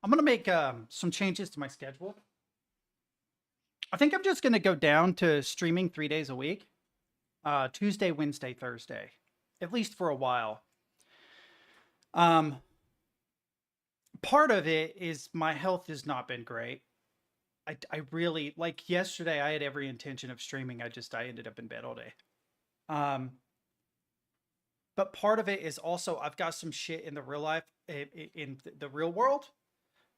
I'm gonna make some changes to my schedule. I think I'm just gonna go down to streaming 3 days a week, Tuesday, Wednesday, Thursday, at least for a while. Um, Part of it is my health has not been great. I really like yesterday. I had every intention of streaming. I ended up in bed all day. Um, but part of it is also I've got some shit in the real life, in the real world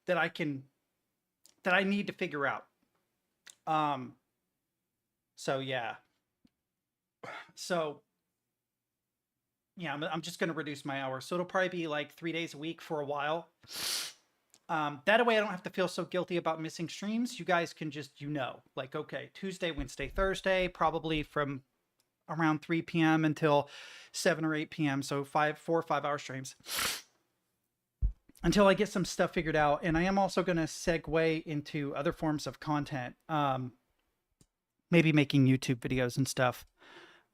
that I need to figure out. Um, so yeah, so yeah, I'm just gonna reduce my hours. So it'll probably be like 3 days a week for a while. That way I don't have to feel so guilty about missing streams. You guys can just, like, okay, Tuesday, Wednesday, Thursday, probably from around 3 p.m. until 7 or 8 p.m. So 4 or 5 hour streams until I get some stuff figured out. And I am also going to segue into other forms of content. Maybe making YouTube videos and stuff.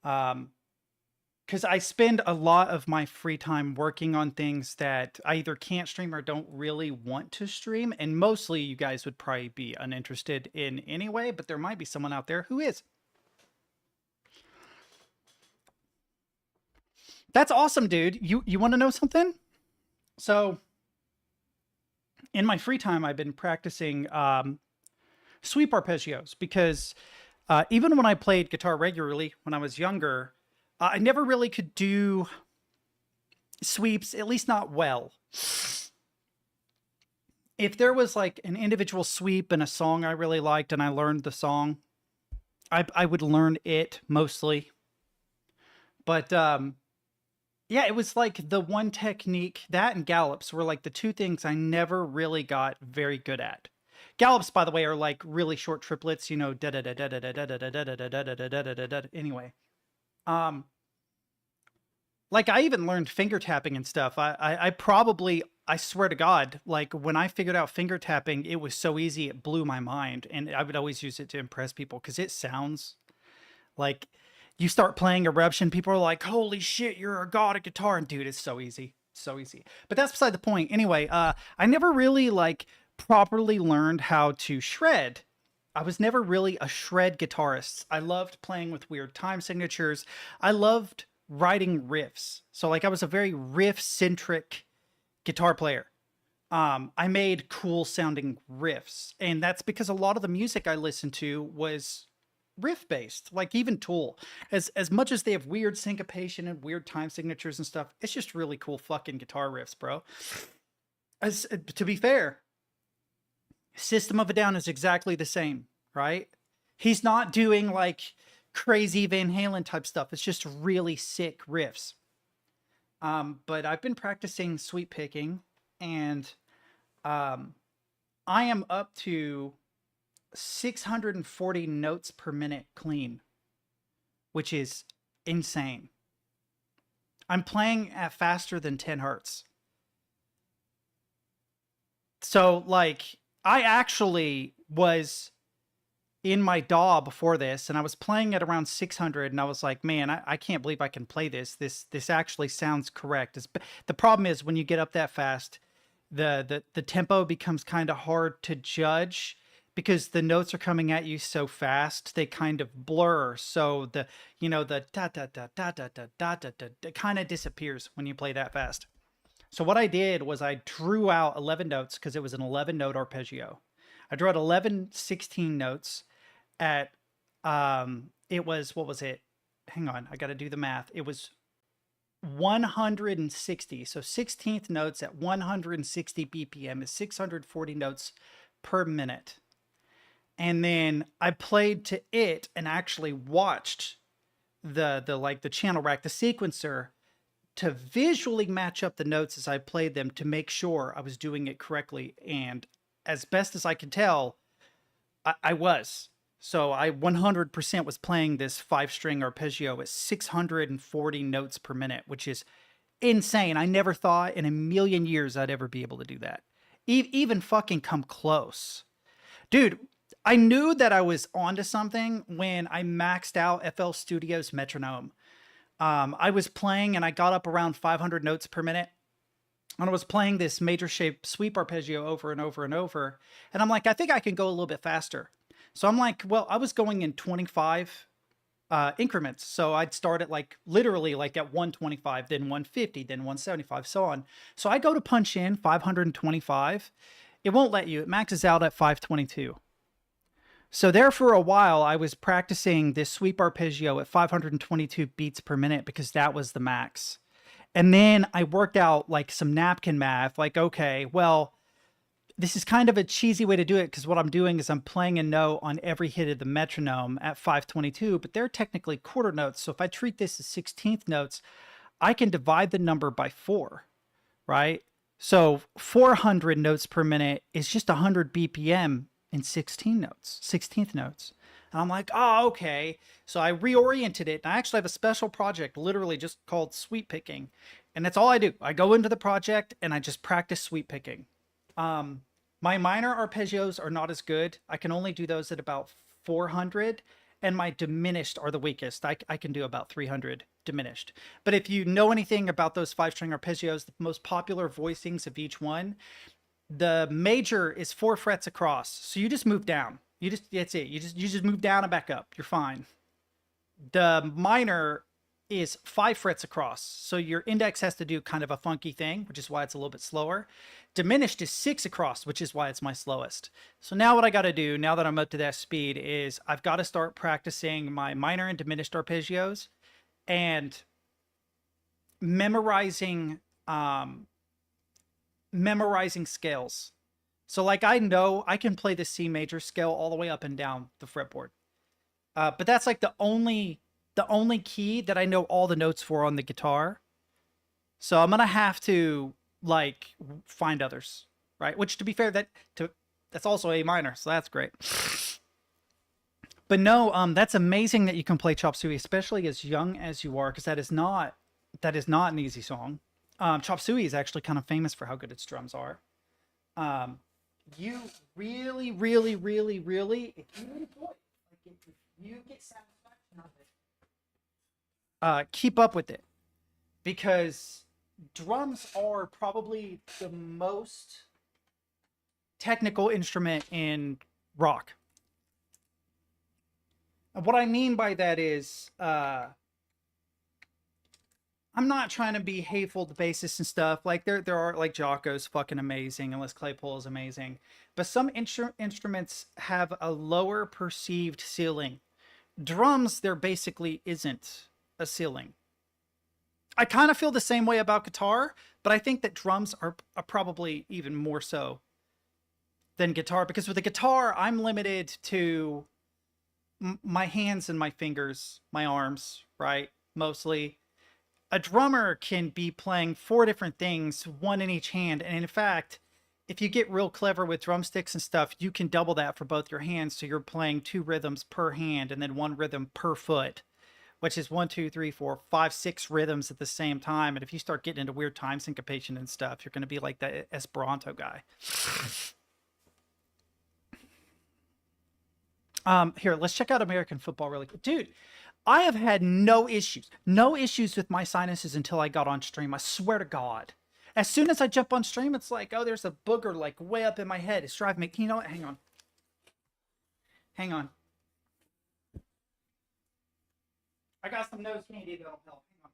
Because I spend a lot of my free time working on things that I either can't stream or don't really want to stream. And mostly you guys would probably be uninterested in anyway, but there might be someone out there who is. That's awesome, dude. You want to know something? So in my free time, I've been practicing sweep arpeggios because even when I played guitar regularly when I was younger, I never really could do sweeps, at least not well. If there was like an individual sweep in a song I really liked and I learned the song, I would learn it mostly. But yeah, it was like the one technique, that and gallops were like the two things I never really got very good at. Gallops, by the way, are like really short triplets, da da da da da da da da da da da da da da da da da. Anyway, like I even learned finger tapping and stuff. I probably, I swear to God, like when I figured out finger tapping, it was so easy, it blew my mind, and I would always use it to impress people because it sounds like. You start playing Eruption, people are like, holy shit, you're a god at guitar. And dude, it's so easy. So easy. But that's beside the point. Anyway, I never really like properly learned how to shred. I was never really a shred guitarist. I loved playing with weird time signatures. I loved writing riffs. So like I was a very riff-centric guitar player. I made cool sounding riffs. And that's because a lot of the music I listened to was riff based, like even Tool, as much as they have weird syncopation and weird time signatures and stuff, it's just really cool fucking guitar riffs, bro. As to be fair, System of a Down is exactly the same, right? He's not doing like crazy Van Halen type stuff. It's just really sick riffs. But I've been practicing sweep picking, and I am up to 640 notes per minute clean, which is insane. I'm playing at faster than 10 hertz. So like I actually was in my DAW before this and I was playing at around 600 and I was like, man, I can't believe I can play this. This actually sounds correct. The problem is when you get up that fast, the tempo becomes kind of hard to judge, because the notes are coming at you so fast, they kind of blur. So the da da da da da da da da da kind of disappears when you play that fast. So what I did was I drew out 11 notes because it was an 11 note arpeggio. I drew out 11 16 notes at it was, what was it? Hang on, I got to do the math. It was 160. So 16th notes at 160 BPM is 640 notes per minute. And then I played to it and actually watched the channel rack, the sequencer, to visually match up the notes as I played them to make sure I was doing it correctly. And as best as I could tell, I was. So I 100% was playing this 5-string arpeggio at 640 notes per minute, which is insane. I never thought in a million years I'd ever be able to do that. Even fucking come close. Dude, I knew that I was onto something when I maxed out FL Studio's metronome. I was playing and I got up around 500 notes per minute. And I was playing this major shape sweep arpeggio over and over and over. And I'm like, I think I can go a little bit faster. So I'm like, well, I was going in 25 increments. So I'd start at like literally like at 125, then 150, then 175, so on. So I go to punch in 525. It won't let you. It maxes out at 522. So there for a while, I was practicing this sweep arpeggio at 522 beats per minute because that was the max. And then I worked out like some napkin math, like, okay, well, this is kind of a cheesy way to do it because what I'm doing is I'm playing a note on every hit of the metronome at 522, but they're technically quarter notes. So if I treat this as 16th notes, I can divide the number by 4, right? So 400 notes per minute is just 100 BPM in 16 notes, 16th notes. And I'm like, oh, okay. So I reoriented it. And I actually have a special project literally just called sweep picking. And that's all I do. I go into the project and I just practice sweep picking. My minor arpeggios are not as good. I can only do those at about 400, and my diminished are the weakest. I can do about 300 diminished. But if you know anything about those 5-string arpeggios, the most popular voicings of each one, the major is 4 frets across. So you just move down. That's it. You just move down and back up. You're fine. The minor is 5 frets across. So your index has to do kind of a funky thing, which is why it's a little bit slower. Diminished is 6 across, which is why it's my slowest. So now what I got to do, now that I'm up to that speed, is I've got to start practicing my minor and diminished arpeggios and memorizing memorizing scales. So like I know I can play the C major scale all the way up and down the fretboard. But that's like the only key that I know all the notes for on the guitar. So I'm gonna have to like find others, right? Which to be fair, that's also A minor, so that's great. But no, that's amazing that you can play Chop Suey, especially as young as you are, because that is not an easy song. Chop Suey is actually kind of famous for how good its drums are. You really, really, really, really, if you enjoy it, like if you get satisfaction of it, keep up with it, because drums are probably the most technical instrument in rock. And what I mean by that is, I'm not trying to be hateful to bassists and stuff. Like there are like Jocko's fucking amazing, and Les Claypool is amazing, but some instruments have a lower perceived ceiling. Drums, there basically isn't a ceiling. I kind of feel the same way about guitar, but I think that drums are probably even more so than guitar, because with the guitar, I'm limited to my hands and my fingers, my arms, right? Mostly. A drummer can be playing 4 different things, one in each hand. And in fact, if you get real clever with drumsticks and stuff, you can double that for both your hands. So you're playing 2 rhythms per hand and then 1 rhythm per foot, which is 1, 2, 3, 4, 5, 6 rhythms at the same time. And if you start getting into weird time syncopation and stuff, you're going to be like that Esperanto guy. Here, let's check out American football really quick. Dude, I have had no issues with my sinuses until I got on stream. I swear to God. As soon as I jump on stream, it's like, oh, there's a booger like way up in my head. It's driving me. You know what? Hang on. Hang on. I got some nose candy that'll help. Hang on.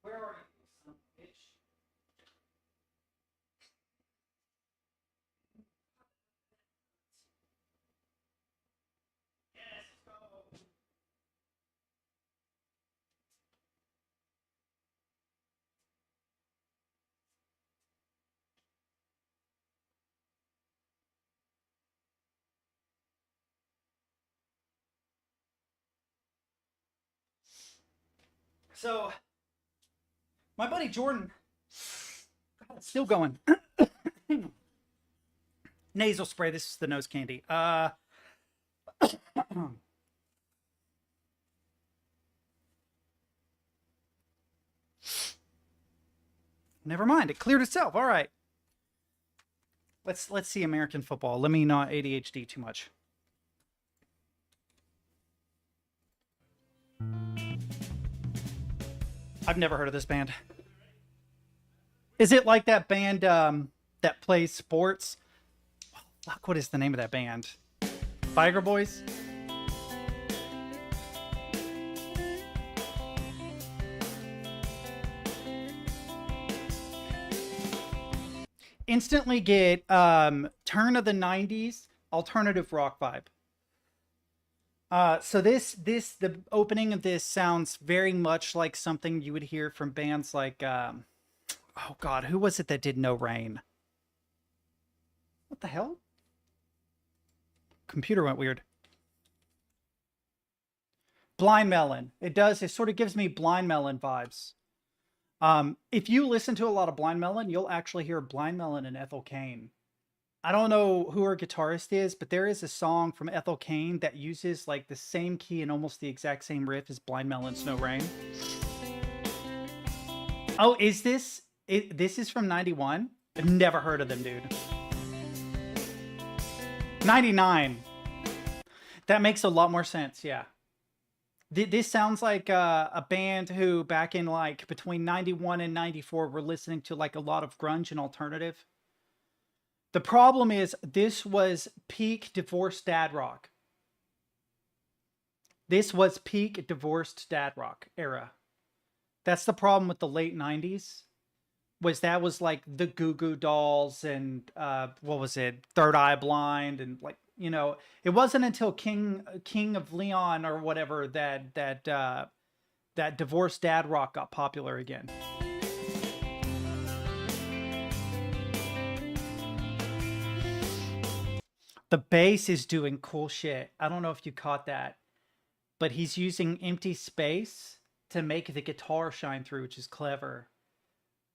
Where are you, son of a bitch? Yes, go. So, my buddy Jordan, God, it's still going. Nasal spray. This is the nose candy. Never mind. It cleared itself. All right. Let's see American football. Let me not ADHD too much. I've never heard of this band. Is it like that band that plays sports? Fuck, what is the name of that band? Biker Boys? Instantly get turn of the 90s alternative rock vibe. So the opening of this sounds very much like something you would hear from bands like oh god, who was it that did No Rain? What the hell? Computer went weird. Blind Melon. It does. It sort of gives me Blind Melon vibes. If you listen to a lot of Blind Melon, you'll actually hear Blind Melon and Ethel Cain. I don't know who her guitarist is, but there is a song from Ethel Cain that uses like the same key and almost the exact same riff as Blind Melon's No Rain. Oh, is this? This is from 91? I've never heard of them, dude. 99. That makes a lot more sense, yeah. This sounds like a band who back in like between 91 and 94 were listening to like a lot of grunge and alternative. The problem is this was peak divorced dad rock. This was peak divorced dad rock era. That's the problem with the late 90s. That was like the Goo Goo Dolls and what was it? Third Eye Blind and like, you know, it wasn't until King of Leon or whatever that divorced dad rock got popular again. The bass is doing cool shit. I don't know if you caught that, but he's using empty space to make the guitar shine through, which is clever.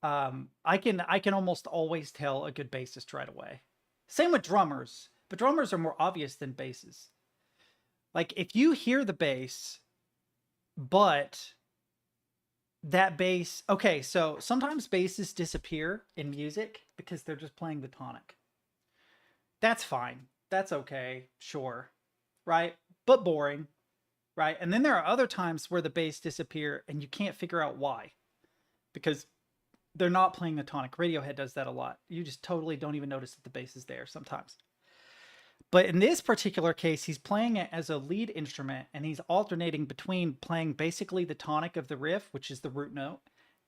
I can almost always tell a good bassist right away. Same with drummers, but drummers are more obvious than basses. Like if you hear the bass, but that bass, okay, so sometimes basses disappear in music because they're just playing the tonic. That's fine. That's okay. Sure. Right? But boring. Right? And then there are other times where the bass disappear and you can't figure out why. Because they're not playing the tonic. Radiohead does that a lot. You just totally don't even notice that the bass is there sometimes. But in this particular case, he's playing it as a lead instrument and he's alternating between playing basically the tonic of the riff, which is the root note,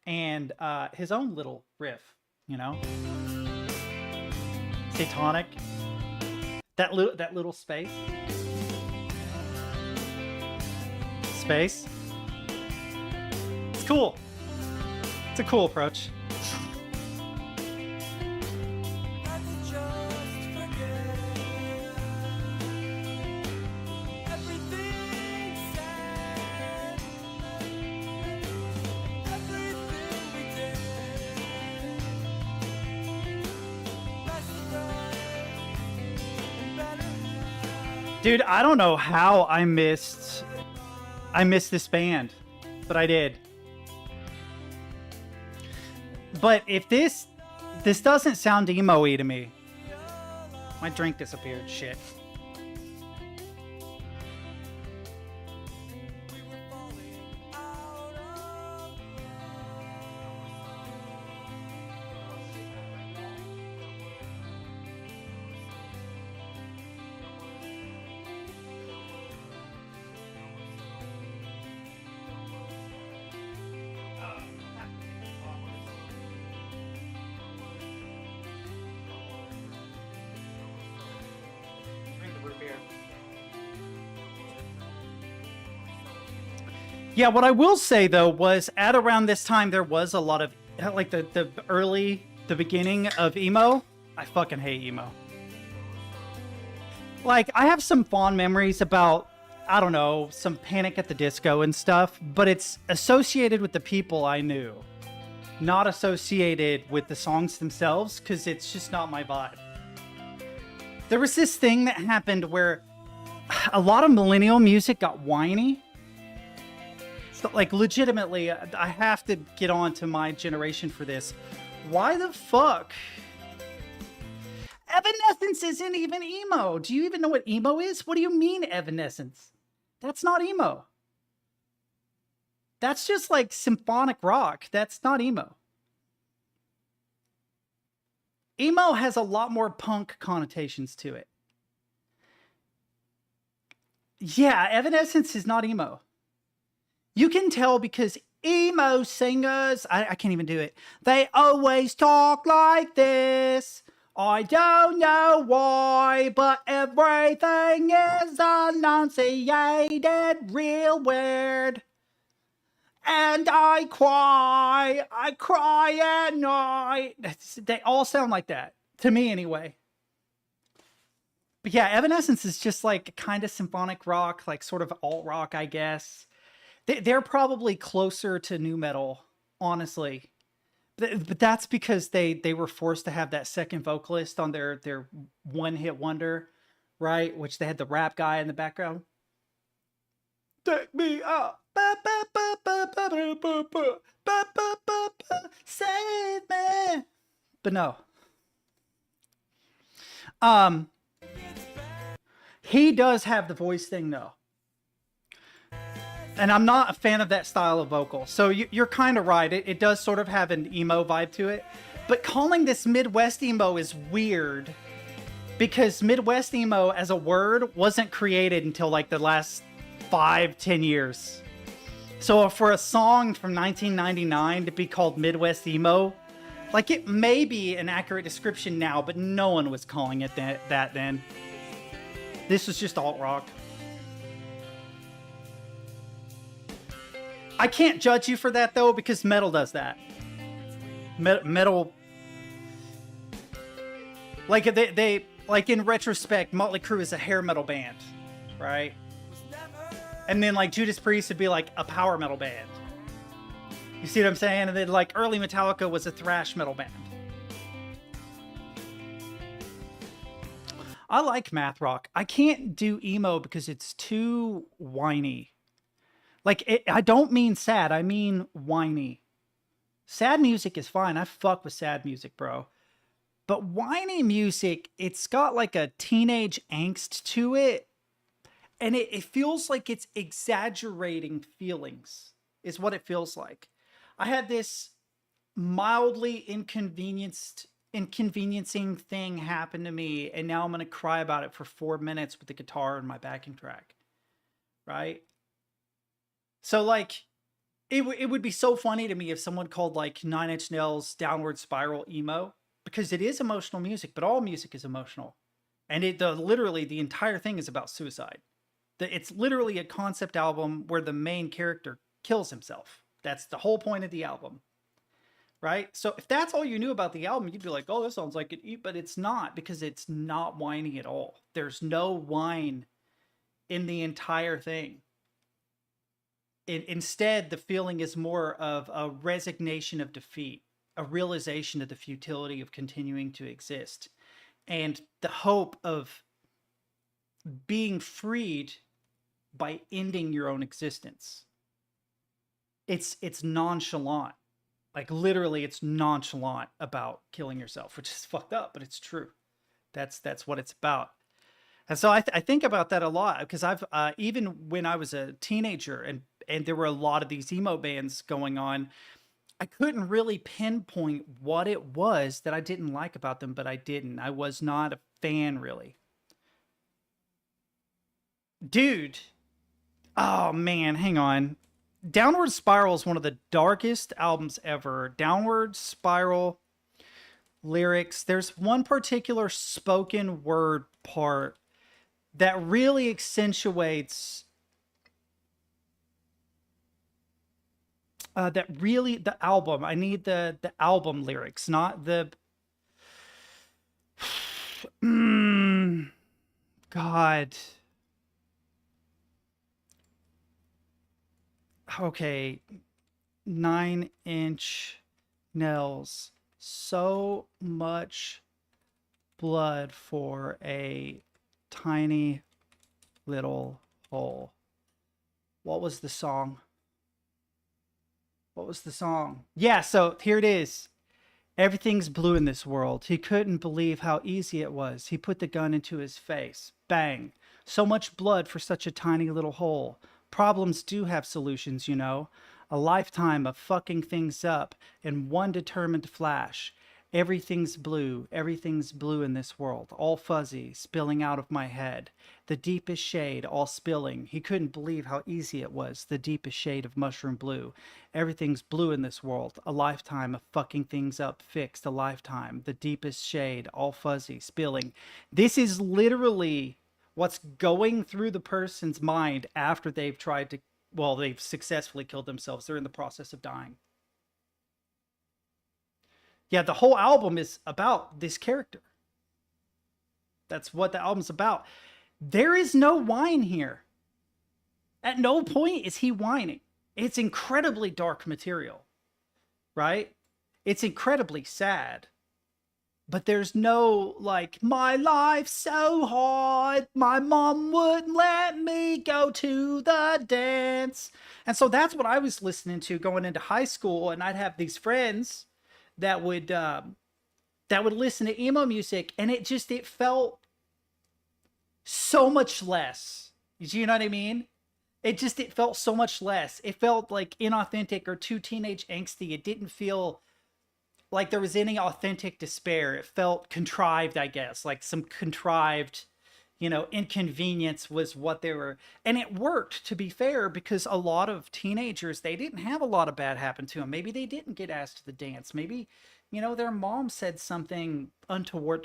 and his own little riff, you know? Say tonic. That little space. Space. It's cool. It's a cool approach. Dude, I don't know how I missed this band, but I did. But if this doesn't sound emo-y to me. My drink disappeared, shit. Yeah, what I will say though was at around this time there was a lot of like the beginning of emo. I fucking hate emo. Like I have some fond memories about, I don't know, some Panic at the Disco and stuff, but it's associated with the people I knew, not associated with the songs themselves, because it's just not my vibe. There was this thing that happened where a lot of millennial music got whiny. So, like, legitimately, I have to get on to my generation for this. Why the fuck? Evanescence isn't even emo. Do you even know what emo is? What do you mean, Evanescence? That's not emo. That's just like symphonic rock. That's not emo. Emo has a lot more punk connotations to it. Yeah, Evanescence is not emo. You can tell because emo singers, I can't even do it. They always talk like this. I don't know why, but everything is enunciated real weird. And I cry at night. They all sound like that, to me anyway. But yeah, Evanescence is just like kind of symphonic rock, like sort of alt rock, I guess. They're probably closer to nu metal, honestly. But that's because they were forced to have that second vocalist on their one hit wonder, right? Which they had the rap guy in the background. Take me up. Save me. But no. He does have the voice thing though. And I'm not a fan of that style of vocal. So you're kind of right. It does sort of have an emo vibe to it. But calling this Midwest emo is weird because Midwest emo as a word wasn't created until like the last 5-10 years. So for a song from 1999 to be called Midwest emo, like it may be an accurate description now, but no one was calling it that then. This was just alt rock. I can't judge you for that though, because metal does that. Metal, like they like in retrospect, Motley Crue is a hair metal band, right? And then like Judas Priest would be like a power metal band. You see what I'm saying? And then like early Metallica was a thrash metal band. I like math rock. I can't do emo because it's too whiny. Like, I don't mean sad. I mean whiny. Sad music is fine. I fuck with sad music, bro. But whiny music, it's got like a teenage angst to it. And it feels like it's exaggerating feelings, is what it feels like. I had this mildly inconveniencing thing happen to me, and now I'm going to cry about it for 4 minutes with the guitar and my backing track. Right? So, like, it would be so funny to me if someone called, like, Nine Inch Nails Downward Spiral emo, because it is emotional music, but all music is emotional. And literally, the entire thing is about suicide. It's literally a concept album where the main character kills himself. That's the whole point of the album. Right? So, if that's all you knew about the album, you'd be like, oh, this sounds like it, but it's not, because it's not whiny at all. There's no whine in the entire thing. Instead, the feeling is more of a resignation of defeat, a realization of the futility of continuing to exist, and the hope of being freed by ending your own existence. It's nonchalant. Like literally, it's nonchalant about killing yourself, which is fucked up, but it's true. That's what it's about. And so I think about that a lot because I've even when I was a teenager and there were a lot of these emo bands going on, I couldn't really pinpoint what it was that I didn't like about them, but I didn't. I was not a fan, really. Dude, oh man, hang on. Downward Spiral is one of the darkest albums ever. Downward Spiral lyrics. There's one particular spoken word part that really accentuates the album. I need the album lyrics, not the God. Okay. 9-inch nails. So much blood for a tiny little hole. What was the song? What was the song? Yeah, so here it is. Everything's blue in this world. He couldn't believe how easy it was. He put the gun into his face. Bang. So much blood for such a tiny little hole. Problems do have solutions, you know. A lifetime of fucking things up in one determined flash. Everything's blue in this world, all fuzzy, spilling out of my head. The deepest shade, all spilling. He couldn't believe how easy it was, the deepest shade of mushroom blue. Everything's blue in this world, a lifetime of fucking things up, fixed, a lifetime. The deepest shade, all fuzzy, spilling. This is literally what's going through the person's mind after they've tried to, well, they've successfully killed themselves. They're in the process of dying. Yeah, the whole album is about this character. That's what the album's about. There is no whine here. At no point is he whining. It's incredibly dark material, right? It's incredibly sad. But there's no, like, my life's so hard, my mom wouldn't let me go to the dance. And so that's what I was listening to going into high school, and I'd have these friends that would listen to emo music, and it felt so much less. You know what I mean? It felt so much less. It felt like inauthentic or too teenage angsty. It didn't feel like there was any authentic despair. It felt contrived, I guess, like some contrived, inconvenience was what they were. And it worked, to be fair, because a lot of teenagers, they didn't have a lot of bad happen to them. Maybe they didn't get asked to the dance. Maybe, their mom said something untoward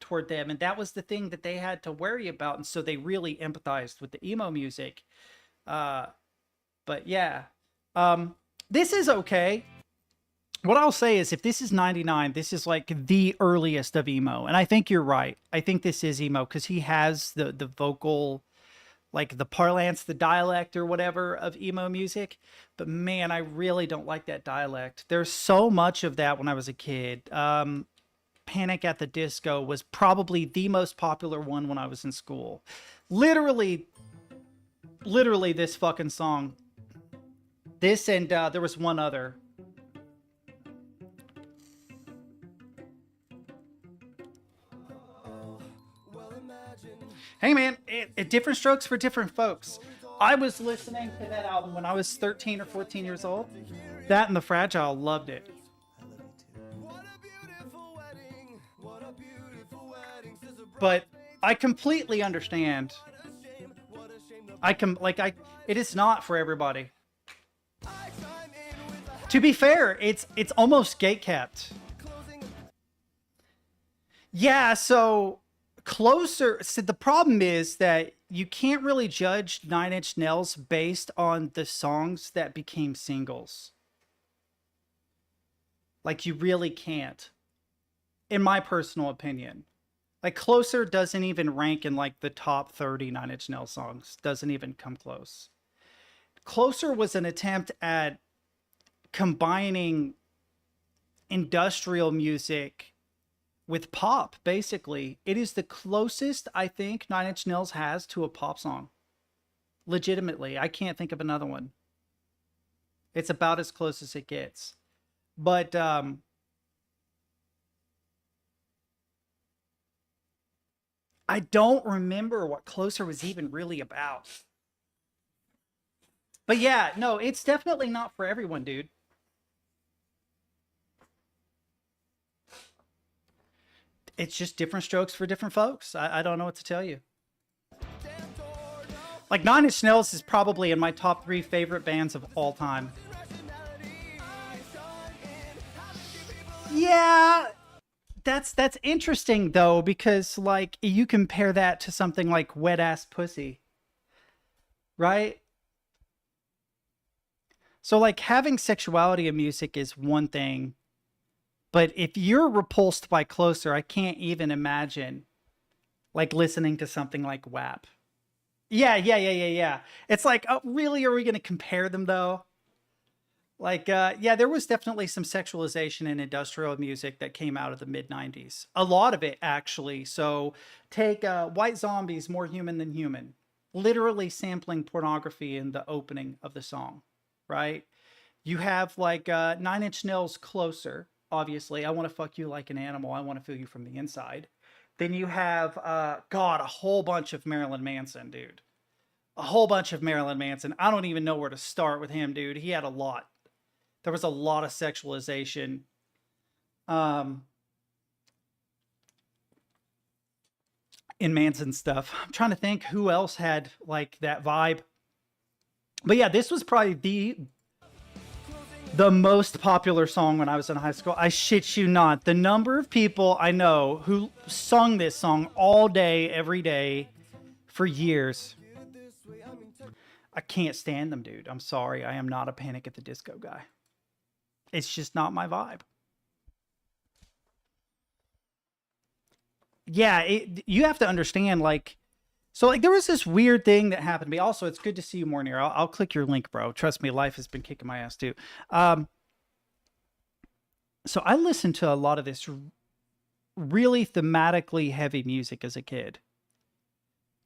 toward them. And that was the thing that they had to worry about. And so they really empathized with the emo music. But yeah, this is okay. What I'll say is, if this is 99, this is like the earliest of emo. And I think you're right. I think this is emo because he has the vocal, like the parlance, the dialect or whatever of emo music. But man, I really don't like that dialect. There's so much of that when I was a kid. Panic at the Disco was probably the most popular one when I was in school. Literally this fucking song. This and there was one other. Hey man, different strokes for different folks. I was listening to that album when I was 13 or 14 years old. That and The Fragile, loved it. But I completely understand. It is not for everybody. To be fair, it's almost gatekept. Yeah, so Closer. So the problem is that you can't really judge Nine Inch Nails based on the songs that became singles. Like, you really can't, in my personal opinion. Like, Closer doesn't even rank in like the top 30 Nine Inch Nails songs. Doesn't even come close. Closer was an attempt at combining industrial music with pop, basically. It is the closest I think Nine Inch Nails has to a pop song. Legitimately, I can't think of another one. It's about as close as it gets. But I don't remember what Closer was even really about. But yeah, no, it's definitely not for everyone, dude. It's just different strokes for different folks. I don't know what to tell you. Like, Nine Inch Nails is probably in my top 3 favorite bands of all time. Yeah, that's interesting though, because like you compare that to something like Wet Ass Pussy, right? So like, having sexuality in music is one thing, but if you're repulsed by Closer, I can't even imagine like listening to something like WAP. Yeah. It's like, oh, really? Are we going to compare them though? Like, yeah, there was definitely some sexualization in industrial music that came out of the mid 90s. A lot of it, actually. So, take White Zombies, More Human Than Human, literally sampling pornography in the opening of the song, right? You have like Nine Inch Nails Closer, obviously. I want to fuck you like an animal. I want to feel you from the inside. Then you have, God, a whole bunch of Marilyn Manson, dude. a whole bunch of Marilyn Manson. I don't even know where to start with him, dude. He had a lot. There was a lot of sexualization. Um, in Manson stuff. I'm trying to think who else had like that vibe. But yeah, this was probably the most popular song when I was in high school. I shit you not. The number of people I know who sung this song all day, every day for years. I can't stand them, dude. I'm sorry. I am not a Panic at the Disco guy. It's just not my vibe. Yeah, you have to understand, like, so like there was this weird thing that happened to me. Also, it's good to see you more near. I'll click your link, bro. Trust me, life has been kicking my ass too. So I listened to a lot of this really thematically heavy music as a kid.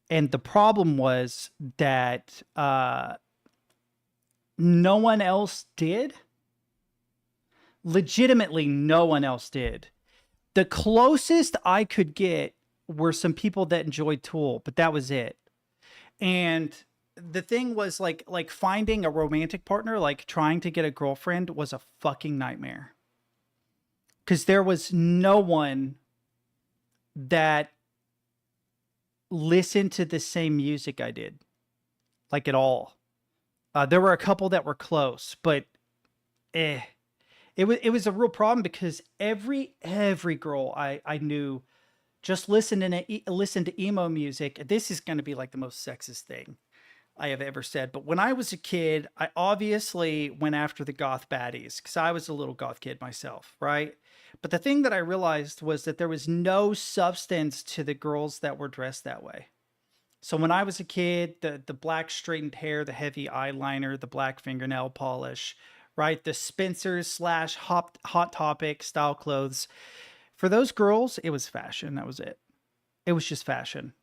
And the problem was that no one else did. Legitimately, no one else did. The closest I could get were some people that enjoyed Tool, but that was it. And the thing was like finding a romantic partner, like trying to get a girlfriend was a fucking nightmare. Because there was no one that listened to the same music I did, like at all. There were a couple that were close, but it was a real problem because every girl I knew just listened to emo music. This is going to be like the most sexist thing I have ever said. But when I was a kid, I obviously went after the goth baddies because I was a little goth kid myself, right? But the thing that I realized was that there was no substance to the girls that were dressed that way. So when I was a kid, the black straightened hair, the heavy eyeliner, the black fingernail polish, right? The Spencer's / Hot Topic style clothes. For those girls, it was fashion. That was it. It was just fashion.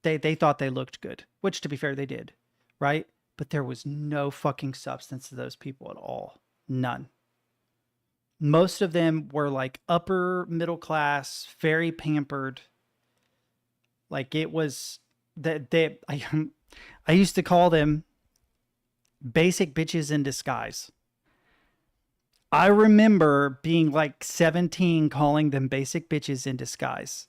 They thought they looked good, which to be fair, they did, right? But there was no fucking substance to those people at all. None. Most of them were like upper middle class, very pampered. Like it was that I used to call them basic bitches in disguise. I remember being like 17 calling them basic bitches in disguise.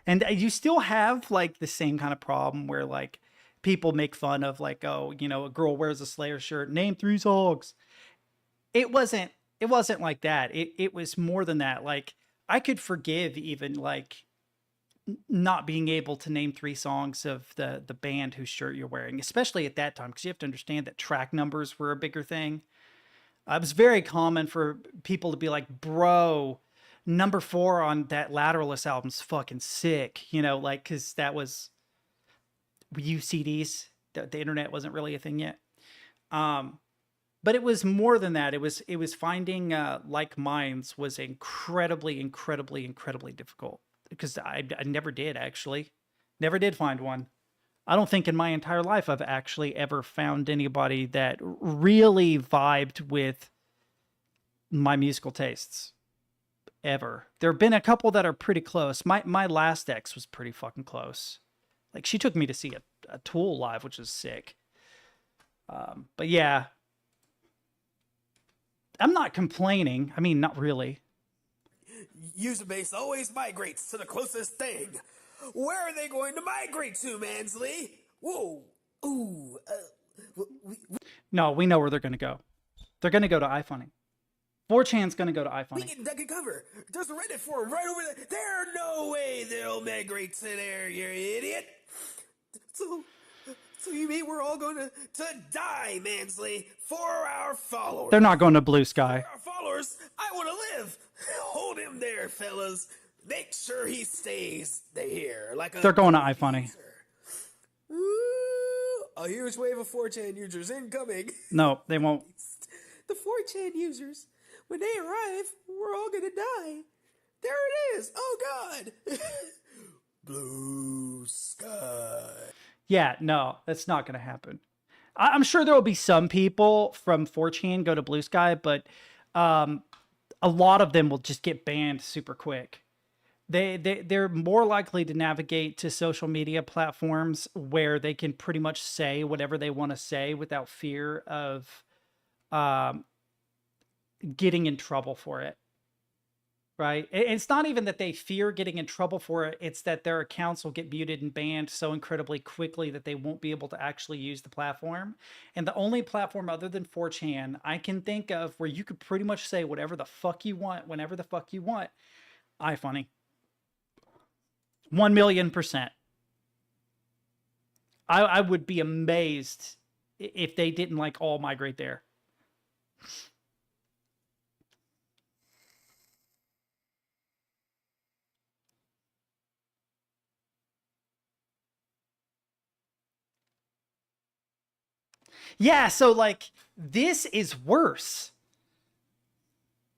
And you still have like the same kind of problem where like people make fun of like, oh, you know, a girl wears a Slayer shirt, name 3 songs. It wasn't like that. It was more than that. Like I could forgive even like not being able to name 3 songs of the band whose shirt you're wearing, especially at that time, because you have to understand that track numbers were a bigger thing. It was very common for people to be like, bro, number 4 on that Lateralus album's fucking sick, you know, like, because that was CDs. The internet wasn't really a thing yet. But it was more than that. It was finding like minds was incredibly difficult because I never did actually. Never did find one. I don't think in my entire life I've actually ever found anybody that really vibed with my musical tastes. Ever. There have been a couple that are pretty close. My last ex was pretty fucking close. Like she took me to see a Tool live, which was sick. But yeah, I'm not complaining. I mean, not really. User base always migrates to the closest thing. Where are they going to migrate to, Mansley? Whoa. Ooh. No, we know where they're going to go. They're going to go to iFunny. 4chan's going to go to iFunny. We can duck and cover. There's a Reddit forum right over there. There's no way they'll migrate to there, you idiot. So you mean we're all going to die, Mansley, for our followers? They're not going to Blue Sky. For our followers, I want to live. Hold him there, fellas. Make sure he stays here. They're going to iFunny. Ooh, a huge wave of 4chan users incoming. No, they won't. The 4chan users, when they arrive, we're all going to die. There it is. Oh, God. Blue Sky. Yeah, no, that's not going to happen. I'm sure there will be some people from 4chan go to Blue Sky, but a lot of them will just get banned super quick. they're more likely to navigate to social media platforms where they can pretty much say whatever they want to say without fear of um, getting in trouble for it. Right. It's not even that they fear getting in trouble for it. It's that their accounts will get muted and banned so incredibly quickly that they won't be able to actually use the platform. And the only platform other than 4chan I can think of where you could pretty much say whatever the fuck you want, whenever the fuck you want, iFunny. 1,000,000%. I would be amazed if they didn't like all migrate there. Yeah, so like this is worse.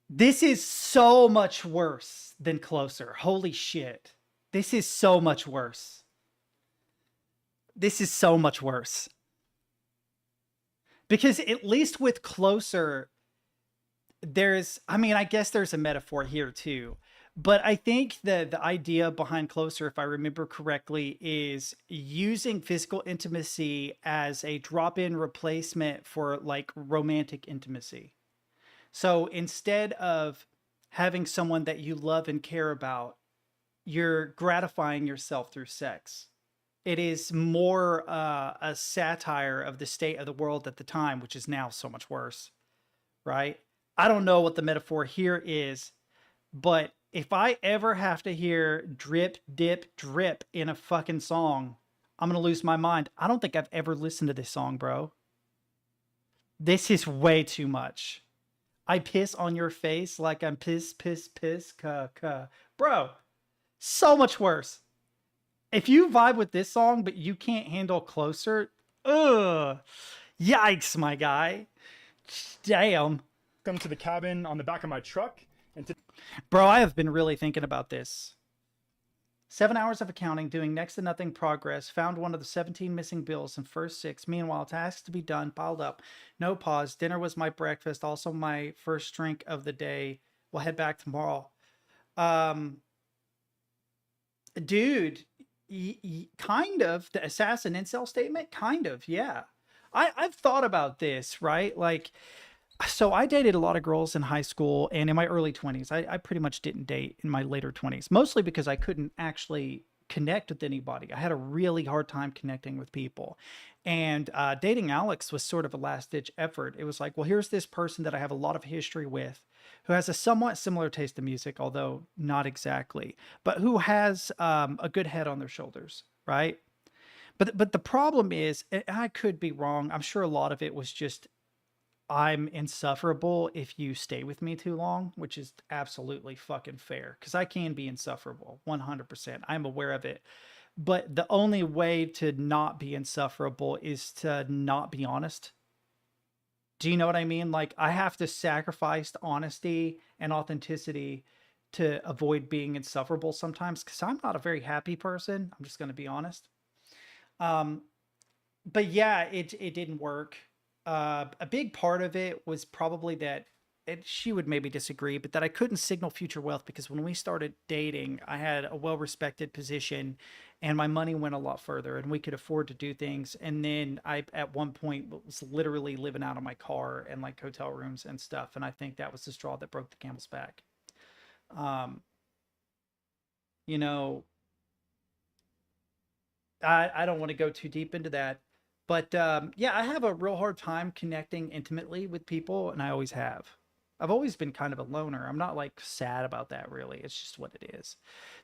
This is so much worse than Closer. Holy shit. This is so much worse. This is so much worse. Because at least with Closer, there's, I mean, I guess there's a metaphor here too. But I think the idea behind Closer, if I remember correctly, is using physical intimacy as a drop-in replacement for like romantic intimacy. So instead of having someone that you love and care about, you're gratifying yourself through sex. It is more a satire of the state of the world at the time, which is now so much worse, right? I don't know what the metaphor here is, but if I ever have to hear drip, dip, drip in a fucking song, I'm going to lose my mind. I don't think I've ever listened to this song, bro. This is way too much. I piss on your face like I'm piss, piss, piss, ka. Bro, so much worse. If you vibe with this song, but you can't handle Closer, ugh. Yikes, my guy. Damn. Come to the cabin on the back of my truck. And Bro, I have been really thinking about this. 7 hours of accounting, doing next to nothing progress, found one of the 17 missing bills in first 6. Meanwhile, tasks to be done, piled up, no pause. Dinner was my breakfast, also my first drink of the day. We'll head back tomorrow. Dude, kind of the assassin incel statement, kind of, yeah. I've thought about this, right? Like, so I dated a lot of girls in high school and in my early 20s. I pretty much didn't date in my later 20s, mostly because I couldn't actually connect with anybody. I had a really hard time connecting with people. And dating Alex was sort of a last ditch effort. It was like, well, here's this person that I have a lot of history with who has a somewhat similar taste in music, although not exactly, but who has a good head on their shoulders, right? But the problem is, and I could be wrong. I'm sure a lot of it was just I'm insufferable if you stay with me too long, which is absolutely fucking fair because I can be insufferable 100%. I'm aware of it. But the only way to not be insufferable is to not be honest. Do you know what I mean? Like, I have to sacrifice honesty and authenticity to avoid being insufferable sometimes because I'm not a very happy person. I'm just going to be honest. Um, but yeah, it didn't work. A big part of it was probably that she would maybe disagree, but that I couldn't signal future wealth because when we started dating, I had a well-respected position and my money went a lot further and we could afford to do things. And then I, at one point, was literally living out of my car and like hotel rooms and stuff. And I think that was the straw that broke the camel's back. Um, you know, I don't want to go too deep into that, but yeah, I have a real hard time connecting intimately with people, and I always have. I've always been kind of a loner. I'm not like sad about that really. It's just what it is.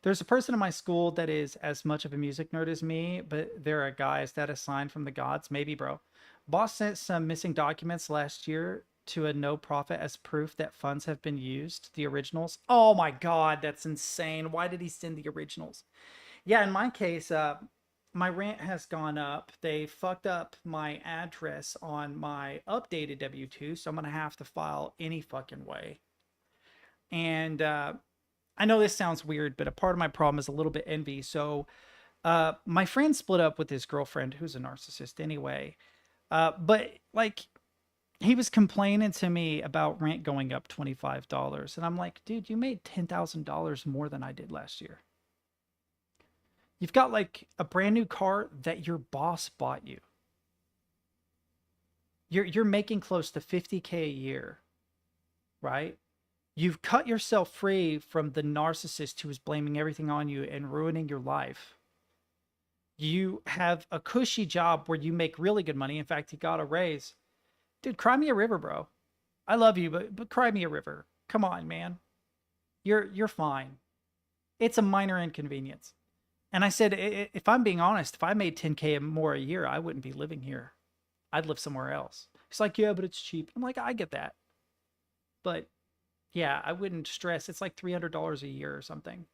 There's a person in my school that is as much of a music nerd as me, but they're a guy. Is that a sign from the gods? Maybe, bro. Boss sent some missing documents last year to a no profit as proof that funds have been used. The originals. Oh my God, that's insane. Why did he send the originals? Yeah, in my case, my rent has gone up. They fucked up my address on my updated W-2, so I'm gonna have to file any fucking way. And I know this sounds weird, but a part of my problem is a little bit envy. So my friend split up with his girlfriend, who's a narcissist anyway. But like, he was complaining to me about rent going up $25. And I'm like, dude, you made $10,000 more than I did last year. You've got like a brand new car that your boss bought you. You're making close to 50K a year, right? You've cut yourself free from the narcissist who is blaming everything on you and ruining your life. You have a cushy job where you make really good money. In fact, you got a raise. Dude, cry me a river, bro. I love you, but cry me a river. Come on, man. You're fine. It's a minor inconvenience. And I said, if I'm being honest, if I made 10K more a year, I wouldn't be living here. I'd live somewhere else. He's like, yeah, but it's cheap. I'm like, I get that. But yeah, I wouldn't stress. It's like $300 a year or something.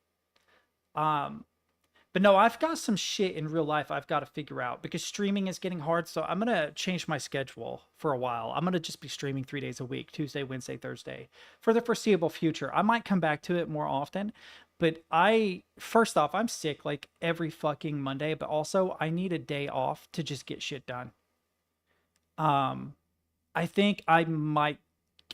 But no, I've got some shit in real life I've got to figure out because streaming is getting hard. So I'm going to change my schedule for a while. I'm going to just be streaming 3 days a week, Tuesday, Wednesday, Thursday, for the foreseeable future. I might come back to it more often, but first off, I'm sick like every fucking Monday, but also I need a day off to just get shit done. I think I might,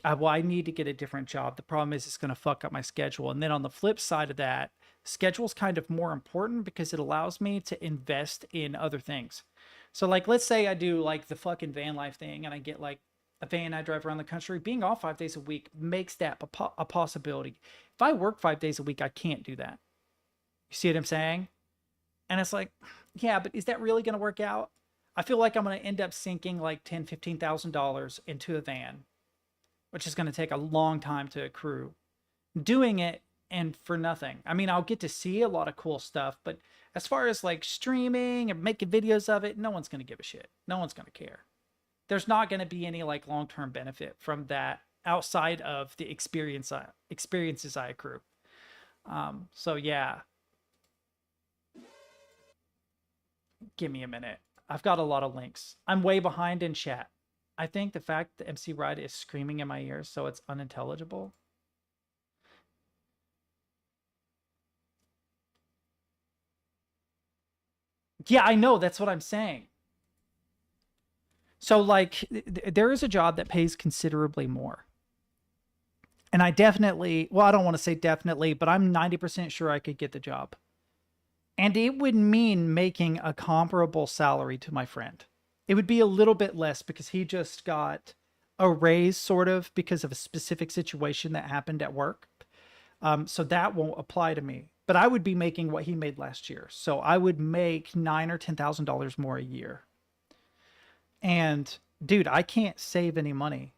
well, I need to get a different job. The problem is it's going to fuck up my schedule. And then on the flip side of that, schedule's kind of more important because it allows me to invest in other things. So like, let's say I do like the fucking van life thing and I get like a van, I drive around the country. Being off 5 days a week makes that a possibility. If I work 5 days a week, I can't do that. You see what I'm saying? And it's like, yeah, but is that really going to work out? I feel like I'm going to end up sinking like $10,000, $15,000 into a van, which is going to take a long time to accrue. Doing it and for nothing. I mean, I'll get to see a lot of cool stuff, but as far as like streaming and making videos of it, no one's going to give a shit. No one's going to care. There's not going to be any like long-term benefit from that outside of the experiences I accrue. So yeah, give me a minute. I've got a lot of links. I'm way behind in chat. I think the fact that MC Ride is screaming in my ears so it's unintelligible. Yeah, I know. That's what I'm saying. So like there is a job that pays considerably more. And I definitely, well, I don't want to say definitely, but I'm 90% sure I could get the job. And it would mean making a comparable salary to my friend. It would be a little bit less because he just got a raise sort of because of a specific situation that happened at work. So that won't apply to me, but I would be making what he made last year. So I would make $9,000 or $10,000 more a year. And dude, I can't save any money.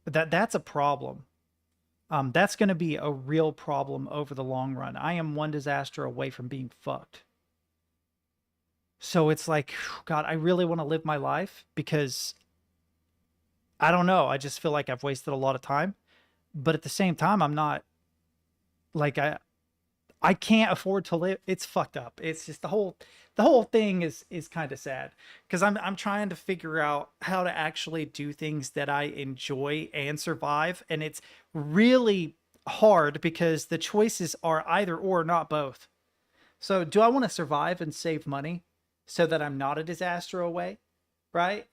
That's a problem. That's going to be a real problem over the long run. I am one disaster away from being fucked. So it's like, God, I really want to live my life because I don't know. I just feel like I've wasted a lot of time. But at the same time, I'm not like I can't afford to live. It's fucked up. It's just the whole thing is kind of sad because I'm trying to figure out how to actually do things that I enjoy and survive. And it's really hard because the choices are either or, not both. So do I want to survive and save money so that I'm not a disaster away, right?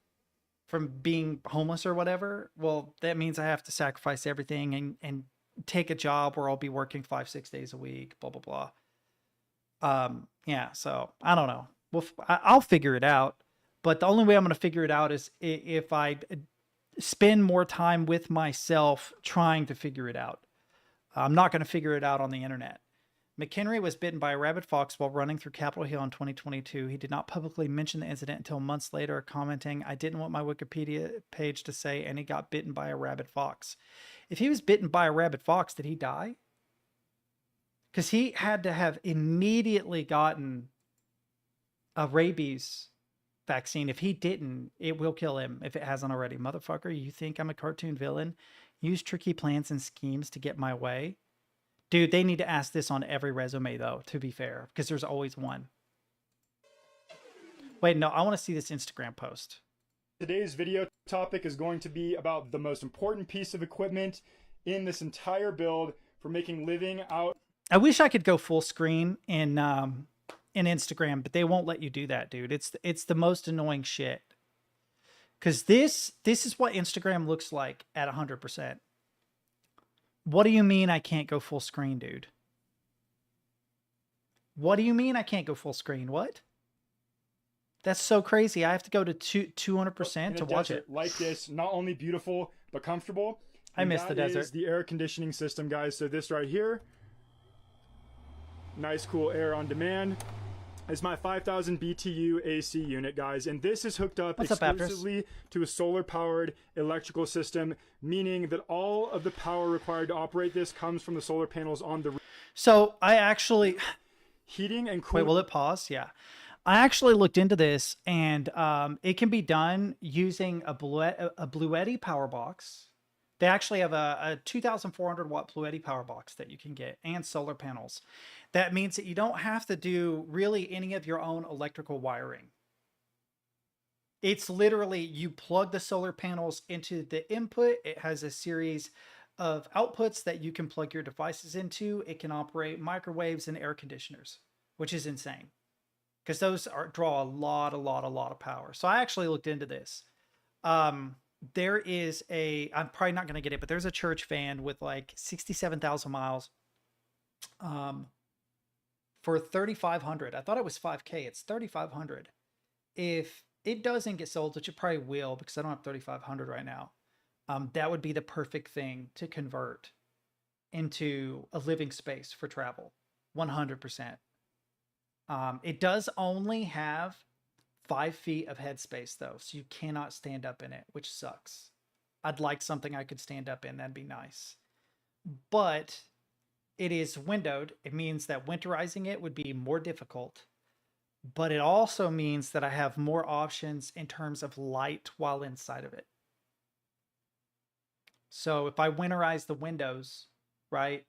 From being homeless or whatever? Well, that means I have to sacrifice everything and take a job where I'll be working 5-6 days a week, blah, blah, blah. Yeah, so I don't know. Well, I'll figure it out, but the only way I'm going to figure it out is if I spend more time with myself trying to figure it out. I'm not going to figure it out on the internet. McHenry was bitten by a rabid fox while running through Capitol Hill in 2022. He did not publicly mention the incident until months later, commenting, "I didn't want my Wikipedia page to say, and he got bitten by a rabid fox." If he was bitten by a rabid fox, did he die? Because he had to have immediately gotten a rabies vaccine. If he didn't, it will kill him if it hasn't already. Motherfucker, you think I'm a cartoon villain? Use tricky plans and schemes to get my way? Dude, they need to ask this on every resume, though, to be fair, because there's always one. Wait, no, I want to see this Instagram post. Today's video topic is going to be about the most important piece of equipment in this entire build for making living out. I wish I could go full screen in Instagram, but they won't let you do that, dude. It's the most annoying shit. Because this is what Instagram looks like at 100%. What do you mean I can't go full screen, dude? What do you mean I can't go full screen? What? That's so crazy. I have to go to 200% to watch it. Like this, not only beautiful, but comfortable. I miss the desert. That is the air conditioning system, guys. So this right here, nice cool air on demand, is my 5,000 BTU AC unit, guys. And this is hooked up exclusively to a solar-powered electrical system, meaning that all of the power required to operate this comes from the solar panels on the roof. So I actually... Heating and cooling... Wait, will it pause? Yeah. I actually looked into this, and it can be done using a Bluetti power box. They actually have a 2,400 watt Bluetti power box that you can get, and solar panels. That means that you don't have to do really any of your own electrical wiring. It's literally, you plug the solar panels into the input. It has a series of outputs that you can plug your devices into. It can operate microwaves and air conditioners, which is insane, because those draw a lot of power. So I actually looked into this. There is I'm probably not going to get it, but there's a church van with like 67,000 miles for 3,500. I thought it was 5K. It's 3,500. If it doesn't get sold, which it probably will, because I don't have 3,500 right now, that would be the perfect thing to convert into a living space for travel. 100%. It does only have 5 feet of headspace though, so you cannot stand up in it, which sucks. I'd like something I could stand up in. That'd be nice. But it is windowed. It means that winterizing it would be more difficult. But it also means that I have more options in terms of light while inside of it. So if I winterize the windows, right,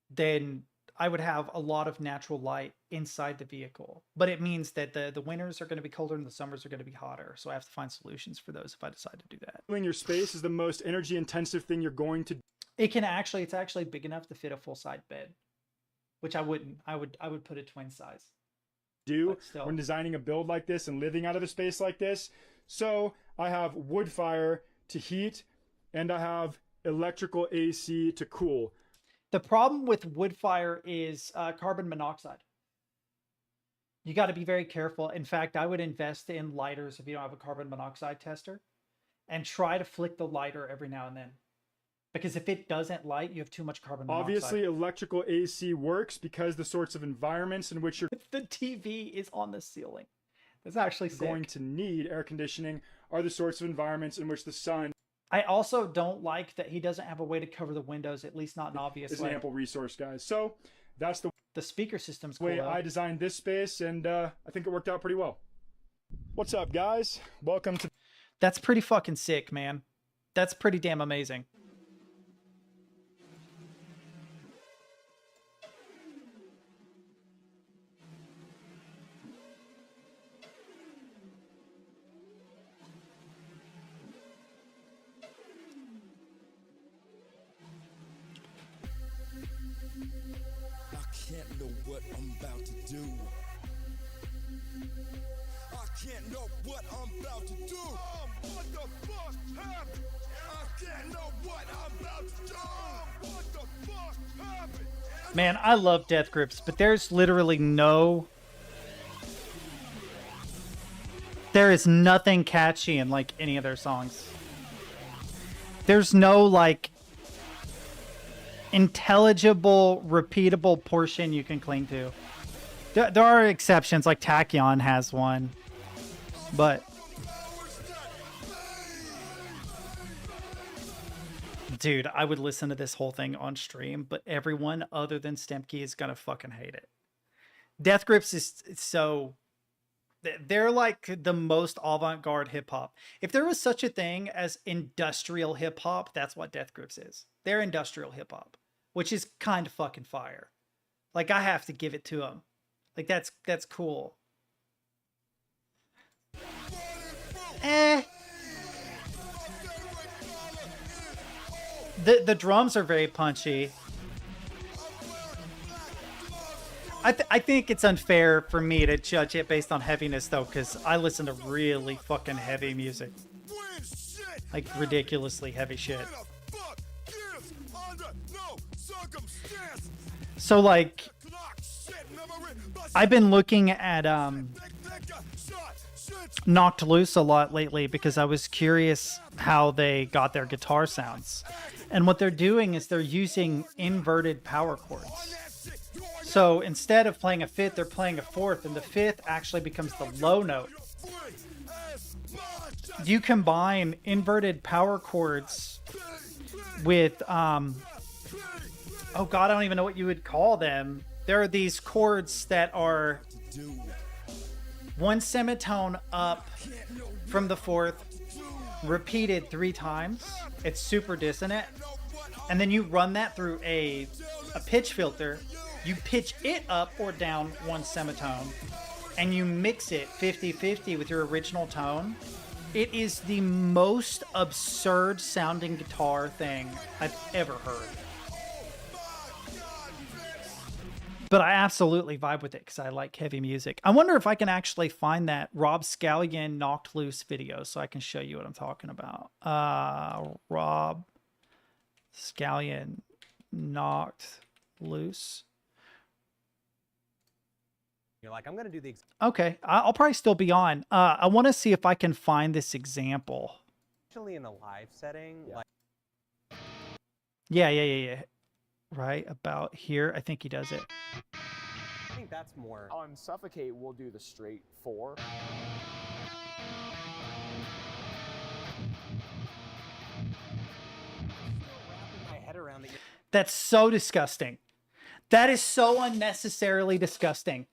then I would have a lot of natural light inside the vehicle. But it means that the winters are going to be colder and the summers are going to be hotter. So I have to find solutions for those if I decide to do that. Your space is the most energy intensive thing you're going to do. It's actually big enough to fit a full side bed, which I wouldn't. I would put a twin size. When designing a build like this and living out of a space like this. So I have wood fire to heat, and I have electrical AC to cool. The problem with wood fire is carbon monoxide. You got to be very careful. In fact, I would invest in lighters if you don't have a carbon monoxide tester, and try to flick the lighter every now and then. Because if it doesn't light, you have too much carbon monoxide. Obviously, electrical AC works because the sorts of environments in which you're the TV is on the ceiling. That's actually sick. Going to need air conditioning are the sorts of environments in which the sun... I also don't like that he doesn't have a way to cover the windows, at least not an obvious way. It's an ample resource, guys. So that's the speaker system's cool, way I designed this space, and I think it worked out pretty well. What's up, guys? Welcome to... That's pretty fucking sick, man. That's pretty damn amazing. Can't know what I'm about to do. I can't know what I'm about to do. What the fuck happened? I can't know what I'm about to do. What the fuck happened? Man, I love Death Grips, but there's literally there is nothing catchy in like any of their songs. There's no like intelligible, repeatable portion you can cling to. There are exceptions, like Tachyon has one, but dude, I would listen to this whole thing on stream, but everyone other than Stemke is gonna fucking hate it. Death Grips is so... They're like the most avant-garde hip-hop. If there was such a thing as industrial hip-hop, that's what Death Grips is. They're industrial hip-hop, which is kind of fucking fire. Like, I have to give it to them. Like, that's cool. The drums are very punchy. I think it's unfair for me to judge it based on heaviness, though, because I listen to really fucking heavy music. Like ridiculously heavy shit. So like, I've been looking at Knocked Loose a lot lately because I was curious how they got their guitar sounds. And what they're doing is they're using inverted power chords. So instead of playing a fifth, they're playing a fourth, and the fifth actually becomes the low note. You combine inverted power chords with, oh God, I don't even know what you would call them. There are these chords that are one semitone up from the fourth, repeated 3 times. It's super dissonant. And then you run that through a pitch filter. You pitch it up or down 1 semitone, and you mix it 50-50 with your original tone. It is the most absurd sounding guitar thing I've ever heard. But I absolutely vibe with it because I like heavy music. I wonder if I can actually find that Rob Scallion Knocked Loose video so I can show you what I'm talking about. Rob Scallion Knocked Loose. You're like, I'm going to do the... Okay, I'll probably still be on. I want to see if I can find this example. Actually in a live setting, Yeah. like... Yeah. Right about here. I think he does it. I think that's more... On Suffocate, we'll do the straight 4. wrapping my head around that. That's so disgusting. That is so unnecessarily disgusting.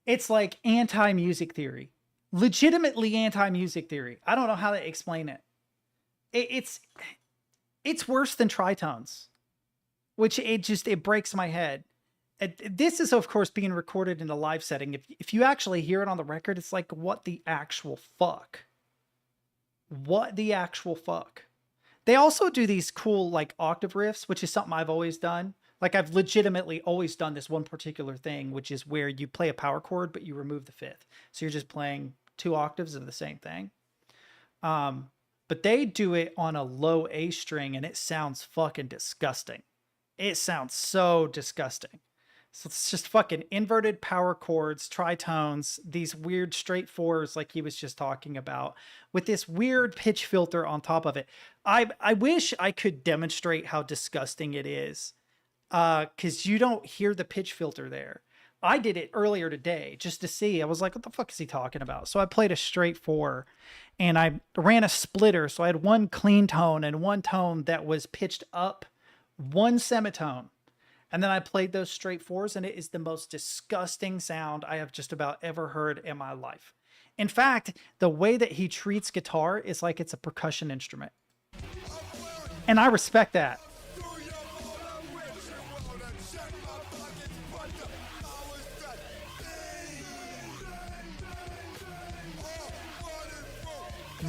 It's like anti-music theory. Legitimately anti-music theory. I don't know how to explain it. It's worse than tritones, which it breaks my head. This is, of course, being recorded in a live setting. If you actually hear it on the record, it's like, what the actual fuck? What the actual fuck? They also do these cool, like, octave riffs, which is something I've always done. Like, I've legitimately always done this one particular thing, which is where you play a power chord, but you remove the fifth. So you're just playing 2 octaves of the same thing. But they do it on a low A string, and it sounds fucking disgusting. It sounds so disgusting. So it's just fucking inverted power chords, tritones, these weird straight 4s like he was just talking about, with this weird pitch filter on top of it. I wish I could demonstrate how disgusting it is, because you don't hear the pitch filter there. I did it earlier today just to see. I was like, what the fuck is he talking about? So I played a straight 4, and I ran a splitter. So I had 1 clean tone and 1 tone that was pitched up 1 semitone. And then I played those straight 4s, and it is the most disgusting sound I have just about ever heard in my life. In fact, the way that he treats guitar is like it's a percussion instrument. And I respect that.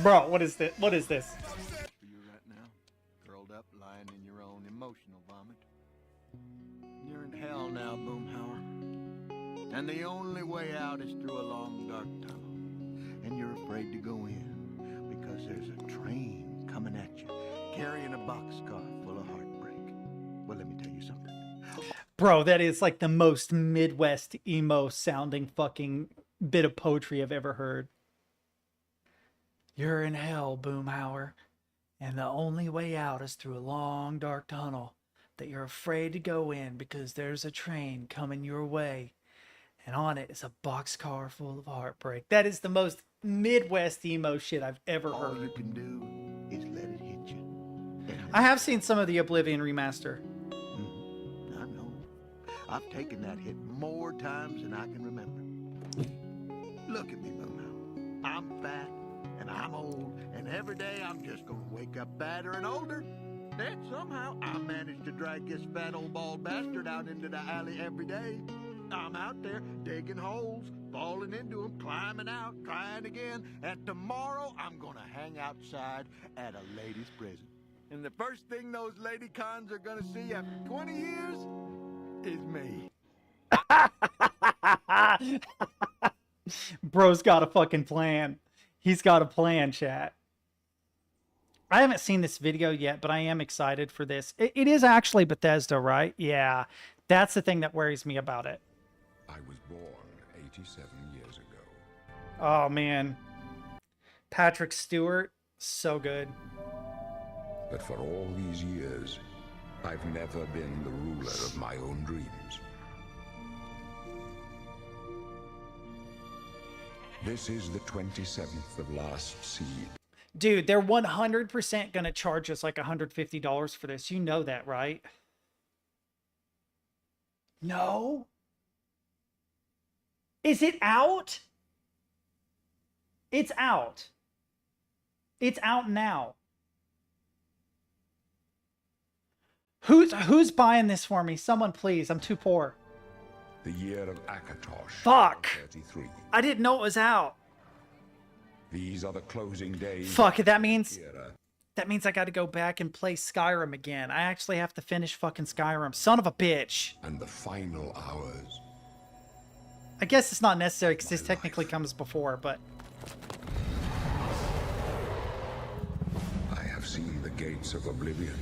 Bro, what is this? What is this? For you right now, curled up, lying in your own emotional vomit. You're in hell now, Boomhauer. And the only way out is through a long, dark tunnel. And you're afraid to go in because there's a train coming at you, carrying a boxcar full of heartbreak. Well, let me tell you something. Bro, that is like the most Midwest emo sounding fucking bit of poetry I've ever heard. You're in hell, Boomhauer, and the only way out is through a long, dark tunnel that you're afraid to go in because there's a train coming your way, and on it is a boxcar full of heartbreak. That is the most Midwest emo shit I've ever All heard. you can do is let it hit you. I have seen some of the Oblivion remaster. I know. I've taken that hit more times than I can remember. Look at me, Boomhauer. I'm fat. And I'm old, and every day I'm just gonna wake up fatter and older. Then somehow I manage to drag this fat old bald bastard out into the alley every day. I'm out there digging holes, falling into them, climbing out, trying again, and tomorrow I'm gonna hang outside at a ladies' prison. And the first thing those lady cons are gonna see after 20 years is me. Bro's got a fucking plan. He's got a plan, chat. I haven't seen this video yet, but I am excited for this. It is actually Bethesda, right? Yeah. That's the thing that worries me about it. I was born 87 years ago. Oh, man. Patrick Stewart, so good. But for all these years, I've never been the ruler of my own dreams. This is the 27th of last seed. Dude, they're 100% going to charge us like $150 for this. You know that, right? No? Is it out? It's out. It's out now. Who's buying this for me? Someone please. I'm too poor. The year of Akatosh. Fuck. 33. I didn't know it was out. These are the closing days. Fuck, that means Era. I got to go back and play Skyrim again. I actually have to finish fucking Skyrim. Son of a bitch. And the final hours. I guess it's not necessary because this technically comes before, but I have seen the gates of oblivion,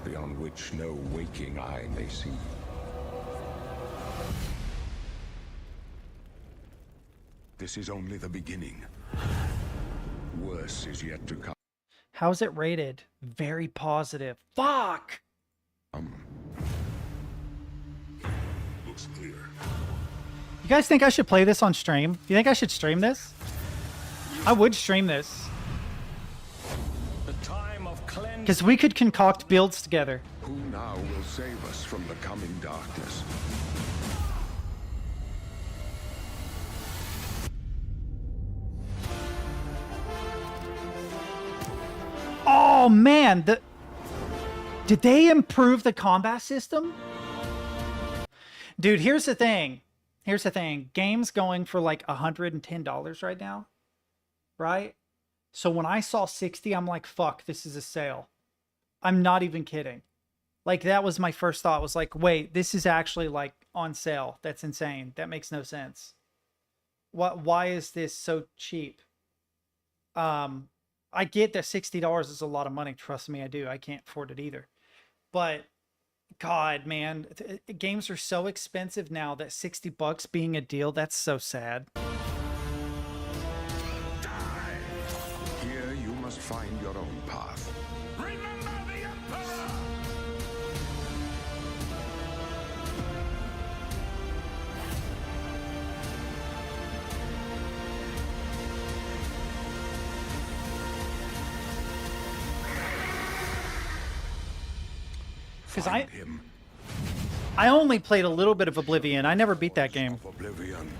beyond which no waking eye may see. This is only the beginning. Worse is yet to come. how's it rated? Very positive. Fuck! Looks clear. You guys think I should play this on stream? Do you think I should stream this? I would stream this. Because we could concoct builds together. Who now will save us from the coming darkness? Oh man, did they improve the combat system? Dude, here's the thing. Here's the thing. Game's going for like $110 right now. Right? So when I saw 60, I'm like, fuck, this is a sale. I'm not even kidding. Like, that was my first thought, was like, wait, this is actually like on sale. That's insane. That makes no sense. Why is this so cheap? I get that $60 is a lot of money. Trust me, I do. I can't afford it either. But God, man, games are so expensive now that $60 being a deal, that's so sad. Here you must find your own path. Remember the Emperor! Because Find him. I only played a little bit of Oblivion. I never beat that game. Of Oblivion.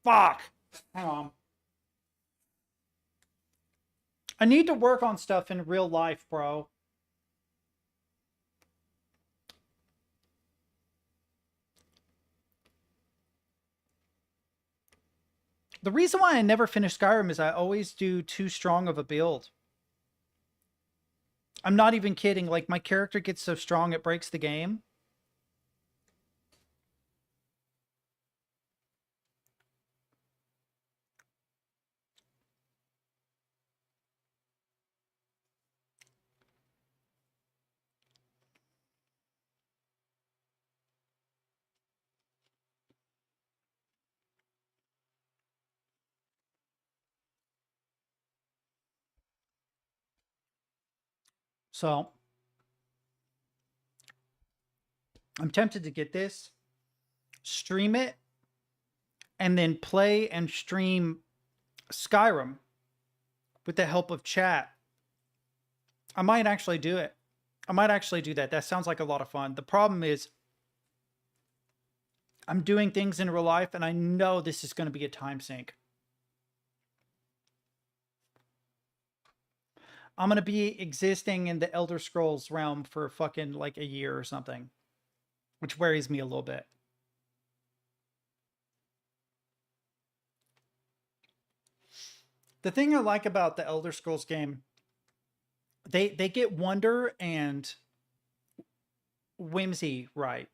Fuck! Hang on. I need to work on stuff in real life, bro. The reason why I never finish Skyrim is I always do too strong of a build. I'm not even kidding. Like, my character gets so strong it breaks the game. So I'm tempted to get this, stream it, and then play and stream Skyrim with the help of chat. I might actually do it. I might actually do that. That sounds like a lot of fun. The problem is I'm doing things in real life and I know this is going to be a time sink. I'm going to be existing in the Elder Scrolls realm for fucking like a year or something, which worries me a little bit. The thing I like about the Elder Scrolls game, they get Wonder and whimsy right.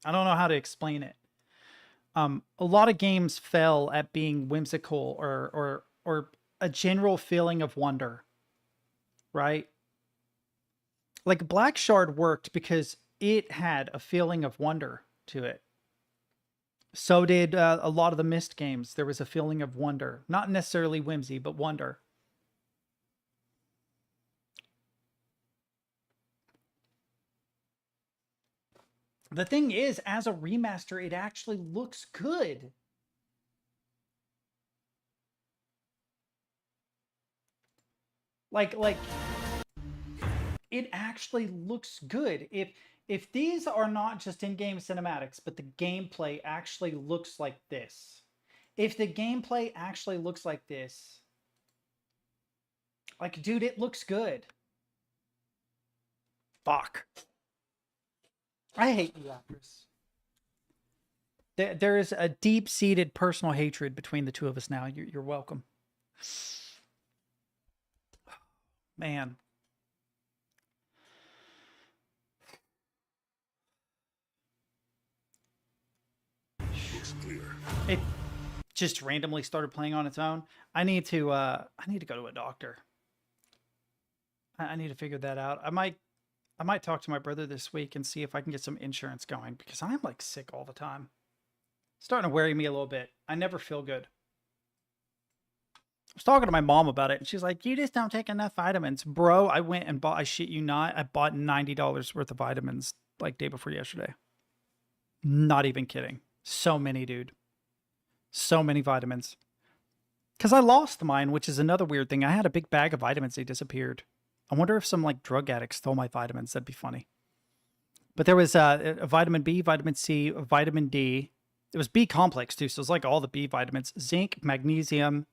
I don't know how to explain it. A lot of games fail at being whimsical or a general feeling of wonder, right? Like Black Shard worked because it had a feeling of wonder to it. So did a lot of the Myst games. There was a feeling of wonder, not necessarily whimsy, but wonder. The thing is, as a remaster, it actually looks good. Like it actually looks good. If these are not just in-game cinematics, but the gameplay actually looks like this. If the gameplay actually looks like this, like, dude, it looks good. Fuck. I hate you, actress. There is a deep-seated personal hatred between the two of us now. You're welcome. Man. It just randomly started playing on its own. I need to go to a doctor. I need to figure that out. I might talk to my brother this week and see if I can get some insurance going, because I'm like sick all the time. It's starting to worry me a little bit. I never feel good. I was talking to my mom about it, and she's like, "You just don't take enough vitamins." Bro, I went and bought, I shit you not, I bought $90 worth of vitamins like day before yesterday. Not even kidding. So many, dude. So many vitamins. Because I lost mine, which is another weird thing. I had a big bag of vitamins. They disappeared. I wonder if some like drug addict stole my vitamins. That'd be funny. But there was a vitamin B, vitamin C, vitamin D. It was B complex too. So it's like all the B vitamins, zinc, magnesium.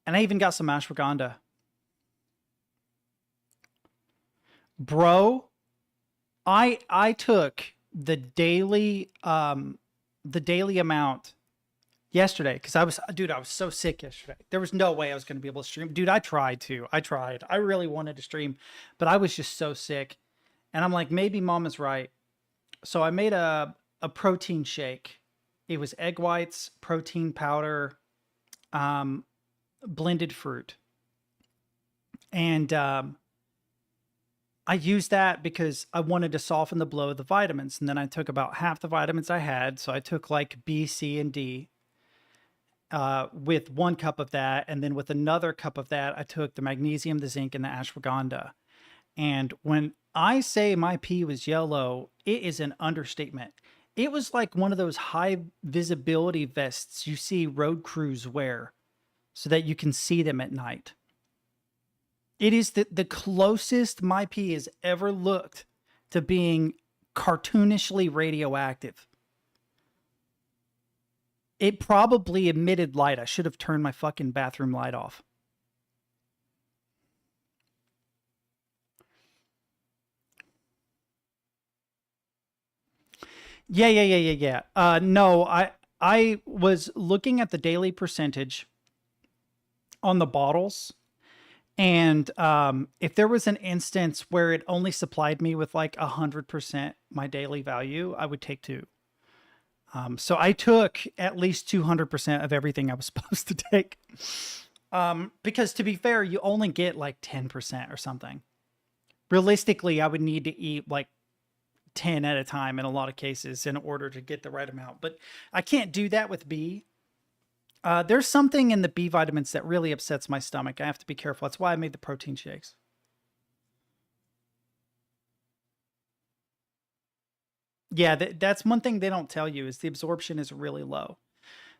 And I even got some ashwagandha. Bro, I took the daily amount yesterday, because I was so sick yesterday. There was no way I was going to be able to stream. Dude, I tried. I really wanted to stream, but I was just so sick. And I'm like, maybe mom is right. So I made a protein shake. It was egg whites, protein powder, blended fruit. And I used that because I wanted to soften the blow of the vitamins. And then I took about half the vitamins I had. So I took like B, C, and D with 1 cup of that. And then with another cup of that, I took the magnesium, the zinc, and the ashwagandha. And when I say my pee was yellow, it is an understatement. It was like one of those high visibility vests you see road crews wear so that you can see them at night. It is the closest my pee has ever looked to being cartoonishly radioactive. It probably emitted light. I should have turned my fucking bathroom light off. Yeah. No, I was looking at the daily percentage on the bottles. And if there was an instance where it only supplied me with like 100% my daily value, I would take 2. So I took at least 200% of everything I was supposed to take. Because to be fair, you only get like 10% or something. Realistically, I would need to eat like 10 at a time in a lot of cases in order to get the right amount. But I can't do that with B. There's something in the B vitamins that really upsets my stomach. I have to be careful. That's why I made the protein shakes. Yeah, that's one thing they don't tell you is the absorption is really low.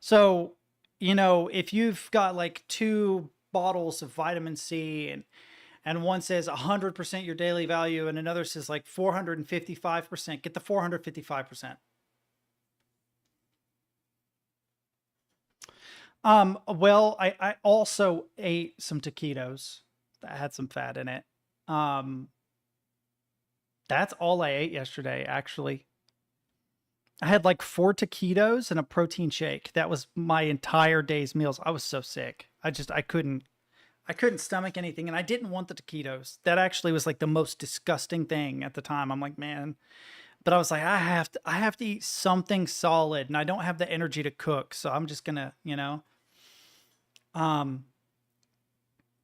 So, you know, if you've got like 2 bottles of vitamin C and one says 100% your daily value and another says like 455%, get the 455%. Well, I also ate some taquitos that had some fat in it. That's all I ate yesterday, actually. I had like 4 taquitos and a protein shake. That was my entire day's meals. I was so sick. I I couldn't stomach anything, and I didn't want the taquitos. That actually was like the most disgusting thing at the time. I'm like, man. But I was like, I have to eat something solid, and I don't have the energy to cook, so I'm just gonna, um,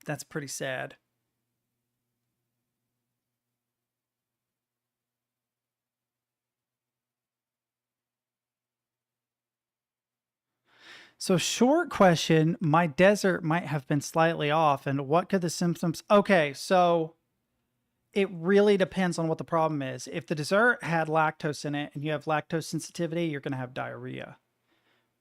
that's pretty sad. So short question, my dessert might have been slightly off, and what could the symptoms? Okay, so it really depends on what the problem is. If the dessert had lactose in it and you have lactose sensitivity, you're going to have diarrhea,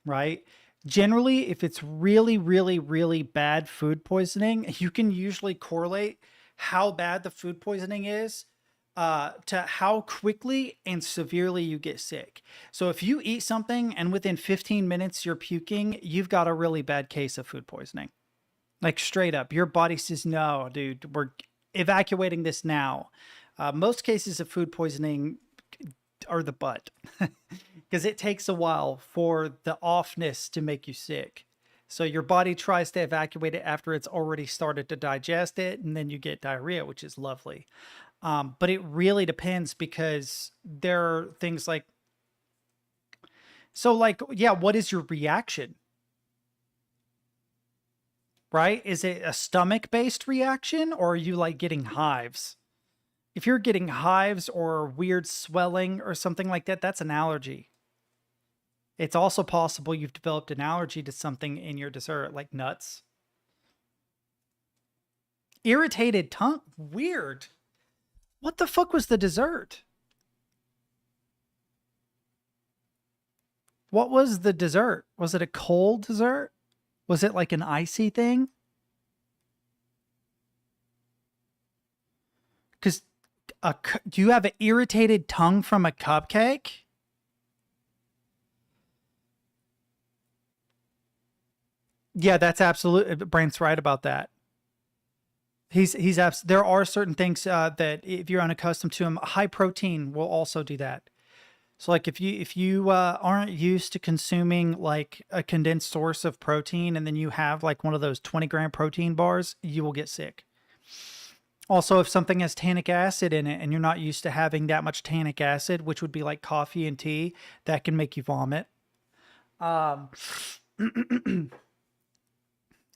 right? Generally, if it's really, really, really bad food poisoning, you can usually correlate how bad the food poisoning is to how quickly and severely you get sick. So if you eat something and within 15 minutes you're puking, you've got a really bad case of food poisoning. Like straight up, your body says, no, dude, we're evacuating this now. Most cases of food poisoning are the butt because it takes a while for the offness to make you sick. So your body tries to evacuate it after it's already started to digest it, and then you get diarrhea, which is lovely. But it really depends because there are things like, so like, yeah, what is your reaction? Right? Is it a stomach-based reaction, or are you like getting hives? If you're getting hives or weird swelling or something like that, that's an allergy. It's also possible you've developed an allergy to something in your dessert, like nuts. Irritated tongue? Weird. What the fuck was the dessert? What was the dessert? Was it a cold dessert? Was it like an icy thing? Because do you have an irritated tongue from a cupcake? Yeah, that's absolutely. Brent's right about that. There are certain things that if you're unaccustomed to them, high protein will also do that. So like if you aren't used to consuming like a condensed source of protein, and then you have like one of those 20-gram protein bars, you will get sick. Also, if something has tannic acid in it and you're not used to having that much tannic acid, which would be like coffee and tea, that can make you vomit. Um,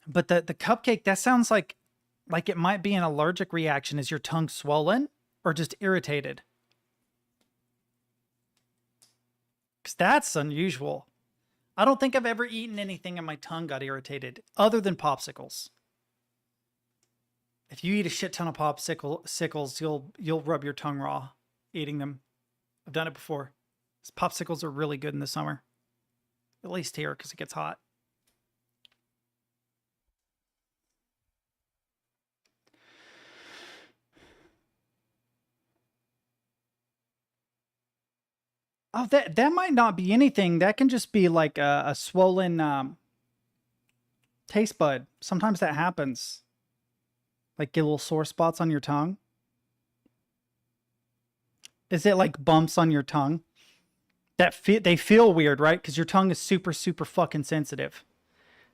but the cupcake, that sounds like it might be an allergic reaction. Is your tongue swollen or just irritated? Because that's unusual. I don't think I've ever eaten anything and my tongue got irritated other than popsicles. If you eat a shit ton of popsicles, you'll rub your tongue raw eating them. I've done it before. Popsicles are really good in the summer. At least here, because it gets hot. Oh, that might not be anything. That can just be like a swollen taste bud. Sometimes that happens. Like get little sore spots on your tongue. Is it like bumps on your tongue? They feel weird, right? Because your tongue is super, super fucking sensitive.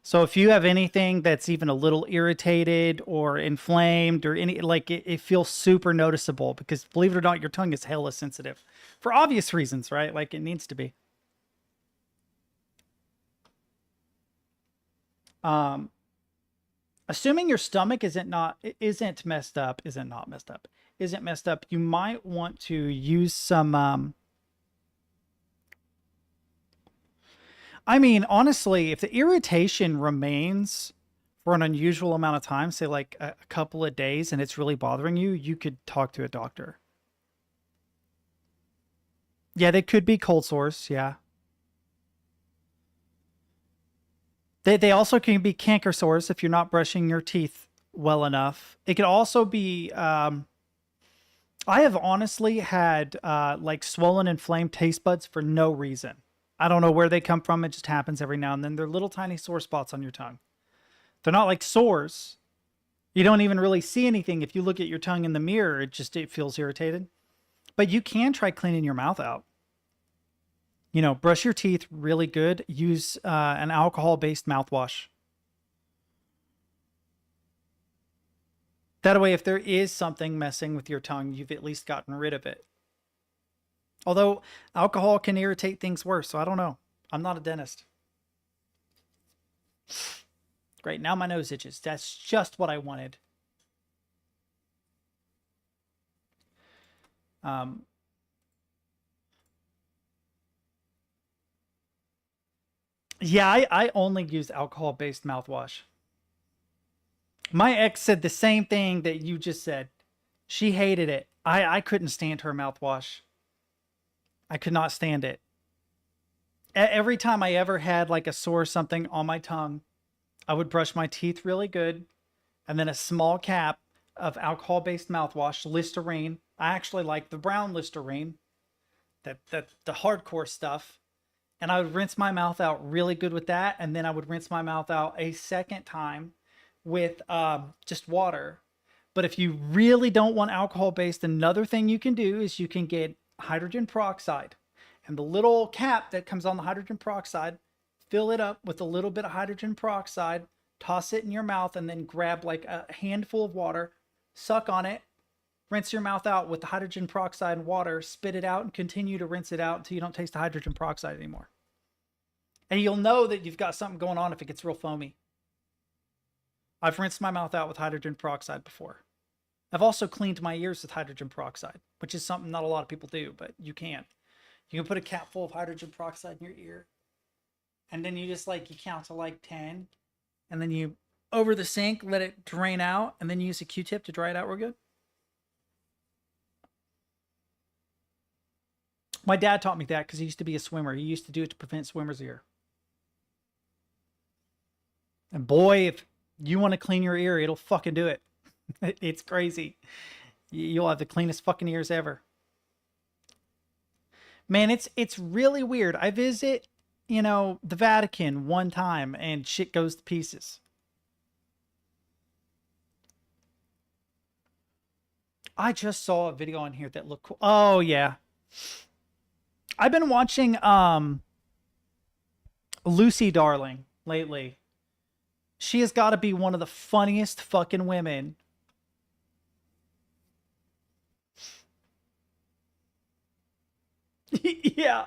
So if you have anything that's even a little irritated or inflamed or any, like it feels super noticeable, because believe it or not, your tongue is hella sensitive for obvious reasons, right? Like it needs to be. Assuming your stomach isn't messed up, you might want to use some, I mean, honestly, if the irritation remains for an unusual amount of time, say like a couple of days, and it's really bothering you, you could talk to a doctor. Yeah, they could be cold sores. Yeah. They also can be canker sores if you're not brushing your teeth well enough. It could also be, I have honestly had like swollen, inflamed taste buds for no reason. I don't know where they come from. It just happens every now and then. They're little tiny sore spots on your tongue. They're not like sores. You don't even really see anything. If you look at your tongue in the mirror, it feels irritated. But you can try cleaning your mouth out. You know, brush your teeth really good. Use an alcohol-based mouthwash. That way, if there is something messing with your tongue, you've at least gotten rid of it. Although alcohol can irritate things worse, so I don't know. I'm not a dentist. Great, now my nose itches. That's just what I wanted. Yeah, I only use alcohol-based mouthwash. My ex said the same thing that you just said. She hated it. I couldn't stand her mouthwash. I could not stand it. Every time I ever had like a sore something on my tongue, I would brush my teeth really good, and then a small cap of alcohol-based mouthwash, Listerine. I actually like the brown Listerine, the hardcore stuff. And I would rinse my mouth out really good with that, and then I would rinse my mouth out a second time with just water. But if you really don't want alcohol-based, another thing you can do is you can get hydrogen peroxide. And the little cap that comes on the hydrogen peroxide, fill it up with a little bit of hydrogen peroxide, toss it in your mouth, and then grab like a handful of water, suck on it, rinse your mouth out with the hydrogen peroxide and water, spit it out, and continue to rinse it out until you don't taste the hydrogen peroxide anymore. And you'll know that you've got something going on if it gets real foamy. I've rinsed my mouth out with hydrogen peroxide before. I've also cleaned my ears with hydrogen peroxide, which is something not a lot of people do, but you can. You can put a cap full of hydrogen peroxide in your ear, and then you just you count to like 10, and then you over the sink, let it drain out, and then you use a Q-tip to dry it out real good. My dad taught me that because he used to be a swimmer. He used to do it to prevent swimmer's ear. And boy, if you want to clean your ear, it'll fucking do it. It's crazy. You'll have the cleanest fucking ears ever. Man, it's really weird. I visit, the Vatican one time and shit goes to pieces. I just saw a video on here that looked cool. Oh, yeah. I've been watching Lucy Darling lately. She has got to be one of the funniest fucking women. Yeah.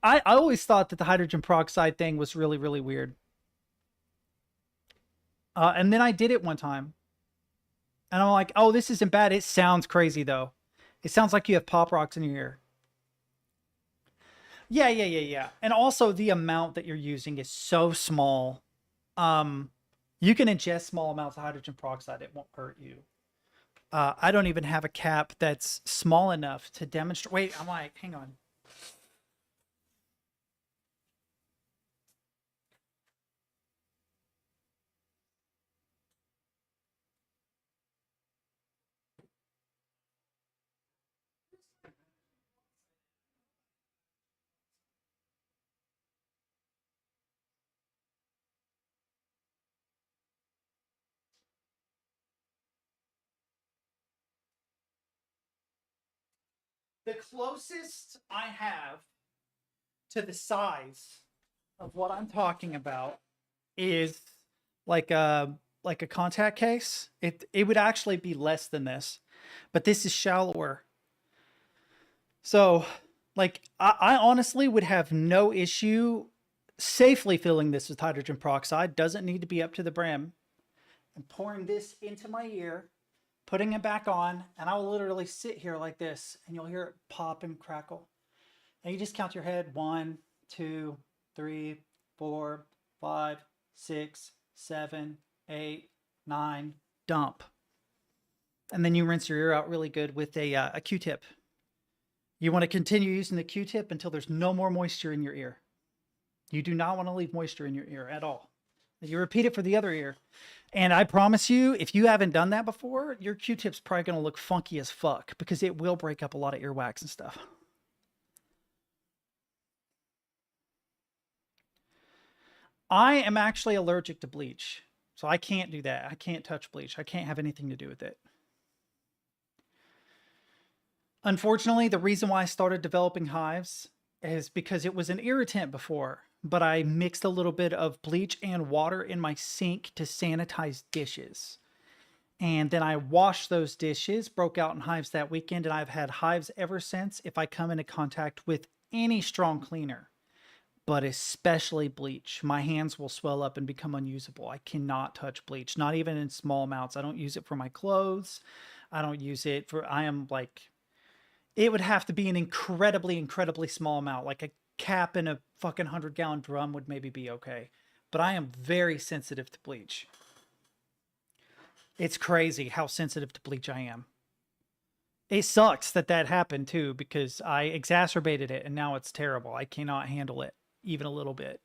I always thought that the hydrogen peroxide thing was really, really weird. And then I did it one time. And I'm like, oh, this isn't bad. It sounds crazy, though. It sounds like you have pop rocks in your ear. Yeah. And also the amount that you're using is so small. You can ingest small amounts of hydrogen peroxide. It won't hurt you. I don't even have a cap that's small enough to demonstrate. Wait, I'm like, hang on. The closest I have to the size of what I'm talking about is like a contact case. It would actually be less than this, but this is shallower. So, I honestly would have no issue safely filling this with hydrogen peroxide. Doesn't need to be up to the brim. And pouring this into my ear, putting it back on, and I will literally sit here like this, and you'll hear it pop and crackle. And you just count your head. 1, 2, 3, 4, 5, 6, 7, 8, 9, dump. And then you rinse your ear out really good with a Q-tip. You want to continue using the Q-tip until there's no more moisture in your ear. You do not want to leave moisture in your ear at all. You repeat it for the other ear. And I promise you, if you haven't done that before, your Q-tip's probably going to look funky as fuck because it will break up a lot of earwax and stuff. I am actually allergic to bleach. So I can't do that. I can't touch bleach. I can't have anything to do with it. Unfortunately, the reason why I started developing hives is because it was an irritant before, but I mixed a little bit of bleach and water in my sink to sanitize dishes. And then I washed those dishes, broke out in hives that weekend, and I've had hives ever since if I come into contact with any strong cleaner, but especially bleach. My hands will swell up and become unusable. I cannot touch bleach, not even in small amounts. I don't use it for my clothes. I don't use it for, I am like, it would have to be an incredibly, incredibly small amount. Like a cap in a fucking 100-gallon drum would maybe be okay. But I am very sensitive to bleach. It's crazy how sensitive to bleach I am. It sucks that that happened too, because I exacerbated it and now it's terrible. I cannot handle it even a little bit.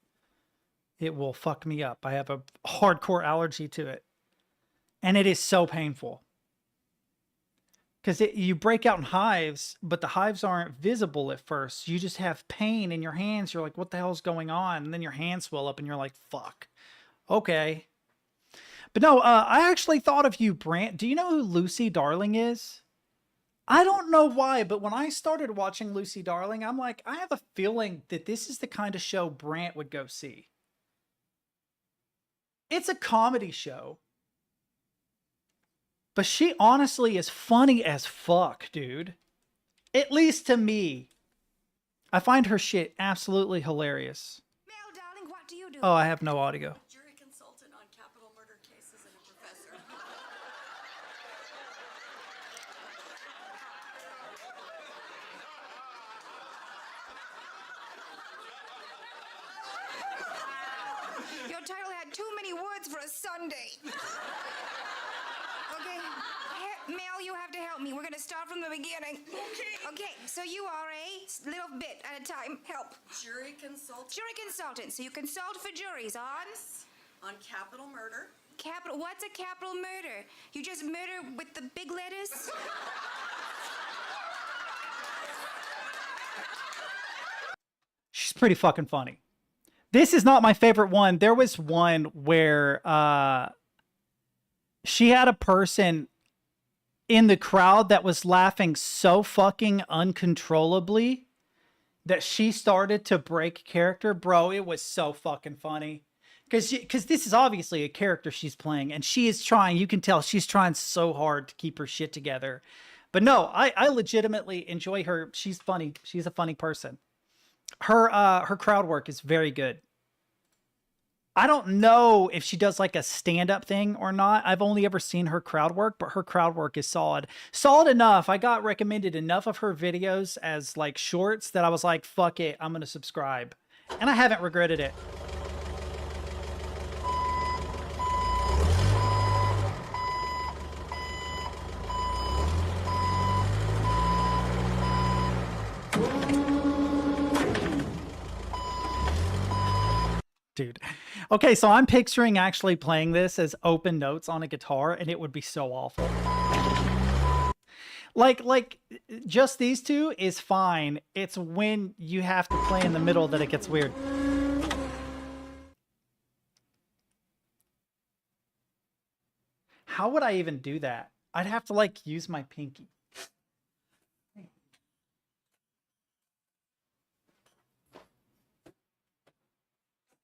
It will fuck me up. I have a hardcore allergy to it. And it is so painful. Because you break out in hives, but the hives aren't visible at first. You just have pain in your hands. You're like, what the hell's going on? And then your hands swell up and you're like, fuck. Okay. But no, I actually thought of you, Brant. Do you know who Lucy Darling is? I don't know why, but when I started watching Lucy Darling, I'm like, I have a feeling that this is the kind of show Brant would go see. It's a comedy show. But she honestly is funny as fuck, dude. At least to me. I find her shit absolutely hilarious. Mel, darling, what do you do? Oh, I have no audio. Jury consultant on capital murder cases and a professor. Your title had too many words for a Sunday. Okay, Mel, you have to help me. We're gonna start from the beginning. Okay, so you are a little bit at a time. Help. Jury consultant Jury consultant. So you consult for juries on capital murder. capital. What's a capital murder? You just murder with the big letters? She's pretty fucking funny. This is not my favorite one. There was one where she had a person in the crowd that was laughing so fucking uncontrollably that she started to break character. Bro, it was so fucking funny. Because this is obviously a character she's playing, and she is trying, you can tell she's trying so hard to keep her shit together. But no, I legitimately enjoy her. She's funny. She's a funny person. Her crowd work is very good. I don't know if she does like a stand-up thing or not. I've only ever seen her crowd work, but her crowd work is solid. Solid enough. I got recommended enough of her videos as like shorts that I was like, fuck it, I'm going to subscribe. And I haven't regretted it. Dude. Okay, so I'm picturing actually playing this as open notes on a guitar, and it would be so awful. Like just these two is fine. It's when you have to play in the middle that it gets weird. How would I even do that? I'd have to like use my pinky.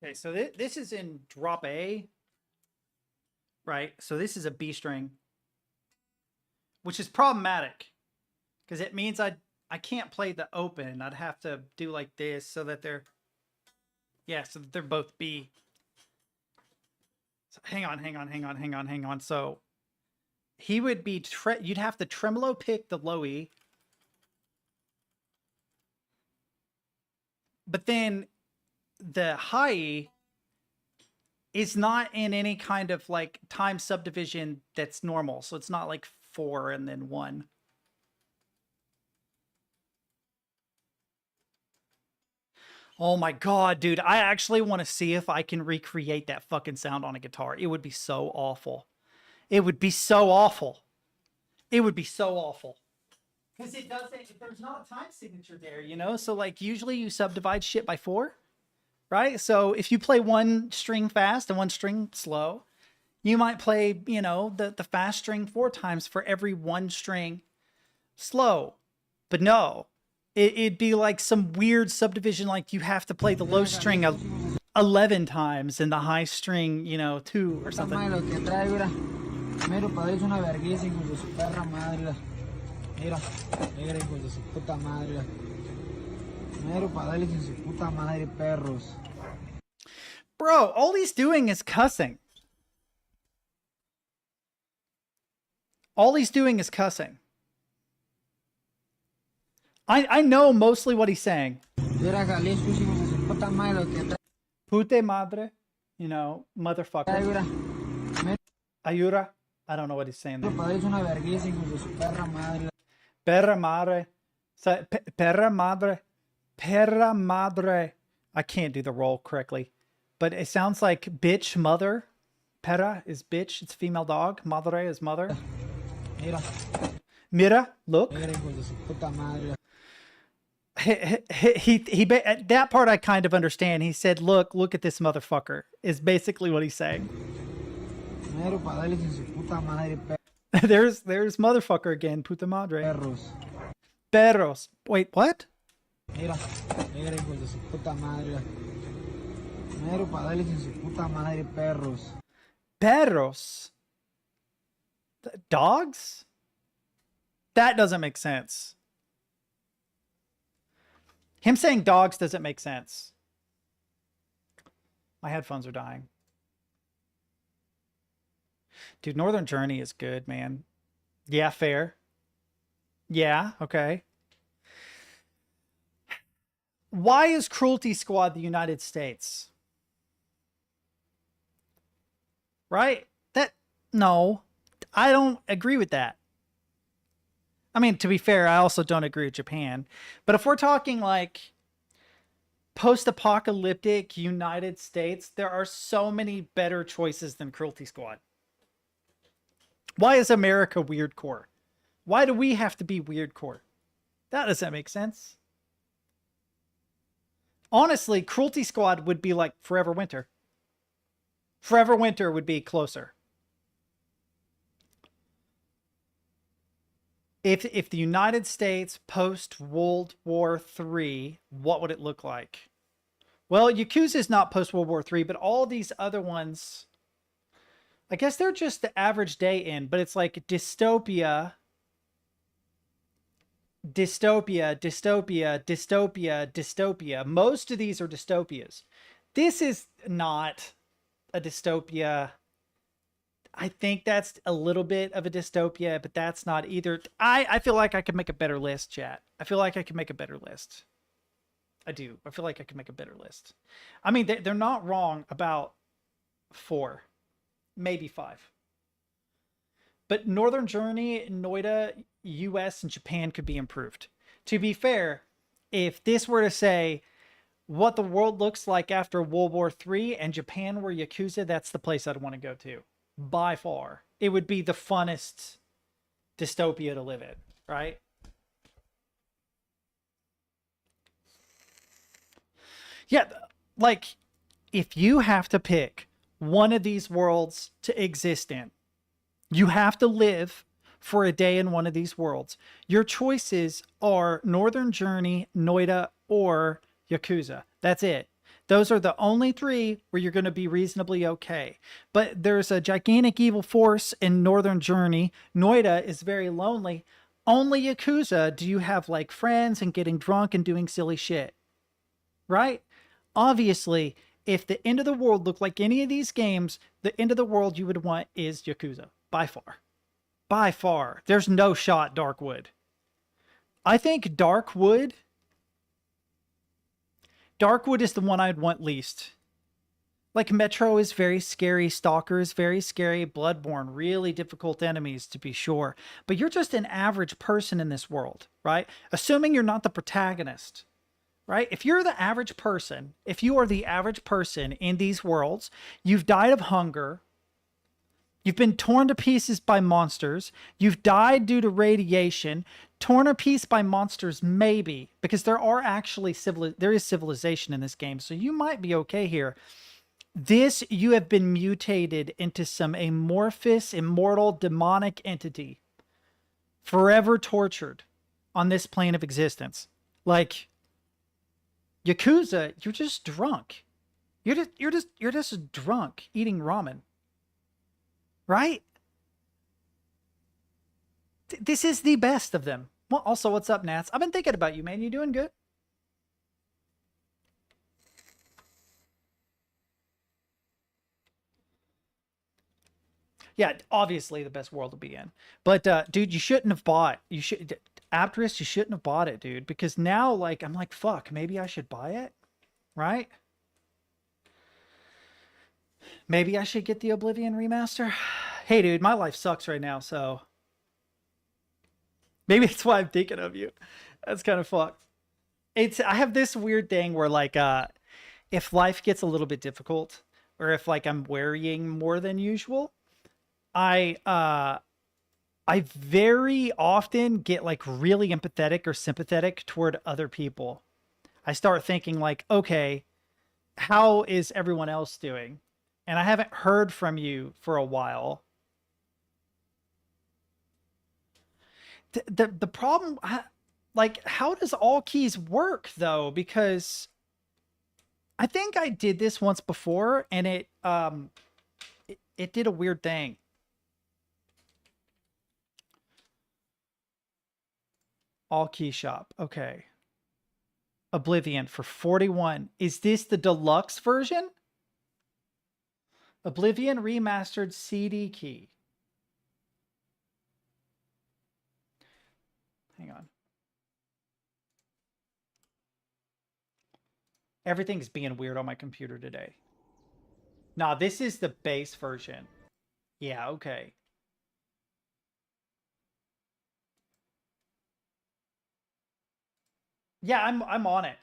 Okay, so this is in drop A, right? So this is a B string, which is problematic because it means I can't play the open. I'd have to do like this so that they're, yeah, so that they're both B. So hang on. So he would be, you'd have to tremolo pick the low E, but then the high E is not in any kind of like time subdivision that's normal. So it's not like 4 and then 1. Oh my God, dude. I actually want to see if I can recreate that fucking sound on a guitar. It would be so awful. It would be so awful. It would be so awful. Because it doesn't, there's not a time signature there, you know? So like usually you subdivide shit by 4. Right? So if you play one string fast and one string slow, you might play, you know, the fast string 4 times for every one string slow. But no, it'd be like some weird subdivision, like you have to play the low string 11 times and the high string, you know, 2 or something. Mira, padre, es una vergüenza, hijos de su perra madre. Mira, mira, hijos de su puta madre. Mira, padre, en su puta madre, perros. Bro, all he's doing is cussing. All he's doing is cussing. I know mostly what he's saying. Pute madre, you know, motherfucker. Ayura. I don't know what he's saying there. Perra madre. Perra madre. Perra madre. I can't do the roll correctly. But it sounds like bitch mother. Perra is bitch. It's female dog. Madre is mother. Mira, look. That part I kind of understand. He said, look at this motherfucker, is basically what he's saying. There's motherfucker again, puta madre. Perros. Wait, what? Perros. Dogs? That doesn't make sense. Him saying dogs doesn't make sense. My headphones are dying. Dude, Northern Journey is good, man. Yeah, fair. Yeah, okay. Why is Cruelty Squad the United States? Right? No, I don't agree with that. I mean, to be fair, I also don't agree with Japan. But if we're talking like post-apocalyptic United States, there are so many better choices than Cruelty Squad. Why is America weirdcore? Why do we have to be weirdcore? That doesn't make sense. Honestly, Cruelty Squad would be like Forever Winter. Forever Winter would be closer. If the United States post-World War III, what would it look like? Well, Yakuza is not post-World War III, but all these other ones, I guess they're just the average day in, but it's like dystopia, dystopia, dystopia, dystopia, dystopia. Most of these are dystopias. This is not a dystopia. I think that's a little bit of a dystopia, but that's not either. I feel like I could make a better list, chat. I feel like I could make a better list. I do. I feel like I could make a better list. I mean, they're not wrong about 4, maybe 5. But Northern Journey, Noida, US, and Japan could be improved. To be fair, if this were to say what the world looks like after World War III and Japan were Yakuza, that's the place I'd want to go to. By far. It would be the funnest dystopia to live in, right? Yeah, like, if you have to pick one of these worlds to exist in, you have to live for a day in one of these worlds. Your choices are Northern Journey, Noida, or Yakuza. That's it. Those are the only 3 where you're going to be reasonably okay. But there's a gigantic evil force in Northern Journey. Noida is very lonely. Only Yakuza do you have like friends and getting drunk and doing silly shit. Right? Obviously, if the end of the world looked like any of these games, the end of the world you would want is Yakuza. By far. By far. There's no shot Darkwood. I think Darkwood is the one I'd want least. Like, Metro is very scary, Stalker is very scary, Bloodborne, really difficult enemies to be sure. But you're just an average person in this world, right? Assuming you're not the protagonist, right? If you're the average person, if you are the average person in these worlds, you've died of hunger, you've been torn to pieces by monsters, you've died due to radiation, torn a piece by monsters, maybe, because there are actually there is civilization in this game, so you might be okay here. This, you have been mutated into some amorphous, immortal, demonic entity, forever tortured on this plane of existence. Like, Yakuza, you're just drunk. You're just drunk eating ramen. Right? This is the best of them. Well, also, what's up, Nats? I've been thinking about you, man. You doing good? Yeah, obviously the best world to be in. But dude, you shouldn't have bought. You should Aptris, you shouldn't have bought it, dude, because now like I'm like, fuck, maybe I should buy it, right? Maybe I should get the Oblivion remaster. Hey, dude, my life sucks right now, so maybe that's why I'm thinking of you. That's kind of fucked. I have this weird thing where like if life gets a little bit difficult or if like I'm worrying more than usual, I very often get like really empathetic or sympathetic toward other people. I start thinking like, okay, how is everyone else doing? And I haven't heard from you for a while. The problem, like, how does all keys work though? Because I think I did this once before and it did a weird thing. All key shop. Okay. Oblivion for 41. Is this the deluxe version? Oblivion remastered CD key. Hang on. Everything's being weird on my computer today. Nah, this is the base version. Yeah, okay. Yeah, I'm on it.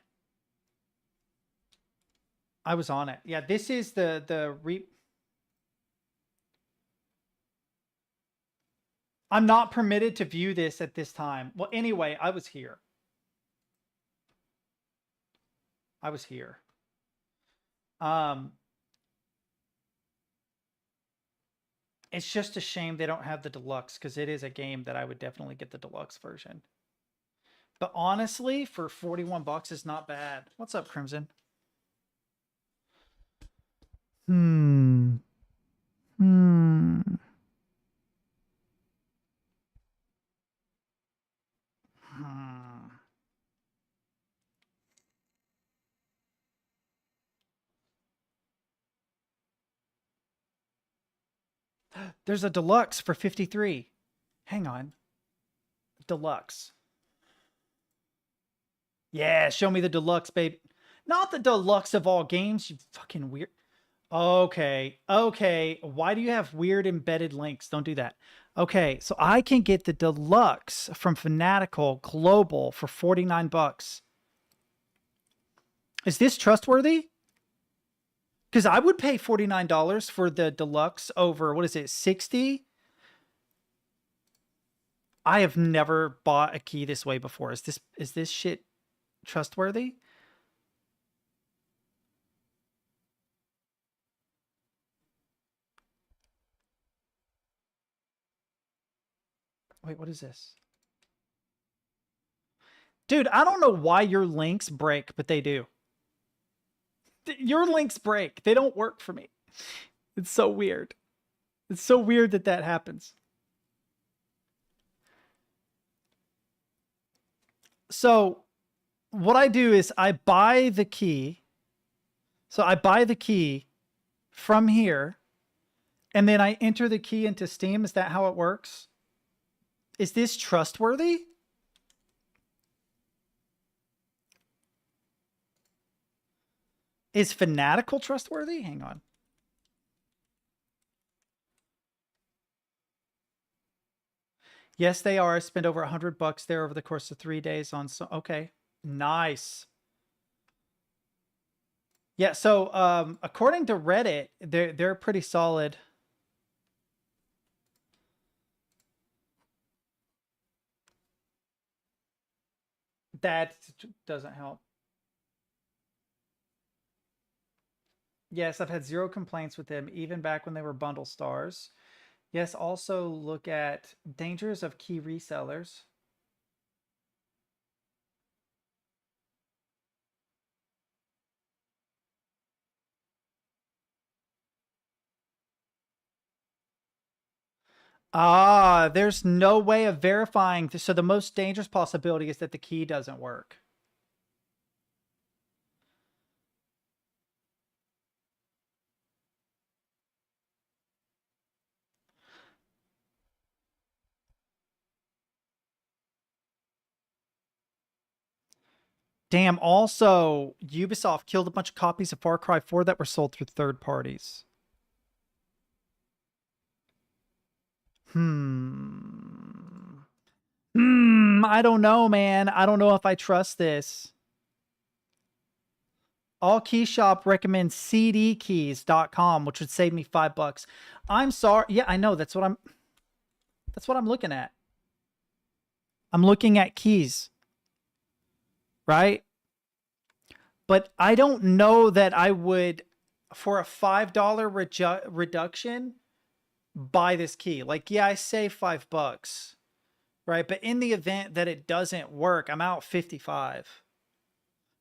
I was on it. Yeah, this is I'm not permitted to view this at this time. Well, anyway, I was here. I was here. It's just a shame they don't have the deluxe because it is a game that I would definitely get the deluxe version. But honestly, for 41 bucks is not bad. What's up, Crimson? Hmm. There's a deluxe for 53. Hang on. Deluxe. Yeah, show me the deluxe, babe. Not the deluxe of all games, you fucking weird. Okay. Okay. Why do you have weird embedded links? Don't do that. Okay, so I can get the deluxe from Fanatical Global for 49 bucks. Is this trustworthy? Because I would pay $49 for the deluxe over, what is it, 60? I have never bought a key this way before. Is this shit trustworthy? Wait, what is this? Dude, I don't know why your links break, but they do. Your links break. They don't work for me. It's so weird. It's so weird that that happens. So what I do is I buy the key. So I buy the key from here, and then I enter the key into Steam. Is that how it works? Is this trustworthy? Is Fanatical trustworthy? Hang on. Yes, they are. I spent over $100 there over the course of 3 days on so okay. Nice. Yeah, so according to Reddit, they're pretty solid. That doesn't help. Yes, I've had 0 complaints with them, even back when they were bundle stars. Yes, also look at dangers of key resellers. Ah, there's no way of verifying. So the most dangerous possibility is that the key doesn't work. Damn, also, Ubisoft killed a bunch of copies of Far Cry 4 that were sold through third parties. I don't know, man. I don't know if I trust this. All Key Shop recommends cdkeys.com, which would save me $5. I'm sorry. Yeah, I know. That's what I'm looking at. I'm looking at keys. Right? But I don't know that I would, for a $5 reduction, buy this key. Like, yeah, I save $5, right? But in the event that it doesn't work, I'm out 55.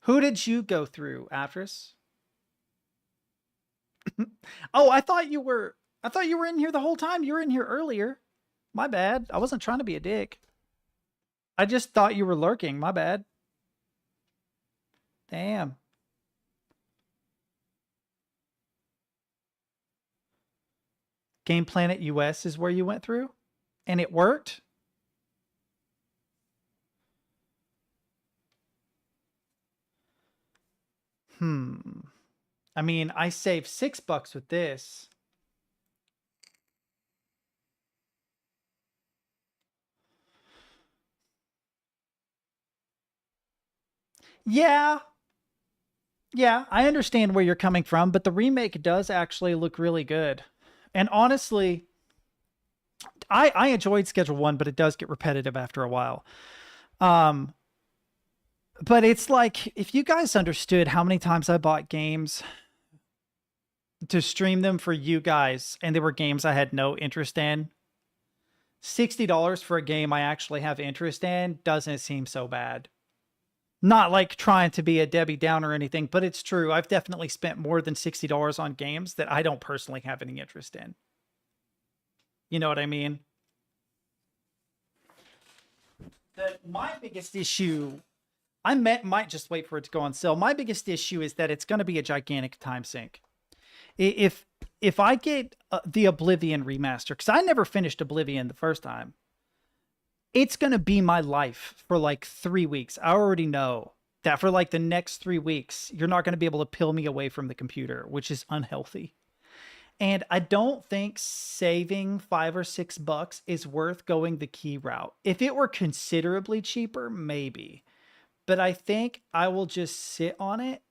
Who did you go through, Atris? Oh, I thought you were in here the whole time. You were in here earlier. My bad. I wasn't trying to be a dick. I just thought you were lurking. My bad. Damn. Game Planet US is where you went through? And it worked? I mean, I saved $6 with this. Yeah. Yeah, I understand where you're coming from, but the remake does actually look really good. And honestly, I enjoyed Schedule 1, but it does get repetitive after a while. But it's like, if you guys understood how many times I bought games to stream them for you guys, and they were games I had no interest in, $60 for a game I actually have interest in doesn't seem so bad. Not like trying to be a Debbie Downer or anything, but it's true. I've definitely spent more than $60 on games that I don't personally have any interest in. You know what I mean? My biggest issue, might just wait for it to go on sale. My biggest issue is that it's going to be a gigantic time sink. If I get the Oblivion remaster, because I never finished Oblivion the first time, it's going to be my life for like 3 weeks. I already know that for like the next 3 weeks, you're not going to be able to peel me away from the computer, which is unhealthy. And I don't think saving $5 or $6 is worth going the key route. If it were considerably cheaper, maybe. But I think I will just sit on it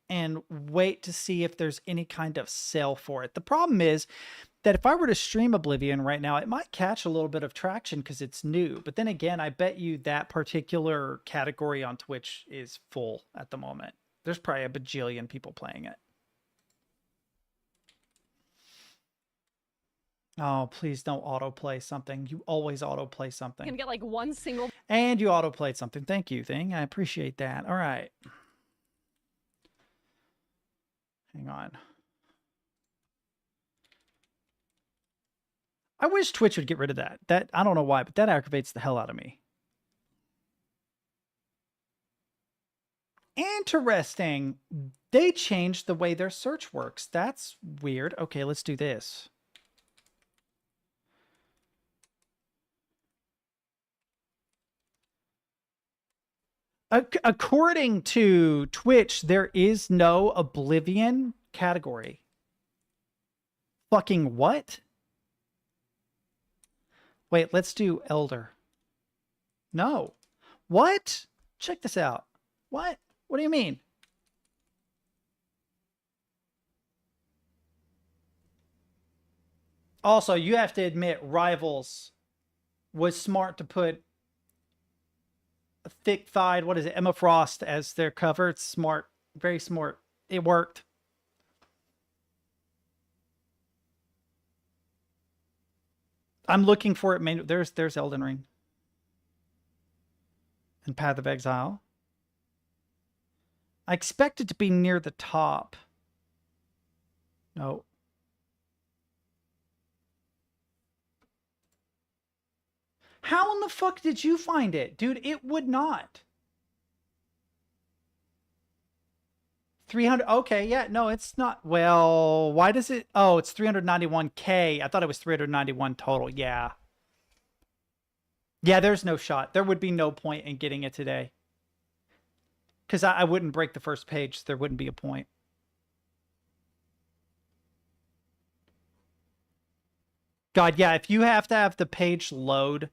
and wait to see if there's any kind of sale for it. The problem is that if I were to stream Oblivion right now, it might catch a little bit of traction because it's new. But then again, I bet you that particular category on Twitch is full at the moment. There's probably a bajillion people playing it. Oh, please don't autoplay something. You always autoplay something. Gonna get like one single. And you autoplayed something. Thank you, Thing. I appreciate that. All right. Hang on. I wish Twitch would get rid of that. I don't know why, but that aggravates the hell out of me. Interesting. They changed the way their search works. That's weird. Okay, let's do this. According to Twitch, there is no Oblivion category. Fucking what? Wait, let's do Elder. No. What? Check this out. What? What do you mean? Also, you have to admit, Rivals was smart to put a thick-thighed, what is it, Emma Frost as their cover. It's smart. Very smart. It worked. I'm looking for it. There's Elden Ring. And Path of Exile. I expect it to be near the top. No. How in the fuck did you find it? Dude, it would not. 300. Okay, yeah, no, it's not. Well, why does it? Oh, it's 391K. I thought it was 391 total. Yeah. Yeah, there's no shot. There would be no point in getting it today. Because I wouldn't break the first page. So there wouldn't be a point. God, yeah, if you have to have the page load.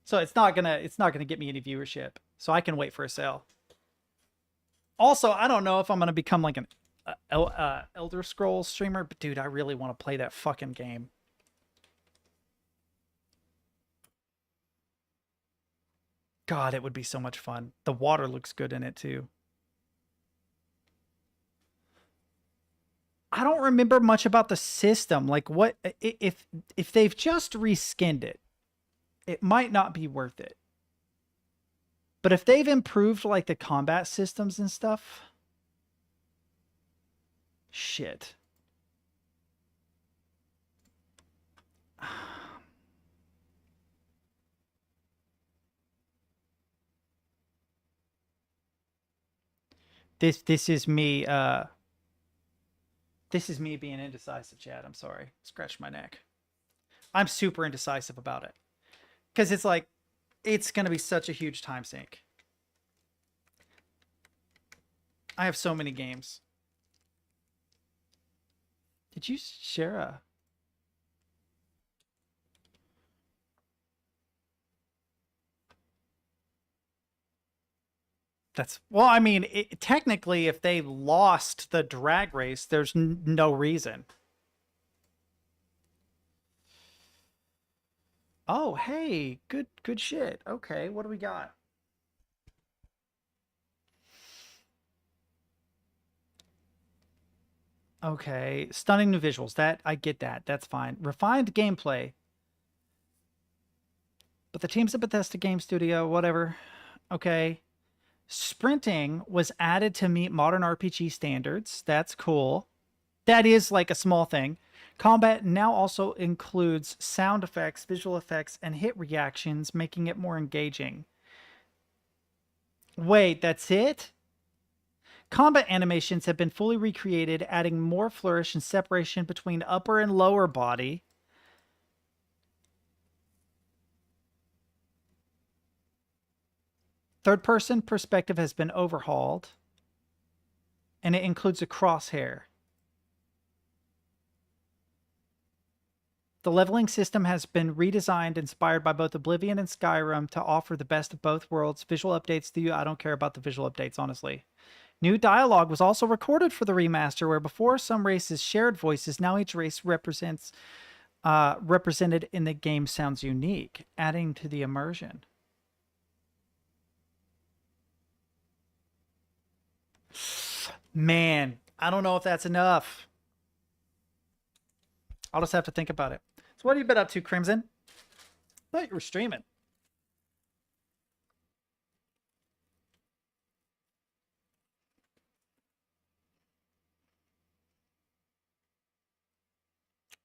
So it's not gonna get me any viewership. So I can wait for a sale. Also, I don't know if I'm gonna become like an Elder Scrolls streamer, but dude, I really want to play that fucking game. God, it would be so much fun. The water looks good in it too. I don't remember much about the system. Like what if they've just reskinned it, it might not be worth it. But if they've improved like the combat systems and stuff, shit. This is me this is me being indecisive, Chad. I'm sorry. Scratch my neck. I'm super indecisive about it. Because it's like, it's going to be such a huge time sink. I have so many games. Did you share a... That's... Well, I mean, technically, if they lost the drag race, there's no reason. Oh, hey, good shit. Okay, what do we got? Okay, stunning new visuals. That, I get that. That's fine. Refined gameplay. But the team's a Bethesda game studio, whatever. Okay. Sprinting was added to meet modern RPG standards. That's cool. That is like a small thing. Combat now also includes sound effects, visual effects, and hit reactions, making it more engaging. Wait, that's it? Combat animations have been fully recreated, adding more flourish and separation between upper and lower body. Third-person perspective has been overhauled, and it includes a crosshair. The leveling system has been redesigned, inspired by both Oblivion and Skyrim, to offer the best of both worlds. Visual updates to you. I don't care about the visual updates, honestly. New dialogue was also recorded for the remaster, where before some races shared voices, now each race represented in the game sounds unique, adding to the immersion. Man, I don't know if that's enough. I'll just have to think about it. So what have you been up to, Crimson? I thought you were streaming.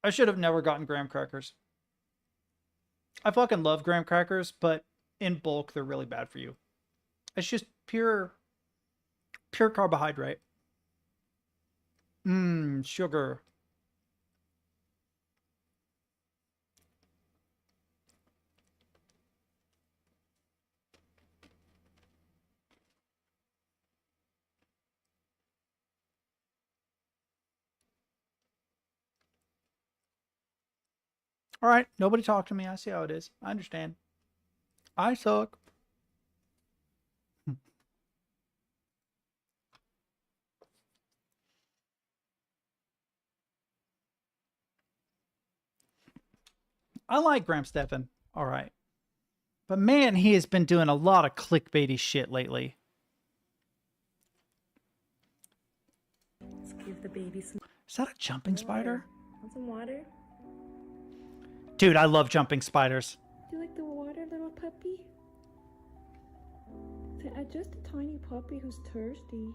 I should have never gotten graham crackers. I fucking love graham crackers, but in bulk, they're really bad for you. It's just pure carbohydrate. Sugar. All right, nobody talk to me. I see how it is. I understand. I suck. I like Graham Stephan. All right. But man, he has been doing a lot of clickbaity shit lately. Let's give the baby some... Is that a jumping spider? Want some water? Dude, I love jumping spiders. Do you like the water, little puppy? Just a tiny puppy who's thirsty.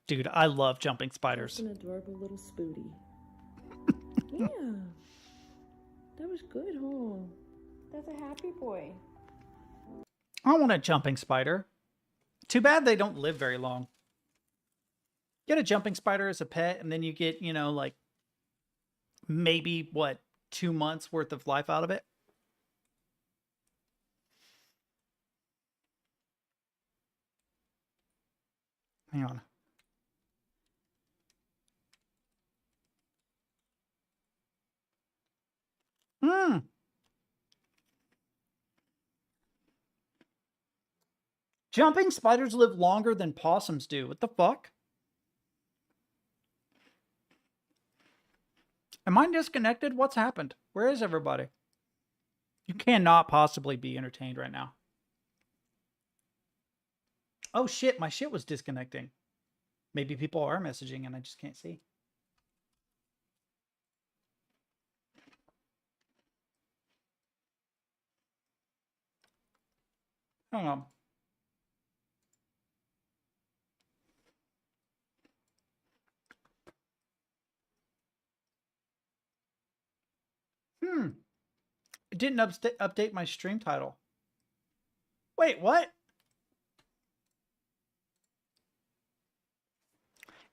Dude, I love jumping spiders. Just an adorable little spooty. Yeah. That was good, huh? That's a happy boy. I want a jumping spider. Too bad they don't live very long. Get a jumping spider as a pet, and then you get, you know, like maybe, what, 2 months worth of life out of it? Hang on. Jumping spiders live longer than possums do. What the fuck? Am I disconnected? What's happened? Where is everybody? You cannot possibly be entertained right now. Oh shit, my shit was disconnecting. Maybe people are messaging and I just can't see. Hang on. It didn't update my stream title. Wait, what?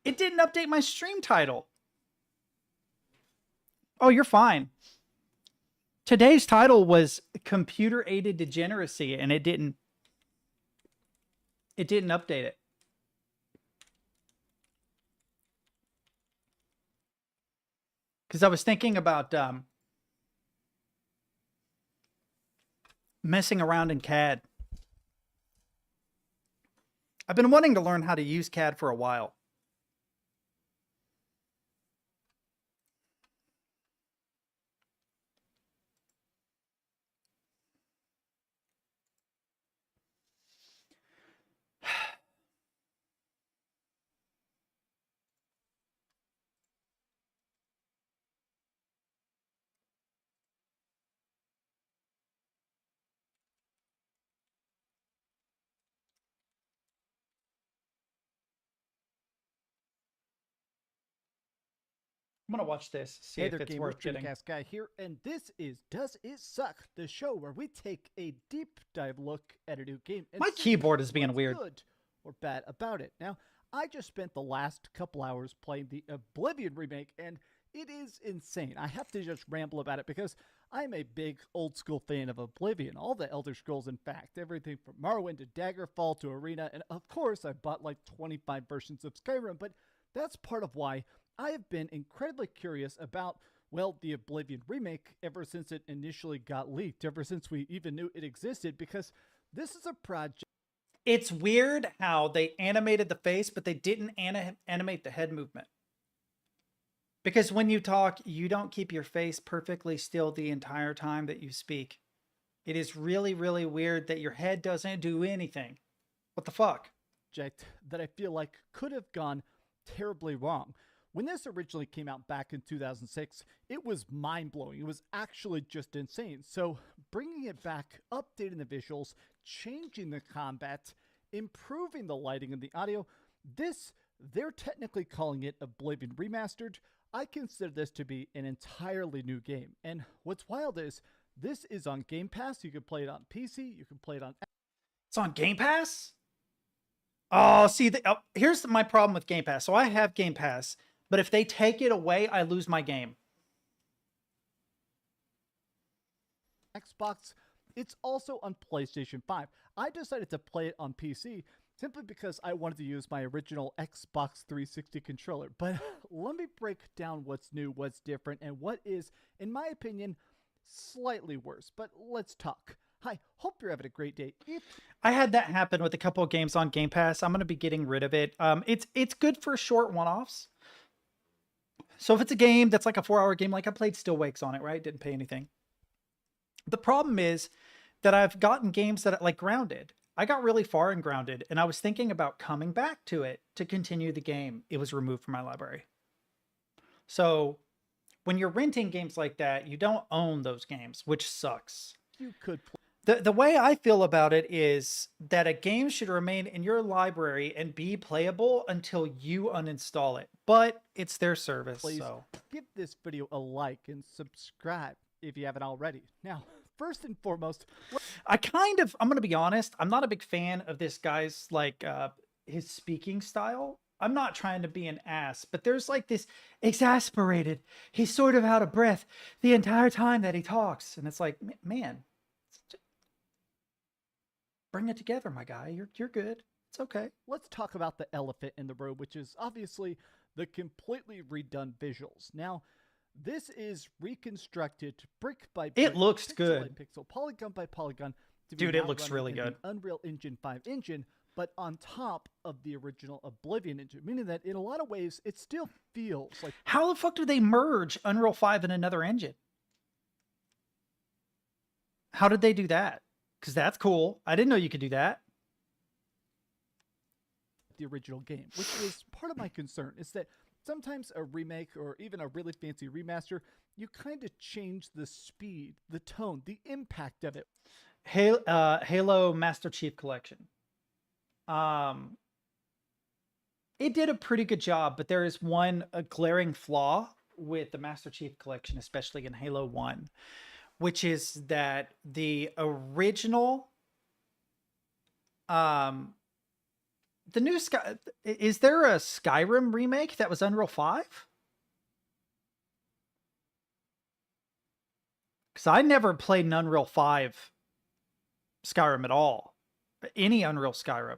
It didn't update my stream title. Oh, you're fine. Today's title was computer-aided degeneracy, and it didn't update it. Because I was thinking about messing around in CAD. I've been wanting to learn how to use CAD for a while. I'm gonna watch this, see if it's worth getting. Dreamcast guy here, and this is Does It Suck, the show where we take a deep dive look at a new game. And my keyboard is being weird. Good or bad about it. Now, I just spent the last couple hours playing the Oblivion remake, and it is insane. I have to just ramble about it because I'm a big old school fan of Oblivion. All the Elder Scrolls, in fact. Everything from Morrowind to Daggerfall to Arena. And of course, I bought like 25 versions of Skyrim, but that's part of why I have been incredibly curious about, well, the Oblivion remake ever since it initially got leaked, ever since we even knew it existed, because this is a project. It's weird how they animated the face, but they didn't animate the head movement. Because when you talk, you don't keep your face perfectly still the entire time that you speak. It is really, really weird that your head doesn't do anything. What the fuck? That I feel like could have gone terribly wrong. When this originally came out back in 2006, it was mind-blowing. It was actually just insane. So bringing it back, updating the visuals, changing the combat, improving the lighting and the audio, they're technically calling it Oblivion Remastered. I consider this to be an entirely new game. And what's wild is this is on Game Pass. You can play it on PC. You can play it on... It's on Game Pass? Oh, see, here's my problem with Game Pass. So I have Game Pass. But if they take it away, I lose my game. Xbox, it's also on PlayStation 5. I decided to play it on PC simply because I wanted to use my original Xbox 360 controller. But let me break down what's new, what's different, and what is, in my opinion, slightly worse. But let's talk. Hi, hope you're having a great day. I had that happen with a couple of games on Game Pass. I'm going to be getting rid of it. It's good for short one-offs. So if it's a game that's like a 4-hour game, like I played Still Wakes on it, right? Didn't pay anything. The problem is that I've gotten games that like Grounded. I got really far in Grounded and I was thinking about coming back to it to continue the game. It was removed from my library. So when you're renting games like that, you don't own those games, which sucks. You could play. The way I feel about it is that a game should remain in your library and be playable until you uninstall it. But it's their service. Please so give this video a like and subscribe. if you haven't already. Now, first and foremost, I'm going to be honest, I'm not a big fan of this guy's like his speaking style. I'm not trying to be an ass, but there's like this exasperated, he's sort of out of breath the entire time that he talks. And it's like, man, bring it together, my guy. You're good. It's okay. Let's talk about the elephant in the room, which is obviously the completely redone visuals. Now, this is reconstructed brick by brick. It looks pixel good. by pixel, polygon by polygon. Dude, it looks really good. Unreal Engine 5 engine, but on top of the original Oblivion engine, meaning that in a lot of ways, it still feels like... How the fuck do they merge Unreal 5 and another engine? How did they do that? Because that's cool. I didn't know you could do that. The original game, which is part of my concern, is that sometimes a remake or even a really fancy remaster, you kind of change the speed, the tone, the impact of it. Halo Master Chief Collection. It did a pretty good job, but there is a glaring flaw with the Master Chief Collection, especially in Halo 1, which is that the original, the new is there a Skyrim remake that was Unreal 5? Because I never played an Unreal 5 Skyrim at all. Any Unreal Skyrim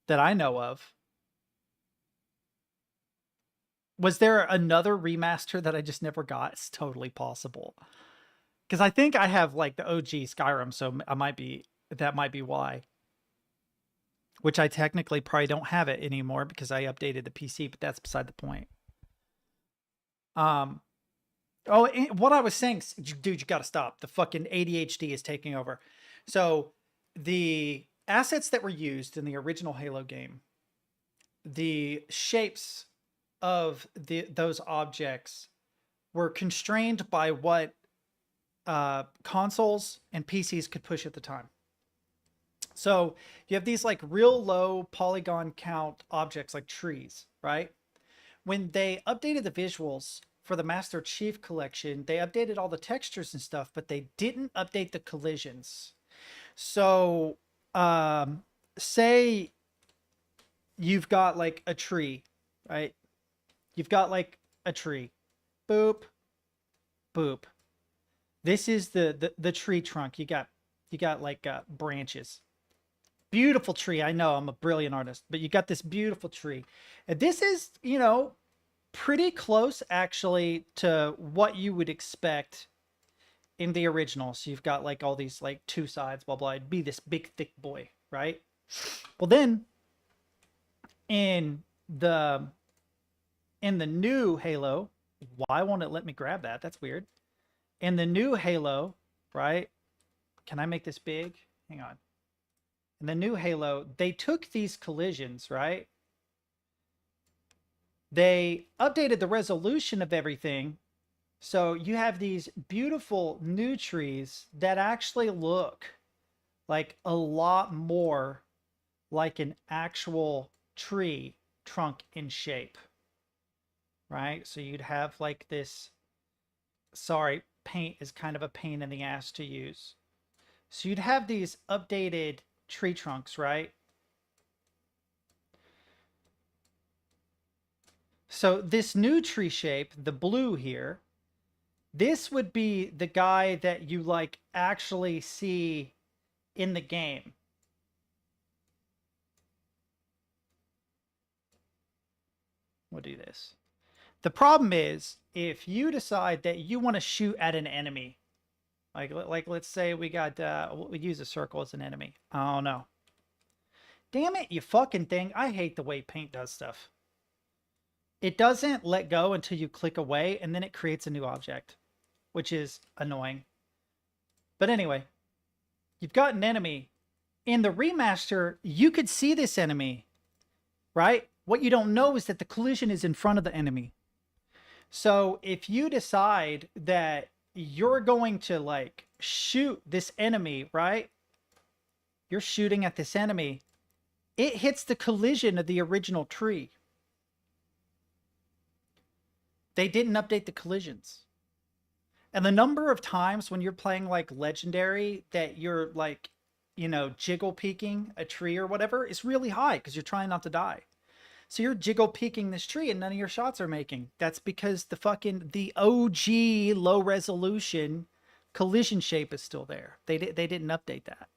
that I know of. Was there another remaster that I just never got? It's totally possible. Because I think I have like the OG Skyrim, so that might be why. Which I technically probably don't have it anymore because I updated the PC, but that's beside the point. What I was saying, dude, you gotta stop. The fucking ADHD is taking over. So the assets that were used in the original Halo game, the shapes of those objects were constrained by what consoles and PCs could push at the time. So you have these like real low polygon count objects like trees, right? When they updated the visuals for the Master Chief Collection, they updated all the textures and stuff, but they didn't update the collisions. So say you've got like a tree, right? You've got like a tree. Boop, boop. This is the tree trunk. You got like branches. Beautiful tree. I know I'm a brilliant artist, but you got this beautiful tree. And this is, you know, pretty close actually to what you would expect in the original. So you've got like all these like two sides, blah, blah. It'd be this big, thick boy, right? Well, then in the new Halo, why won't it let me grab that? That's weird. In the new Halo, right? Can I make this big? Hang on. In the new Halo, they took these collisions, right? They updated the resolution of everything. So you have these beautiful new trees that actually look like a lot more like an actual tree trunk in shape, right? So you'd have like this, sorry, paint is kind of a pain in the ass to use. So you'd have these updated tree trunks, right? So this new tree shape, the blue here, this would be the guy that you like actually see in the game. We'll do this. The problem is if you decide that you want to shoot at an enemy, like let's say we got, we use a circle as an enemy. Oh no. Damn it, you fucking thing. I hate the way paint does stuff. It doesn't let go until you click away, and then it creates a new object, which is annoying. But anyway, you've got an enemy. In the remaster, you could see this enemy, right? What you don't know is that the collision is in front of the enemy. So if you decide that you're going to like shoot this enemy, right? You're shooting at this enemy. It hits the collision of the original tree. They didn't update the collisions. And the number of times when you're playing like legendary that you're like, you know, jiggle peeking a tree or whatever is really high because you're trying not to die. So you're jiggle peeking this tree and none of your shots are making. That's because the OG low resolution collision shape is still there. They didn't update that.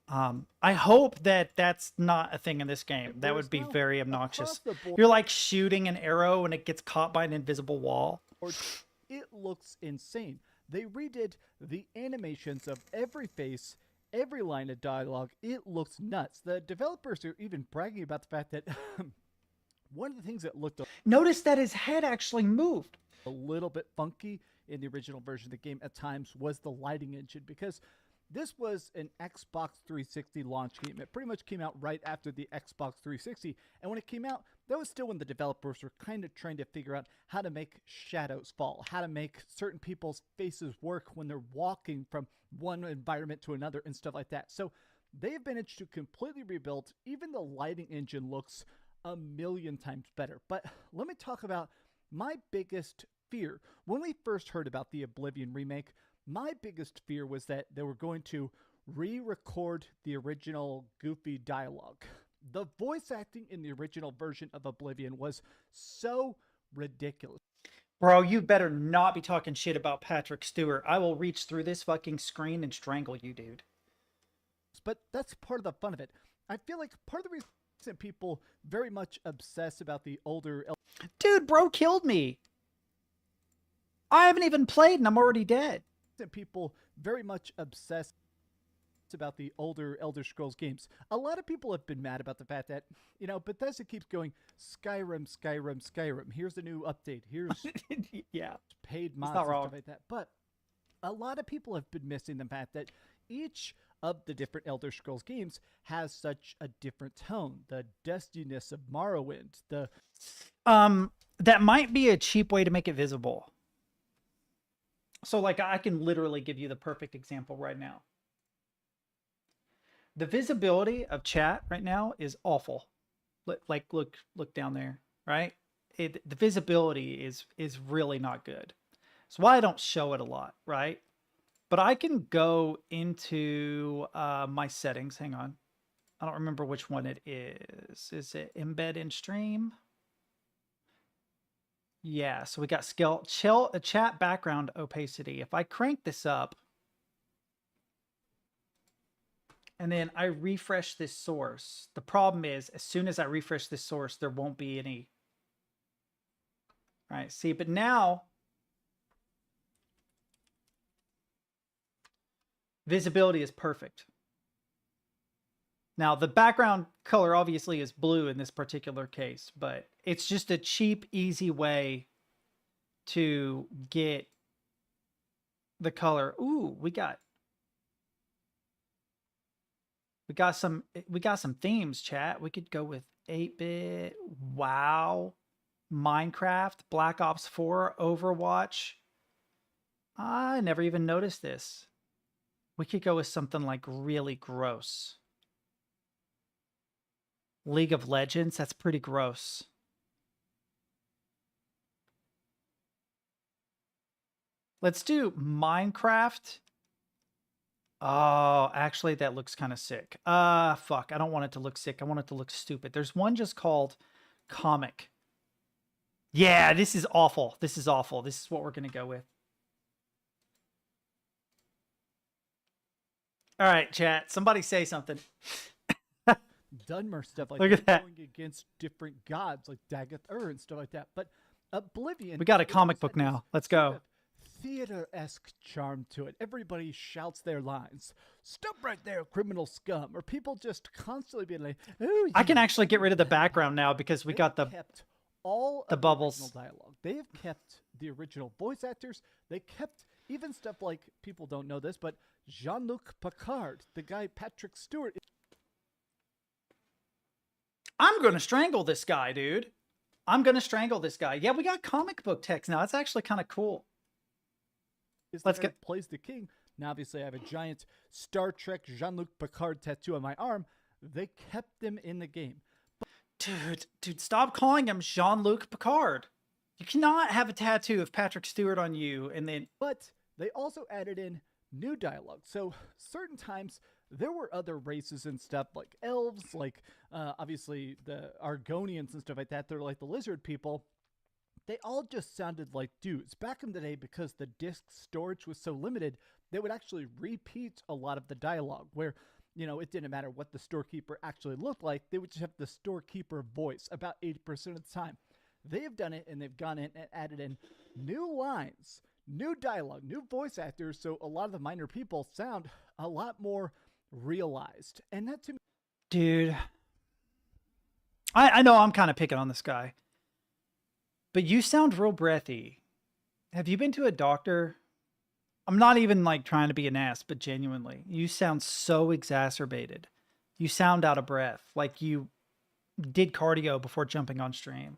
I hope that that's not a thing in this game. That would be very obnoxious. You're like shooting an arrow and it gets caught by an invisible wall. It looks insane. They redid the animations of every face, every line of dialogue. It looks nuts. The developers are even bragging about the fact that one of the things that looked notice that his head actually moved a little bit funky in the original version of the game at times was the lighting engine, because this was an Xbox 360 launch game. It pretty much came out right after the Xbox 360. And when it came out, that was still when the developers were kind of trying to figure out how to make shadows fall, how to make certain people's faces work when they're walking from one environment to another and stuff like that. So they've managed to completely rebuild. Even the lighting engine looks a million times better. But let me talk about my biggest fear. When we first heard about the Oblivion remake, my biggest fear was that they were going to re-record the original goofy dialogue. The voice acting in the original version of Oblivion was so ridiculous. Bro, you better not be talking shit about Patrick Stewart. I will reach through this fucking screen and strangle you, dude. But that's part of the fun of it. I feel like part of the reason people very much obsess about the older... Dude, bro killed me. I haven't even played and I'm already dead. People very much obsessed about the older Elder Scrolls games. A lot of people have been mad about the fact that, you know, Bethesda keeps going, Skyrim, Skyrim, Skyrim. Here's a new update. Here's yeah, paid mods and stuff like that. But a lot of people have been missing the fact that each of the different Elder Scrolls games has such a different tone. The dustiness of Morrowind, the... That might be a cheap way to make it visible. So, like, I can literally give you the perfect example right now. The visibility of chat right now is awful. Like, look down there, right? The visibility is really not good. That's why I don't show it a lot, right? But I can go into my settings. Hang on. I don't remember which one it is. Is it embed in stream? Yeah, so we got chat background opacity. If I crank this up and then I refresh this source, the problem is as soon as I refresh this source, there won't be any. All right, see, but now visibility is perfect. Now, the background color obviously is blue in this particular case, but it's just a cheap, easy way to get the color. Ooh, we got some themes, chat. We could go with 8-bit, WoW, Minecraft, Black Ops 4, Overwatch. I never even noticed this. We could go with something like really gross. League of Legends, that's pretty gross. Let's do Minecraft. Oh, actually, that looks kind of sick. Fuck, I don't want it to look sick. I want it to look stupid. There's one just called Comic. Yeah, this is awful. This is awful. This is what we're going to go with. All right, chat. Somebody say something. Dunmer stuff like Look at that. Going against different gods like Dagoth and stuff like that. But Oblivion, We got a comic book now. Let's go. Theater-esque charm to it. Everybody shouts their lines. Stop right there, criminal scum. Or people just constantly being like, "Oh, I can actually get rid of the background now because we got the kept all the of bubbles. The original dialogue. They have kept the original voice actors. They kept even stuff like, people don't know this, but Jean-Luc Picard, the guy Patrick Stewart. I'm going to strangle this guy, dude. I'm going to strangle this guy. Yeah, we got comic book text now. That's actually kind of cool. Let's get plays the king. Now, obviously, I have a giant Star Trek Jean-Luc Picard tattoo on my arm. They kept them in the game. Dude, stop calling him Jean-Luc Picard. You cannot have a tattoo of Patrick Stewart on you and then. But they also added in new dialogue. So certain times there were other races and stuff like elves, like obviously the Argonians and stuff like that. They're like the lizard people. They all just sounded like dudes. Back in the day, because the disk storage was so limited, they would actually repeat a lot of the dialogue where, it didn't matter what the storekeeper actually looked like. They would just have the storekeeper voice about 80% of the time. They have done it, and they've gone in and added in new lines, new dialogue, new voice actors, so a lot of the minor people sound a lot more realized. And that to me... Dude, I know I'm kind of picking on this guy, but you sound real breathy. Have you been to a doctor? I'm not even like trying to be an ass, but genuinely, you sound so exacerbated. You sound out of breath, like you did cardio before jumping on stream.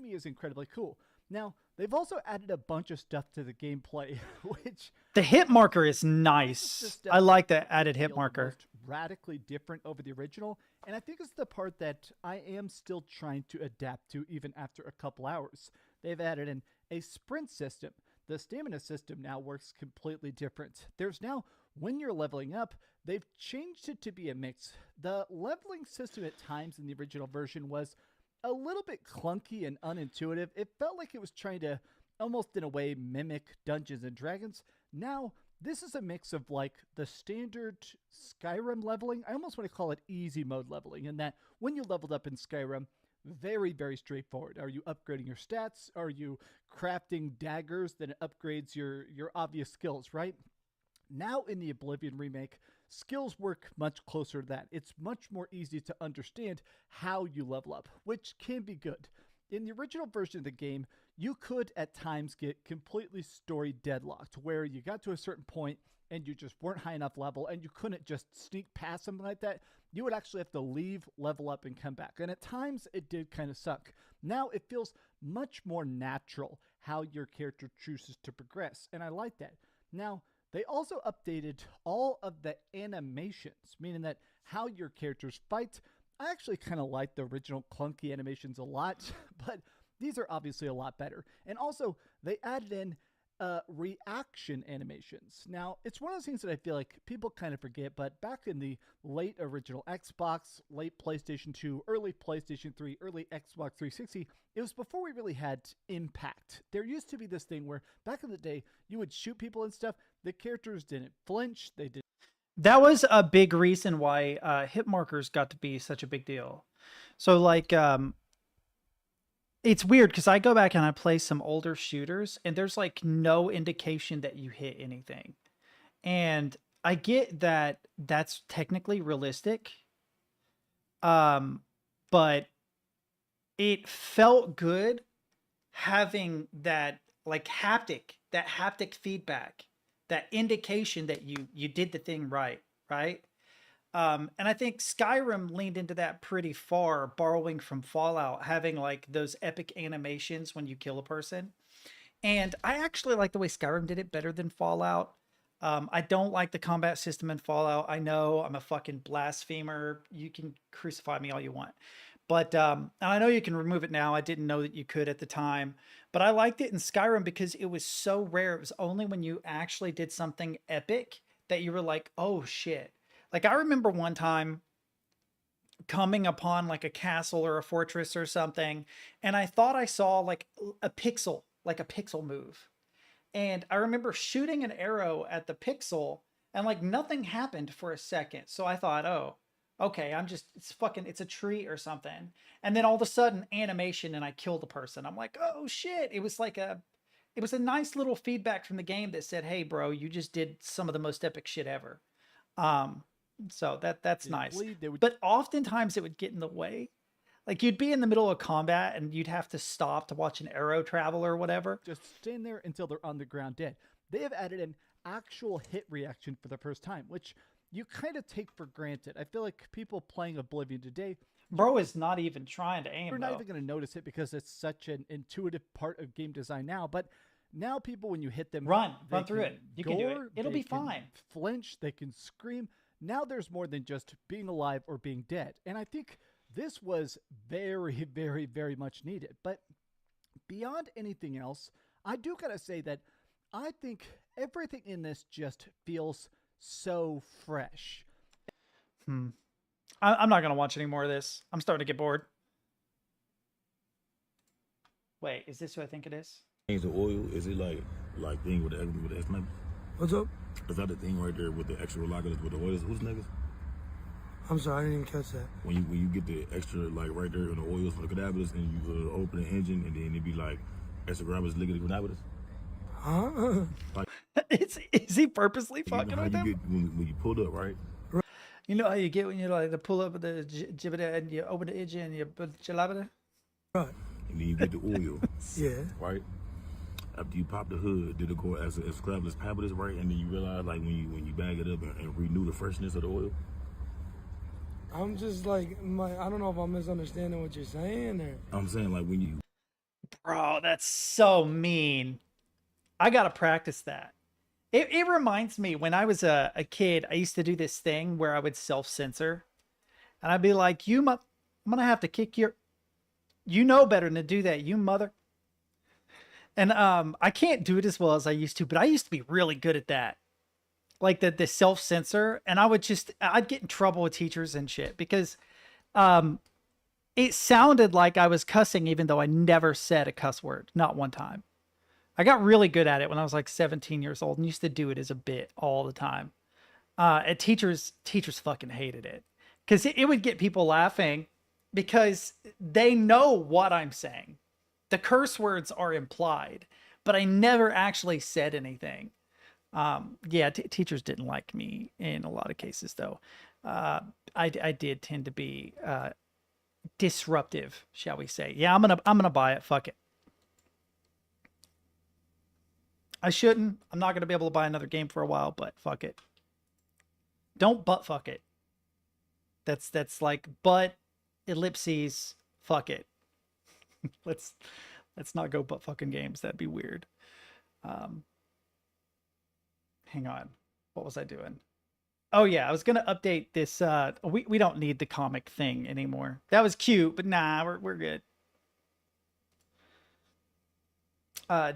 Is incredibly cool. Now, they've also added a bunch of stuff to the gameplay, which... The hit marker is nice. I like the added hit marker. Radically different over the original, and I think it's the part that I am still trying to adapt to even after a couple hours. They've added in a sprint system. The stamina system now works completely different. There's now, when you're leveling up, they've changed it to be a mix. The leveling system at times in the original version was a little bit clunky and unintuitive. It felt like it was trying to, almost in a way, mimic Dungeons and Dragons. Now, this is a mix of like the standard Skyrim leveling. I almost want to call it easy mode leveling, in that when you leveled up in Skyrim, very, very straightforward. Are you upgrading your stats? Are you crafting daggers? Then it upgrades your obvious skills, right? Now in the Oblivion remake, skills work much closer to that. It's much more easy to understand how you level up, which can be good. In the original version of the game, you could at times get completely story deadlocked, where you got to a certain point and you just weren't high enough level and you couldn't just sneak past something like that. You would actually have to leave, level up, and come back. And at times it did kind of suck. Now it feels much more natural how your character chooses to progress, and I like that. Now, they also updated all of the animations, meaning that how your characters fight. I actually kind of like the original clunky animations a lot, but these are obviously a lot better. And also, they added in reaction animations. Now, it's one of those things that I feel like people kind of forget, but back in the late original Xbox, late PlayStation 2, early PlayStation 3, early Xbox 360, it was before we really had impact. There used to be this thing where back in the day, you would shoot people and stuff, the characters didn't flinch, they didn't. That was a big reason why hit markers got to be such a big deal. So like, it's weird because I go back and I play some older shooters and there's like no indication that you hit anything. And I get that that's technically realistic. But it felt good having that like haptic feedback, that indication that you did the thing right. And I think Skyrim leaned into that pretty far, borrowing from Fallout, having like those epic animations when you kill a person. And I actually like the way Skyrim did it better than Fallout. I don't like the combat system in Fallout. I know I'm a fucking blasphemer. You can crucify me all you want. But and I know you can remove it now. I didn't know that you could at the time. But I liked it in Skyrim because it was so rare. It was only when you actually did something epic that you were like, oh shit. Like I remember one time coming upon like a castle or a fortress or something, and I thought I saw like a pixel move. And I remember shooting an arrow at the pixel and like nothing happened for a second. So I thought, oh, okay, it's a tree or something. And then all of a sudden animation and I killed the person. I'm like, oh shit. It was a nice little feedback from the game that said, hey bro, you just did some of the most epic shit ever. So that's nice. But oftentimes it would get in the way. Like you'd be in the middle of combat and you'd have to stop to watch an arrow travel or whatever. Just stand there until they're on the ground dead. They have added an actual hit reaction for the first time, which you kind of take for granted. I feel like people playing Oblivion today, bro, is not even trying to aim. You're not even going to notice it because it's such an intuitive part of game design now. But now people, when you hit them, run through it. You can do it. It'll be fine. Flinch. They can scream. Now there's more than just being alive or being dead. And I think this was very, very, very much needed. But beyond anything else, I do gotta say that I think everything in this just feels so fresh. I'm not gonna watch any more of this. I'm starting to get bored. Wait, is this who I think it is? Change the oil? Is it like thing with the X men? What's up? Is that the thing right there with the extra lockers with the oils? Who's niggas? I'm sorry, I didn't even catch that. When you get the extra like right there in the oils for the cadavers and you open the engine and then it be like extra grabbers liquid cadavers. Huh? Like, is he purposely you know fucking how with you them? get when you pulled up, right? You know how you get when you like to pull up the jibber and you open the engine and you put the jalabada? Right. And then you get the oil. Yeah. Right? After you pop the hood, did it go as scrabless, pabless, right? And then you realize like when you bag it up and renew the freshness of the oil. I'm just like, I don't know if I'm misunderstanding what you're saying or. I'm saying like when you. Bro, that's so mean. I gotta practice that. It reminds me when I was a kid, I used to do this thing where I would self-censor. And I'd be like, I'm gonna have to kick your... You know better than to do that, you mother. And I can't do it as well as I used to, but I used to be really good at that. Like the self-censor. And I'd get in trouble with teachers and shit because it sounded like I was cussing even though I never said a cuss word. Not one time. I got really good at it when I was like 17 years old and used to do it as a bit all the time. And teachers fucking hated it because it would get people laughing because they know what I'm saying. The curse words are implied, but I never actually said anything. Yeah, teachers didn't like me in a lot of cases though. I did tend to be disruptive, shall we say. Yeah, I'm gonna buy it. Fuck it. I shouldn't. I'm not going to be able to buy another game for a while, but fuck it. Don't butt fuck it. That's like butt ellipses fuck it. let's not go butt fucking games. That'd be weird. Hang on. What was I doing? Oh yeah, I was going to update this we don't need the comic thing anymore. That was cute, but nah, we're good.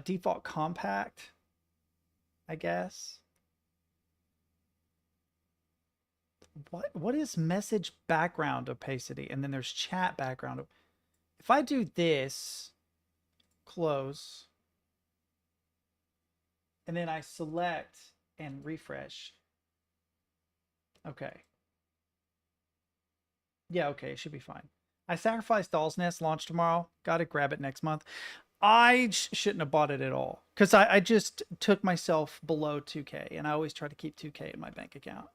Default compact, I guess. What is message background opacity? And then there's chat background. If I do this, close, and then I select and refresh. Okay. Yeah, okay, it should be fine. I sacrificed Doll's Nest launch tomorrow. Gotta grab it next month. I shouldn't have bought it at all because I just took myself below 2K and I always try to keep 2K in my bank account,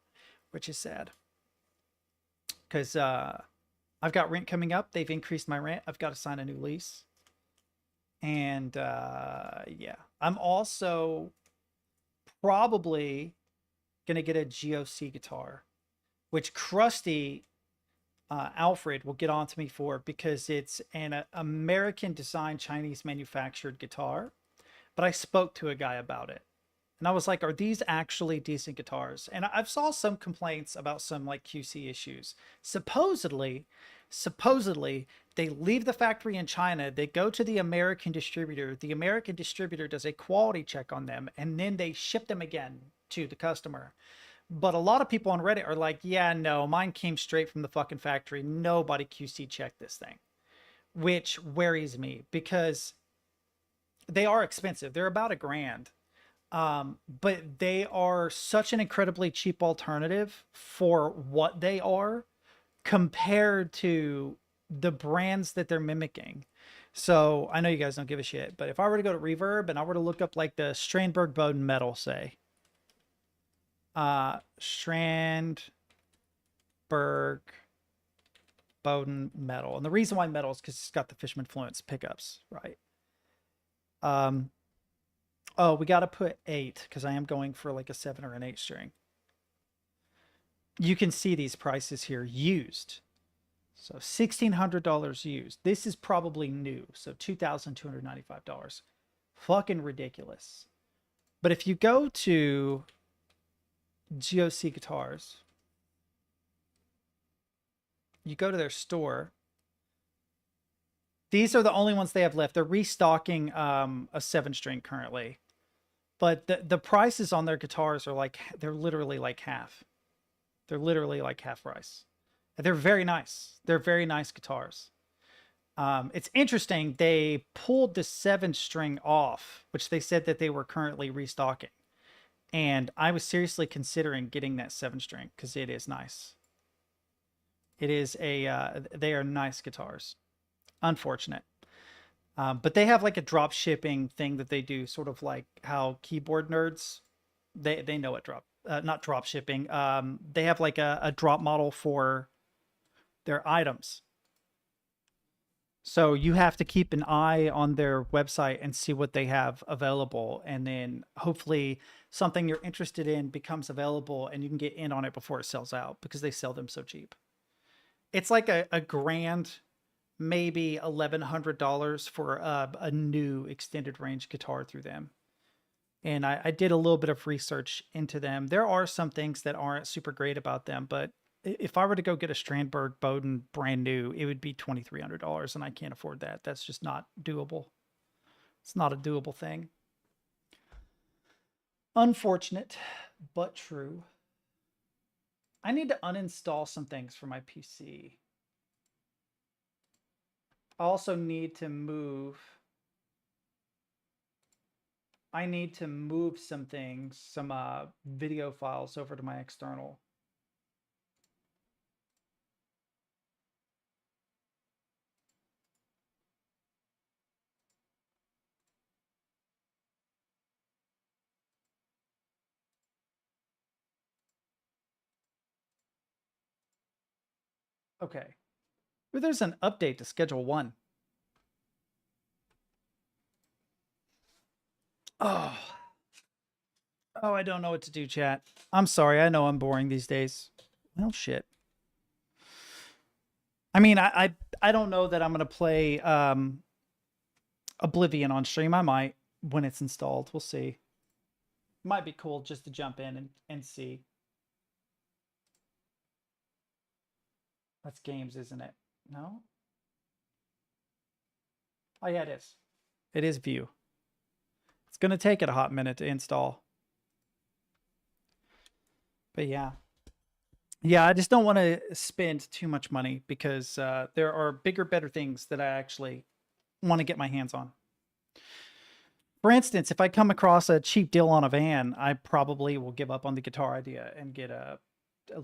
which is sad because I've got rent coming up. They've increased my rent. I've got to sign a new lease. And yeah, I'm also probably going to get a GOC guitar, which Krusty Alfred will get on to me for because it's an American designed Chinese manufactured guitar. But I spoke to a guy about it and I was like, are these actually decent guitars? And I've saw some complaints about some like QC issues. Supposedly they leave the factory in China, they go to the American distributor does a quality check on them and then they ship them again to the customer. But a lot of people on Reddit are like, yeah, no, mine came straight from the fucking factory. Nobody QC checked this thing, which worries me because they are expensive. They're about $1,000. But they are such an incredibly cheap alternative for what they are compared to the brands that they're mimicking. So I know you guys don't give a shit, but if I were to go to Reverb and I were to look up like the Strandberg Bowden metal, say, Strandberg Bowden metal. And the reason why metal is because it's got the Fishman Fluence pickups, right? Oh, we got to put 8 because I am going for like a 7 or an 8 string. You can see these prices here used. So $1,600 used. This is probably new. So $2,295. Fucking ridiculous. But if you go to GOC Guitars, you go to their store, These are the only ones they have left. They're restocking a 7-string currently. But the prices on their guitars are like, they're literally like half. They're literally like half price. They're very nice. They're very nice guitars. It's interesting. They pulled the 7-string off, which they said that they were currently restocking. And I was seriously considering getting that 7-string because it is nice. It is they are nice guitars. Unfortunate. But they have like a drop shipping thing that they do, sort of like how keyboard nerds, they know what not drop shipping. They have like a drop model for their items. So you have to keep an eye on their website and see what they have available. And then hopefully something you're interested in becomes available and you can get in on it before it sells out because they sell them so cheap. It's like a grand, maybe $1,100 for a new extended range guitar through them. And I did a little bit of research into them. There are some things that aren't super great about them, but if I were to go get a Strandberg Bowden brand new, it would be $2,300, and I can't afford that. That's just not doable. It's not a doable thing. Unfortunate, but true. I need to uninstall some things from my PC. I also need to move. I need to move some things, some video files over to my external. Okay. There's an update to Schedule 1. Oh. Oh, I don't know what to do, chat. I'm sorry. I know I'm boring these days. Well, shit. I mean, I don't know that I'm going to play Oblivion on stream. I might when it's installed. We'll see. Might be cool just to jump in and see. That's games, isn't it? No? Oh, yeah, it is. It is View. It's going to take it a hot minute to install. But yeah. Yeah, I just don't want to spend too much money because there are bigger, better things that I actually want to get my hands on. For instance, if I come across a cheap deal on a van, I probably will give up on the guitar idea and get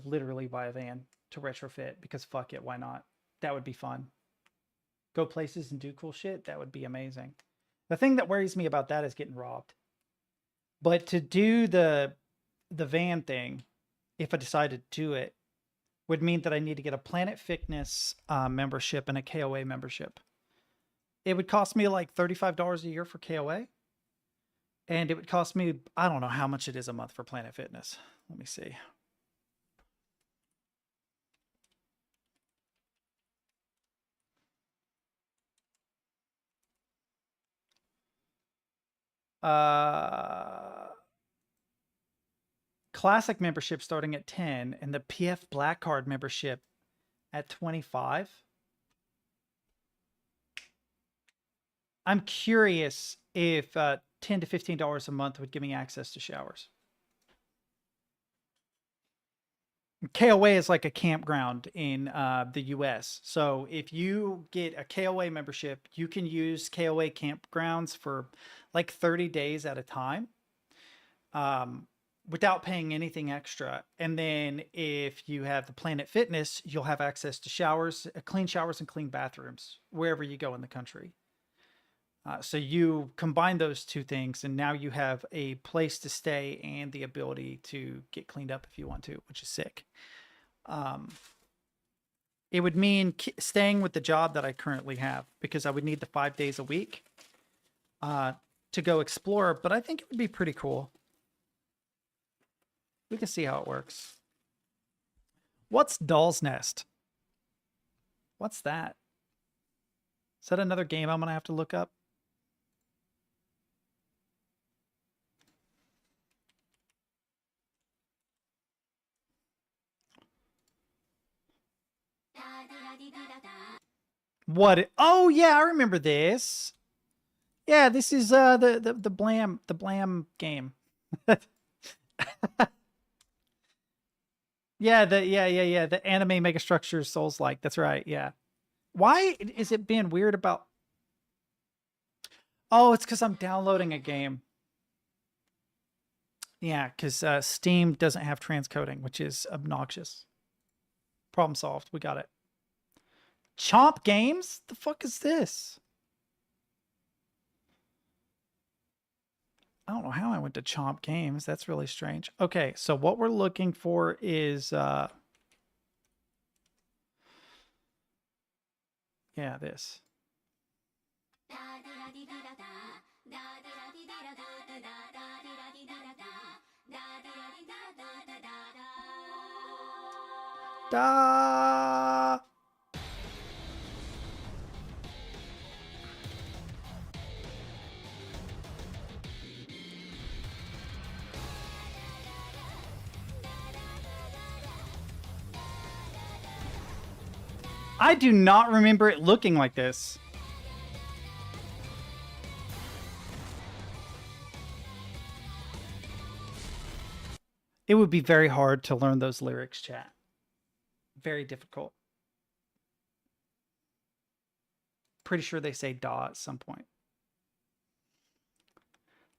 literally buy a van to retrofit because fuck it, why not? That would be fun. Go places and do cool shit. That would be amazing. The thing that worries me about that is getting robbed. But to do the van thing, if I decide to do it, would mean that I need to get a Planet Fitness membership and a KOA membership. It would cost me like $35 a year for KOA. And it would cost me, I don't know how much it is a month for Planet Fitness. Let me see. Classic membership starting at 10 and the PF Black Card membership at 25. I'm curious if $10 to $15 a month would give me access to showers. KOA is like a campground in the US. So if you get a KOA membership, you can use KOA campgrounds for like 30 days at a time without paying anything extra. And then if you have the Planet Fitness, you'll have access to showers, clean showers and clean bathrooms wherever you go in the country. So you combine those two things and now you have a place to stay and the ability to get cleaned up if you want to, which is sick. It would mean staying with the job that I currently have because I would need the 5 days a week to go explore, but I think it would be pretty cool. We can see how it works. What's Doll's Nest? What's that? Is that another game I'm going to have to look up? What? Oh yeah, I remember this. Yeah, this is the Blam game. Yeah, the anime megastructure Souls-like. That's right. Yeah. Why is it being weird about? Oh, it's because I'm downloading a game. Yeah, because Steam doesn't have transcoding, which is obnoxious. Problem solved. We got it. Chomp Games? The fuck is this? I don't know how I went to Chomp Games. That's really strange. Okay, so what we're looking for is yeah, this. Da. I do not remember it looking like this. It would be very hard to learn those lyrics, chat. Very difficult. Pretty sure they say da at some point.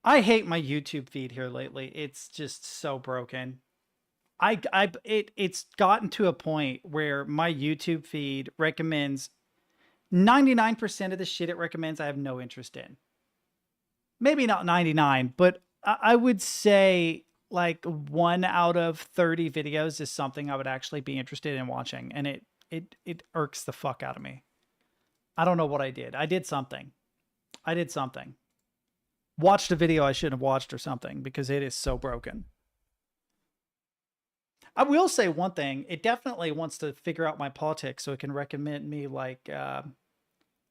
I hate my YouTube feed here lately. It's just so broken. It's gotten to a point where my YouTube feed recommends 99% of the shit it recommends I have no interest in. Maybe not 99, but I would say like 1 out of 30 videos is something I would actually be interested in watching, and it irks the fuck out of me. I don't know what I did. I did something. Watched a video I shouldn't have watched or something, because it is so broken. I will say one thing. It definitely wants to figure out my politics so it can recommend me like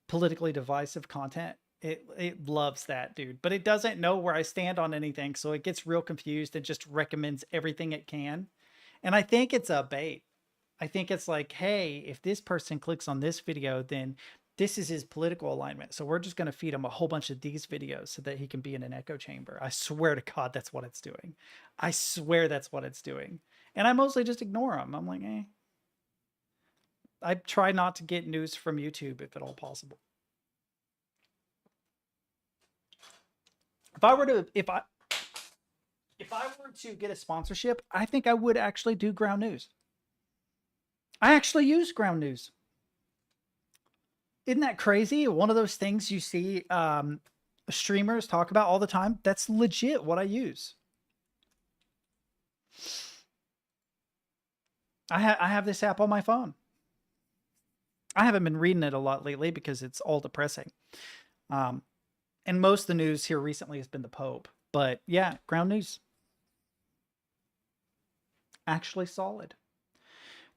politically divisive content. It loves that, dude. But it doesn't know where I stand on anything, so it gets real confused and just recommends everything it can. And I think it's a bait. I think it's like, hey, if this person clicks on this video, then this is his political alignment. So we're just going to feed him a whole bunch of these videos so that he can be in an echo chamber. I swear to God, that's what it's doing. I swear that's what it's doing. And I mostly just ignore them. I'm like, eh. I try not to get news from YouTube if at all possible. If I were to get a sponsorship, I think I would actually do Ground News. I actually use Ground News. Isn't that crazy? One of those things you see streamers talk about all the time. That's legit what I use. I have this app on my phone. I haven't been reading it a lot lately because it's all depressing. And most of the news here recently has been the Pope. But yeah, Ground News. Actually solid.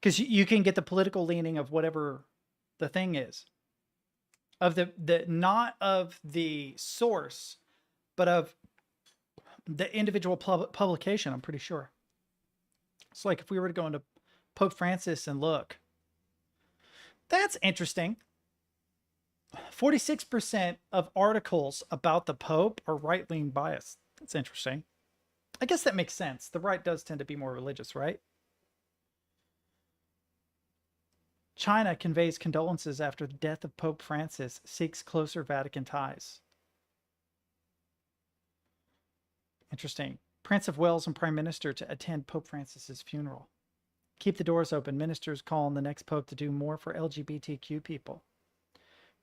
Because you can get the political leaning of whatever the thing is. Of the not of the source, but of the individual publication, I'm pretty sure. It's like if we were to go into Pope Francis and look. That's interesting. 46% of articles about the Pope are right-leaning biased. That's interesting. I guess that makes sense. The right does tend to be more religious, right? China conveys condolences after the death of Pope Francis, seeks closer Vatican ties. Interesting. Prince of Wales and Prime Minister to attend Pope Francis's funeral. Keep the doors open. Ministers call on the next Pope to do more for LGBTQ people.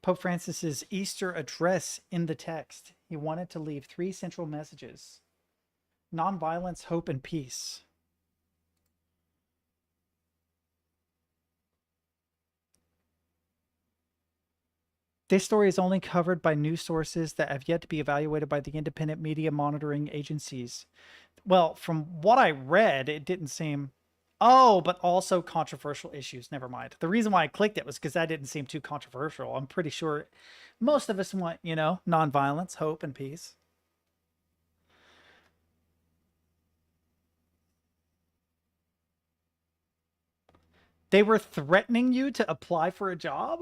Pope Francis's Easter address in the text. He wanted to leave 3 central messages. Nonviolence, hope, and peace. This story is only covered by news sources that have yet to be evaluated by the independent media monitoring agencies. Well, from what I read, it didn't seem... Oh, but also controversial issues. Never mind. The reason why I clicked it was because that didn't seem too controversial. I'm pretty sure most of us want, you know, nonviolence, hope, and peace. They were threatening you to apply for a job?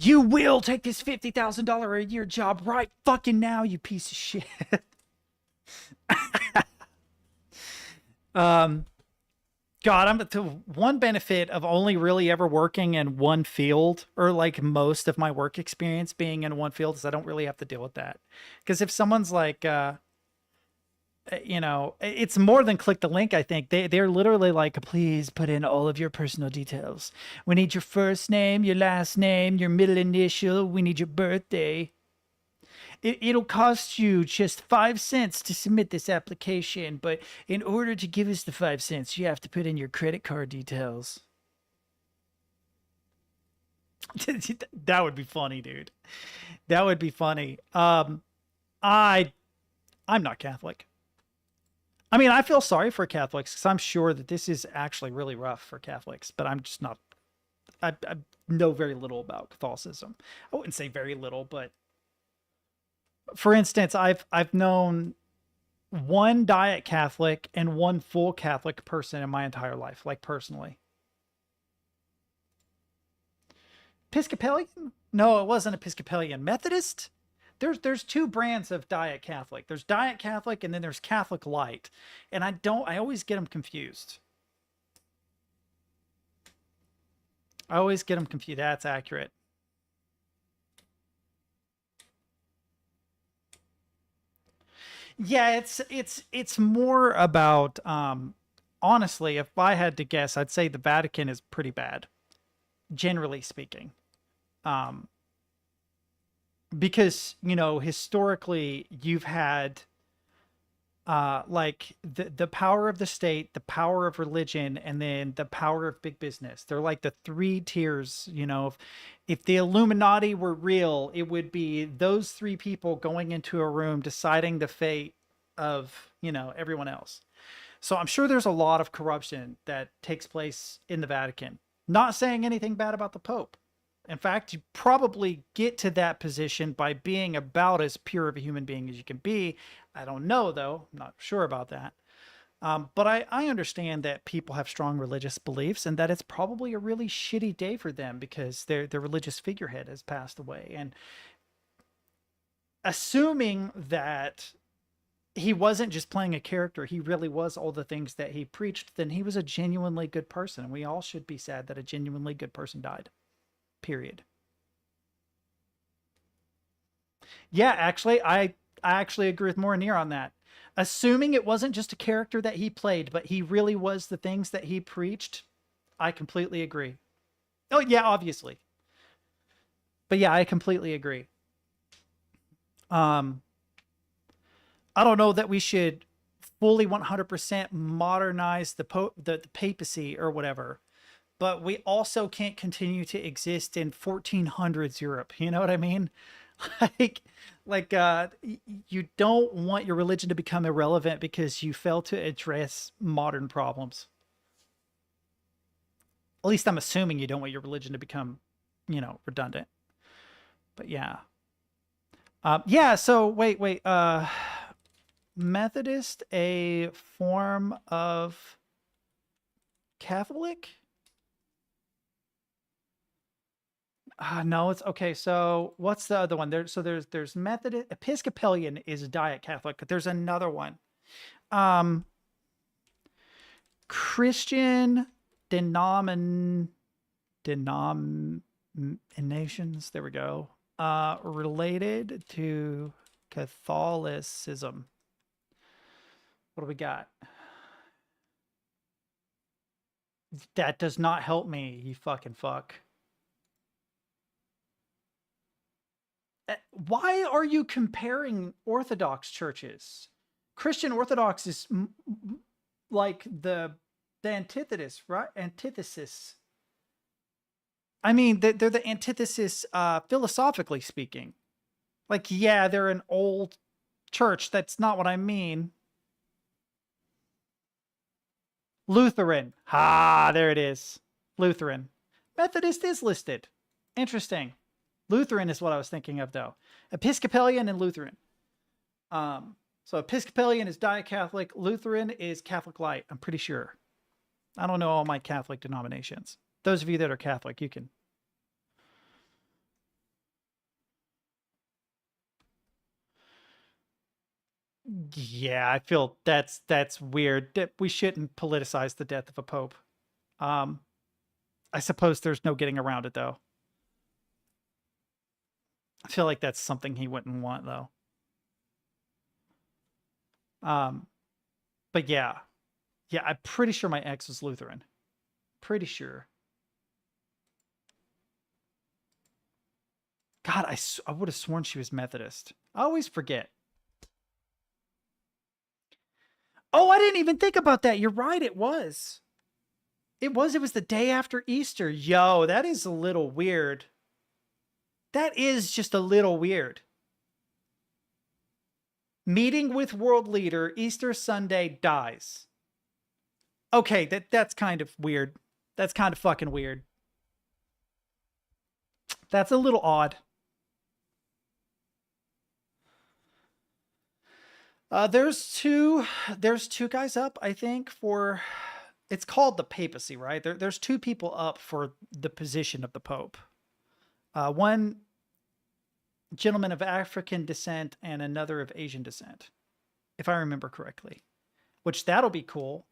You will take this $50,000 a year job right fucking now, you piece of shit. God, I'm the one benefit of only really ever working in one field, or like most of my work experience being in one field, is I don't really have to deal with that. Because if someone's like, you know, it's more than click the link. I think they're literally like, please put in all of your personal details. We need your first name, your last name, your middle initial. We need your birthday. It'll cost you just 5 cents to submit this application, but in order to give us the 5 cents, you have to put in your credit card details. That would be funny, dude. That would be funny. I'm not Catholic. I mean, I feel sorry for Catholics because I'm sure that this is actually really rough for Catholics, but I'm just not. I know very little about Catholicism. I wouldn't say very little, but for instance, I've known one diet Catholic and one full Catholic person in my entire life, like personally. Episcopalian? No, it wasn't Episcopalian. Methodist? There's two brands of diet Catholic. There's diet Catholic and then there's Catholic Light. And I always get them confused. I always get them confused. That's accurate. Yeah, it's more about honestly, if I had to guess, I'd say the Vatican is pretty bad, generally speaking. Because, you know, historically you've had like the power of the state, the power of religion, and then the power of big business. They're like the three tiers, you know. If the Illuminati were real, it would be those three people going into a room deciding the fate of, you know, everyone else. So I'm sure there's a lot of corruption that takes place in the Vatican. Not saying anything bad about the Pope. In fact, you probably get to that position by being about as pure of a human being as you can be. I don't know, though. I'm not sure about that. But I understand that people have strong religious beliefs and that it's probably a really shitty day for them because their religious figurehead has passed away. And assuming that he wasn't just playing a character, he really was all the things that he preached, then he was a genuinely good person. And we all should be sad that a genuinely good person died. Period. Yeah, actually, I actually agree with Morinir on that. Assuming it wasn't just a character that he played, but he really was the things that he preached, I completely agree. Oh, yeah, obviously. But yeah, I completely agree. I don't know that we should fully 100% modernize the papacy or whatever. But we also can't continue to exist in 1400s Europe. You know what I mean? Like, you don't want your religion to become irrelevant because you fail to address modern problems. At least I'm assuming you don't want your religion to become, you know, redundant. But yeah. Yeah, so wait. Methodist, a form of Catholic? No, it's okay. So what's the other one? There's Methodist. Episcopalian is a diet Catholic, but there's another one. Christian denominations. There we go. Related to Catholicism. What do we got? That does not help me, you fucking fuck. Why are you comparing Orthodox churches? Christian Orthodox is like the antithesis, right? Antithesis. I mean, they're the antithesis philosophically speaking. Like, yeah, they're an old church. That's not what I mean. Lutheran. There it is. Lutheran. Methodist is listed. Interesting. Lutheran is what I was thinking of, though. Episcopalian and Lutheran. So Episcopalian is Diet Catholic. Lutheran is Catholic Light. I'm pretty sure. I don't know all my Catholic denominations. Those of you that are Catholic, you can Yeah, I feel that's weird. We shouldn't politicize the death of a pope. I suppose there's no getting around it, though. I feel like that's something he wouldn't want, though. But yeah. Yeah, I'm pretty sure my ex was Lutheran. Pretty sure. God, I would have sworn she was Methodist. I always forget. Oh, I didn't even think about that. You're right, it was. It was the day after Easter. Yo, that is a little weird. That is just a little weird. Meeting with world leader, Easter Sunday, dies. Okay, that's kind of weird. That's kind of fucking weird. That's a little odd. There's two guys up, I think, for... It's called the papacy, right? There's two people up for the position of the Pope. One gentleman of African descent and another of Asian descent, if I remember correctly. Which that'll be cool.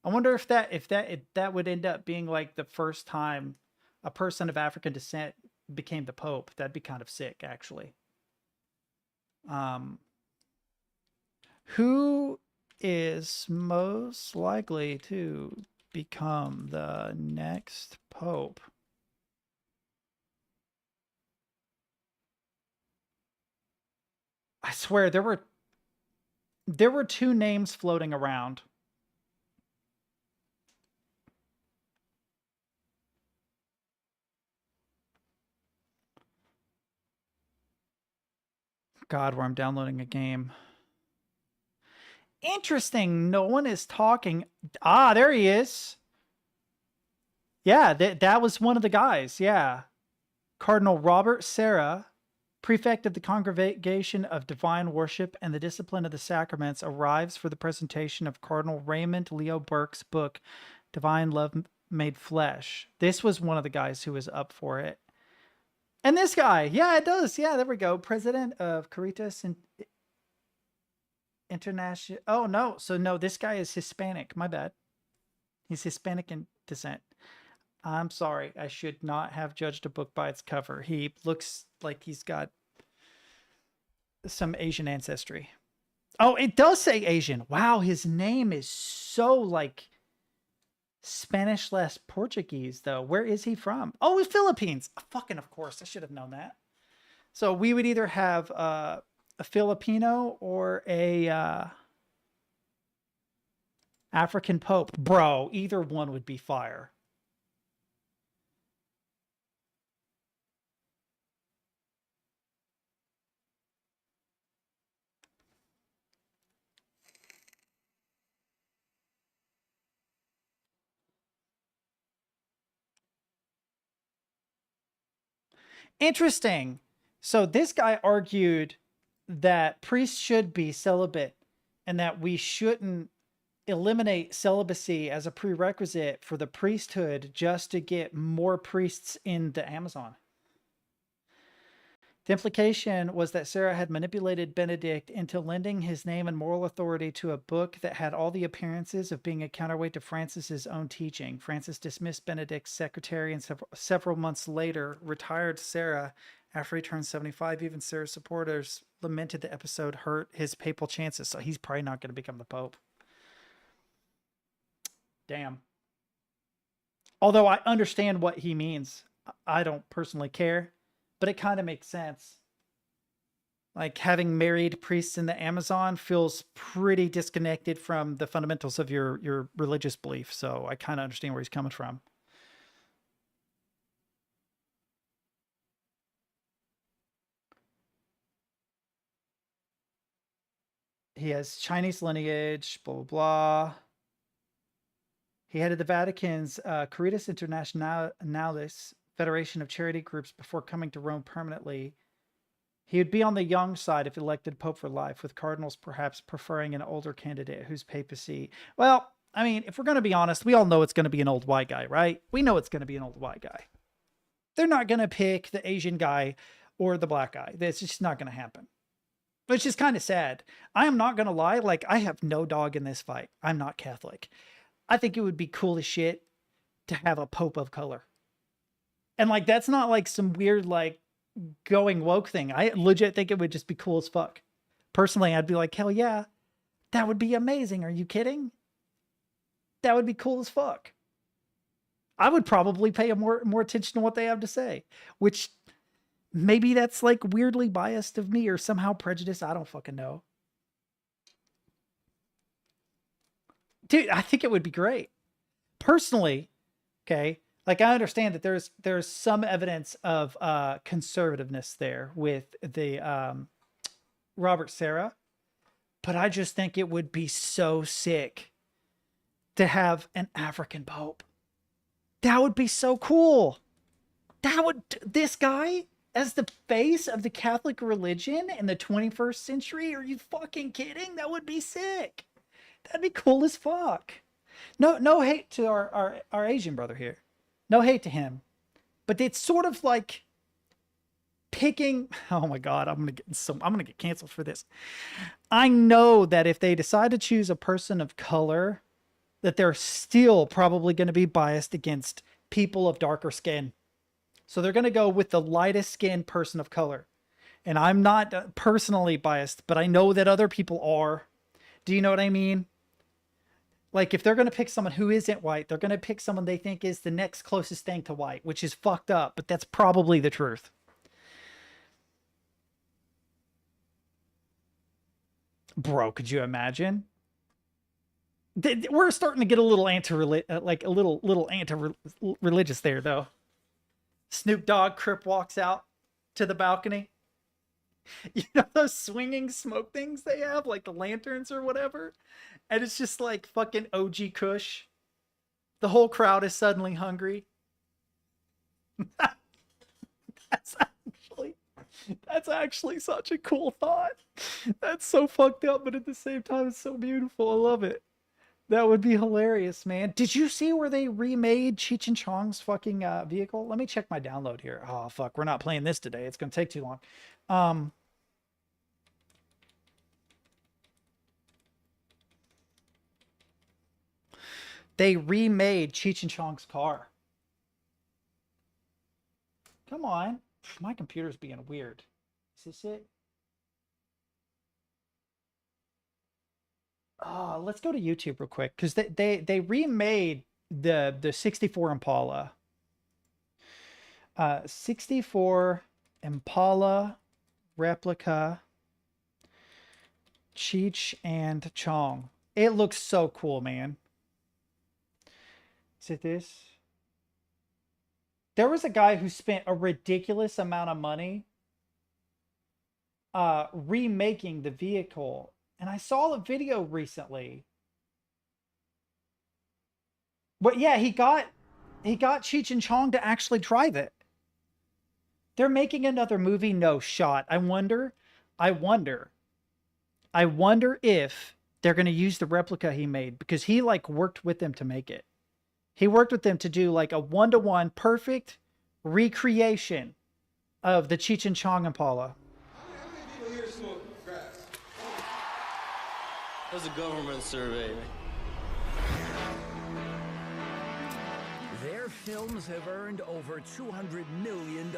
I wonder if that would end up being like the first time a person of African descent became the Pope. That'd be kind of sick, actually. Who is most likely to become the next Pope? I swear there were two names floating around. God, where I'm downloading a game. Interesting. No one is talking. Ah, there he is. Yeah, that was one of the guys. Yeah. Cardinal Robert Serra, prefect of the Congregation of Divine Worship and the Discipline of the Sacraments, arrives for the presentation of Cardinal Raymond Leo Burke's book, Divine Love Made Flesh. This was one of the guys who was up for it. And this guy, yeah, it does. Yeah, there we go. President of Caritas and International. Oh, no. So, no, this guy is Hispanic. My bad. He's Hispanic in descent. I'm sorry. I should not have judged a book by its cover. He looks like he's got some Asian ancestry. Oh, it does say Asian. Wow, his name is so like Spanish less Portuguese, though. Where is he from? Oh, Philippines. Fucking of course. I should have known that. So we would either have a Filipino or a African Pope. Bro, either one would be fire. Interesting. So this guy argued that priests should be celibate and that we shouldn't eliminate celibacy as a prerequisite for the priesthood just to get more priests in the Amazon. The implication was that Sarah had manipulated Benedict into lending his name and moral authority to a book that had all the appearances of being a counterweight to Francis's own teaching. Francis dismissed Benedict's secretary and several months later retired Sarah after he turned 75. Even Sarah's supporters lamented the episode hurt his papal chances, so he's probably not going to become the Pope. Damn. Although I understand what he means. I don't personally care. But it kind of makes sense. Like having married priests in the Amazon feels pretty disconnected from the fundamentals of your religious belief. So I kind of understand where he's coming from. He has Chinese lineage, blah, blah, blah. He headed the Vatican's Caritas Internationalis, Federation of Charity Groups, before coming to Rome permanently. He would be on the young side if elected Pope for life, with cardinals perhaps preferring an older candidate whose papacy... Well, I mean, if we're going to be honest, we all know it's going to be an old white guy, right? We know it's going to be an old white guy. They're not going to pick the Asian guy or the black guy. That's just not going to happen. which is kind of sad. I am not going to lie. Like, I have no dog in this fight. I'm not Catholic. I think it would be cool as shit to have a Pope of color. And like, that's not like some weird, like, going woke thing. I legit think it would just be cool as fuck. Personally, I'd be like, hell yeah, that would be amazing. Are you kidding? That would be cool as fuck. I would probably pay more attention to what they have to say, which maybe that's like weirdly biased of me or somehow prejudiced. I don't fucking know. Dude, I think it would be great. Personally, okay, like I understand that there's some evidence of conservativeness there with the Robert Serra, but I just think it would be so sick to have an African Pope. That would be so cool. This guy as the face of the Catholic religion in the 21st century? Are you fucking kidding? That would be sick. That'd be cool as fuck. No hate to our Asian brother here. No hate to him. But it's sort of like picking, oh my God, I'm gonna get canceled for this. I know that if they decide to choose a person of color, that they're still probably going to be biased against people of darker skin. So they're going to go with the lightest skinned person of color. And I'm not personally biased, but I know that other people are. Do you know what I mean? Like, if they're going to pick someone who isn't white, they're going to pick someone they think is the next closest thing to white, which is fucked up, but that's probably the truth. Bro, could you imagine? We're starting to get a little anti-religious there, though. Snoop Dogg Crip walks out to the balcony. You know those swinging smoke things they have, like the lanterns or whatever? And it's just like fucking OG Kush. The whole crowd is suddenly hungry. That's actually such a cool thought. That's so fucked up, but at the same time, it's so beautiful. I love it. That would be hilarious, man. Did you see where they remade Cheech and Chong's fucking vehicle? Let me check my download here. Oh, fuck. We're not playing this today. It's going to take too long. They remade Cheech and Chong's car. Come on. My computer's being weird. Is this it? Let's go to YouTube real quick, because they remade the 64 Impala. 64 Impala replica Cheech and Chong. It looks so cool, man. Is it this? There was a guy who spent a ridiculous amount of money remaking the vehicle. And I saw a video recently. But yeah, he got Cheech and Chong to actually drive it. They're making another movie, no shot. I wonder if they're going to use the replica he made, because he like worked with them to make it. He worked with them to do like a 1-to-1 perfect recreation of the Cheech and Chong Impala. That's a government survey. Their films have earned over $200 million.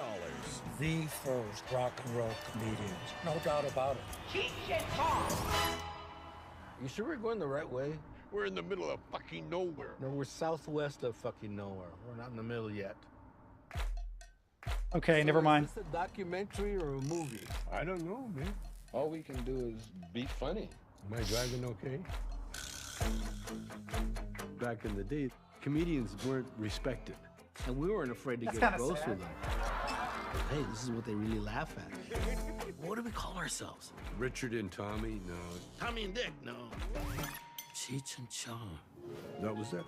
The first rock and roll comedians, no doubt about it. Cheech and Chong! You sure we're going the right way? We're in the middle of fucking nowhere. No, we're southwest of fucking nowhere. We're not in the middle yet. Okay, never mind. Is this a documentary or a movie? I don't know, man. All we can do is be funny. Am I driving okay? Back in the day, comedians weren't respected. And we weren't afraid to That's get kinda close sad. with them. Hey, this is what they really laugh at. What do we call ourselves? Richard and Tommy? No. Tommy and Dick? No. Cheech and Chong. That was it.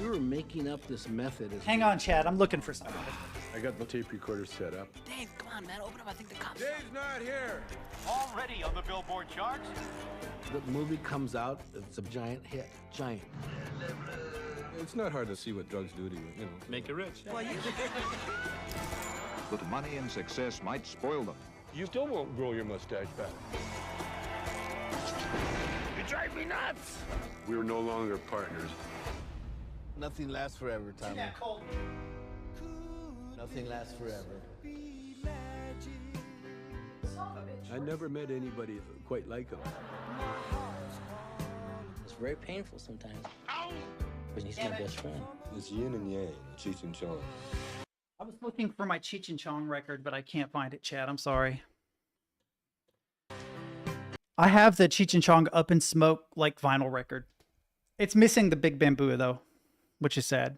We were making up this method. Hang on, Chad. I'm looking for something. I got the tape recorder set up. Dave, come on, man. Open up. I think the cops. Dave's not here. Already on the Billboard charts? The movie comes out, it's a giant hit. Giant. It's not hard to see what drugs do to you, Make you rich. Well, you... But money and success might spoil them. You still won't grow your mustache back. You drive me nuts! We're no longer partners. Nothing lasts forever, Tommy. Nothing lasts forever. I never met anybody quite like him. It's very painful sometimes. But he's my best friend. It's yin and yang, Cheech and Chong. I was looking for my Cheech and Chong record, but I can't find it, Chad. I'm sorry. I have the Cheech and Chong Up in Smoke like vinyl record. It's missing the Big Bamboo though, which is sad.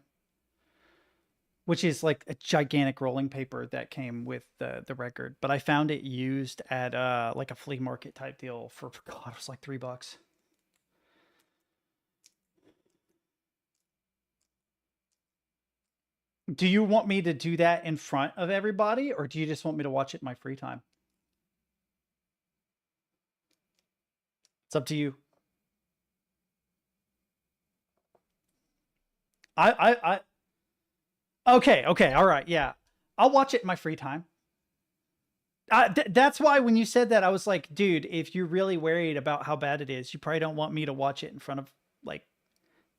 Which is like a gigantic rolling paper that came with the record. But I found it used at like a flea market type deal for, God, it was like $3. Do you want me to do that in front of everybody, or do you just want me to watch it in my free time? It's up to you. Okay, all right, yeah. I'll watch it in my free time. That's why when you said that, I was like, dude, if you're really worried about how bad it is, you probably don't want me to watch it in front of, like,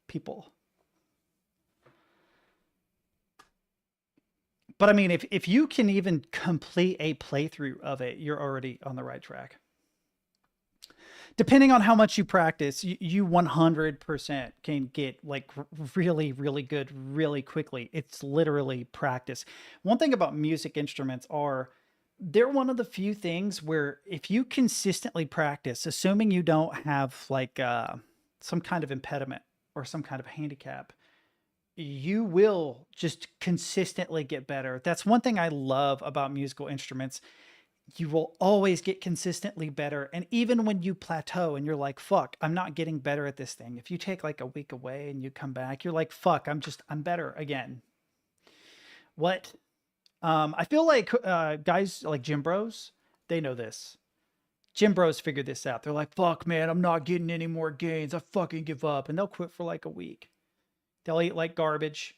people. But I mean, if you can even complete a playthrough of it, you're already on the right track. Depending on how much you practice, you 100% can get like really, really good really quickly. It's literally practice. One thing about music instruments are they're one of the few things where if you consistently practice, assuming you don't have like some kind of impediment or some kind of handicap, you will just consistently get better. That's one thing I love about musical instruments. You will always get consistently better. And even when you plateau and you're like, fuck, I'm not getting better at this thing. If you take like a week away and you come back, you're like, fuck, I'm better again. What? I feel like guys like Gym Bros, they know this. Gym Bros figured this out. They're like, fuck, man, I'm not getting any more gains. I fucking give up. And they'll quit for like a week. They'll eat like garbage.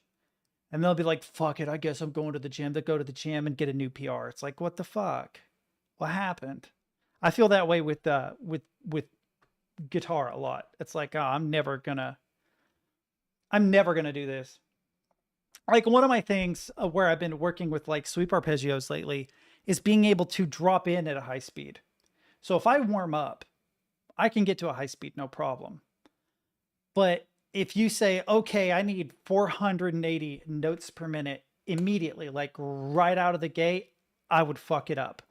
And they'll be like, fuck it, I guess I'm going to the gym. They'll go to the gym and get a new PR. It's like, what the fuck? What happened? I feel that way with guitar a lot. It's like, oh, I'm never gonna do this. Like one of my things where I've been working with like sweep arpeggios lately is being able to drop in at a high speed. So if I warm up, I can get to a high speed, no problem. But if you say, okay, I need 480 notes per minute immediately, like right out of the gate, I would fuck it up.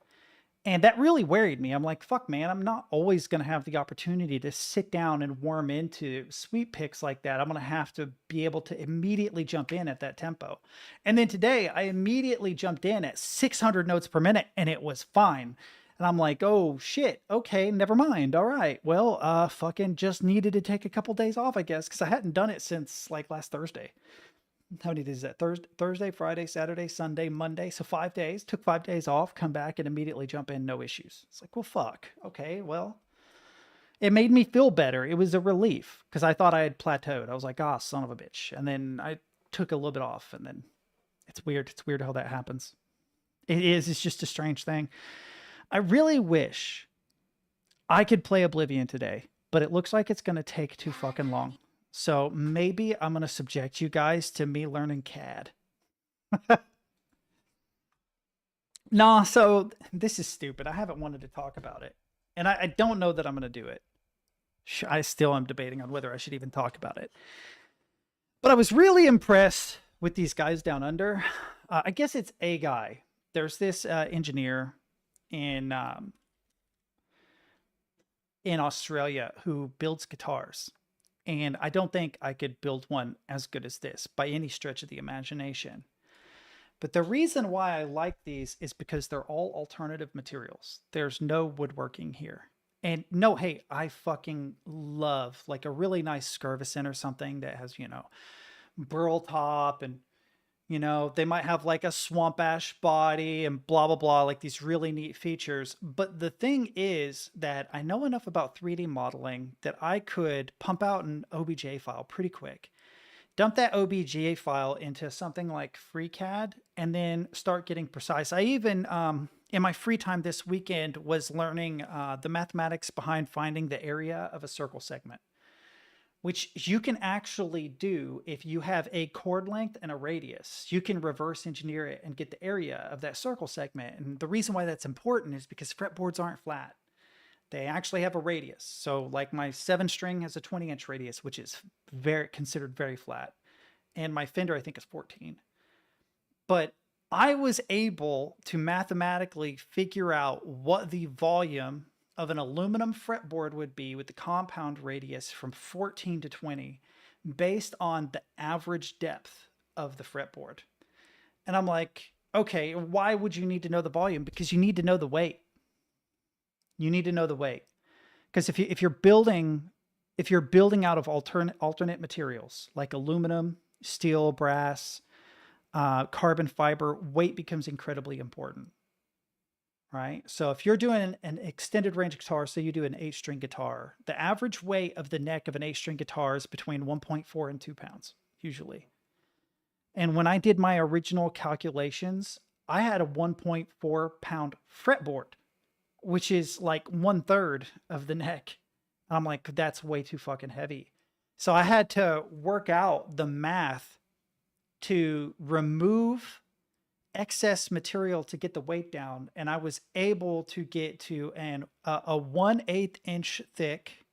And that really worried me. I'm like, fuck, man, I'm not always going to have the opportunity to sit down and warm into sweep picks like that. I'm going to have to be able to immediately jump in at that tempo. And then today, I immediately jumped in at 600 notes per minute, and it was fine. And I'm like, oh, shit, okay, never mind. All right, well, fucking just needed to take a couple days off, I guess, because I hadn't done it since, like, last Thursday. How many days is that? Thursday, Friday, Saturday, Sunday, Monday. So 5 days. Took 5 days off, come back and immediately jump in, no issues. It's like, well, fuck. Okay, well, it made me feel better. It was a relief because I thought I had plateaued. I was like, ah, son of a bitch. And then I took a little bit off, and then it's weird. It's weird how that happens. It is. It's just a strange thing. I really wish I could play Oblivion today, but it looks like it's going to take too fucking long. So maybe I'm going to subject you guys to me learning CAD. Nah, so this is stupid. I haven't wanted to talk about it. And I don't know that I'm going to do it. I still am debating on whether I should even talk about it. But I was really impressed with these guys down under. I guess it's a guy. There's this engineer in Australia who builds guitars. And I don't think I could build one as good as this by any stretch of the imagination. But the reason why I like these is because they're all alternative materials. There's no woodworking here. And no, hey, I fucking love like a really nice Skirvison or something that has, you know, burl top and, you know, they might have like a swamp ash body and blah, blah, blah, like these really neat features. But the thing is that I know enough about 3D modeling that I could pump out an OBJ file pretty quick, dump that OBJ file into something like FreeCAD, and then start getting precise. I even, in my free time this weekend was learning the mathematics behind finding the area of a circle segment, which you can actually do if you have a chord length and a radius. You can reverse engineer it and get the area of that circle segment. And the reason why that's important is because fretboards aren't flat. They actually have a radius. So like my 7-string has a 20-inch radius, which is considered very flat. And my Fender, I think, is 14. But I was able to mathematically figure out what the volume of an aluminum fretboard would be with the compound radius from 14 to 20 based on the average depth of the fretboard. And I'm like, okay, why would you need to know the volume? Because you need to know the weight. You need to know the weight. Because if you're building out of alternate materials like aluminum, steel, brass, carbon fiber, weight becomes incredibly important. Right? So if you're doing an extended range guitar, so you do an 8-string guitar, the average weight of the neck of an 8-string guitar is between 1.4 and 2 pounds, usually. And when I did my original calculations, I had a 1.4 pound fretboard, which is like 1/3 of the neck. I'm like, that's way too fucking heavy. So I had to work out the math to remove excess material to get the weight down, and I was able to get to a 1/8 inch thick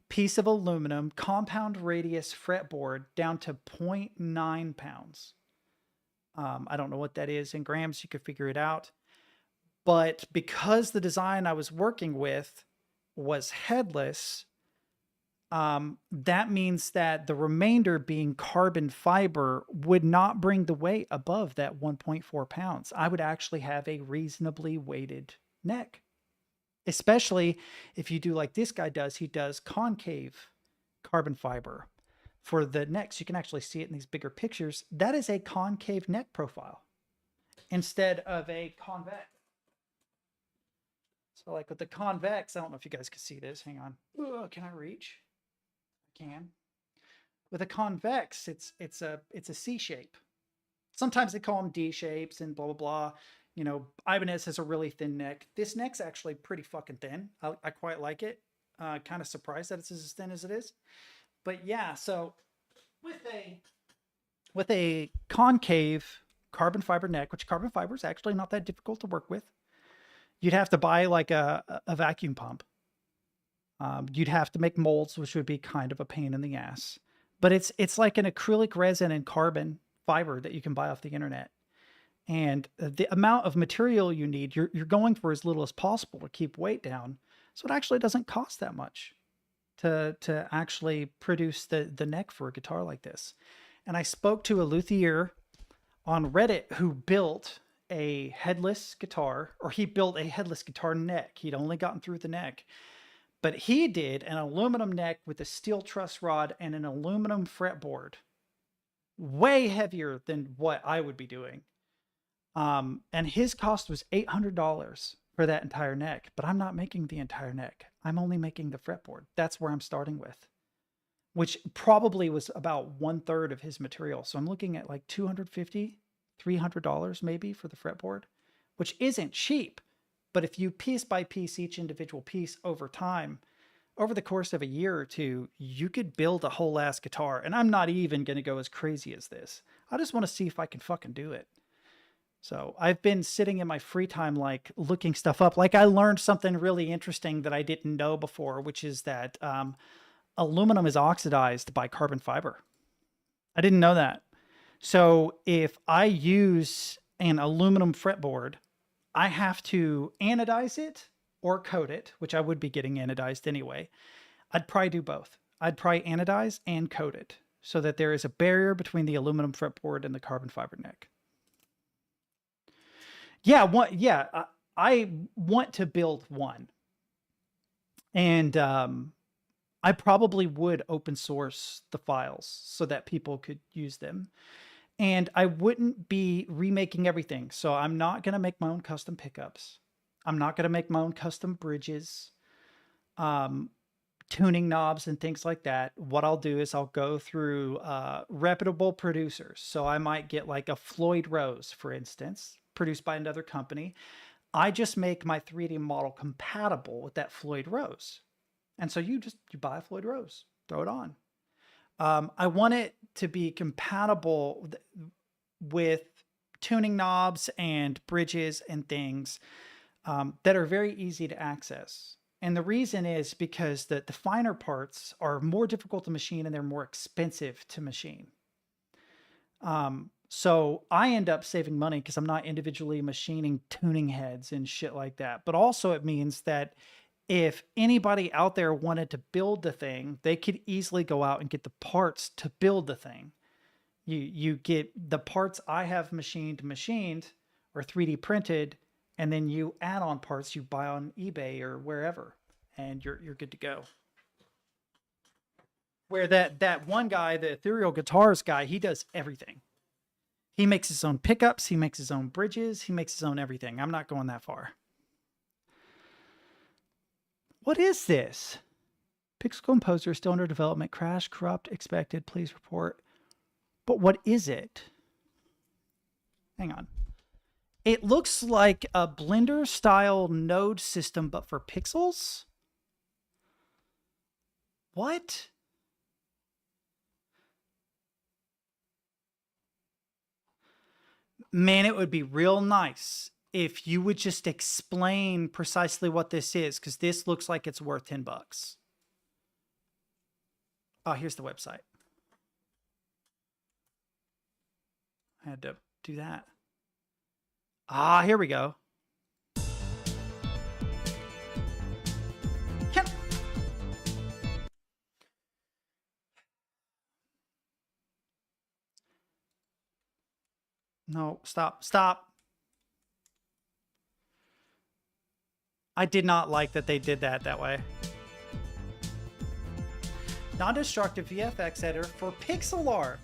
piece of aluminum compound radius fretboard down to 0.9 pounds. I don't know what that is in grams. You could figure it out. But because the design I was working with was headless, that means that the remainder being carbon fiber would not bring the weight above that 1.4 pounds. I would actually have a reasonably weighted neck, especially if you do like this guy does. He does concave carbon fiber for the necks. You can actually see it in these bigger pictures. That is a concave neck profile instead of a convex. So like with the convex, I don't know if you guys can see this. Hang on. Ooh, can I reach? Can. With a convex, it's a C shape. Sometimes they call them D shapes and blah blah blah. You know, Ibanez has a really thin neck. This neck's actually pretty fucking thin. I quite like it. Kind of surprised that it's as thin as it is. But yeah, so with a concave carbon fiber neck, which carbon fiber is actually not that difficult to work with, you'd have to buy like a vacuum pump. You'd have to make molds, which would be kind of a pain in the ass. But it's like an acrylic resin and carbon fiber that you can buy off the internet. And the amount of material you need, you're going for as little as possible to keep weight down. So it actually doesn't cost that much to actually produce the neck for a guitar like this. And I spoke to a luthier on Reddit who built a headless guitar, or he built a headless guitar neck. He'd only gotten through the neck. But he did an aluminum neck with a steel truss rod and an aluminum fretboard. Way heavier than what I would be doing. And his cost was $800 for that entire neck. But I'm not making the entire neck. I'm only making the fretboard. That's where I'm starting with. Which probably was about 1/3 of his material. So I'm looking at like $250, $300 maybe for the fretboard. Which isn't cheap. But if you piece by piece each individual piece over time, over the course of a year or two, you could build a whole ass guitar. And I'm not even going to go as crazy as this. I just want to see if I can fucking do it. So I've been sitting in my free time, like looking stuff up. Like I learned something really interesting that I didn't know before, which is that aluminum is oxidized by carbon fiber. I didn't know that. So if I use an aluminum fretboard, I have to anodize it or coat it, which I would be getting anodized anyway. I'd probably do both. I'd probably anodize and coat it so that there is a barrier between the aluminum fretboard and the carbon fiber neck. Yeah, I want to build one. And I probably would open source the files so that people could use them. And I wouldn't be remaking everything. So I'm not going to make my own custom pickups. I'm not going to make my own custom bridges, tuning knobs and things like that. What I'll do is I'll go through reputable producers. So I might get like a Floyd Rose, for instance, produced by another company. I just make my 3D model compatible with that Floyd Rose. And so you buy a Floyd Rose, throw it on. I want it to be compatible with tuning knobs and bridges and things that are very easy to access. And the reason is because the finer parts are more difficult to machine and they're more expensive to machine. So I end up saving money because I'm not individually machining tuning heads and shit like that. But also it means that if anybody out there wanted to build the thing, they could easily go out and get the parts to build the thing. You get the parts I have machined or 3D printed, and then you add on parts you buy on eBay or wherever, and you're good to go. Where that one guy, the Ethereal Guitars guy, he does everything. He makes his own pickups, he makes his own bridges, he makes his own everything. I'm not going that far. What is this? Pixel Composer still under development. Crash, corrupt, expected. Please report. But what is it? Hang on. It looks like a Blender style node system, but for pixels? What? Man, it would be real nice if you would just explain precisely what this is, because this looks like it's worth $10. Oh, here's the website. I had to do that. Ah, here we go. No, stop. I did not like that they did that way. Non-destructive VFX editor for pixel art.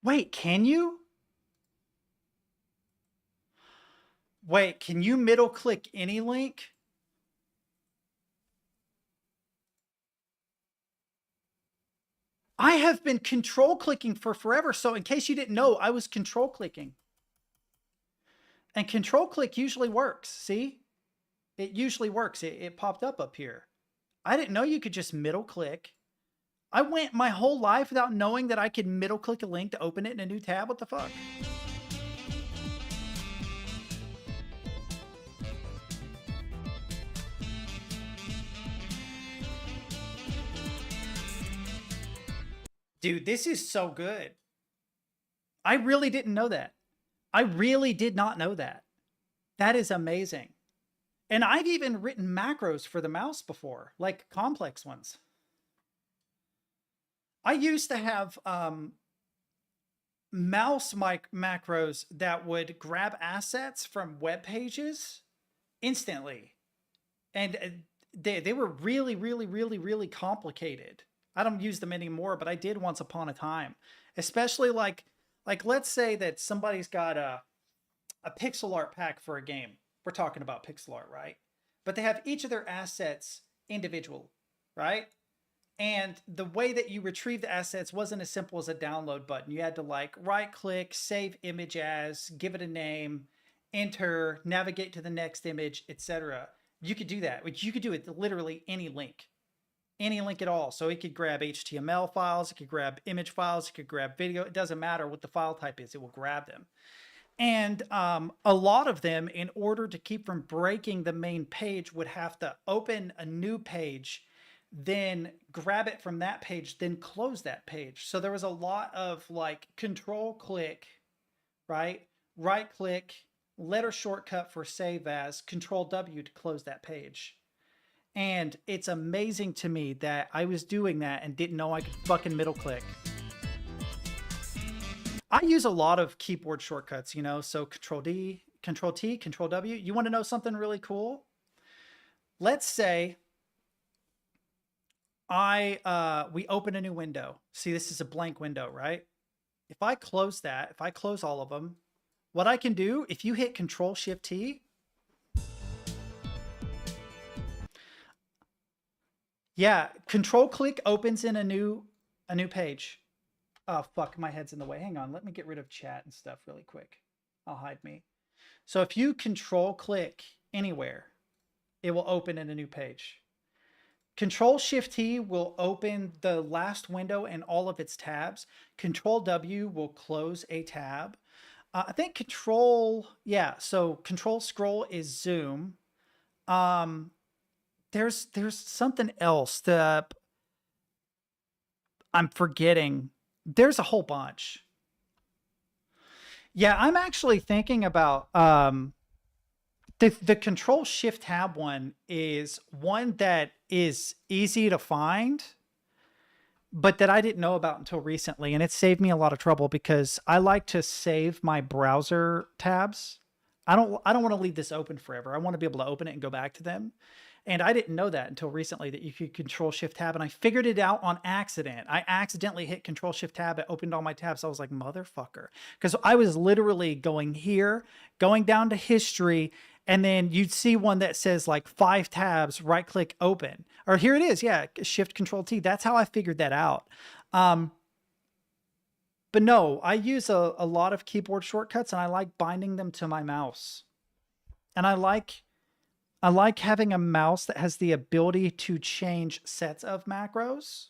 Wait, can you? Wait, can you middle click any link? I have been control clicking for forever. So in case you didn't know, I was control clicking. And control click usually works. See? It usually works. It popped up here. I didn't know you could just middle click. I went my whole life without knowing that I could middle click a link to open it in a new tab. What the fuck? Dude, this is so good. I really didn't know that. I really did not know that. That is amazing. And I've even written macros for the mouse before, like complex ones. I used to have mouse macros that would grab assets from web pages instantly. And they were really, really, really, really complicated. I don't use them anymore, but I did once upon a time. Especially like let's say that somebody's got a pixel art pack for a game. We're talking about pixel art, right? But they have each of their assets individual, right? And the way that you retrieve the assets wasn't as simple as a download button. You had to like right click, save image as, give it a name, enter, navigate to the next image, etc. You could do that. You could do it to literally any link at all. So it could grab HTML files, it could grab image files, it could grab video. It doesn't matter what the file type is, it will grab them. And a lot of them, in order to keep from breaking the main page, would have to open a new page, then grab it from that page, then close that page. So there was a lot of like control click, right? Right click, letter shortcut for save as, control W to close that page. And it's amazing to me that I was doing that and didn't know I could fucking middle click. I use a lot of keyboard shortcuts, you know, so Control D, Control T, Control W. You want to know something really cool? Let's say we open a new window. See, this is a blank window, right? If I close that, if I close all of them, what I can do, if you hit Control Shift T, yeah, Control click opens in a new page. Oh fuck, my head's in the way. Hang on, let me get rid of chat and stuff really quick. I'll hide me. So if you Control click anywhere, it will open in a new page. Control Shift T will open the last window and all of its tabs. Control W will close a tab. I think so Control Scroll is zoom. There's something else that I'm forgetting. There's a whole bunch. Yeah, I'm actually thinking about the Control Shift Tab one is one that is easy to find, but that I didn't know about until recently, and it saved me a lot of trouble because I like to save my browser tabs. I don't want to leave this open forever. I want to be able to open it and go back to them. And I didn't know that until recently, that you could Control Shift Tab, and I figured it out on accident. I accidentally hit Control Shift Tab. It opened all my tabs. I was like, motherfucker. Because I was literally going here, going down to history, and then you'd see one that says like 5 tabs, right click, open. Or here it is. Yeah, Shift Control T. That's how I figured that out. But no, I use a lot of keyboard shortcuts, and I like binding them to my mouse. And I like having a mouse that has the ability to change sets of macros.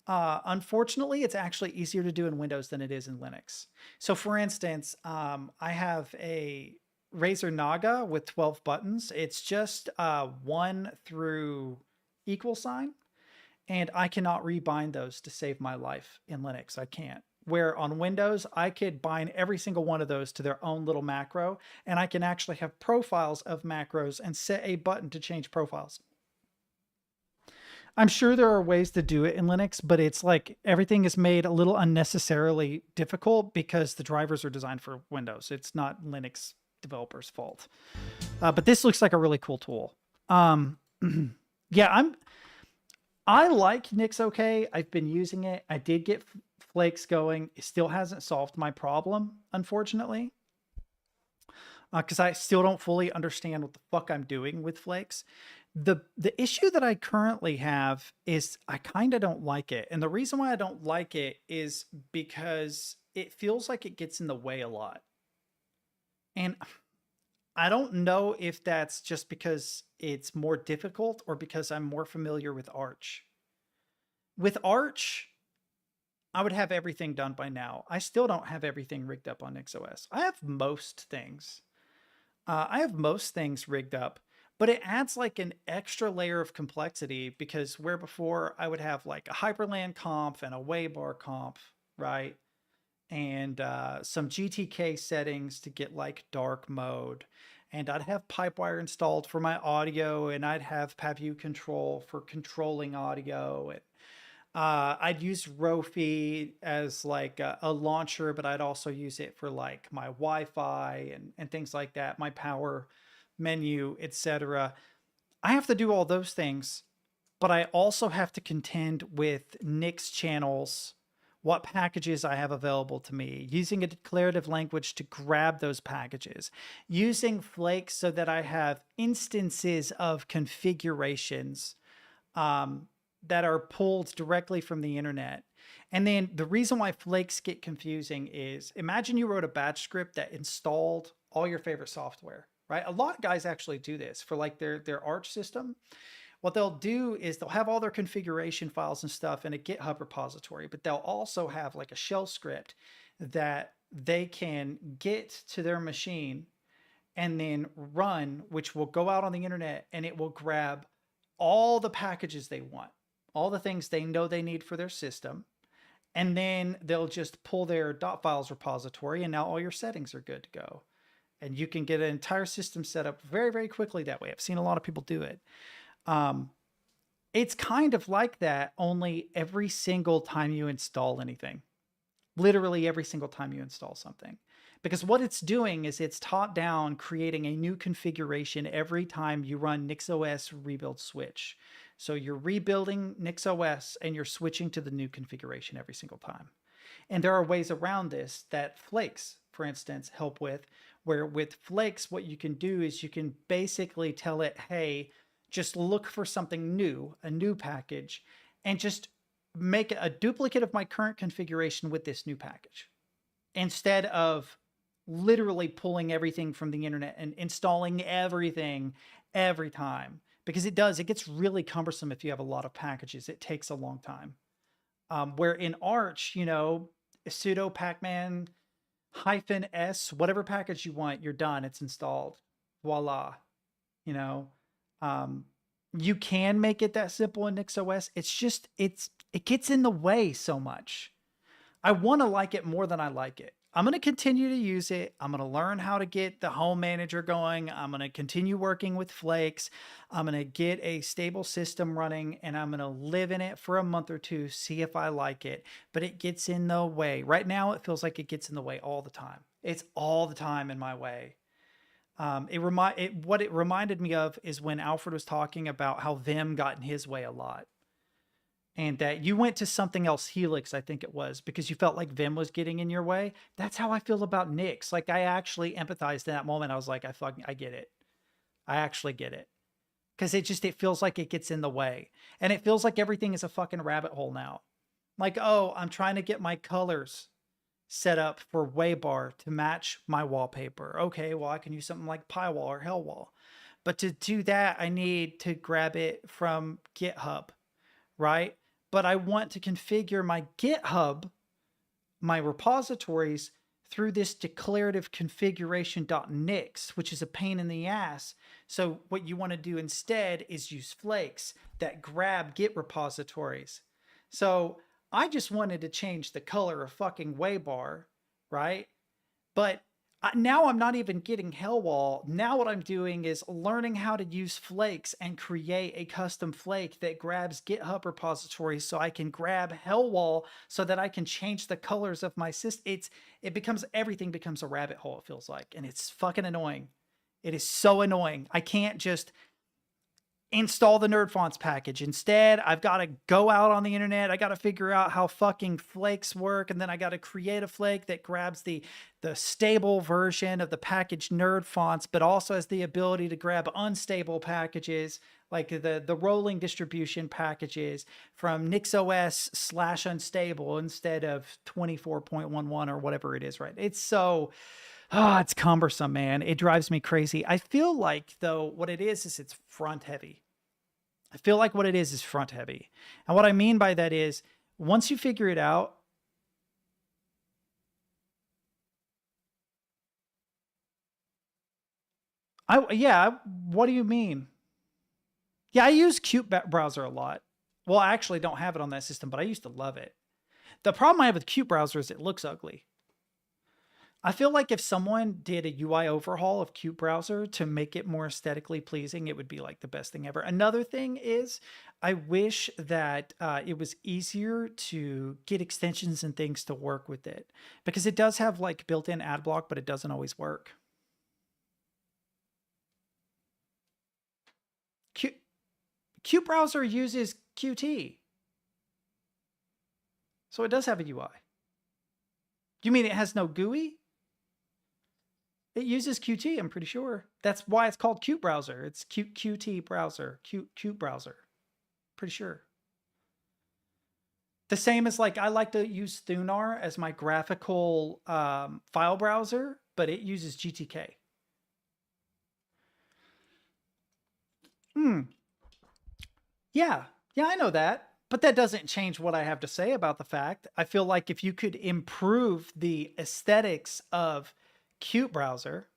Unfortunately, it's actually easier to do in Windows than it is in Linux. So for instance, I have a Razer Naga with 12 buttons. It's just 1 through $, and I cannot rebind those to save my life in Linux. I can't. Where on Windows, I could bind every single one of those to their own little macro, and I can actually have profiles of macros and set a button to change profiles. I'm sure there are ways to do it in Linux, but it's like everything is made a little unnecessarily difficult because the drivers are designed for Windows. It's not Linux developers' fault. But this looks like a really cool tool. Yeah, I like Nix OK. I've been using it. I did get Flakes going. It still hasn't solved my problem, unfortunately, because I still don't fully understand what the fuck I'm doing with Flakes. The issue that I currently have is I kind of don't like it. And the reason why I don't like it is because it feels like it gets in the way a lot. And I don't know if that's just because it's more difficult or because I'm more familiar with Arch. With Arch, I would have everything done by now. I still don't have everything rigged up on NixOS. I have most things. Rigged up, but it adds like an extra layer of complexity because where before I would have like a Hyperland conf and a Waybar conf, right? And some GTK settings to get like dark mode. And I'd have Pipewire installed for my audio, and I'd have Pavue control for controlling audio. And I'd use Rofi as like a launcher, but I'd also use it for like my Wi-Fi and things like that, my power menu, etc. I have to do all those things, but I also have to contend with Nix channels, what packages I have available to me, using a declarative language to grab those packages, using Flakes so that I have instances of configurations that are pulled directly from the internet. And then the reason why Flakes get confusing is, imagine you wrote a batch script that installed all your favorite software, right? A lot of guys actually do this for like their Arch system. What they'll do is they'll have all their configuration files and stuff in a GitHub repository, but they'll also have like a shell script that they can get to their machine and then run, which will go out on the internet, and it will grab all the packages they want, all the things they know they need for their system. And then they'll just pull their .files repository, and now all your settings are good to go. And you can get an entire system set up very, very quickly that way. I've seen a lot of people do it. It's kind of like that, only every single time you install anything. Literally every single time you install something. Because what it's doing is it's top down creating a new configuration every time you run NixOS rebuild switch. So you're rebuilding NixOS and you're switching to the new configuration every single time. And there are ways around this that Flakes, for instance, help with, where with Flakes, what you can do is you can basically tell it, hey, just look for something new, a new package, and just make a duplicate of my current configuration with this new package, instead of literally pulling everything from the internet and installing everything every time. Because it gets really cumbersome if you have a lot of packages. It takes a long time. Where in Arch, you know, sudo pacman -s, whatever package you want, you're done. It's installed. Voila. You know, you can make it that simple in NixOS. It's just, it gets in the way so much. I want to like it more than I like it. I'm going to continue to use it. I'm going to learn how to get the home manager going. I'm going to continue working with Flakes. I'm going to get a stable system running, and I'm going to live in it for a month or two, see if I like it. But it gets in the way. Right now, it feels like it gets in the way all the time. It's all the time in my way. What it reminded me of is when Alfred was talking about how Vim got in his way a lot. And that you went to something else, Helix, I think it was, because you felt like Vim was getting in your way. That's how I feel about Nix. Like, I actually empathized in that moment. I was like, I get it. I actually get it. Because it feels like it gets in the way. And it feels like everything is a fucking rabbit hole now. Like, oh, I'm trying to get my colors set up for Waybar to match my wallpaper. Okay, well, I can use something like Pywall or Hellwall. But to do that, I need to grab it from GitHub, right? But I want to configure my GitHub, my repositories, through this declarative configuration.nix, which is a pain in the ass. So what you want to do instead is use Flakes that grab Git repositories. So I just wanted to change the color of fucking Waybar, right? But now I'm not even getting Hellwall. Now what I'm doing is learning how to use Flakes and create a custom flake that grabs GitHub repositories so I can grab Hellwall so that I can change the colors of my system. Everything becomes a rabbit hole, it feels like, and it's fucking annoying. It is so annoying. I can't just install the nerd fonts package. Instead, I've got to go out on the internet. I got to figure out how fucking flakes work. And then I got to create a flake that grabs the stable version of the package nerd fonts, but also has the ability to grab unstable packages, like the rolling distribution packages from NixOS /unstable instead of 24.11 or whatever it is, right? It's so, it's cumbersome, man. It drives me crazy. I feel like, though, what it is it's front heavy. I feel like what it is front heavy. And what I mean by that is, once you figure it out, what do you mean? Yeah, I use Qt Browser a lot. Well, I actually don't have it on that system, but I used to love it. The problem I have with Qt Browser is it looks ugly. I feel like if someone did a UI overhaul of Qt Browser to make it more aesthetically pleasing, it would be like the best thing ever. Another thing is, I wish that it was easier to get extensions and things to work with it, because it does have like built-in ad block, but it doesn't always work. Qt Browser uses Qt, so it does have a UI. You mean it has no GUI? It uses Qt, I'm pretty sure. That's why it's called Qt Browser. It's Qt Browser, Qt Browser. Pretty sure. The same as, like, I like to use Thunar as my graphical file browser, but it uses GTK. Yeah, I know that. But that doesn't change what I have to say about the fact. I feel like if you could improve the aesthetics of Qt Browser,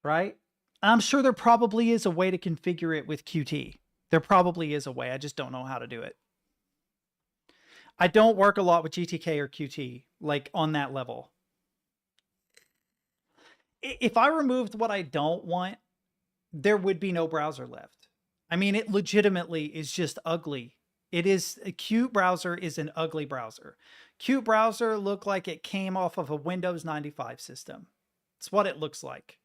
right? I'm sure there probably is a way to configure it with Qt. There probably is a way. I just don't know how to do it. I don't work a lot with GTK or Qt, like on that level. If I removed what I don't want, there would be no browser left. I mean, it legitimately is just ugly. It is, a Qt Browser is an ugly browser. Qt Browser looked like it came off of a Windows 95 system. It's what it looks like.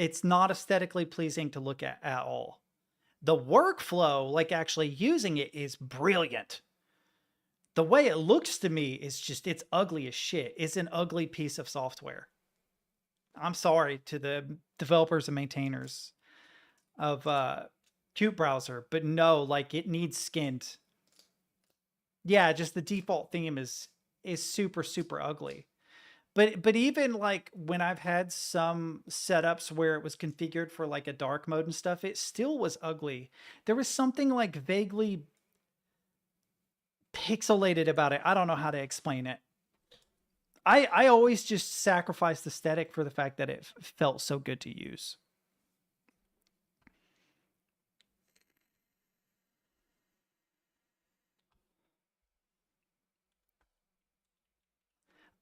It's not aesthetically pleasing to look at all. The workflow, like actually using it, is brilliant. The way it looks to me is just, it's ugly as shit. It's an ugly piece of software. I'm sorry to the developers and maintainers of Qt Browser, but no, like it needs skinned. Yeah, just the default theme is super, super ugly. But even like when I've had some setups where it was configured for like a dark mode and stuff, it still was ugly. There was something like vaguely pixelated about it. I don't know how to explain it. I always just sacrificed aesthetic for the fact that it felt so good to use.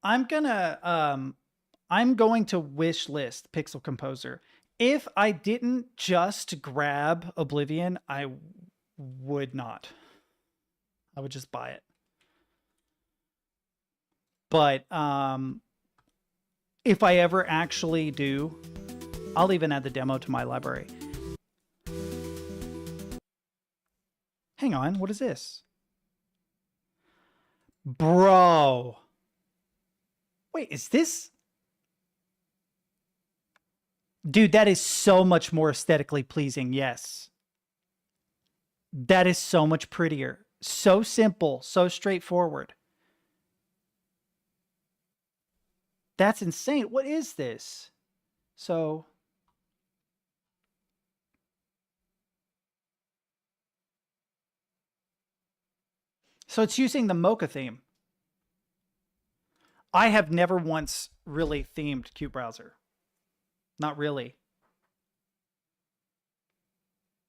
I'm going to wish list Pixel Composer. If I didn't just grab Oblivion, I would not. I would just buy it. But if I ever actually do, I'll even add the demo to my library. Hang on, what is this? Bro. Wait, is this? Dude, that is so much more aesthetically pleasing, yes. That is so much prettier. So simple, so straightforward. That's insane. What is this? So it's using the Mocha theme. I have never once really themed Qt Browser. Not really.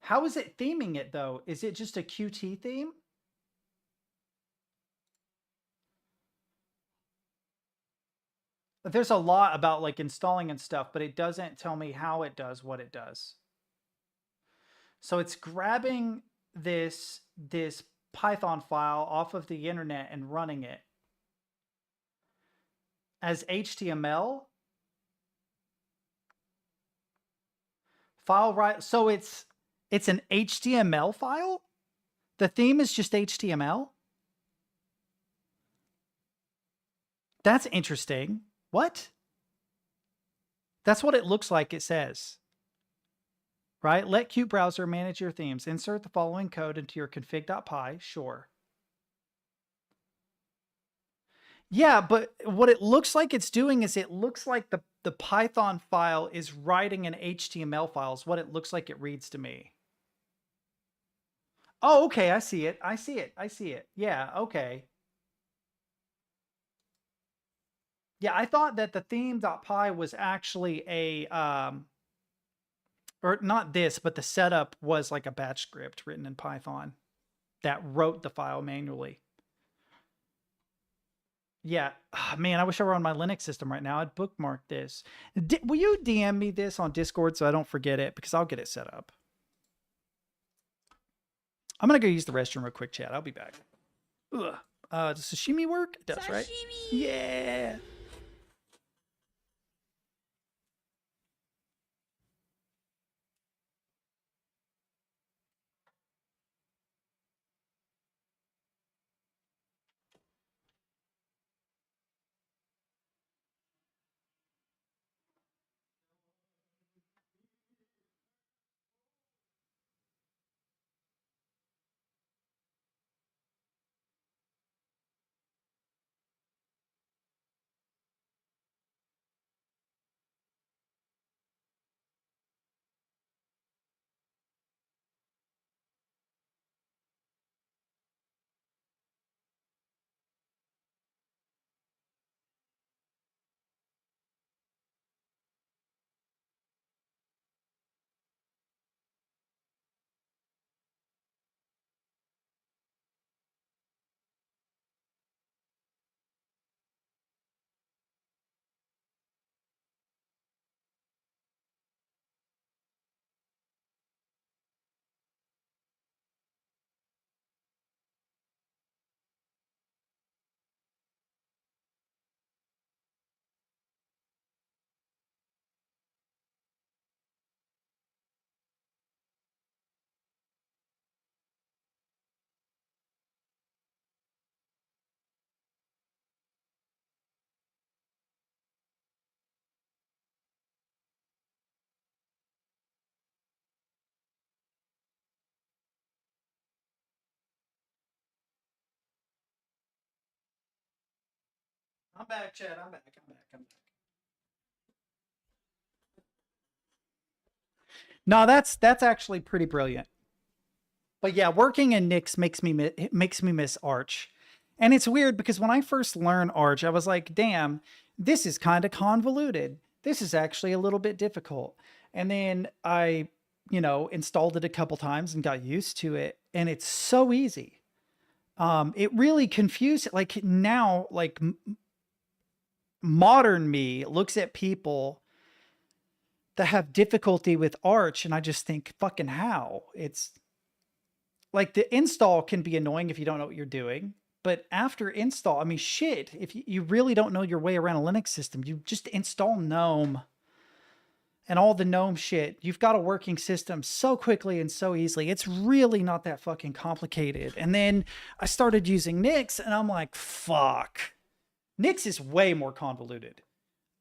How is it theming it though? Is it just a Qt theme? There's a lot about like installing and stuff, but it doesn't tell me how it does what it does. So it's grabbing this Python file off of the internet and running it as HTML. File right. So it's an HTML file? The theme is just HTML? That's interesting. What? That's what it looks like it says. Right? Let Qt Browser manage your themes. Insert the following code into your config.py. Sure. Yeah, but what it looks like it's doing is it looks like the Python file is writing an HTML file is what it looks like it reads to me. Oh, okay. I see it. I see it. I see it. Yeah, okay. Yeah, I thought that the theme.py was actually a, or not this, but the setup was like a batch script written in Python that wrote the file manually. Yeah, man, I wish I were on my Linux system right now. I'd bookmark this. Will you DM me this on Discord so I don't forget it? Because I'll get it set up. I'm going to go use the restroom real quick, chat. I'll be back. Ugh. Does sashimi work? It does, sashimi! Right? Yeah. I'm back, Chad. I'm back. No, that's actually pretty brilliant. But yeah, working in Nix makes me miss Arch. And it's weird because when I first learned Arch, I was like, damn, this is kind of convoluted. This is actually a little bit difficult. And then I, installed it a couple times and got used to it. And it's so easy. It really confused, like now, like modern me looks at people that have difficulty with Arch. And I just think, fucking how? It's like the install can be annoying if you don't know what you're doing. But after install, I mean, shit, if you really don't know your way around a Linux system, you just install GNOME and all the GNOME shit. You've got a working system so quickly and so easily. It's really not that fucking complicated. And then I started using Nix and I'm like, fuck. Nix is way more convoluted.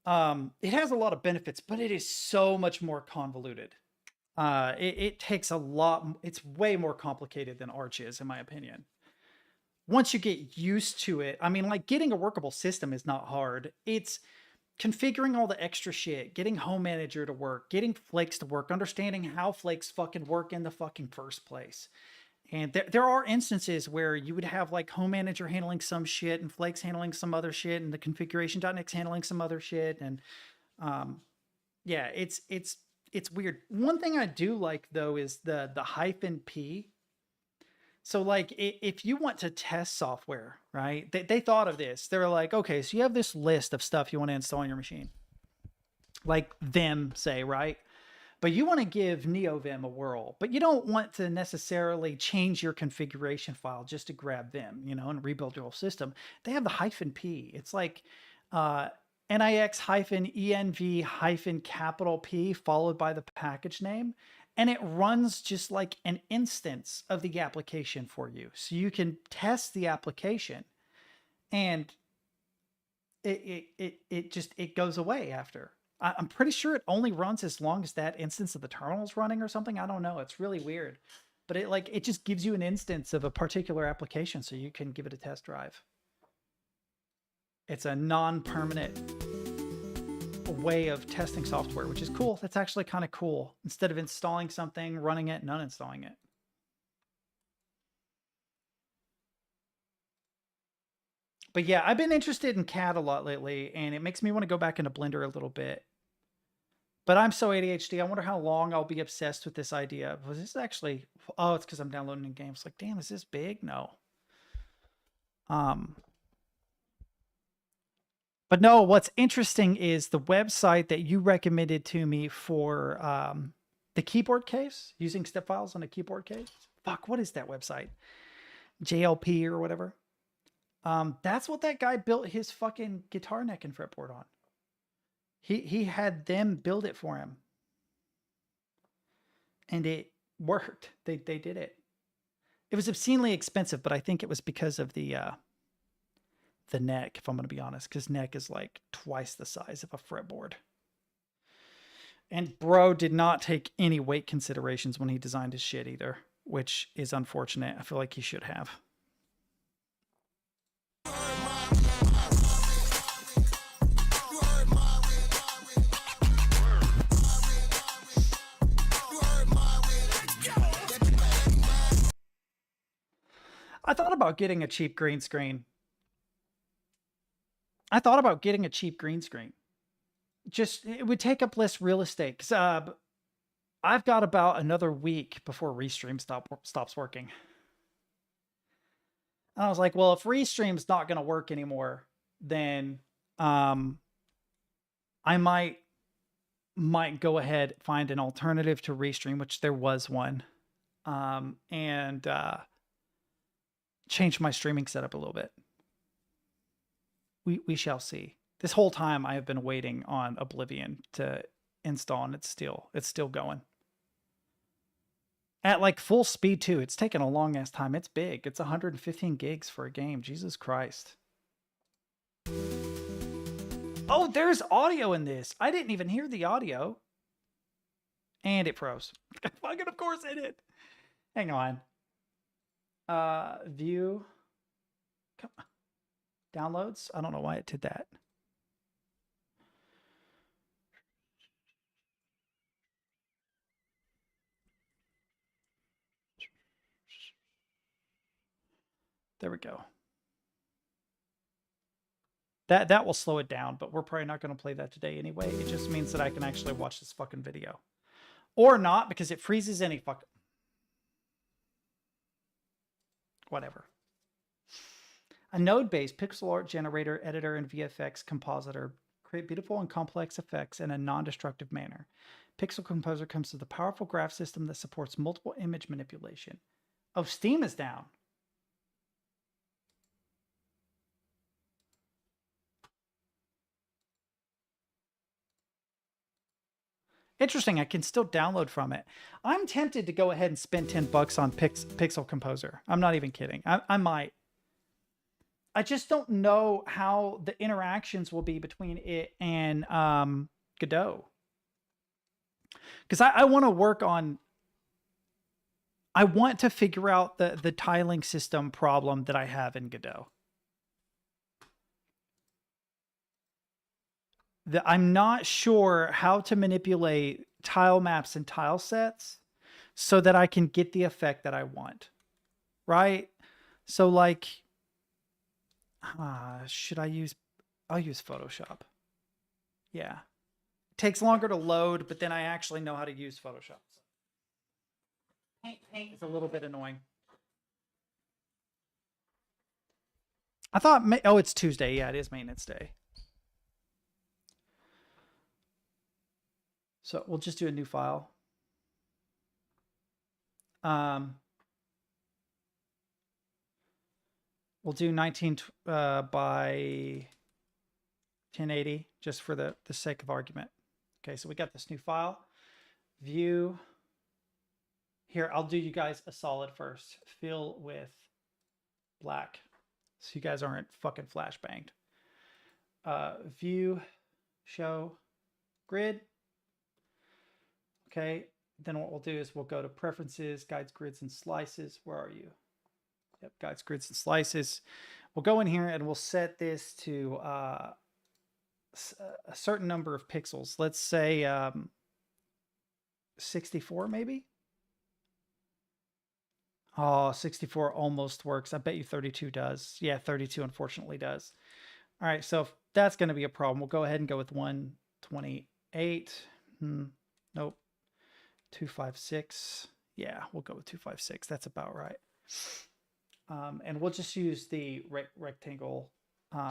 It has a lot of benefits, but it is so much more convoluted. It takes a lot. It's way more complicated than Arch is, in my opinion. Once you get used to it, I mean, like getting a workable system is not hard. It's configuring all the extra shit, getting Home Manager to work, getting Flakes to work, understanding how Flakes fucking work in the fucking first place. And there are instances where you would have like Home Manager handling some shit and Flakes handling some other shit and the configuration.nix handling some other shit. And yeah, it's weird. One thing I do like though is the -p. So like if you want to test software, right? They thought of this. They were like, okay, so you have this list of stuff you want to install on your machine. Like Vim, say, right? But you want to give NeoVim a whirl, but you don't want to necessarily change your configuration file just to grab Vim, and rebuild your whole system. They have the -p. It's like NIX-ENV-P followed by the package name. And it runs just like an instance of the application for you. So you can test the application and it goes away after. I'm pretty sure it only runs as long as that instance of the terminal is running or something. I don't know. It's really weird. But it just gives you an instance of a particular application so you can give it a test drive. It's a non-permanent way of testing software, which is cool. That's actually kind of cool. Instead of installing something, running it, and uninstalling it. But yeah, I've been interested in CAD a lot lately, and it makes me want to go back into Blender a little bit. But I'm so ADHD. I wonder how long I'll be obsessed with this idea. Was this actually... Oh, it's because I'm downloading new games. Like, damn, is this big? No. But no, what's interesting is the website that you recommended to me for the keyboard case, using step files on a keyboard case. Fuck, what is that website? JLP or whatever. That's what that guy built his fucking guitar neck and fretboard on. He had them build it for him. And it worked. They did it. It was obscenely expensive, but I think it was because of the neck, if I'm going to be honest, because neck is like twice the size of a fretboard. And bro did not take any weight considerations when he designed his shit either, which is unfortunate. I feel like he should have. I thought about getting a cheap green screen. Just, it would take up less real estate. Because I've got about another week before Restream stops working. And I was like, well, if Restream's not going to work anymore, then I might go ahead, find an alternative to Restream, which there was one, and change my streaming setup a little bit. We shall see. This whole time I have been waiting on Oblivion to install, and it's still going. At like full speed too. It's taken a long ass time. It's big. It's 115 gigs for a game. Jesus Christ. Oh, there's audio in this. I didn't even hear the audio. And it froze. Fucking of course it did. Hang on. View. Come on. Downloads? I don't know why it did that. There we go. That will slow it down, but we're probably not going to play that today anyway. It just means that I can actually watch this fucking video. Or not, because it freezes any fuck... Whatever. A node-based pixel art generator, editor, and VFX compositor create beautiful and complex effects in a non-destructive manner. Pixel Composer comes with a powerful graph system that supports multiple image manipulation. Oh, Steam is down. Interesting, I can still download from it. I'm tempted to go ahead and spend $10 on Pixel Composer. I'm not even kidding. I might. I just don't know how the interactions will be between it and Godot. Because I want to work on... I want to figure out the tiling system problem that I have in Godot. I'm not sure how to manipulate tile maps and tile sets so that I can get the effect that I want, right? So like, should I use, I'll use Photoshop. Yeah. It takes longer to load, but then I actually know how to use Photoshop. Paint is a little bit annoying. I thought, oh, it's Tuesday. Yeah, it is maintenance day. So we'll just do a new file. We'll do 19 by 1080 just for the sake of argument. Okay, so we got this new file. View. Here, I'll do you guys a solid first. Fill with black, so you guys aren't fucking flashbanged. View, show, grid. Okay, then what we'll do is we'll go to preferences, guides, grids, and slices. Where are you? Yep, guides, grids, and slices. We'll go in here and we'll set this to a certain number of pixels. Let's say 64 maybe? Oh, 64 almost works. I bet you 32 does. Yeah, 32 unfortunately does. All right, so if that's going to be a problem, we'll go ahead and go with 128. Nope. 256. Yeah, we'll go with 256. That's about right. And we'll just use the rectangle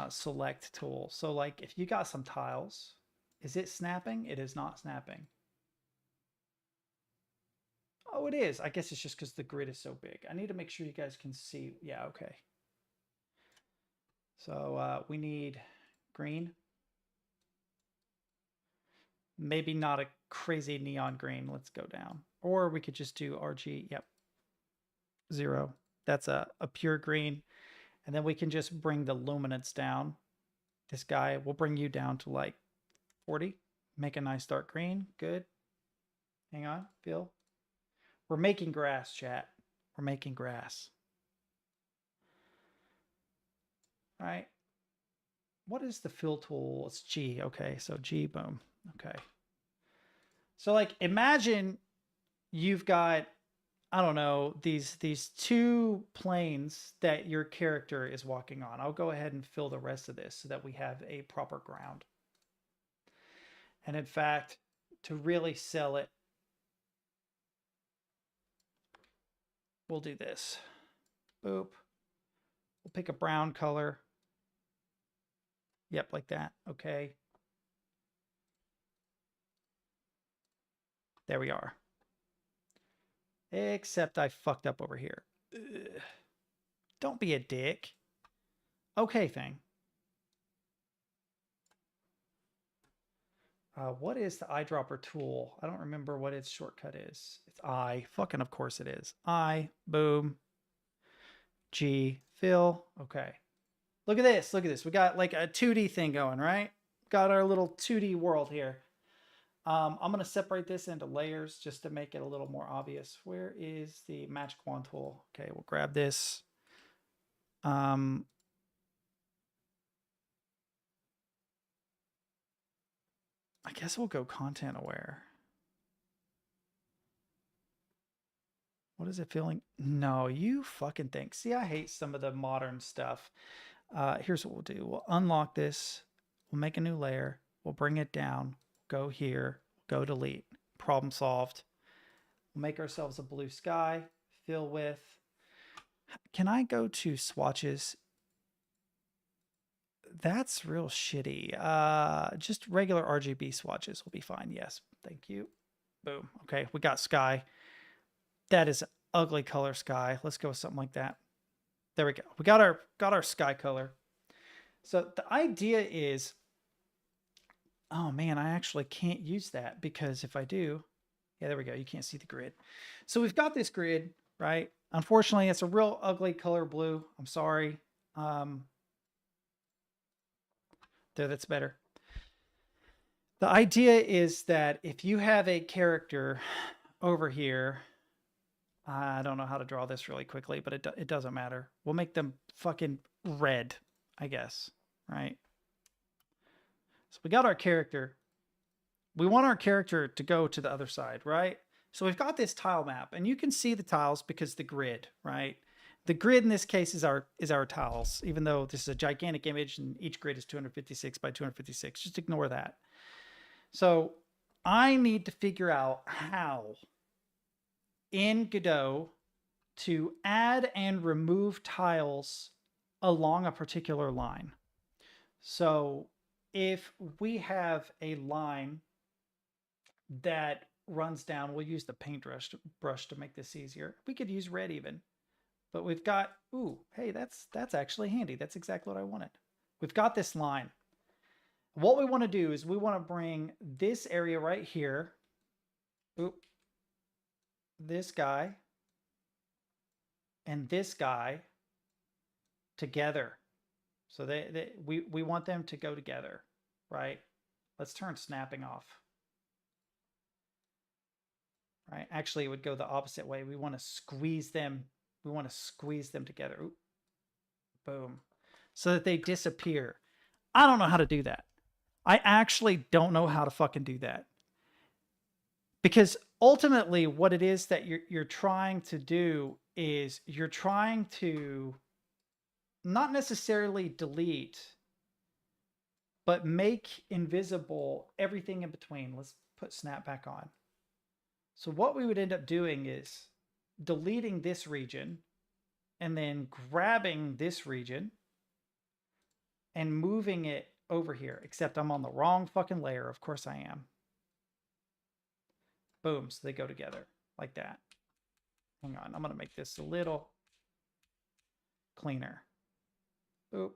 select tool. So like if you got some tiles, is it snapping? It is not snapping. Oh, it is. I guess it's just because the grid is so big. I need to make sure you guys can see. Yeah, okay. So we need green. Maybe not a crazy neon green. Let's go down. Or we could just do RG. Yep. 0. That's a pure green. And then we can just bring the luminance down. This guy, we'll bring you down to like 40. Make a nice dark green. Good. Hang on. Feel. We're making grass, chat. We're making grass. All right. What is the fill tool? It's G. Okay, so G, boom. Okay. So like imagine you've got, I don't know, these two planes that your character is walking on. I'll go ahead and fill the rest of this so that we have a proper ground. And in fact, to really sell it, we'll do this. Boop. We'll pick a brown color. Yep, like that. Okay. There we are. Except I fucked up over here. Ugh. Don't be a dick. Okay, thing. What is the eyedropper tool? I don't remember what its shortcut is. It's I. Fucking of course it is. I. Boom. G. Fill. Okay. Look at this. Look at this. We got like a 2D thing going, right? Got our little 2D world here. I'm going to separate this into layers just to make it a little more obvious. Where is the magic wand tool? Okay, we'll grab this. guess we'll go content aware. What is it feeling? No, you fucking think. See, I hate some of the modern stuff. Here's what we'll do. We'll unlock this. We'll make a new layer. We'll bring it down. Go here. Go delete. Problem solved. We'll make ourselves a blue sky. Fill with. Can I go to swatches? That's real shitty. Just regular RGB swatches will be fine. Yes. Thank you. Boom. Okay. We got sky. That is an ugly color sky. Let's go with something like that. There we go. We got our sky color. So the idea is, oh man, I actually can't use that because if I do, yeah, there we go. You can't see the grid. So we've got this grid, right? Unfortunately, it's a real ugly color blue. I'm sorry. There, that's better. The idea is that if you have a character over here, I don't know how to draw this really quickly, but it doesn't matter. We'll make them fucking red, I guess, right? So we got our character. We want our character to go to the other side, right? So we've got this tile map, and you can see the tiles because the grid, right? The grid in this case is our tiles, even though this is a gigantic image and each grid is 256 by 256. Just ignore that. So I need to figure out how in Godot to add and remove tiles along a particular line. So if we have a line that runs down, we'll use the paintbrush to make this easier. We could use red even, but we've got, ooh, hey, that's actually handy. That's exactly what I wanted. We've got this line. What we want to do is we want to bring this area right here, oop, this guy and this guy together. So we want them to go together, right? Let's turn snapping off. Right? Actually, it would go the opposite way. We want to squeeze them. We want to squeeze them together. Oop. Boom. So that they disappear. I don't know how to do that. I actually don't know how to fucking do that. Because ultimately what it is that you're trying to do is you're trying to not necessarily delete, but make invisible everything in between. Let's put snap back on. So what we would end up doing is deleting this region and then grabbing this region and moving it over here, except I'm on the wrong fucking layer. Of course I am. Boom, so they go together like that. Hang on, I'm going to make this a little cleaner. Oop.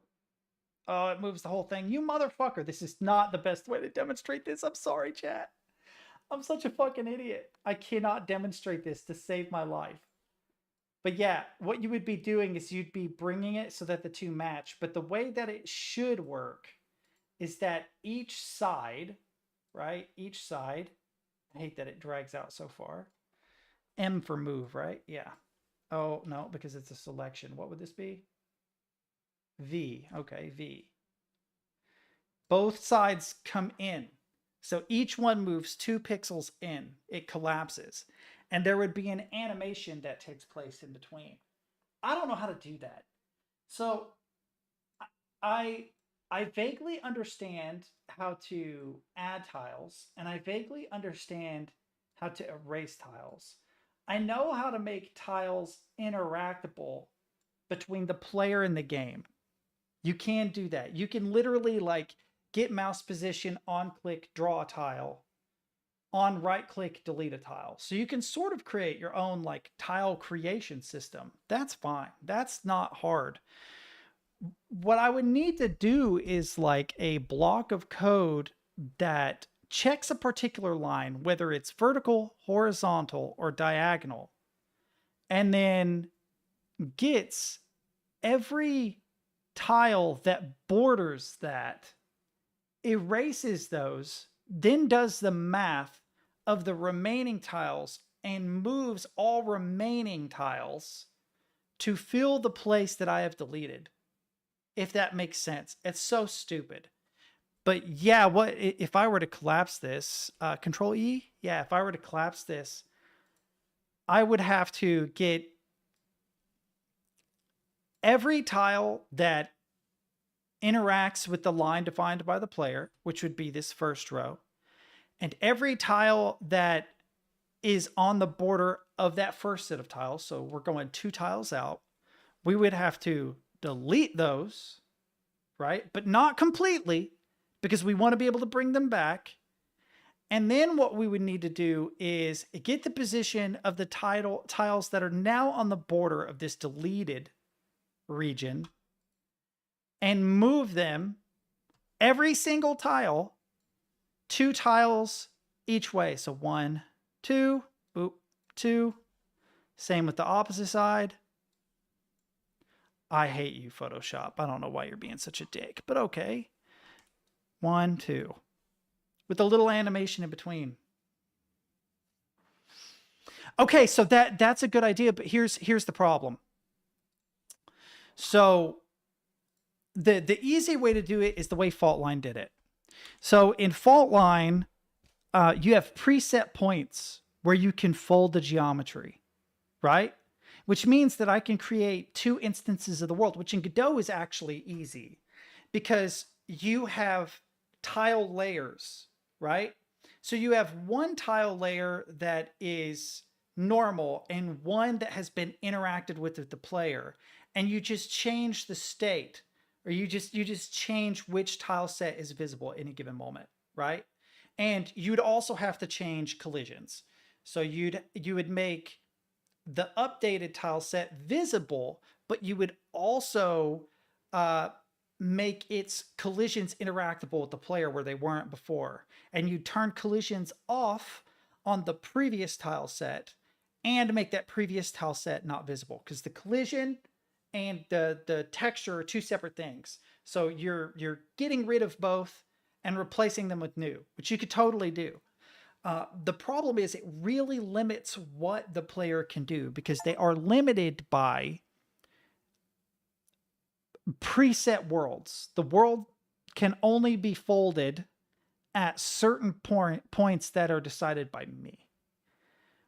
Oh, it moves the whole thing. You motherfucker, this is not the best way to demonstrate this. I'm sorry, chat. I'm such a fucking idiot. I cannot demonstrate this to save my life. But yeah, what you would be doing is you'd be bringing it so that the two match. But the way that it should work is that each side, right? Each side, I hate that it drags out so far. M for move, right? Yeah. Oh, no, because it's a selection. What would this be? V. Okay, V. Both sides come in. So each one moves 2 pixels in. It collapses. And there would be an animation that takes place in between. I don't know how to do that. So I vaguely understand how to add tiles, and I vaguely understand how to erase tiles. I know how to make tiles interactable between the player and the game. You can do that. You can literally like get mouse position, on click, draw a tile, on right click, delete a tile. So you can sort of create your own like tile creation system. That's fine. That's not hard. What I would need to do is like a block of code that checks a particular line, whether it's vertical, horizontal, or diagonal, and then gets every tile that borders that, erases those, then does the math of the remaining tiles and moves all remaining tiles to fill the place that I have deleted. If that makes sense. It's so stupid. But yeah, if I were to collapse this, Control E? Yeah, if I were to collapse this, I would have to get every tile that interacts with the line defined by the player, which would be this first row, and every tile that is on the border of that first set of tiles, so we're going 2 tiles out, we would have to delete those, right? But not completely, because we want to be able to bring them back. And then what we would need to do is get the position of the tiles that are now on the border of this deleted region and move them, every single tile, 2 tiles each way. So 1, 2, boop, 2. Same with the opposite side. I hate you, Photoshop. I don't know why you're being such a dick, but okay. 1, 2. With a little animation in between. Okay, so that's a good idea, but here's the problem. So the easy way to do it is the way Faultline did it. So in Faultline, you have preset points where you can fold the geometry, right? Which means that I can create 2 instances of the world, which in Godot is actually easy because you have tile layers, right? So you have one tile layer that is normal and one that has been interacted with the player, and you just change the state, or you just change which tile set is visible at any given moment, right? And you'd also have to change collisions. So you would make the updated tile set visible, but you would also make its collisions interactable with the player where they weren't before. And you turn collisions off on the previous tile set and make that previous tile set not visible, because the collision and the texture are 2 separate things. So you're getting rid of both and replacing them with new, which you could totally do. The problem is it really limits what the player can do, because they are limited by preset worlds. The world can only be folded at certain points that are decided by me,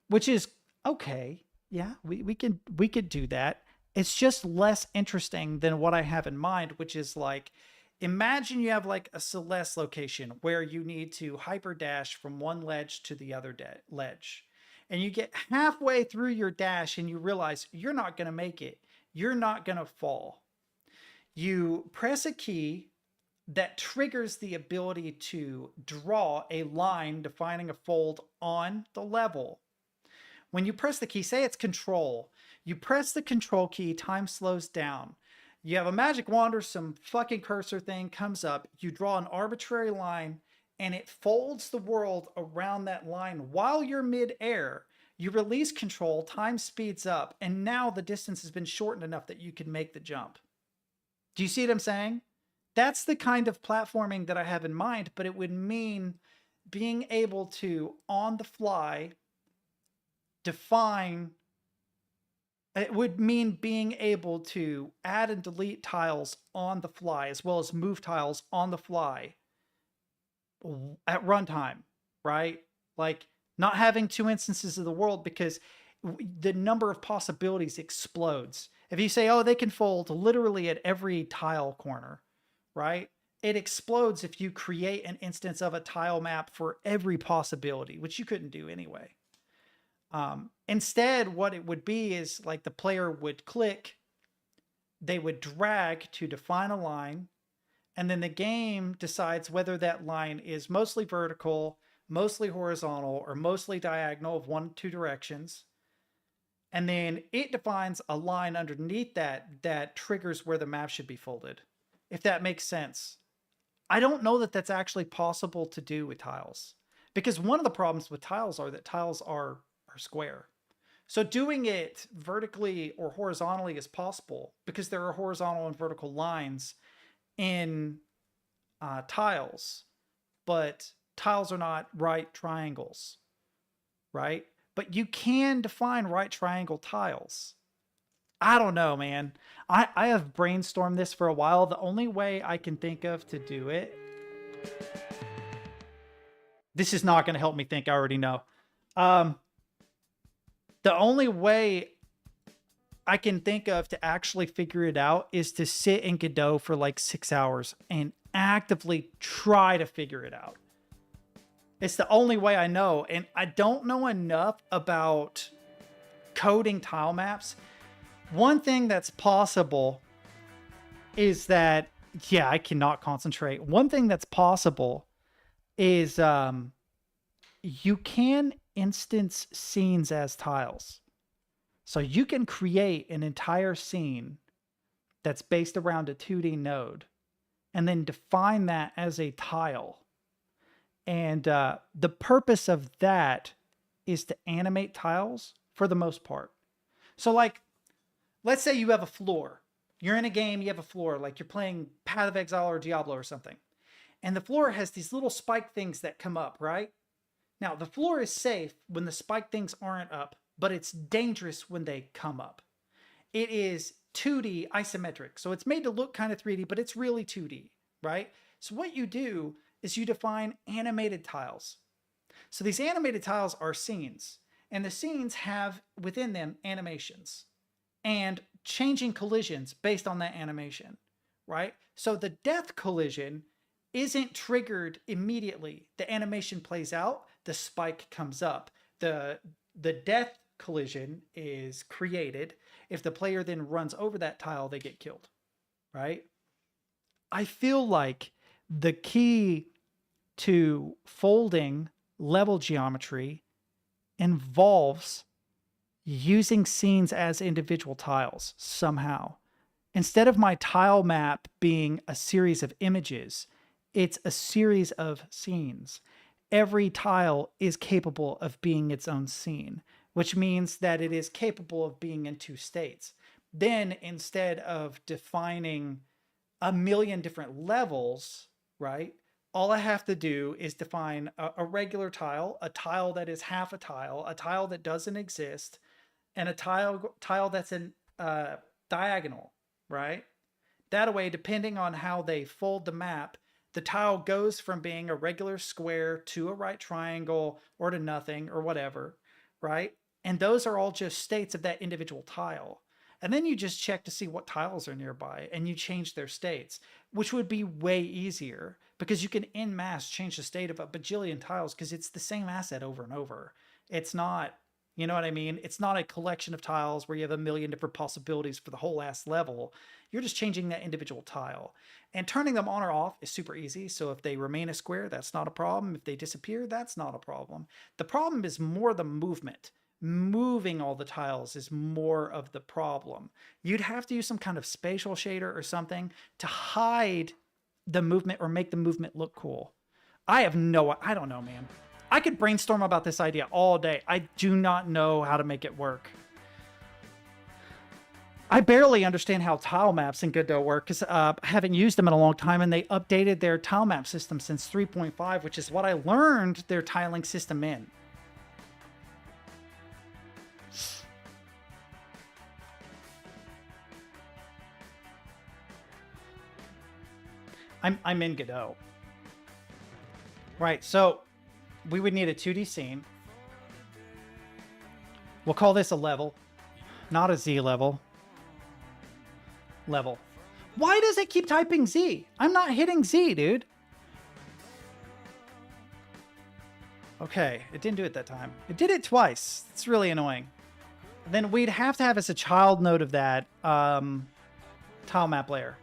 which is okay. Yeah, we could do that. It's just less interesting than what I have in mind, which is like, imagine you have like a Celeste location where you need to hyper dash from one ledge to the other ledge. And you get halfway through your dash and you realize you're not going to make it. You're not going to fall. You press a key that triggers the ability to draw a line defining a fold on the level. When you press the key, say it's control, you press the control key, time slows down. You have a magic wand or some fucking cursor thing comes up, you draw an arbitrary line, and it folds the world around that line while you're mid-air. You release control, time speeds up, and now the distance has been shortened enough that you can make the jump. Do you see what I'm saying? That's the kind of platforming that I have in mind, but it would mean being able to, on the fly, define. It would mean being able to add and delete tiles on the fly, as well as move tiles on the fly at runtime, right? Like not having 2 instances of the world, because the number of possibilities explodes. If you say, oh, they can fold literally at every tile corner, right? It explodes if you create an instance of a tile map for every possibility, which you couldn't do anyway. Instead, what it would be is like the player would click, they would drag to define a line, and then the game decides whether that line is mostly vertical, mostly horizontal, or mostly diagonal of 1 or 2 directions. And then it defines a line underneath that triggers where the map should be folded, if that makes sense. I don't know that that's actually possible to do with tiles, because one of the problems with tiles are that tiles are square. So doing it vertically or horizontally is possible, because there are horizontal and vertical lines in tiles, but tiles are not right triangles, right? But you can define right triangle tiles. I don't know, man. I have brainstormed this for a while. The only way I can think of to do it This is not going to help me think. I already know. The only way I can think of to actually figure it out is to sit in Godot for like 6 hours and actively try to figure it out. It's the only way I know. And I don't know enough about coding tile maps. One thing that's possible is that, yeah, I cannot concentrate. One thing that's possible is you can instance scenes as tiles. So you can create an entire scene that's based around a 2D node and then define that as a tile. And the purpose of that is to animate tiles for the most part. So like, let's say you have a floor. You're in a game, you have a floor, like you're playing Path of Exile or Diablo or something. And the floor has these little spike things that come up, right? Now, the floor is safe when the spike things aren't up, but it's dangerous when they come up. It is 2D isometric. So it's made to look kind of 3D, but it's really 2D, right? So what you do is you define animated tiles. So these animated tiles are scenes, and the scenes have within them animations and changing collisions based on that animation, right? So the death collision isn't triggered immediately. The animation plays out, the spike comes up. The death collision is created. If the player then runs over that tile, they get killed, right? I feel like the key to folding level geometry involves using scenes as individual tiles somehow. Instead of my tile map being a series of images, it's a series of scenes. Every tile is capable of being its own scene, which means that it is capable of being in two states. Then instead of defining a million different levels, right? All I have to do is define a regular tile, a tile that is half a tile that doesn't exist, and a tile that's in diagonal, right? That way, depending on how they fold the map, the tile goes from being a regular square to a right triangle or to nothing or whatever, right? And those are all just states of that individual tile. And then you just check to see what tiles are nearby and you change their states, which would be way easier because you can en masse change the state of a bajillion tiles because it's the same asset over and over. It's not, you know what I mean? It's not a collection of tiles where you have a million different possibilities for the whole ass level. You're just changing that individual tile. And turning them on or off is super easy. So if they remain a square, that's not a problem. If they disappear, that's not a problem. The problem is more the movement. Moving all the tiles is more of the problem. You'd have to use some kind of spatial shader or something to hide the movement or make the movement look cool. I don't know, man. I could brainstorm about this idea all day. I do not know how to make it work. I barely understand how tile maps in Godot work because I haven't used them in a long time, and they updated their tile map system since 3.5, which is what I learned their tiling system in. I'm in Godot. Right, so we would need a 2D scene. We'll call this a level, not a Z level. Level. Why does it keep typing Z? I'm not hitting Z, dude. Okay, it didn't do it that time. It did it twice. It's really annoying. Then we'd have to have as a child node of that tile map layer.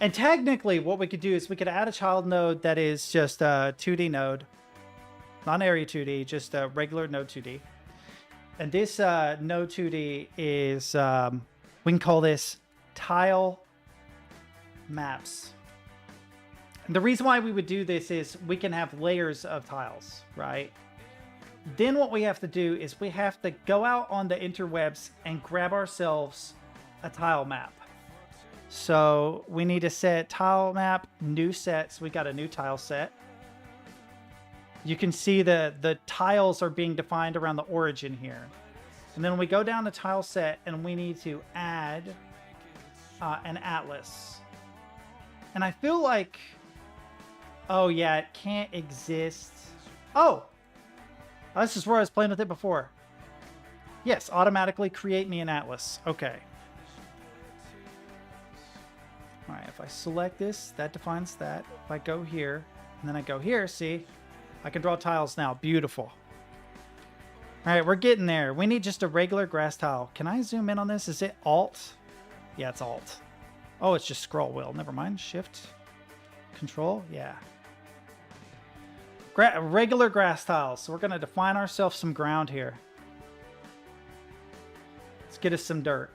And technically, what we could do is we could add a child node that is just a 2D node. Not area 2D, just a regular node 2D. And this node 2D is, we can call this tile maps. And the reason why we would do this is we can have layers of tiles, right? Then what we have to do is we have to go out on the interwebs and grab ourselves a tile map. So we need to set tile map, new set. So we got a new tile set. You can see the tiles are being defined around the origin here. And then we go down to tile set and we need to add an atlas. And I feel like, oh yeah, it can't exist. Oh, this is where I was playing with it before. Yes, automatically create me an atlas. Okay. All right, if I select this, that defines that. If I go here, and then I go here, see? I can draw tiles now. Beautiful. All right, we're getting there. We need just a regular grass tile. Can I zoom in on this? Is it Alt? Yeah, it's Alt. Oh, it's just scroll wheel. Never mind. Shift. Control. Yeah. Regular grass tiles. So we're going to define ourselves some ground here. Let's get us some dirt.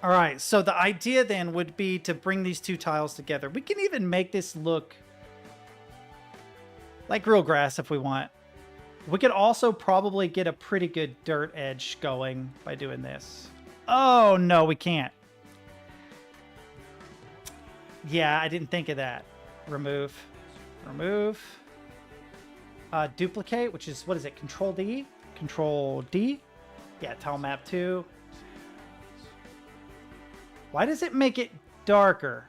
All right, so the idea then would be to bring these two tiles together. We can even make this look like real grass if we want. We could also probably get a pretty good dirt edge going by doing this. Oh, no, we can't. Yeah, I didn't think of that. Remove. Remove. Duplicate, which is, what is it? Control D? Control D? Yeah, tile map 2. Why does it make it darker?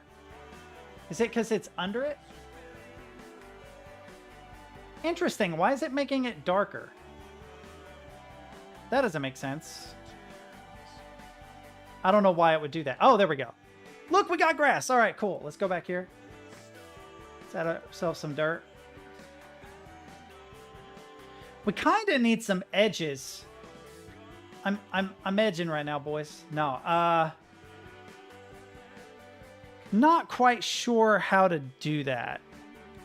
Is it because it's under it? Interesting. Why is it making it darker? That doesn't make sense. I don't know why it would do that. Oh, there we go. Look, we got grass. All right, cool. Let's go back here. Let's add ourselves some dirt. We kind of need some edges. I'm edging right now, boys. No, not quite sure how to do that.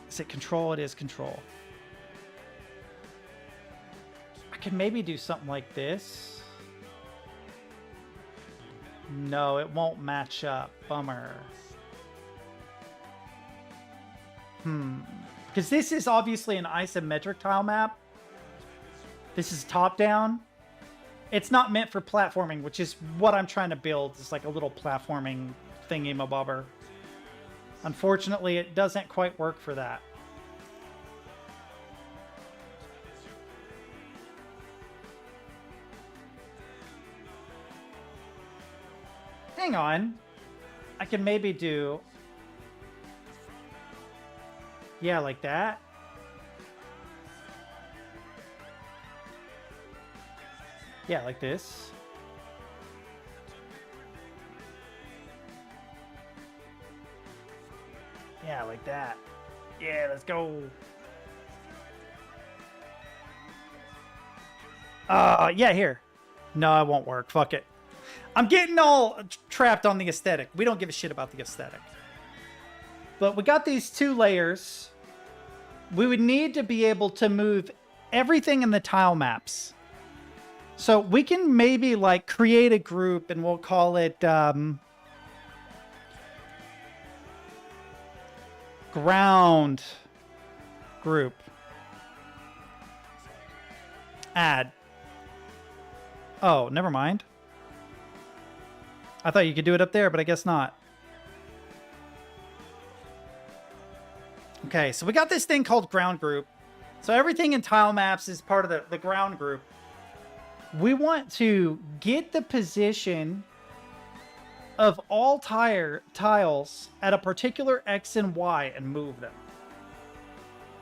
Is it control? It is control. I could maybe do something like this. No, it won't match up. Bummer. Because this is obviously an isometric tile map. This is top down. It's not meant for platforming, which is what I'm trying to build. It's like a little platforming thingy-mabobber. Unfortunately, it doesn't quite work for that. Hang on. I can maybe do... Yeah, like that. Yeah, like this. Yeah, like that. Yeah, let's go. Yeah, here. No, it won't work. Fuck it. I'm getting all trapped on the aesthetic. We don't give a shit about the aesthetic. But we got these two layers. We would need to be able to move everything in the tile maps. So we can maybe like create a group and we'll call it ground group. Add. Oh, never mind. I thought you could do it up there, but I guess not. Okay, so we got this thing called ground group. So everything in tile maps is part of the ground group. We want to get the position of all tiles at a particular X and Y and move them.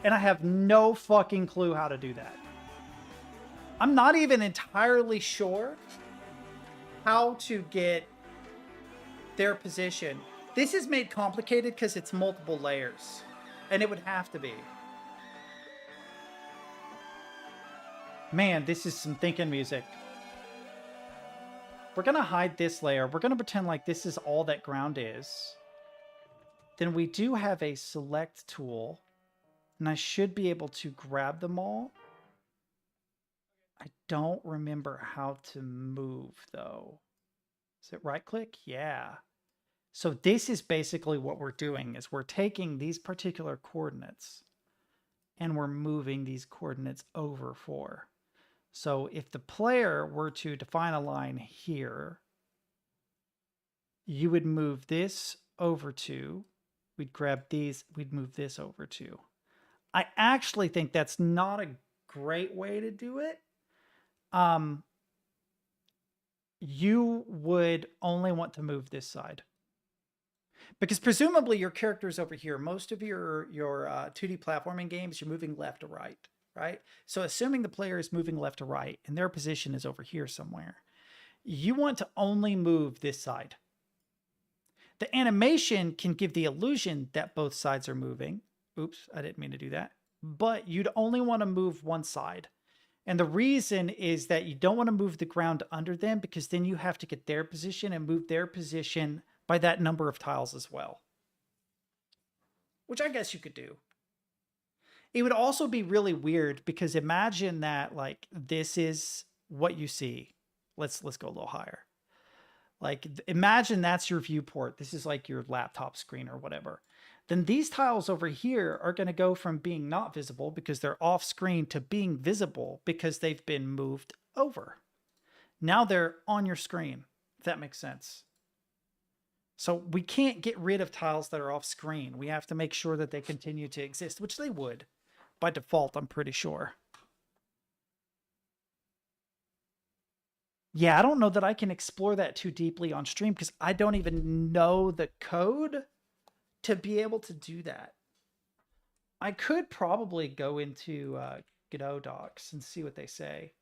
And I have no fucking clue how to do that. I'm not even entirely sure how to get their position. This is made complicated because it's multiple layers. And it would have to be. Man, this is some thinking music. We're going to hide this layer. We're going to pretend like this is all that ground is. Then we do have a select tool. And I should be able to grab them all. I don't remember how to move, though. Is it right click? Yeah. So this is basically what we're doing, is we're taking these particular coordinates and we're moving these coordinates over 4. So if the player were to define a line here, you would move this over 2. We'd grab these, we'd move this over 2. I actually think that's not a great way to do it. you would only want to move this side. Because presumably your character's over here. Most of your 2D platforming games, you're moving left to right, right? So assuming the player is moving left to right and their position is over here somewhere, you want to only move this side. The animation can give the illusion that both sides are moving. Oops, I didn't mean to do that. But you'd only want to move one side. And the reason is that you don't want to move the ground under them, because then you have to get their position and move their position by that number of tiles as well. Which I guess you could do. It would also be really weird, because imagine that like this is what you see. Let's go a little higher. Like imagine that's your viewport. This is like your laptop screen or whatever. Then these tiles over here are going to go from being not visible because they're off screen to being visible because they've been moved over. Now they're on your screen, if that makes sense. So we can't get rid of tiles that are off screen. We have to make sure that they continue to exist, which they would by default, I'm pretty sure. Yeah, I don't know that I can explore that too deeply on stream because I don't even know the code to be able to do that. I could probably go into Godot docs and see what they say.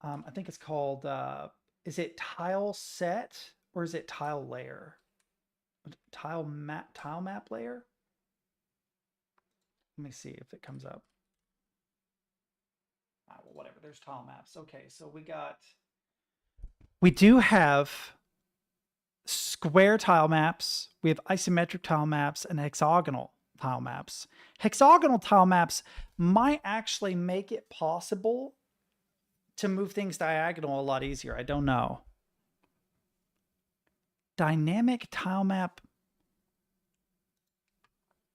I think it's called, is it tile set or is it tile layer? Tile map layer? Let me see if it comes up. Well, whatever, there's tile maps. Okay, so we do have square tile maps, we have isometric tile maps, and hexagonal tile maps. Hexagonal tile maps might actually make it possible to move things diagonal a lot easier. I don't know. Dynamic tile map.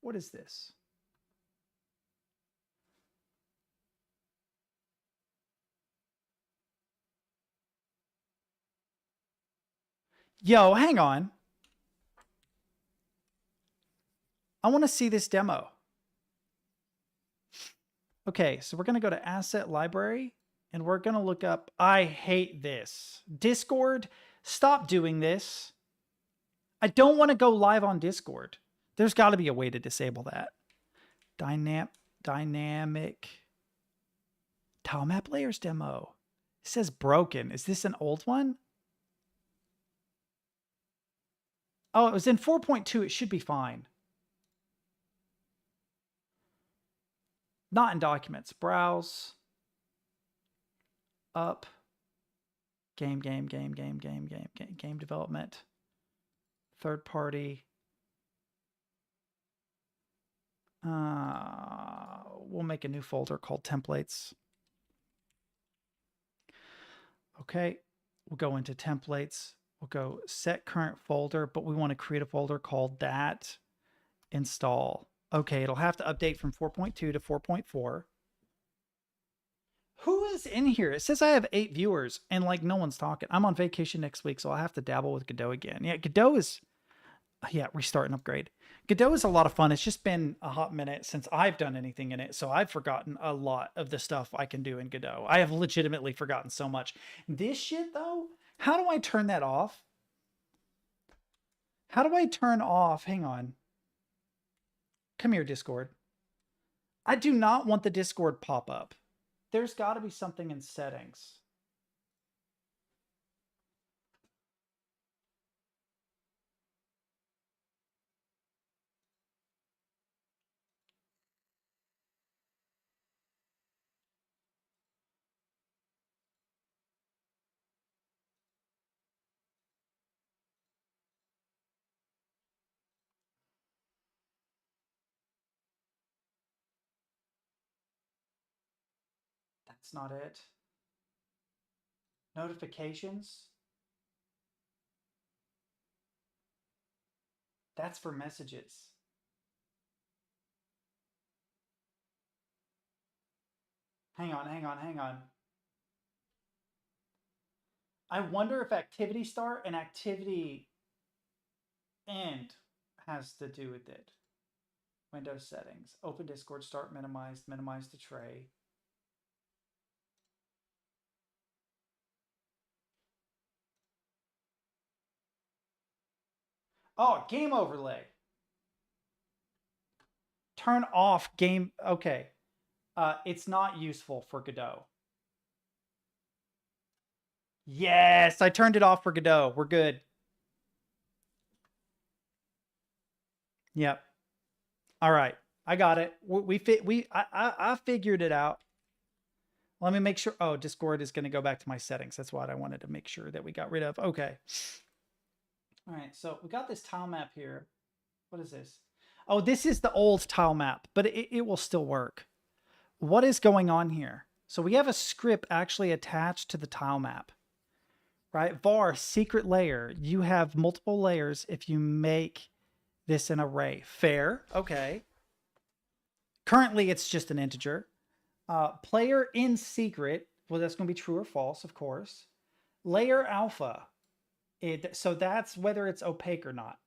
What is this? Yo, hang on. I want to see this demo. Okay, so we're going to go to Asset Library, and we're going to look up, I hate this. Discord, stop doing this. I don't want to go live on Discord. There's got to be a way to disable that. Dynamic tile map layers demo. It says broken. Is this an old one? Oh, it was in 4.2. It should be fine. Not in documents. Browse. Up. Game development. Third party. We'll make a new folder called templates. Okay. We'll go into templates. We'll go set current folder, but we want to create a folder called that install. Okay, it'll have to update from 4.2 to 4.4. Who is in here? It says I have 8 viewers and like no one's talking. I'm on vacation next week, so I'll have to dabble with Godot again. Yeah, Godot is, yeah, restart and upgrade. Godot is a lot of fun. It's just been a hot minute since I've done anything in it, so I've forgotten a lot of the stuff I can do in Godot. I have legitimately forgotten so much. This shit though, how do I turn that off? How do I turn off? Hang on. Come here, Discord. I do not want the Discord pop-up. There's got to be something in settings. That's not it. Notifications. That's for messages. Hang on. I wonder if activity start and activity end has to do with it. Windows settings. Open Discord, start minimized, minimize the tray. Oh, game overlay. Turn off game. Okay. It's not useful for Godot. Yes, I turned it off for Godot. We're good. Yep. All right. I got it. I figured it out. Let me make sure. Oh, Discord is going to go back to my settings. That's what I wanted to make sure that we got rid of. Okay. All right. So we got this tile map here. What is this? Oh, this is the old tile map, but it will still work. What is going on here? So we have a script actually attached to the tile map, right? Var secret layer. You have multiple layers if you make this an array. Fair. Okay. Currently, it's just an integer. Player in secret. Well, that's going to be true or false, of course. Layer alpha. So that's whether it's opaque or not.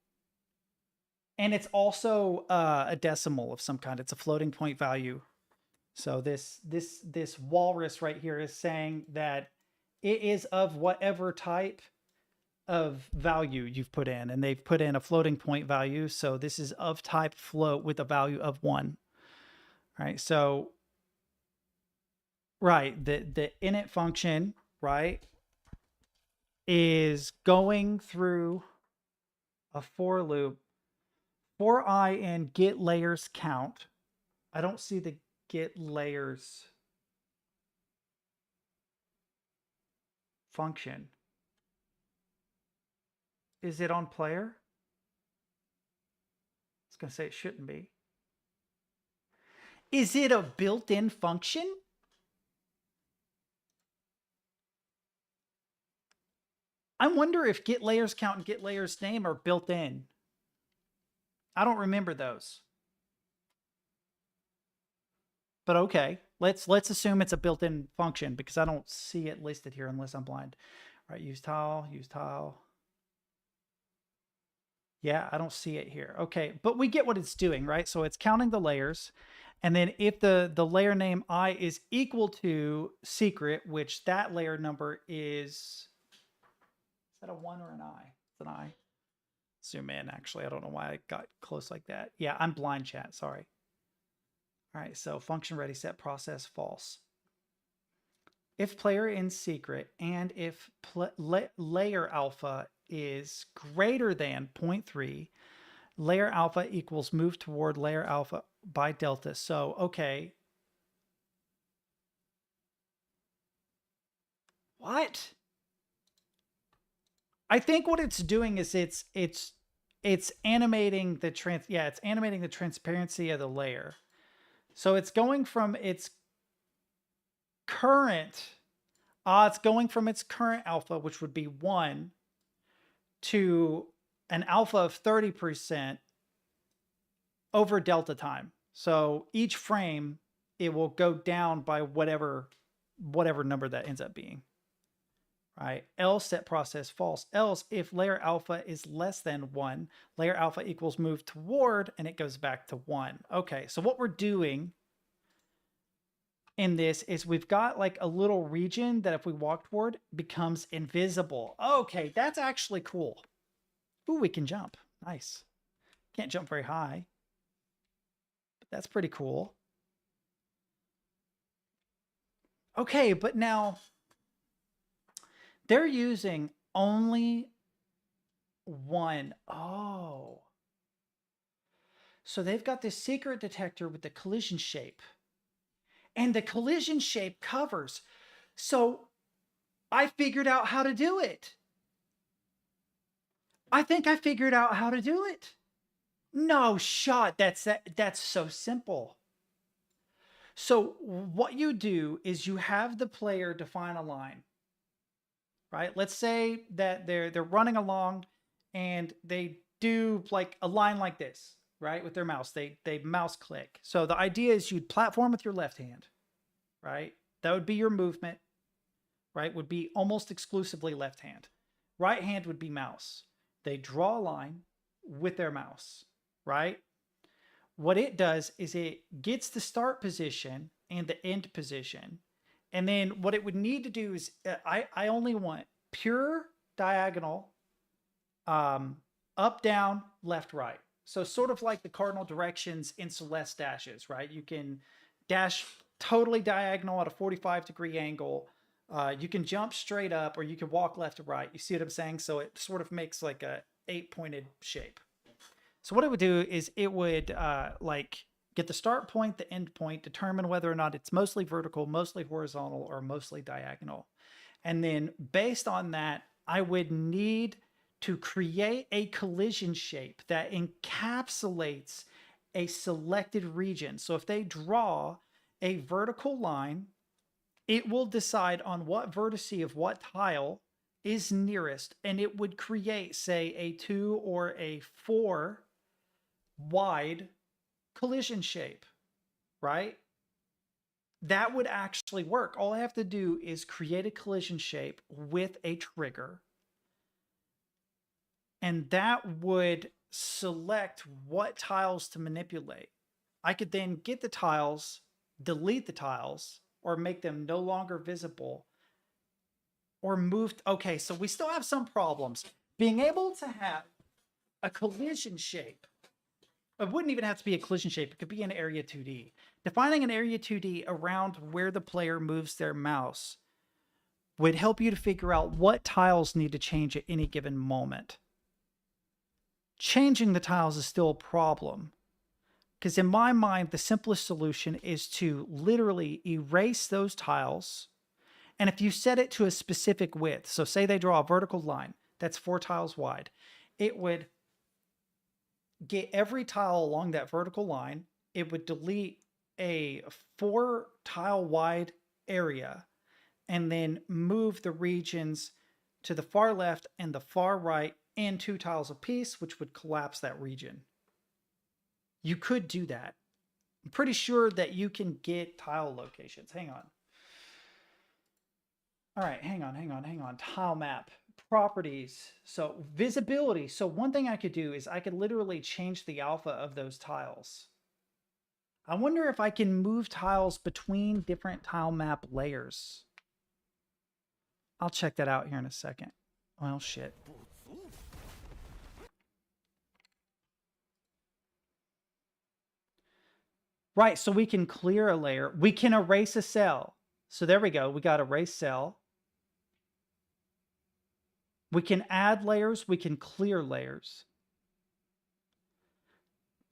And it's also a decimal of some kind. It's a floating point value. So this walrus right here is saying that it is of whatever type of value you've put in. And they've put in a floating point value. So this is of type float with a value of 1. Right? So, right, the init function, right, is going through a for loop for I and get layers count. I don't see the get layers function. Is it on player? I was going to say it shouldn't be. Is it a built-in function? I wonder if get layers count and get layers name are built in. I don't remember those. But okay, let's assume it's a built-in function because I don't see it listed here unless I'm blind. All right, use tile, use tile. Yeah, I don't see it here. Okay, but we get what it's doing, right? So it's counting the layers. And then if the layer name I is equal to secret, which that layer number is that a 1 or an I? It's an I. Zoom in, actually. I don't know why I got close like that. Yeah, I'm blind, chat. Sorry. All right, so function ready set process false. If player in secret and if layer alpha is greater than 0.3, layer alpha equals move toward layer alpha by delta. So, okay. What? I think what it's doing is it's animating the it's animating the transparency of the layer. So it's going from its current alpha, which would be 1, to an alpha of 30% over delta time. So each frame, it will go down by whatever number that ends up being. Right? Else set process false. Else, if layer alpha is less than 1, layer alpha equals move toward, and it goes back to 1. Okay, so what we're doing in this is we've got like a little region that if we walk toward becomes invisible. Okay, that's actually cool. Ooh, we can jump. Nice. Can't jump very high, but that's pretty cool. Okay, but now they're using only 1. Oh. So they've got this secret detector with the collision shape. And the collision shape covers. So I figured out how to do it. I think I figured out how to do it. No shot. That's so simple. So what you do is you have the player define a line. Right? Let's say that they're running along and they do like a line like this, right? With their mouse. They mouse click. So the idea is you'd platform with your left hand, right? That would be your movement, right? Would be almost exclusively left hand. Right hand would be mouse. They draw a line with their mouse, right? What it does is it gets the start position and the end position. And then what it would need to do is I only want pure diagonal up, down, left, right. So sort of like the cardinal directions in Celeste dashes, right? You can dash totally diagonal at a 45-degree angle. You can jump straight up, or you can walk left to right. You see what I'm saying? So it sort of makes like a 8-pointed shape. So what it would do is it would like get the start point, the end point, determine whether or not it's mostly vertical, mostly horizontal, or mostly diagonal. And then based on that, I would need to create a collision shape that encapsulates a selected region. So if they draw a vertical line, it will decide on what vertice of what tile is nearest, and it would create, say, a 2 or a 4 wide collision shape, right? That would actually work. All I have to do is create a collision shape with a trigger, and that would select what tiles to manipulate. I could then get the tiles, delete the tiles, or make them no longer visible, or move. Okay, so we still have some problems. Being able to have a collision shape, it wouldn't even have to be a collision shape. It could be an area 2D. Defining an area 2D around where the player moves their mouse would help you to figure out what tiles need to change at any given moment. Changing the tiles is still a problem, because in my mind, the simplest solution is to literally erase those tiles. And if you set it to a specific width, so say they draw a vertical line that's 4 tiles wide, it would get every tile along that vertical line. It would delete a 4 tile wide area and then move the regions to the far left and the far right in 2 tiles apiece, which would collapse that region. You could do that. I'm pretty sure that you can get tile locations. Hang on. All right, hang on. Tile map, properties. So visibility. So one thing I could do is I could literally change the alpha of those tiles. I wonder if I can move tiles between different tile map layers. I'll check that out here in a second. Well, shit. Right, so we can clear a layer. We can erase a cell. So there we go. We got erase cell. We can add layers. We can clear layers.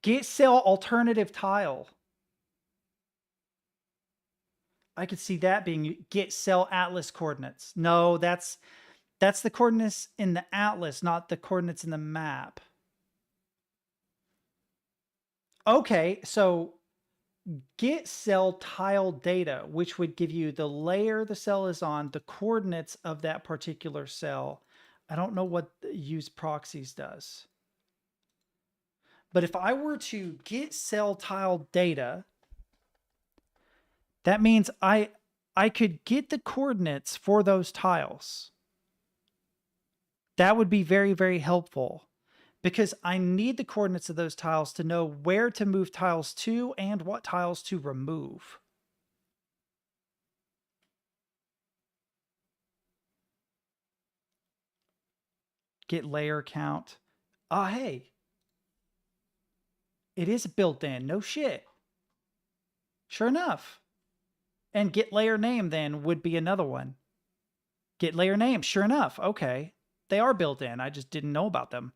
Get cell alternative tile. I could see that being get cell atlas coordinates. No, that's the coordinates in the atlas, not the coordinates in the map. Okay, so get cell tile data, which would give you the layer the cell is on, the coordinates of that particular cell. I don't know what use proxies does. But if I were to get cell tile data, that means I could get the coordinates for those tiles. That would be very, very helpful, because I need the coordinates of those tiles to know where to move tiles to and what tiles to remove. Get layer count. Ah, hey. It is built in. No shit. Sure enough. And get layer name then would be another one. Get layer name. Sure enough. Okay. They are built in. I just didn't know about them.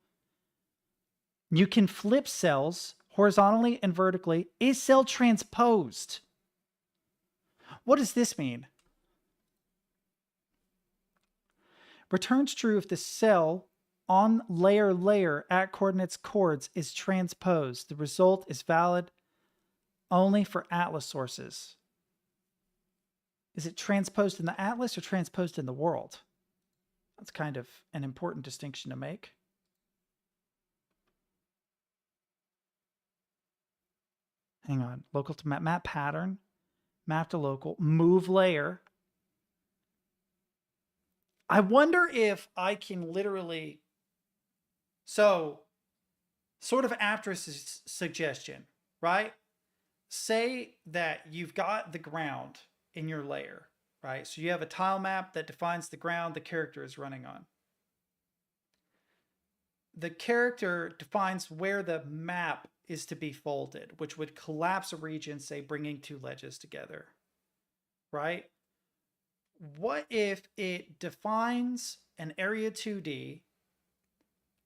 You can flip cells horizontally and vertically. Is cell transposed? What does this mean? Returns true if the cell on layer at coordinates chords is transposed. The result is valid only for atlas sources. Is it transposed in the atlas or transposed in the world? That's kind of an important distinction to make. Hang on. Local to map, map pattern, map to local, move layer. I wonder if I can literally, so sort of after a suggestion, right? Say that you've got the ground in your layer, right? So you have a tile map that defines the ground the character is running on. the character defines where the map is to be folded, which would collapse a region, say bringing two ledges together, right? What if it defines an area 2D,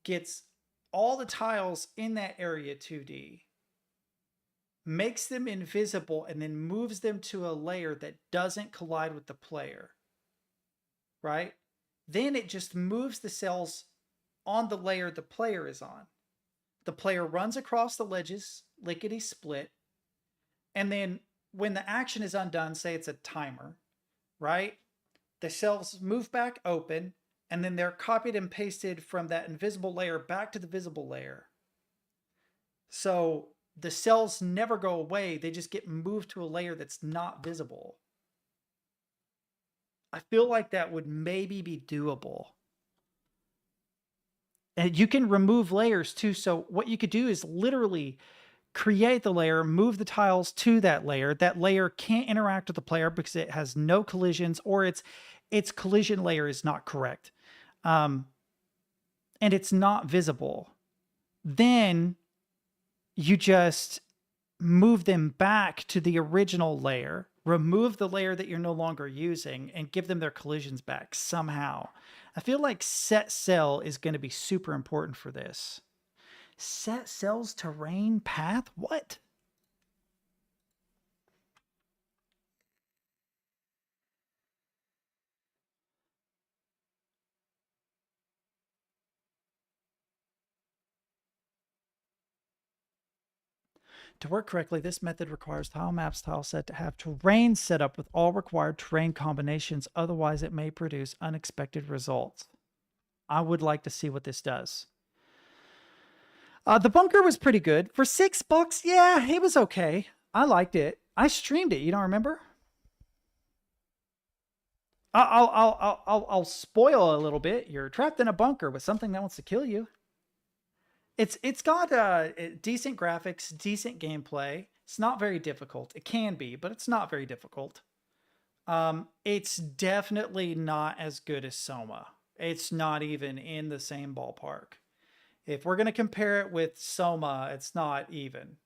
gets all the tiles in that area 2D, makes them invisible, and then moves them to a layer that doesn't collide with the player, right? Then it just moves the cells on the layer the player is on. The player runs across the ledges, lickety split, and then when the action is undone, say it's a timer, right? The cells move back open, and then they're copied and pasted from that invisible layer back to the visible layer. So the cells never go away, they just get moved to a layer that's not visible. I feel like that would maybe be doable. And you can remove layers too. So what you could do is literally create the layer, move the tiles to that layer. That layer can't interact with the player because it has no collisions, or its collision layer is not correct. And it's not visible. Then you just move them back to the original layer, remove the layer that you're no longer using, and give them their collisions back somehow. I feel like set cell is going to be super important for this. Set cells terrain path? What? To work correctly, this method requires tile maps tile set to have terrain set up with all required terrain combinations. Otherwise, it may produce unexpected results. I would like to see what this does. The bunker was pretty good. For $6, yeah, it was okay. I liked it. I streamed it. You don't remember? I'll spoil a little bit. You're trapped in a bunker with something that wants to kill you. It's got decent graphics, decent gameplay. It's not very difficult. It can be, but it's not very difficult. It's definitely not as good as Soma. It's not even in the same ballpark. If we're going to compare it with Soma, it's not even.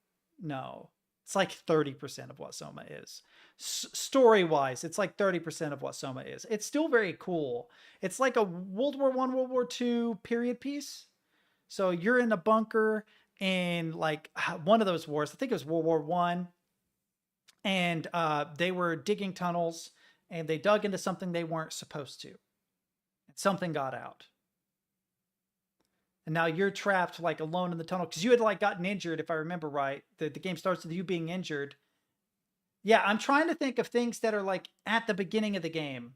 No. It's like 30% of what Soma is. Story-wise, it's like 30% of what Soma is. It's still very cool. It's like a World War I, World War II period piece. So you're in a bunker in like one of those wars. I think it was World War I. And they were digging tunnels, and they dug into something they weren't supposed to. And something got out. And now you're trapped like alone in the tunnel because you had like gotten injured, if I remember right. The game starts with you being injured. Yeah, I'm trying to think of things that are like at the beginning of the game.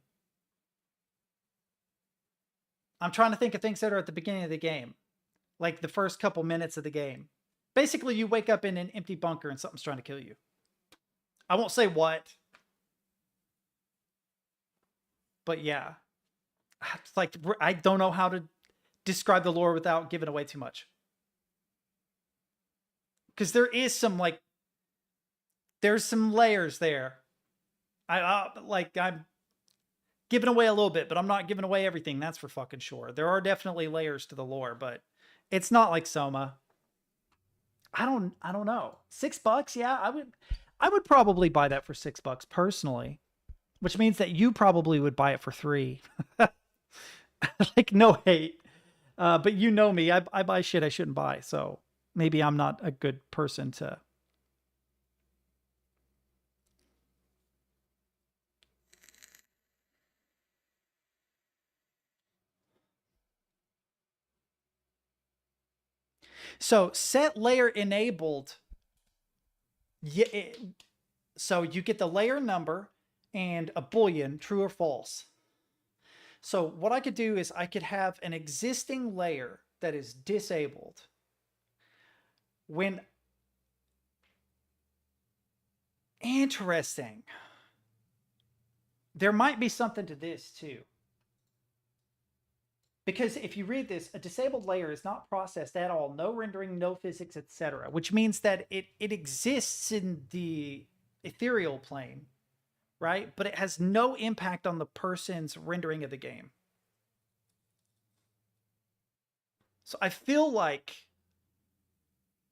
I'm trying to think of things that are at the beginning of the game. Like the first couple minutes of the game. Basically, you wake up in an empty bunker and something's trying to kill you. I won't say what. But yeah. It's like, I don't know how to describe the lore without giving away too much. Because there is some, like, there's some layers there. I'm giving away a little bit, but I'm not giving away everything. That's for fucking sure. There are definitely layers to the lore, but it's not like Soma. I don't know. $6? Yeah, I would probably buy that for $6 personally, which means that you probably would buy it for $3. Like, no hate. But you know me, I buy shit I shouldn't buy. So maybe I'm not a good person to. So set layer enabled. Yeah. So you get the layer number and a boolean, true or false. So what I could do is I could have an existing layer that is disabled. Interesting. There might be something to this too. Because if you read this, a disabled layer is not processed at all, no rendering, no physics, etc. Which means that it exists in the ethereal plane, right? But it has no impact on the person's rendering of the game. So I feel like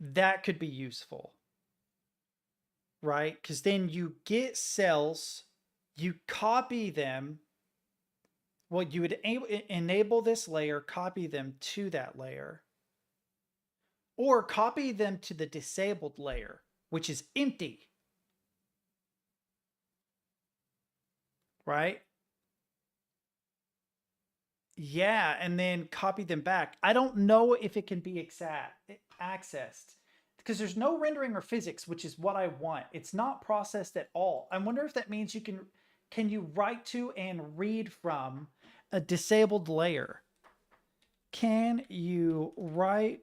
that could be useful, right? Because then you get cells, you copy them. Well, you would enable this layer, copy them to that layer, or copy them to the disabled layer, which is empty, right? Yeah, and then copy them back. I don't know if it can be accessed because there's no rendering or physics, which is what I want. It's not processed at all. I wonder if that means can you write to and read from a disabled layer? Can you write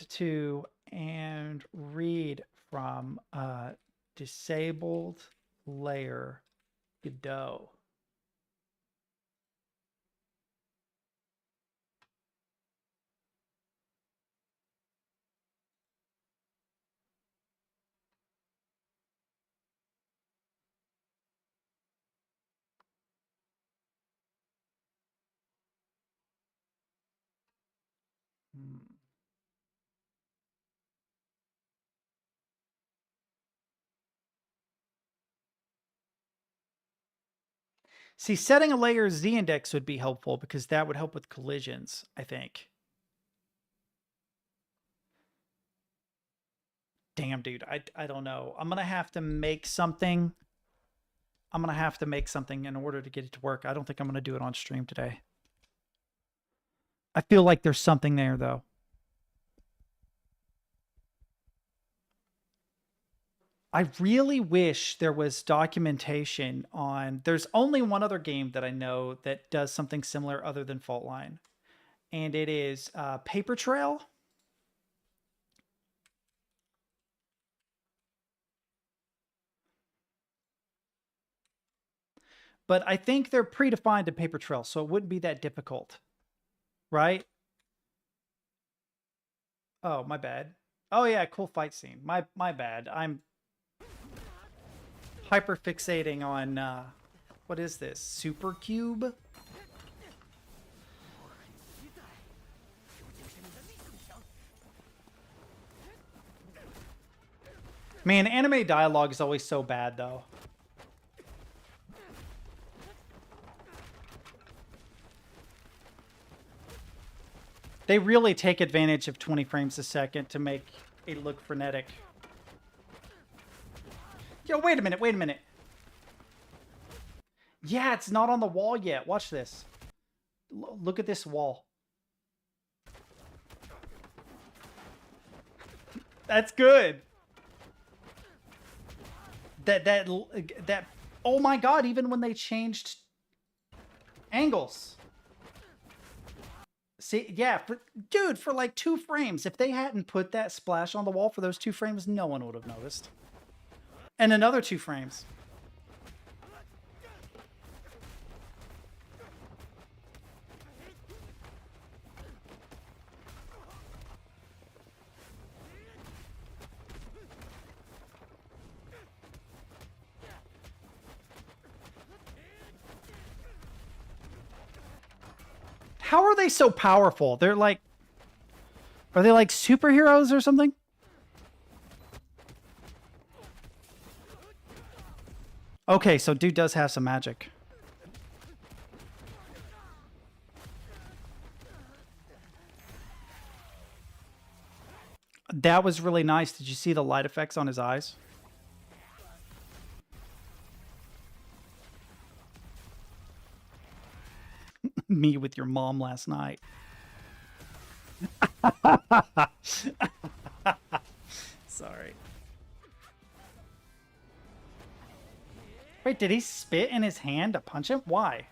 to and read from a disabled layer Godot? See, setting a layer z-index would be helpful because that would help with collisions, I think. Damn, dude, I don't know. I'm going to have to make something. I'm going to have to make something in order to get it to work. I don't think I'm going to do it on stream today. I feel like there's something there, though. I really wish there was documentation on... There's only one other game that I know that does something similar other than Faultline. And it is Paper Trail. But I think they're predefined in Paper Trail, so it wouldn't be that difficult. Right? Oh, my bad. Oh, yeah, cool fight scene. My bad. I'm hyper fixating on... what is this? Super Cube? Man, anime dialogue is always so bad, though. They really take advantage of 20 frames a second to make it look frenetic. Yo, wait a minute, wait a minute. Yeah, it's not on the wall yet. Watch this. Look at this wall. That's good. That oh my god, even when they changed angles. See, yeah, dude, for like 2 frames, if they hadn't put that splash on the wall for those 2 frames, no one would have noticed. And another 2 frames. How are they so powerful? They're like... Are they like superheroes or something? Okay, so dude does have some magic. That was really nice. Did you see the light effects on his eyes? Me with your mom last night. Sorry. Wait, did he spit in his hand to punch him? Why?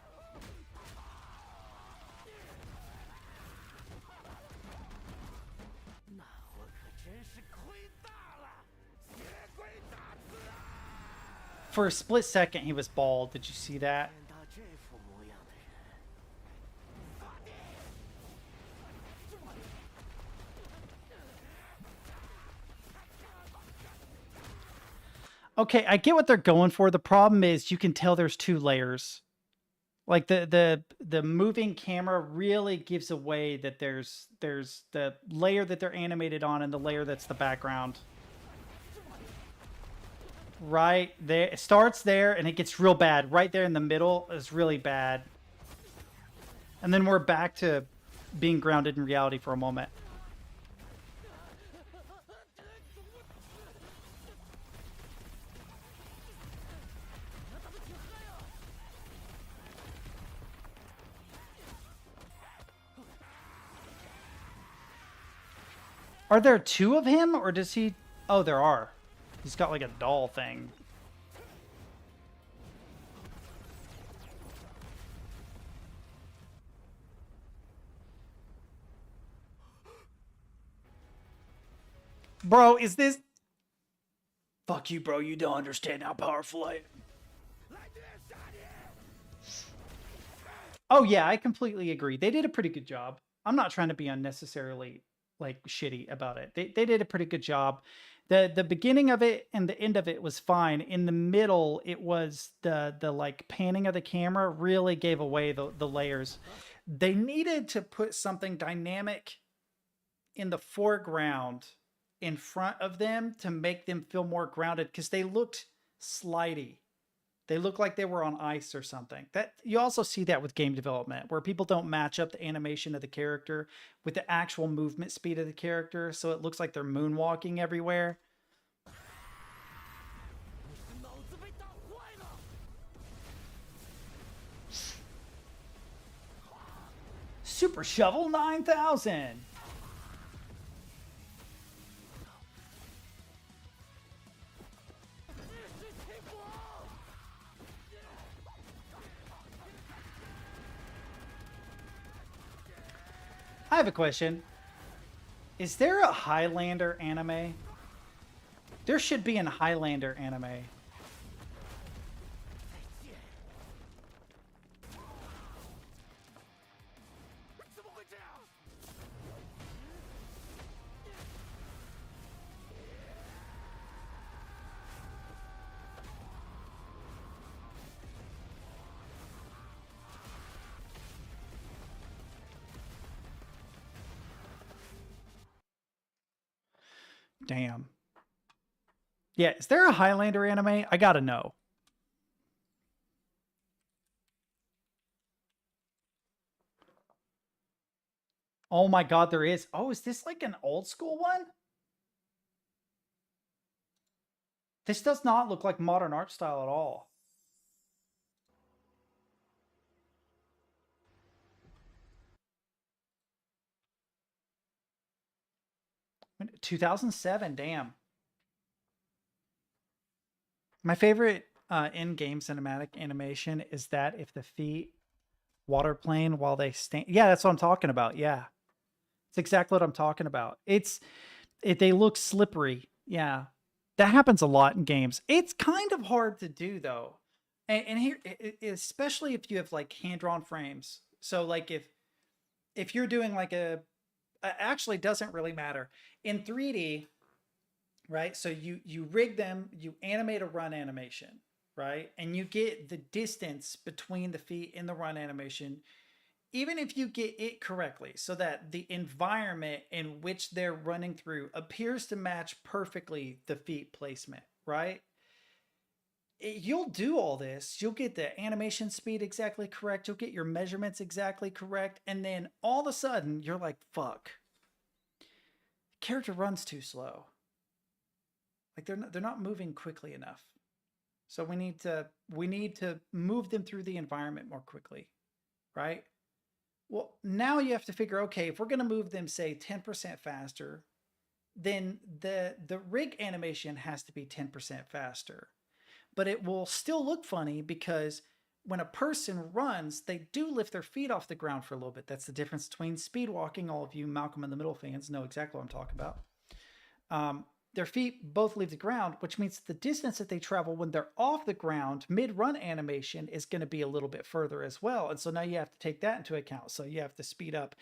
For a split second, he was bald. Did you see that? Okay, I get what they're going for. The problem is you can tell there's 2 layers. Like the moving camera really gives away that there's the layer that they're animated on and the layer that's the background. Right there, it starts there and it gets real bad. Right there in the middle is really bad. And then we're back to being grounded in reality for a moment. Are there two of him, or does he... Oh, there are. He's got like a doll thing. Bro, is this... Fuck you, bro. You don't understand how powerful I am. Oh, yeah, I completely agree. They did a pretty good job. I'm not trying to be unnecessarily, like, shitty about it. They did a pretty good job. The beginning of it and the end of it was fine. In the middle, it was the like, panning of the camera really gave away the layers. They needed to put something dynamic in the foreground in front of them to make them feel more grounded, because they looked slidey. They look like they were on ice or something. That you also see that with game development, where people don't match up the animation of the character with the actual movement speed of the character, so it looks like they're moonwalking everywhere. Super Shovel 9000. I have a question. Is there a Highlander anime? There should be an Highlander anime. Damn. Yeah, is there a Highlander anime? I gotta know. Oh my god, there is. Oh, is this like an old school one? This does not look like modern art style at all. 2007, damn. My favorite in-game cinematic animation is that if the feet water plane while they stand. Yeah, that's what I'm talking about. Yeah. It's exactly what I'm talking about. They look slippery. Yeah. That happens a lot in games. It's kind of hard to do though. And here, especially if you have like hand-drawn frames. So like if you're doing like actually doesn't really matter. In 3D, right? So you rig them, you animate a run animation, right? And you get the distance between the feet in the run animation, even if you get it correctly, so that the environment in which they're running through appears to match perfectly the feet placement, right? You'll do all this. You'll get the animation speed exactly correct. You'll get your measurements exactly correct. And then all of a sudden, you're like, fuck. The character runs too slow. Like they're not moving quickly enough. So we need to move them through the environment more quickly, right? Well, now you have to figure, okay, if we're going to move them, say 10% faster, then the rig animation has to be 10% faster. But it will still look funny because when a person runs, they do lift their feet off the ground for a little bit. That's the difference between speed walking. All of you Malcolm in the Middle fans know exactly what I'm talking about. Their feet both leave the ground, which means the distance that they travel when they're off the ground, mid-run animation, is going to be a little bit further as well. And so now you have to take that into account. So you have to speed up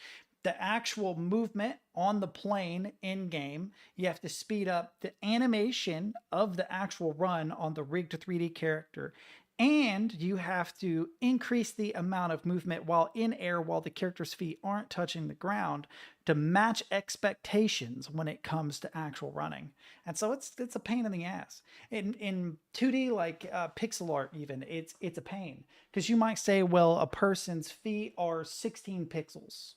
the actual movement on the plane in-game. You have to speed up the animation of the actual run on the rig to 3D character. And you have to increase the amount of movement while in air while the character's feet aren't touching the ground to match expectations when it comes to actual running. And so it's a pain in the ass. In 2D, like pixel art even, it's a pain. Because you might say, well, a person's feet are 16 pixels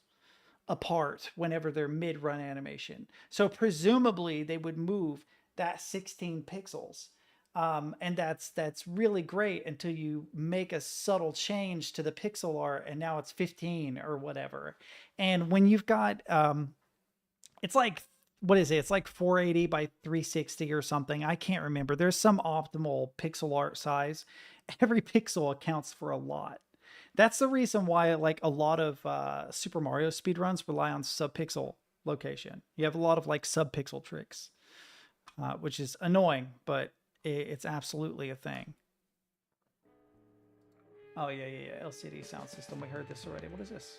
apart whenever they're mid-run animation. So presumably they would move that 16 pixels. And that's really great until you make a subtle change to the pixel art and now it's 15 or whatever. And when you've got, it's like, what is it? It's like 480 by 360 or something. I can't remember. There's some optimal pixel art size. Every pixel accounts for a lot. That's the reason why like a lot of Super Mario speedruns rely on sub-pixel location. You have a lot of like sub-pixel tricks, which is annoying, but it's absolutely a thing. Oh, yeah. LCD sound system. We heard this already. What is this?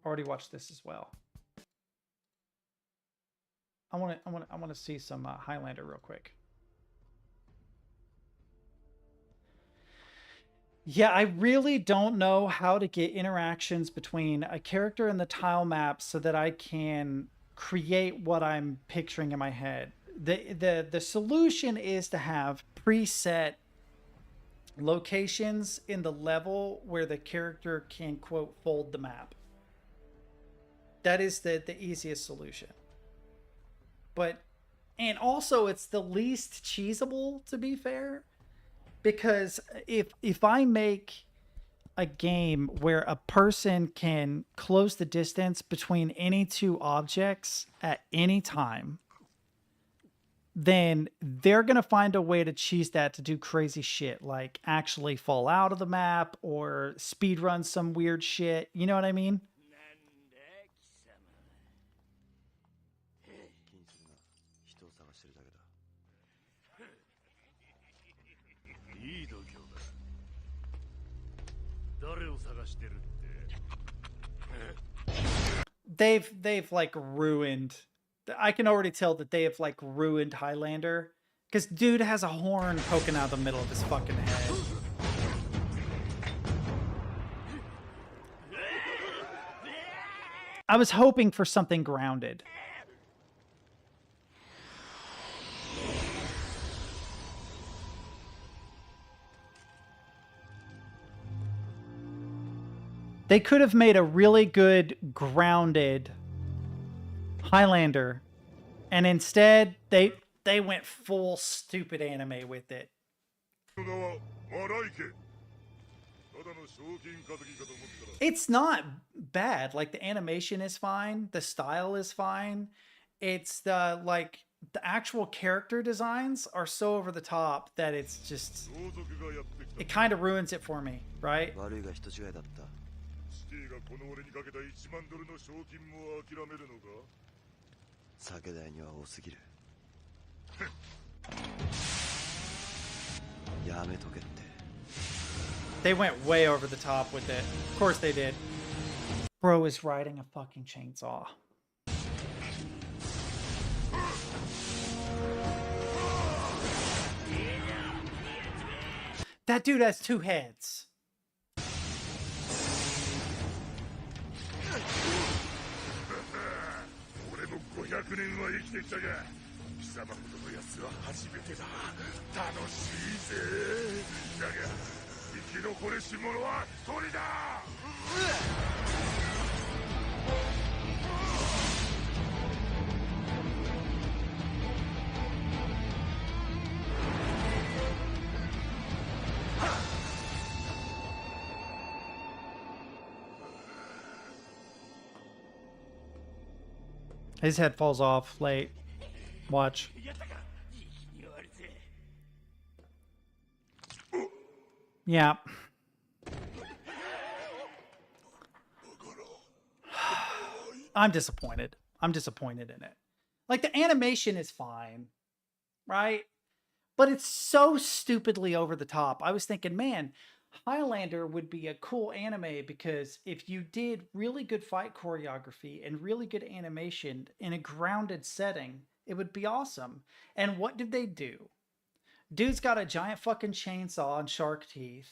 Already watched this as well. I want to see some Highlander real quick. Yeah, I really don't know how to get interactions between a character and the tile map so that I can create what I'm picturing in my head. The solution is to have preset locations in the level where the character can, quote, fold the map. That is the easiest solution. And also it's the least cheesable, to be fair, because if I make a game where a person can close the distance between any two objects at any time, then they're going to find a way to cheese that to do crazy shit, like actually fall out of the map or speed run some weird shit. You know what I mean? They've like ruined. I can already tell that they have like ruined Highlander, because dude has a horn poking out the middle of his fucking head. I was hoping for something grounded. They could have made a really good grounded Highlander, and instead they went full stupid anime with it. It's not bad. Like, the animation is fine, the style is fine. It's the actual character designs are so over the top that it's just, it kind of ruins it for me, right? They went way over the top with it. Of course they did. Bro is riding a fucking chainsaw. That dude has two heads. His head falls off late. Watch. Yeah. I'm disappointed. I'm disappointed in it. Like, the animation is fine, right? But it's so stupidly over the top. I was thinking, man, Highlander would be a cool anime because if you did really good fight choreography and really good animation in a grounded setting, it would be awesome. And what did they do? Dude's got a giant fucking chainsaw and shark teeth,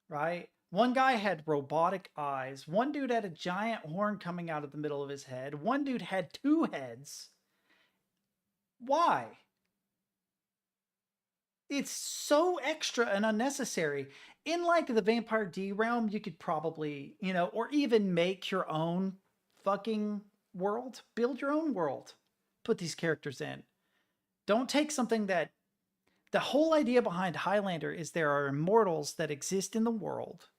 right? One guy had robotic eyes. One dude had a giant horn coming out of the middle of his head. One dude had 2 heads. Why? It's so extra and unnecessary. In like the Vampire D realm, you could probably, you know, or even make your own fucking world. Build your own world. Put these characters in. Don't take something that... The whole idea behind Highlander is there are immortals that exist in the world,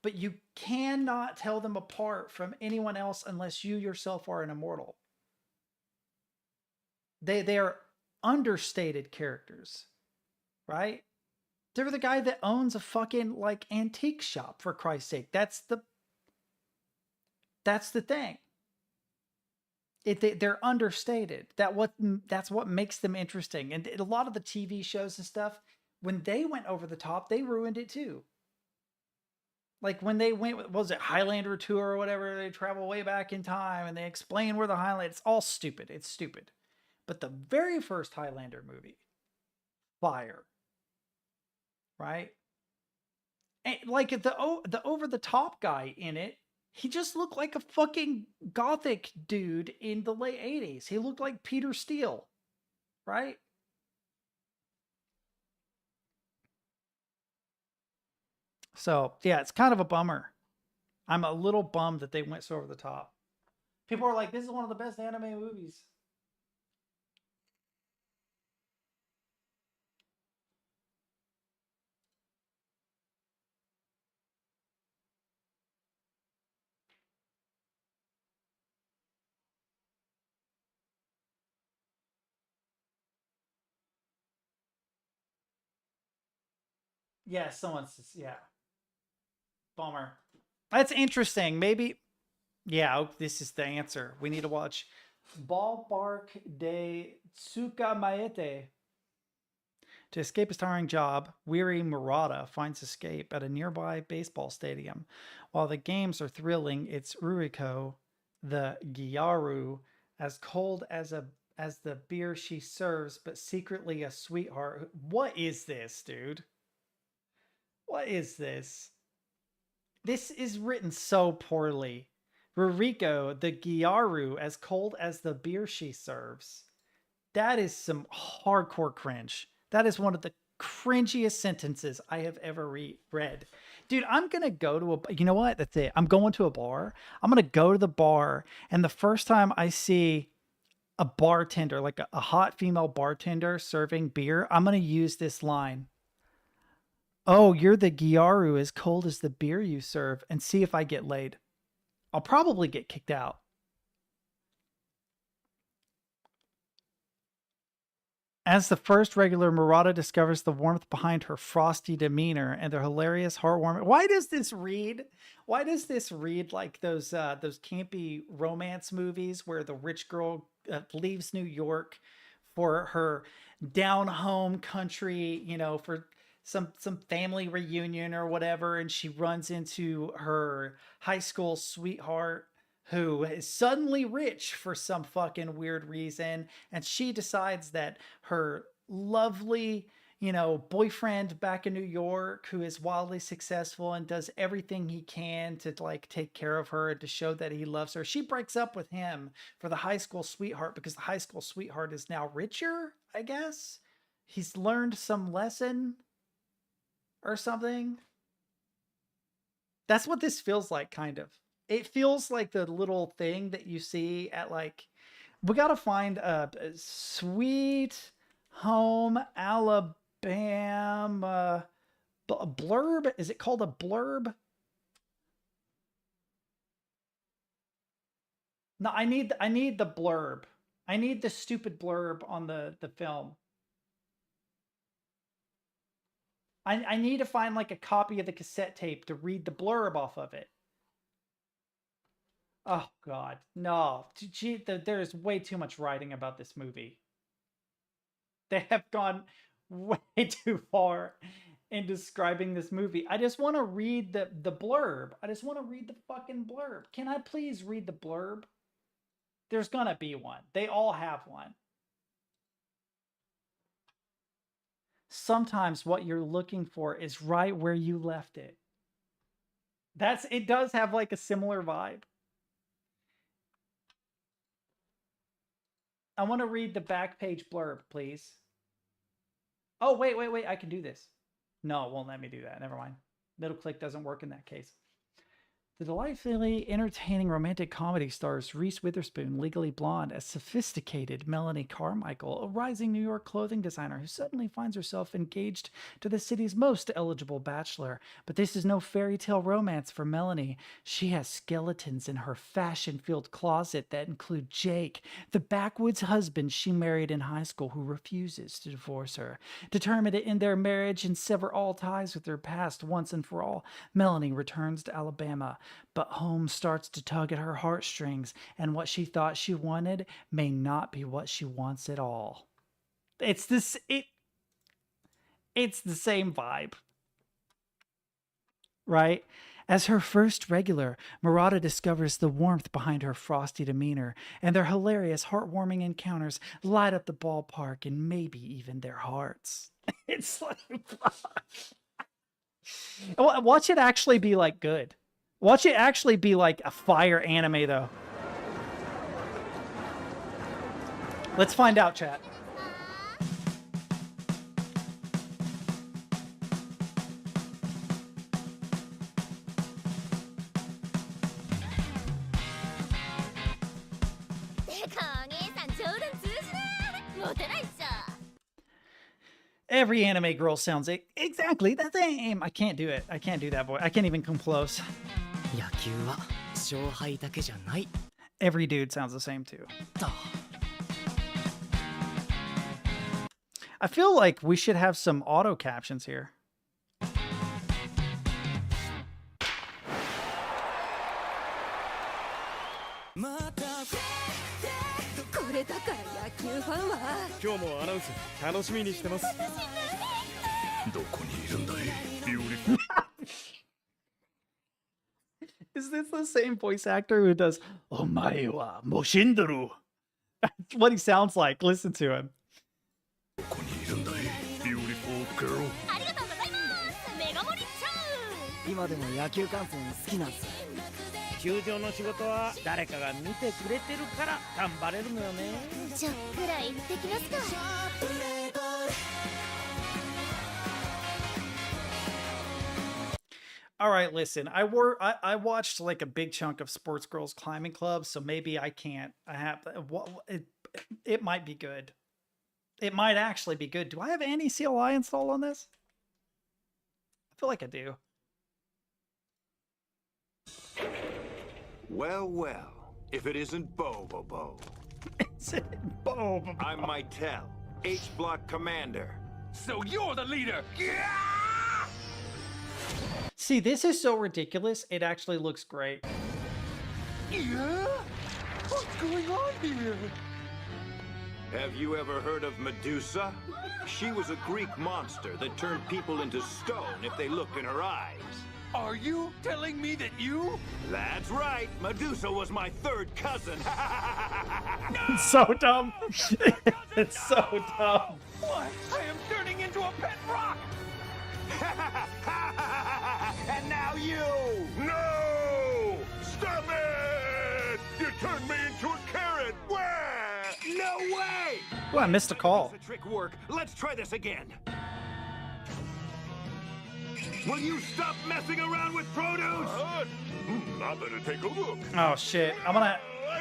but you cannot tell them apart from anyone else unless you yourself are an immortal. They are understated characters, right? They're the guy that owns a fucking like antique shop, for Christ's sake. That's the thing. They're understated. That's what makes them interesting. And a lot of the TV shows and stuff, when they went over the top, they ruined it too. Like when they went, what was it, Highlander tour or whatever, they travel way back in time and they explain where the Highlander, it's all stupid. It's stupid. But the very first Highlander movie, fire. Right? And like the over the top guy in it, he just looked like a fucking gothic dude in the late 80s. He looked like Peter Steele, right? So, yeah, it's kind of a bummer. I'm a little bummed that they went so over the top. People are like, this is one of the best anime movies. Yeah, someone says, yeah. Bummer. That's interesting. Maybe, yeah, this is the answer. We need to watch Ballpark de Tsukamaete. To escape a starring job, weary Murata finds escape at a nearby baseball stadium. While the games are thrilling, it's Ruriko, the Gyaru, as cold as the beer she serves, but secretly a sweetheart. What is this, dude? What is this? This is written so poorly. Ruriko, the Gyaru, as cold as the beer she serves. That is some hardcore cringe. That is one of the cringiest sentences I have ever read. Dude, I'm going to go to a... You know what? That's it. I'm going to a bar. I'm going to go to the bar, and the first time I see a bartender, like a hot female bartender serving beer, I'm going to use this line. Oh, you're the Gyaru as cold as the beer you serve, and see if I get laid. I'll probably get kicked out. As the first regular, Murata discovers the warmth behind her frosty demeanor and the hilarious, heartwarming... Why does this read like those campy romance movies where the rich girl leaves New York for her down home country, you know, for some family reunion or whatever, and she runs into her high school sweetheart who is suddenly rich for some fucking weird reason, and she decides that her lovely, you know, boyfriend back in New York, who is wildly successful and does everything he can to like take care of her and to show that he loves her, she breaks up with him for the high school sweetheart because the high school sweetheart is now richer, I guess. He's learned some lesson or something. That's what this feels like, kind of. It feels like the little thing that you see at like, we got to find a Sweet Home Alabama blurb. Is it called a blurb? No, I need the blurb. I need the stupid blurb on the film. I need to find like a copy of the cassette tape to read the blurb off of it. Oh, God. No. Gee, there's way too much writing about this movie. They have gone way too far in describing this movie. I just want to read the blurb. I just want to read the fucking blurb. Can I please read the blurb? There's gonna be one. They all have one. sometimes what you're looking for is right where you left it. It does have like a similar vibe. I want to read the back page blurb, please. Oh, wait. I can do this. No, it won't let me do that. Never mind. Middle click doesn't work in that case. The delightfully entertaining romantic comedy stars Reese Witherspoon, Legally Blonde, as sophisticated Melanie Carmichael, a rising New York clothing designer who suddenly finds herself engaged to the city's most eligible bachelor. But this is no fairy tale romance for Melanie. She has skeletons in her fashion-filled closet that include Jake, the backwoods husband she married in high school who refuses to divorce her. Determined to end their marriage and sever all ties with her past once and for all, Melanie returns to Alabama. But home starts to tug at her heartstrings, and what she thought she wanted may not be what she wants at all. It's the same vibe, right? As her first regular, Murata discovers the warmth behind her frosty demeanor, and their hilarious, heartwarming encounters light up the ballpark and maybe even their hearts. It's like, watch it actually be like good. Watch it actually be like a fire anime, though. Let's find out, chat. Every anime girl sounds exactly the same. I can't do it. I can't do that voice. I can't even come close. Every dude sounds the same too. I feel like we should have some auto captions here. Is this the same voice actor who does "Omae wa Moshindoru"? That's what he sounds like. Listen to him. Beautiful girl. 今でも野球観戦好きなんです。球場の仕事は誰かが見てくれてるから頑張れるのよね。ちょっくら行ってきますか。All right, listen. I watched like a big chunk of Sports Girls Climbing Club, so maybe I can't. It might be good. It might actually be good. Do I have anti-CLI installed on this? I feel like I do. Well, if it isn't Bobo. Is it Bobo? I'm Mytel, H Block Commander. So you're the leader! Yeah! See, this is so ridiculous. It actually looks great. Yeah? What's going on here? Have you ever heard of Medusa? She was a Greek monster that turned people into stone if they looked in her eyes. Are you telling me that you? That's right. Medusa was my third cousin. It's so dumb. It's so dumb. What? I am turning into a pet rock! And now you! No! Stop it! You turned me into a carrot! Where? No way! Well, I missed a call. Does the trick work? Let's try this again. Will you stop messing around with produce? I better take a look. Oh shit! I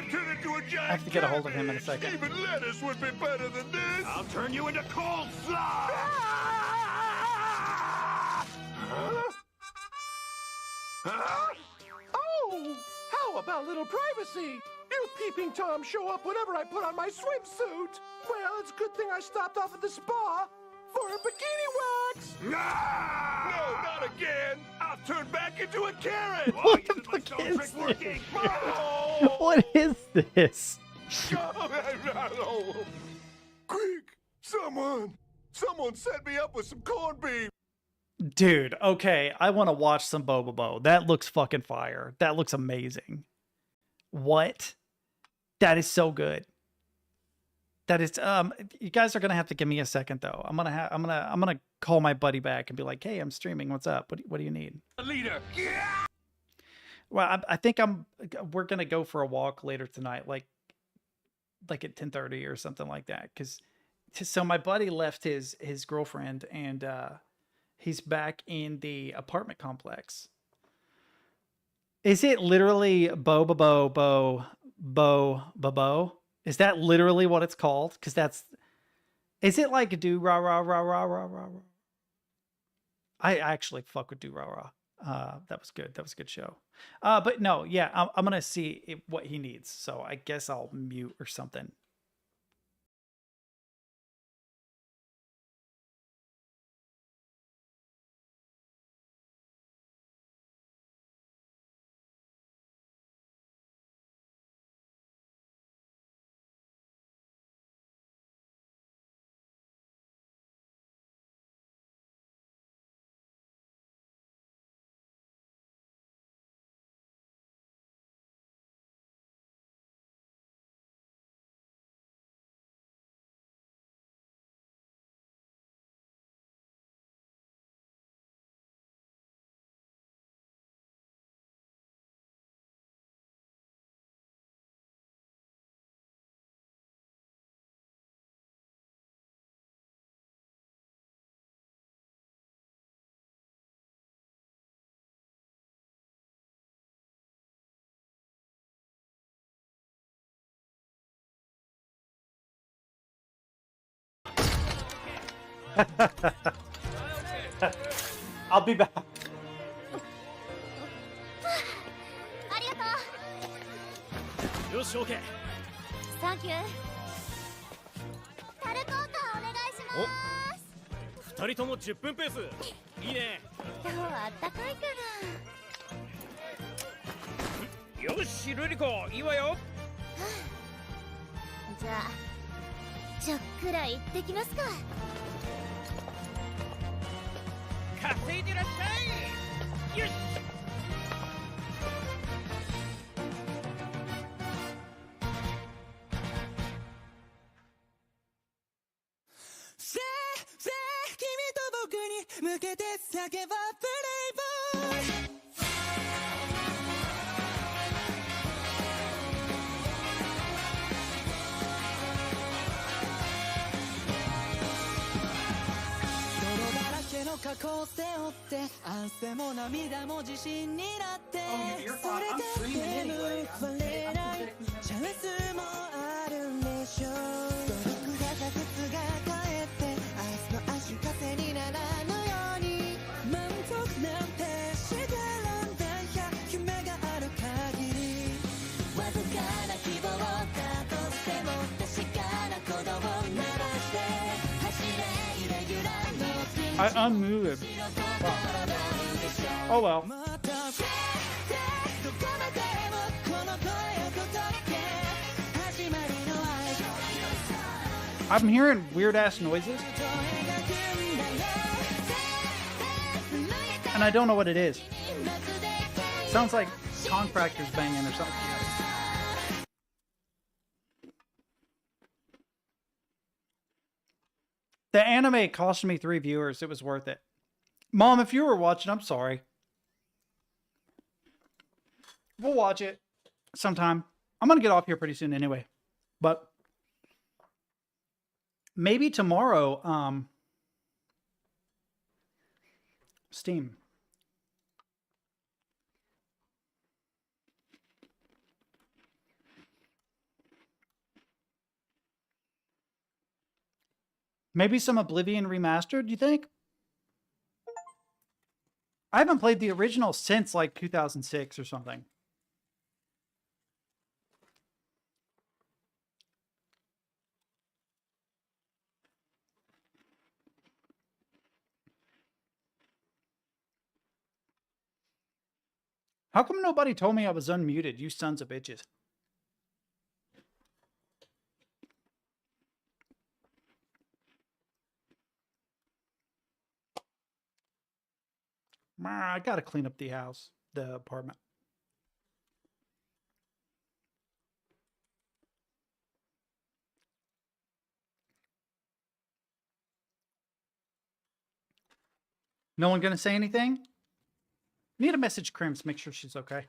turned into a giant I have to get a hold of him in a second. Even lettuce would be better than this. I'll turn you into coleslaw. Oh, how about little privacy? You peeping Tom show up whenever I put on my swimsuit. Well, it's a good thing I stopped off at the spa for a bikini wax. No, not again. I'll turn back into a carrot. What the fuck is this? What is this? Quick, someone set me up with some corned beef. Dude, okay, I want to watch some Bobo. That looks fucking fire. That looks amazing. What? That is so good. That is, you guys are gonna have to give me a second though. I'm gonna call my buddy back and be like, hey, I'm streaming. What's up? What do you need? Leader. Yeah. Well, I think we're gonna go for a walk later tonight, like at 10:30 or something like that. So my buddy left his girlfriend and he's back in the apartment complex. Is it literally bo? Is that literally what it's called? Because is it like a do rah rah rah rah rah rah rah? I actually fuck with do rah rah. That was good. That was a good show. But no, yeah, I'm gonna see what he needs. So I guess I'll mute or something. I'll be back. Thank you. タルコートお願いします。2人とも10分ペース。いいね。今日はあったかいかな。よし、ルリコ、いいわよ。じゃあちょっくら行ってきますか。稼いでらっしゃい。よし。向けて叫ばプレイボーイ泥だらけの過去を背負って汗も涙も自信になってそれだって報われないチャンスもあるんでしょう努力が挫折が帰って明日の足かせにならぬI unmuted. Oh well. I'm hearing weird ass noises. And I don't know what it is. Sounds like contractors banging or something. The anime cost me 3 viewers. It was worth it. Mom, if you were watching, I'm sorry. We'll watch it sometime. I'm going to get off here pretty soon anyway. But maybe tomorrow, Steam. Maybe some Oblivion remastered, you think? I haven't played the original since like 2006 or something. How come nobody told me I was unmuted, you sons of bitches? I gotta clean up the house, the apartment. No one gonna say anything? Need a message Crims, make sure she's okay.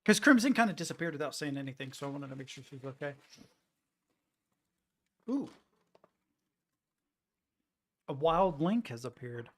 Because Crimson kind of disappeared without saying anything, so I wanted to make sure she's okay. Ooh. A wild link has appeared.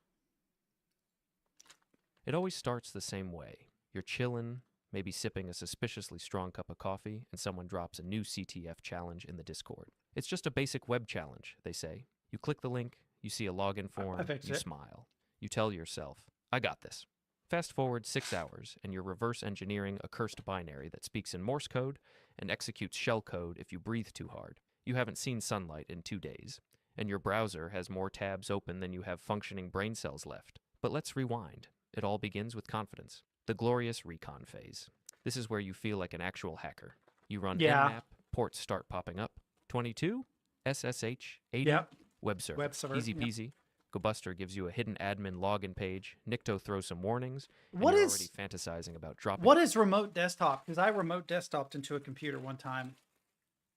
It always starts the same way. You're chillin', maybe sipping a suspiciously strong cup of coffee, and someone drops a new CTF challenge in the Discord. It's just a basic web challenge, they say. You click the link, you see a login form, you smile. You tell yourself, I got this. Fast forward 6 hours, and you're reverse engineering a cursed binary that speaks in Morse code and executes shell code if you breathe too hard. You haven't seen sunlight in 2 days, and your browser has more tabs open than you have functioning brain cells left. But let's rewind. It all begins with confidence. The glorious recon phase. This is where you feel like an actual hacker. You run nmap, ports start popping up. 22, SSH, 80, web server. Easy peasy. GoBuster gives you a hidden admin login page. Nikto throws some warnings. And you're already fantasizing about dropping. What is remote desktop? Because I remote desktoped into a computer one time.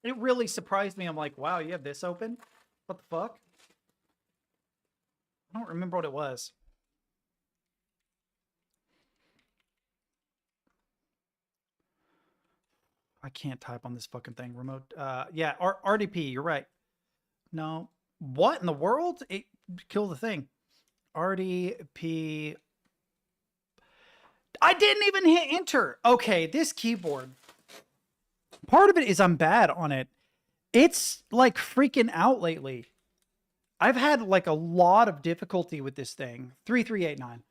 It really surprised me. I'm like, wow, you have this open? What the fuck? I don't remember what it was. I can't type on this fucking thing. Remote. Yeah, RDP, you're right. No. What in the world? Kill the thing. RDP. I didn't even hit enter. Okay, this keyboard. Part of it is I'm bad on it. It's like freaking out lately. I've had like a lot of difficulty with this thing. 3389.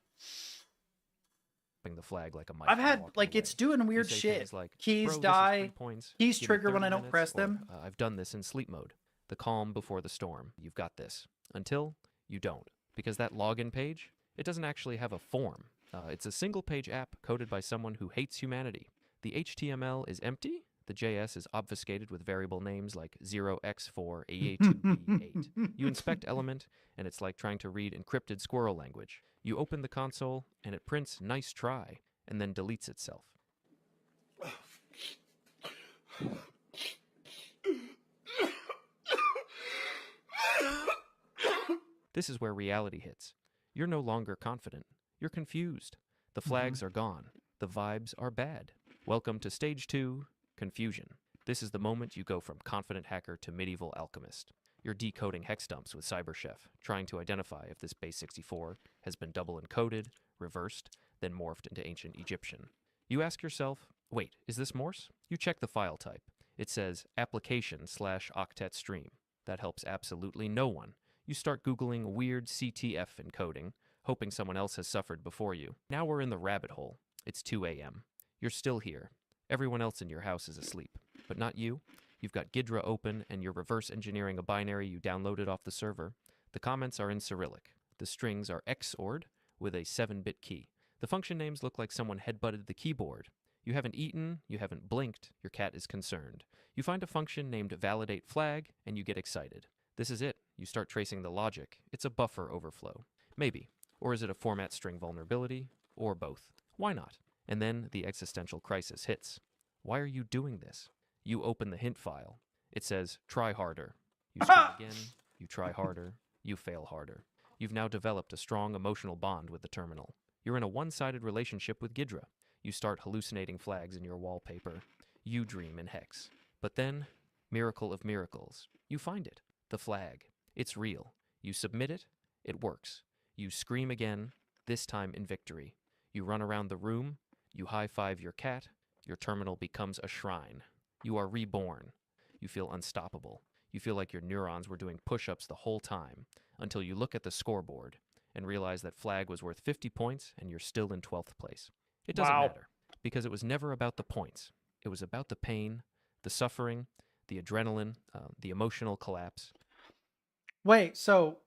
The flag like a mic. I've had like it's doing weird shit. Like, keys die. Keys trigger when I don't press them. I've done this in sleep mode. The calm before the storm. You've got this. Until you don't. Because that login page, it doesn't actually have a form. It's a single page app coded by someone who hates humanity. The HTML is empty. The JS is obfuscated with variable names like 0x4 AA2B8. You inspect element, and it's like trying to read encrypted squirrel language. You open the console, and it prints nice try, and then deletes itself. This is where reality hits. You're no longer confident. You're confused. The flags are gone. The vibes are bad. Welcome to stage 2, confusion. This is the moment you go from confident hacker to medieval alchemist. You're decoding hex dumps with CyberChef, trying to identify if this base 64 has been double encoded, reversed, then morphed into ancient Egyptian. You ask yourself, wait, is this Morse? You check the file type. It says application/octet stream. That helps absolutely no one. You start Googling weird CTF encoding, hoping someone else has suffered before you. Now we're in the rabbit hole. It's 2 a.m. You're still here. Everyone else in your house is asleep, but not you. You've got Ghidra open, and you're reverse engineering a binary you downloaded off the server. The comments are in Cyrillic. The strings are XORed with a 7-bit key. The function names look like someone headbutted the keyboard. You haven't eaten, you haven't blinked, your cat is concerned. You find a function named validate flag, and you get excited. This is it. You start tracing the logic. It's a buffer overflow. Maybe. Or is it a format string vulnerability? Or both. Why not? And then the existential crisis hits. Why are you doing this? You open the hint file. It says, try harder. You scream again, you try harder, you fail harder. You've now developed a strong emotional bond with the terminal. You're in a one-sided relationship with Ghidra. You start hallucinating flags in your wallpaper. You dream in hex. But then, miracle of miracles, you find it. The flag. It's real. You submit it. It works. You scream again, this time in victory. You run around the room. You high-five your cat. Your terminal becomes a shrine. You are reborn. You feel unstoppable. You feel like your neurons were doing push-ups the whole time, until you look at the scoreboard. and realize that flag was worth 50 points and you're still in 12th place. It doesn't Wow. matter, because it was never about the points. It was about the pain, the suffering, the adrenaline, the emotional collapse. Wait, so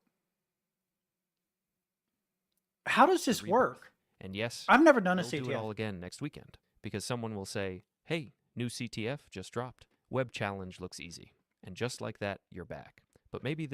how does this work? And yes, I've never done a we'll do it CTF. all again next weekend, because someone will say, hey, new CTF just dropped. Web challenge looks easy. And just like that, you're back. But maybe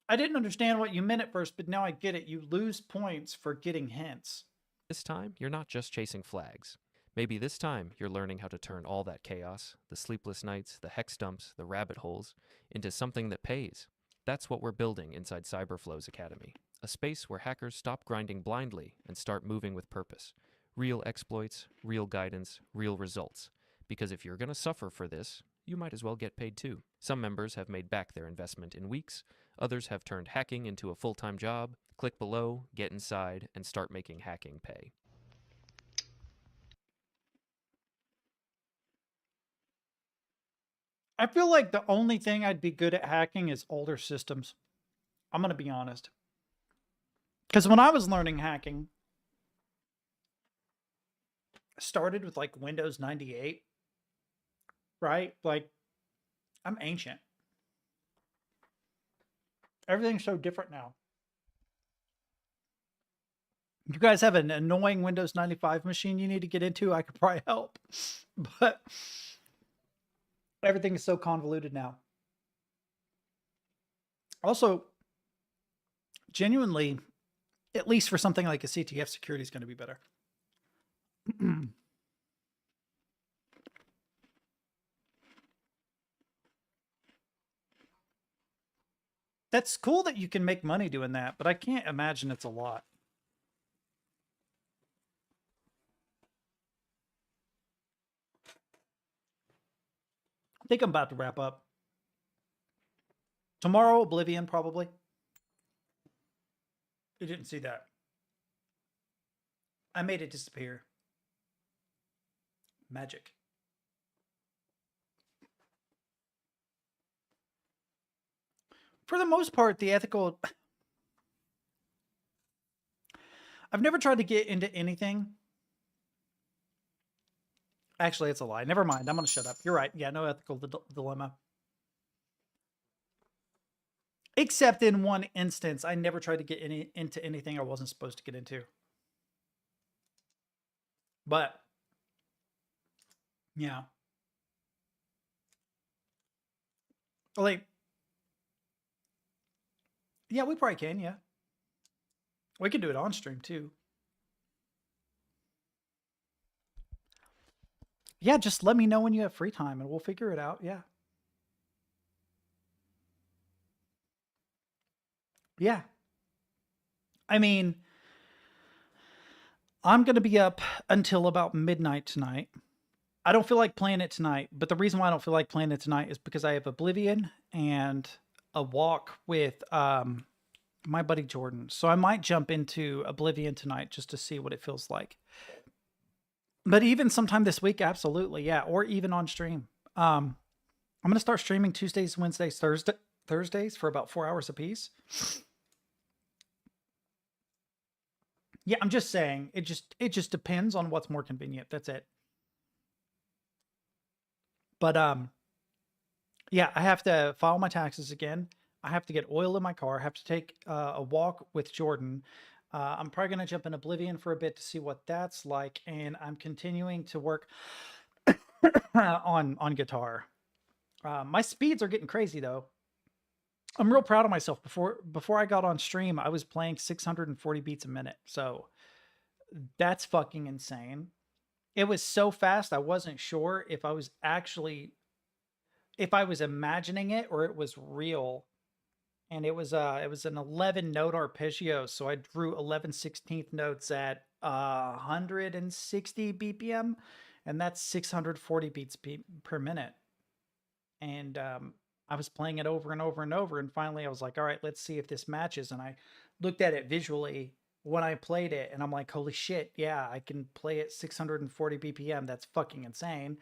I didn't understand what you meant at first, but now I get it. You lose points for getting hints. this time, you're not just chasing flags. Maybe this time, you're learning how to turn all that chaos, the sleepless nights, the hex dumps, the rabbit holes, into something that pays. That's what we're building inside Cyberflow's Academy. A space where hackers stop grinding blindly and start moving with purpose. Real exploits, real guidance, real results. Because if you're going to suffer for this, you might as well get paid too. Some members have made back their investment in weeks. Others have turned hacking into a full-time job. Click below, get inside, and start making hacking pay. I feel like the only thing I'd be good at hacking is older systems. I'm going to be honest. Because when I was learning hacking, I started with like Windows 98, right? Like, I'm ancient. Everything's so different now. You guys have an annoying Windows 95 machine you need to get into, I could probably help. But everything is so convoluted now. Also, genuinely, at least for something like a CTF, security is going to be better. That's cool that you can make money doing that, but I can't imagine it's a lot. I think I'm about to wrap up. Tomorrow, Oblivion, probably. You didn't see that. I made it disappear. Magic. For the most part, the ethical... I've never tried to get into anything. Actually, it's a lie. Never mind. I'm going to shut up. You're right. Yeah, no ethical dilemma. Except in one instance, I never tried to get into anything I wasn't supposed to get into. But, yeah. Like, yeah, we probably can, yeah. We can do it on stream, too. Yeah, just let me know when you have free time, and we'll figure it out, yeah. Yeah. I mean, I'm going to be up until about midnight tonight. I don't feel like playing it tonight, but the reason why I don't feel like playing it tonight is because I have Oblivion and a walk with my buddy Jordan. So I might jump into Oblivion tonight just to see what it feels like. But even sometime this week, absolutely, yeah, or even on stream. I'm going to start streaming Tuesdays, Wednesdays, Thursdays for about 4 hours apiece. Yeah, I'm just saying, it just depends on what's more convenient. That's it. But yeah, I have to file my taxes again. I have to get oil in my car. I have to take a walk with Jordan. I'm probably going to jump in Oblivion for a bit to see what that's like, and I'm continuing to work on guitar. My speeds are getting crazy though. I'm real proud of myself. Before I got on stream, I was playing 640 beats a minute. So that's fucking insane. It was so fast, I wasn't sure if I was imagining it or it was real. And it was an 11 note arpeggio. So I drew 11/16 notes at 160 BPM, and that's 640 beats per minute. And I was playing it over and over and over, and finally I was like, all right, let's see if this matches. And I looked at it visually when I played it, and I'm like, holy shit, yeah, I can play at 640 BPM. That's fucking insane.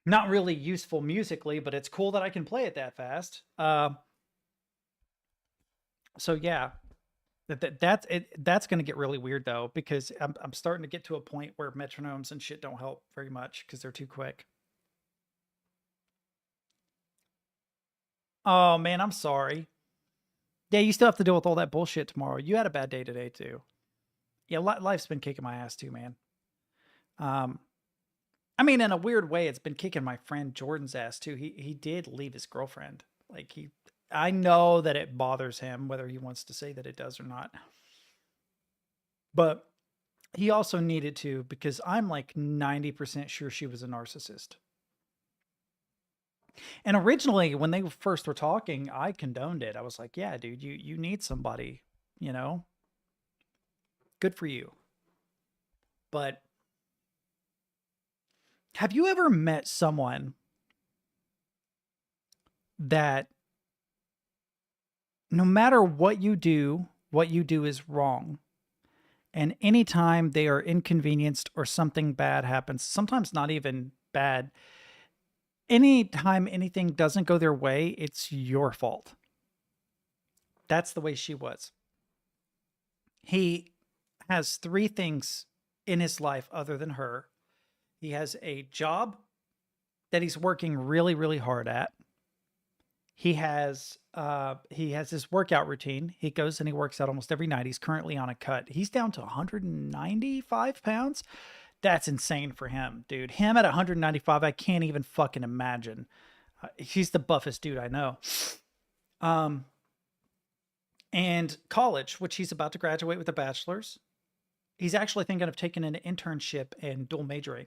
Not really useful musically, but it's cool that I can play it that fast. So yeah, that's going to get really weird though, because I'm starting to get to a point where metronomes and shit don't help very much because they're too quick. Oh man, I'm sorry. Yeah, you still have to deal with all that bullshit tomorrow. You had a bad day today too. Yeah, life's been kicking my ass too, man. I mean, in a weird way, it's been kicking my friend Jordan's ass too. He did leave his girlfriend. Like I know that it bothers him, whether he wants to say that it does or not. But he also needed to, because I'm like 90% sure she was a narcissist. And originally, when they first were talking, I condoned it. I was like, yeah, dude, you need somebody, you know? Good for you. But have you ever met someone that no matter what you do is wrong? And anytime they are inconvenienced or something bad happens, sometimes not even bad, anytime anything doesn't go their way, it's your fault. That's the way she was. He has 3 things in his life other than her. He has a job that he's working really, really hard at. He has his workout routine. He goes and he works out almost every night. He's currently on a cut. He's down to 195 pounds. That's insane for him, dude. Him at 195, I can't even fucking imagine. He's the buffest dude I know. And college, which he's about to graduate with a bachelor's. He's actually thinking of taking an internship and dual majoring.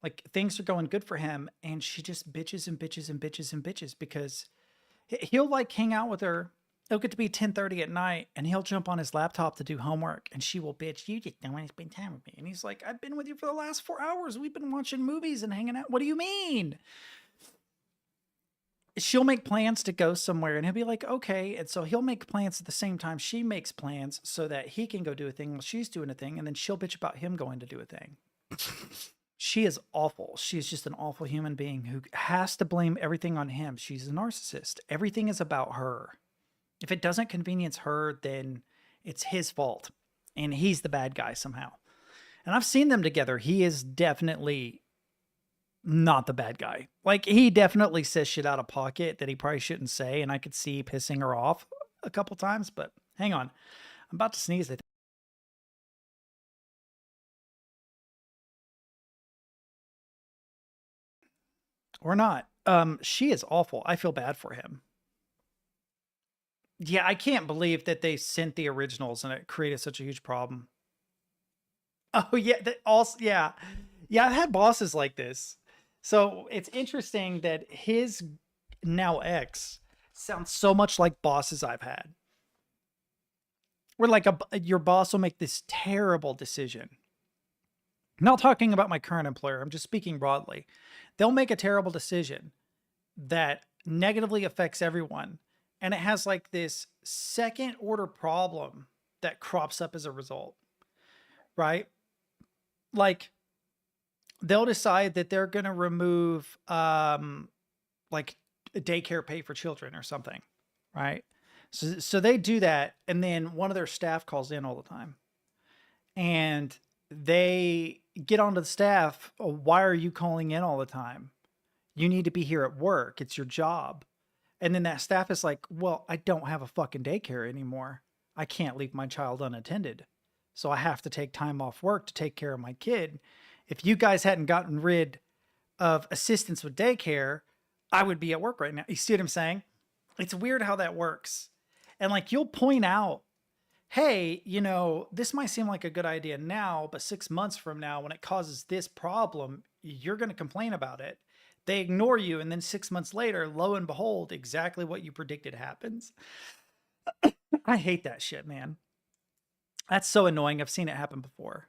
Like things are going good for him, and she just bitches and bitches and bitches and bitches because he'll like hang out with her. It'll get to be 10:30 at night, and he'll jump on his laptop to do homework, and she will bitch, you just don't want to spend time with me. And he's like, I've been with you for the last 4 hours. We've been watching movies and hanging out. What do you mean? She'll make plans to go somewhere, and he'll be like, okay. And so he'll make plans at the same time she makes plans so that he can go do a thing while she's doing a thing, and then she'll bitch about him going to do a thing. She is awful. She is just an awful human being who has to blame everything on him. She's a narcissist. Everything is about her. If it doesn't convenience her, then it's his fault. And he's the bad guy somehow. And I've seen them together. He is definitely not the bad guy. Like, he definitely says shit out of pocket that he probably shouldn't say. And I could see pissing her off a couple times. But hang on. I'm about to sneeze. Or not. She is awful. I feel bad for him. Yeah, I can't believe that they sent the originals and it created such a huge problem. Oh yeah, yeah. Yeah, I've had bosses like this. So it's interesting that his now ex sounds so much like bosses I've had. Where like your boss will make this terrible decision. I'm not talking about my current employer. I'm just speaking broadly. They'll make a terrible decision that negatively affects everyone. And it has like this second order problem that crops up as a result, right? Like they'll decide that they're going to remove like daycare pay for children or something, right? So they do that. And then one of their staff calls in all the time. And they get onto the staff. Oh, why are you calling in all the time? You need to be here at work. It's your job. And then that staff is like, well, I don't have a fucking daycare anymore. I can't leave my child unattended. So I have to take time off work to take care of my kid. If you guys hadn't gotten rid of assistance with daycare, I would be at work right now. You see what I'm saying? It's weird how that works. And like, you'll point out, hey, you know, this might seem like a good idea now, but 6 months from now, when it causes this problem, you're going to complain about it. They ignore you, and then 6 months later, lo and behold, exactly what you predicted happens. I hate that shit, man. That's so annoying. I've seen it happen before.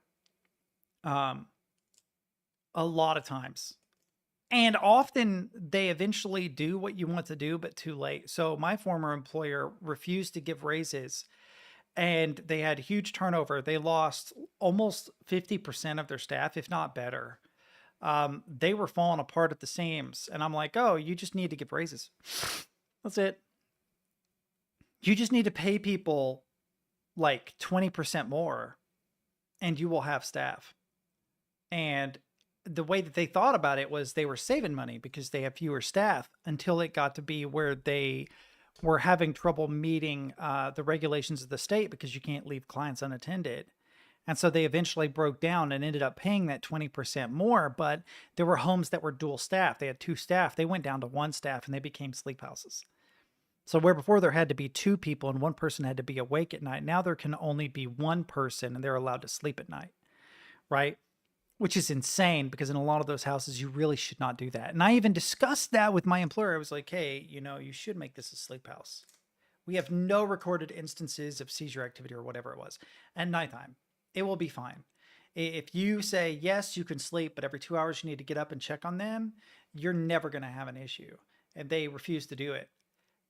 A lot of times. And often they eventually do what you want to do, but too late. So my former employer refused to give raises, and they had huge turnover. They lost almost 50% of their staff, if not better. They were falling apart at the seams. And I'm like, oh, you just need to give raises. That's it. You just need to pay people like 20% more and you will have staff. And the way that they thought about it was they were saving money because they have fewer staff, until it got to be where they were having trouble meeting the regulations of the state, because you can't leave clients unattended. And so they eventually broke down and ended up paying that 20% more. But there were homes that were dual staff. They had 2 staff. They went down to 1 staff and they became sleep houses. So where before there had to be 2 people and 1 person had to be awake at night, now there can only be 1 person and they're allowed to sleep at night, right? Which is insane, because in a lot of those houses, you really should not do that. And I even discussed that with my employer. I was like, hey, you know, you should make this a sleep house. We have no recorded instances of seizure activity or whatever it was. At nighttime, it will be fine. If you say, yes, you can sleep, but every 2 hours you need to get up and check on them, you're never going to have an issue. And they refuse to do it.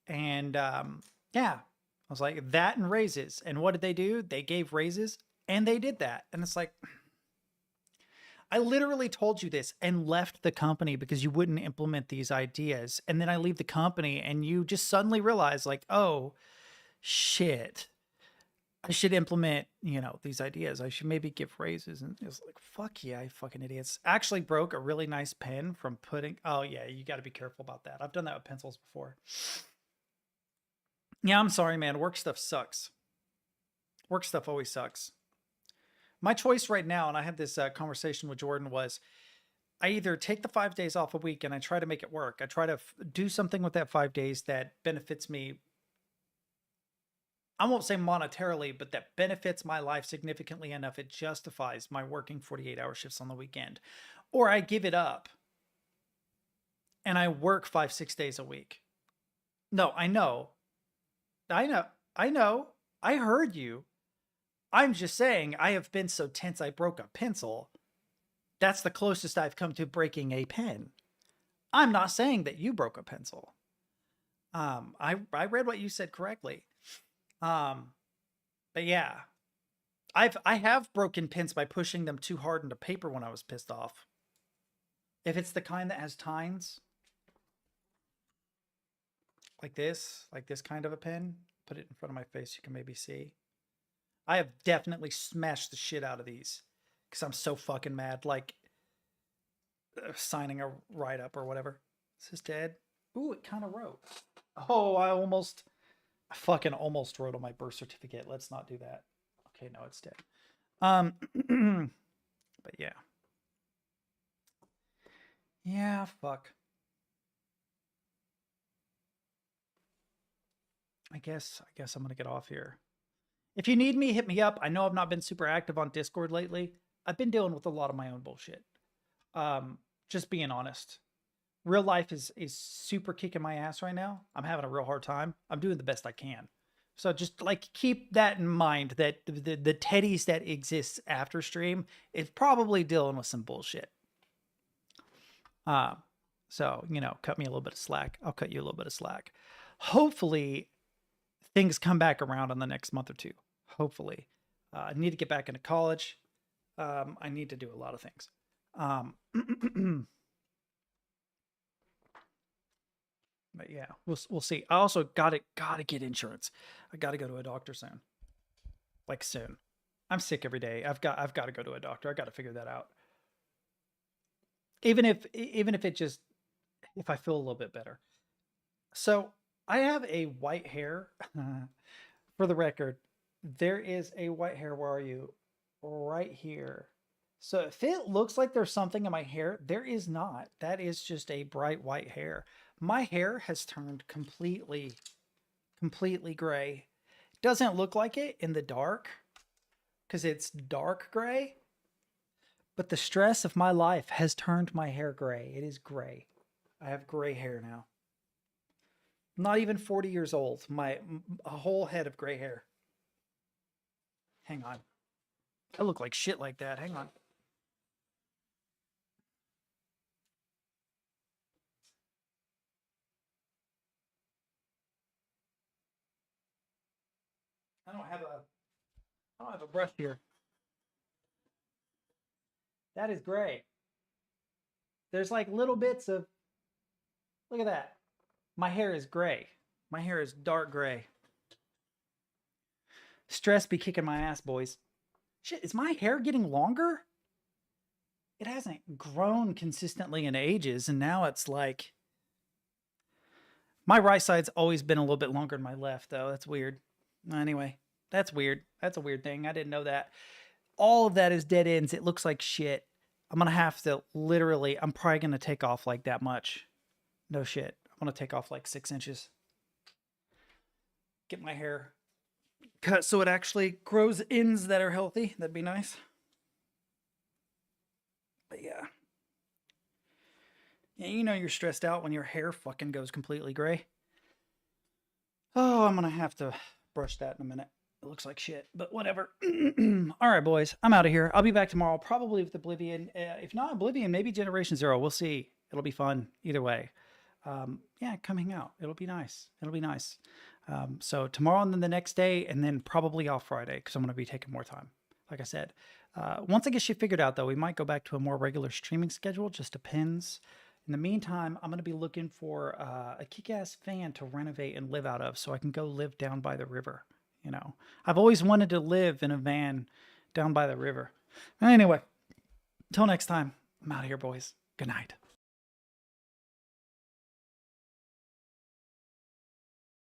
And yeah, I was like, that and raises. And what did they do? They gave raises and they did that. And it's like, I literally told you this and left the company because you wouldn't implement these ideas. And then I leave the company and you just suddenly realize, like, oh, shit, I should implement, you know, these ideas. I should maybe give raises. And it's like, fuck yeah, you fucking idiots. Actually broke a really nice pen from putting, oh yeah, you got to be careful about that. I've done that with pencils before. Yeah, I'm sorry, man. Work stuff sucks. Work stuff always sucks. My choice right now, and I had this conversation with Jordan, was I either take the 5 days off a week and I try to make it work. I try to do something with that 5 days that benefits me. I won't say monetarily, but that benefits my life significantly enough it justifies my working 48-hour shifts on the weekend. Or I give it up and I work 5-6 days a week. No, I know. I heard you. I'm just saying, I have been so tense I broke a pencil. That's the closest I've come to breaking a pen. I'm not saying that you broke a pencil. I read what you said correctly. But yeah, I have broken pens by pushing them too hard into paper when I was pissed off. If it's the kind that has tines, like this kind of a pen, put it in front of my face, you can maybe see. I have definitely smashed the shit out of these because I'm so fucking mad. Like signing a write-up or whatever. This is dead. Ooh, it kind of wrote. Oh, I fucking almost wrote on my birth certificate. Let's not do that. Okay, no, it's dead. But yeah. Yeah, fuck. I guess I'm gonna get off here. If you need me, hit me up. I know I've not been super active on Discord lately. I've been dealing with a lot of my own bullshit. Just being honest. Real life is super kicking my ass right now. I'm having a real hard time. I'm doing the best I can. So just like keep that in mind, that the Teddies that exists after stream is probably dealing with some bullshit. So, you know, cut me a little bit of slack. I'll cut you a little bit of slack. Hopefully things come back around in the next month or two. Hopefully. I need to get back into college. I need to do a lot of things. But yeah, we'll see. I also gotta get insurance. I gotta go to a doctor soon. Like soon. I'm sick every day. I've got to go to a doctor. I got to figure that out. Even if I feel a little bit better. So I have a white hair. For the record, there is a white hair. Where are you? Right here. So if it looks like there's something in my hair, there is not. That is just a bright white hair. My hair has turned completely gray. Doesn't look like it in the dark because it's dark gray. But the stress of my life has turned my hair gray. It is gray. I have gray hair now. Not even 40 years old. A whole head of gray hair. Hang on. I look like shit like that. Hang on. I don't have a brush here. That is gray. There's like little bits of, look at that. My hair is gray. My hair is dark gray. Stress be kicking my ass, boys. Shit, is my hair getting longer? It hasn't grown consistently in ages, and now it's like... My right side's always been a little bit longer than my left, though. That's weird. Anyway, that's weird. That's a weird thing. I didn't know that. All of that is dead ends. It looks like shit. I'm going to have to literally... I'm probably going to take off like that much. No shit. I'm going to take off like 6 inches. Get my hair cut so it actually grows ends that are healthy. That'd be nice. But yeah. Yeah, you know you're stressed out when your hair fucking goes completely gray. Oh, I'm going to have to brush that in a minute. It looks like shit, but whatever. All right, boys. I'm out of here. I'll be back tomorrow, probably with Oblivion. If not Oblivion, maybe Generation Zero. We'll see. It'll be fun either way. Yeah, come hang out. It'll be nice. It'll be nice. So tomorrow and then the next day, and then probably off Friday because I'm going to be taking more time. Like I said, once I get shit figured out, though, we might go back to a more regular streaming schedule. Just depends. In the meantime, I'm going to be looking for a kick-ass van to renovate and live out of so I can go live down by the river. You know, I've always wanted to live in a van down by the river. Anyway, till next time, I'm out of here, boys. Good night.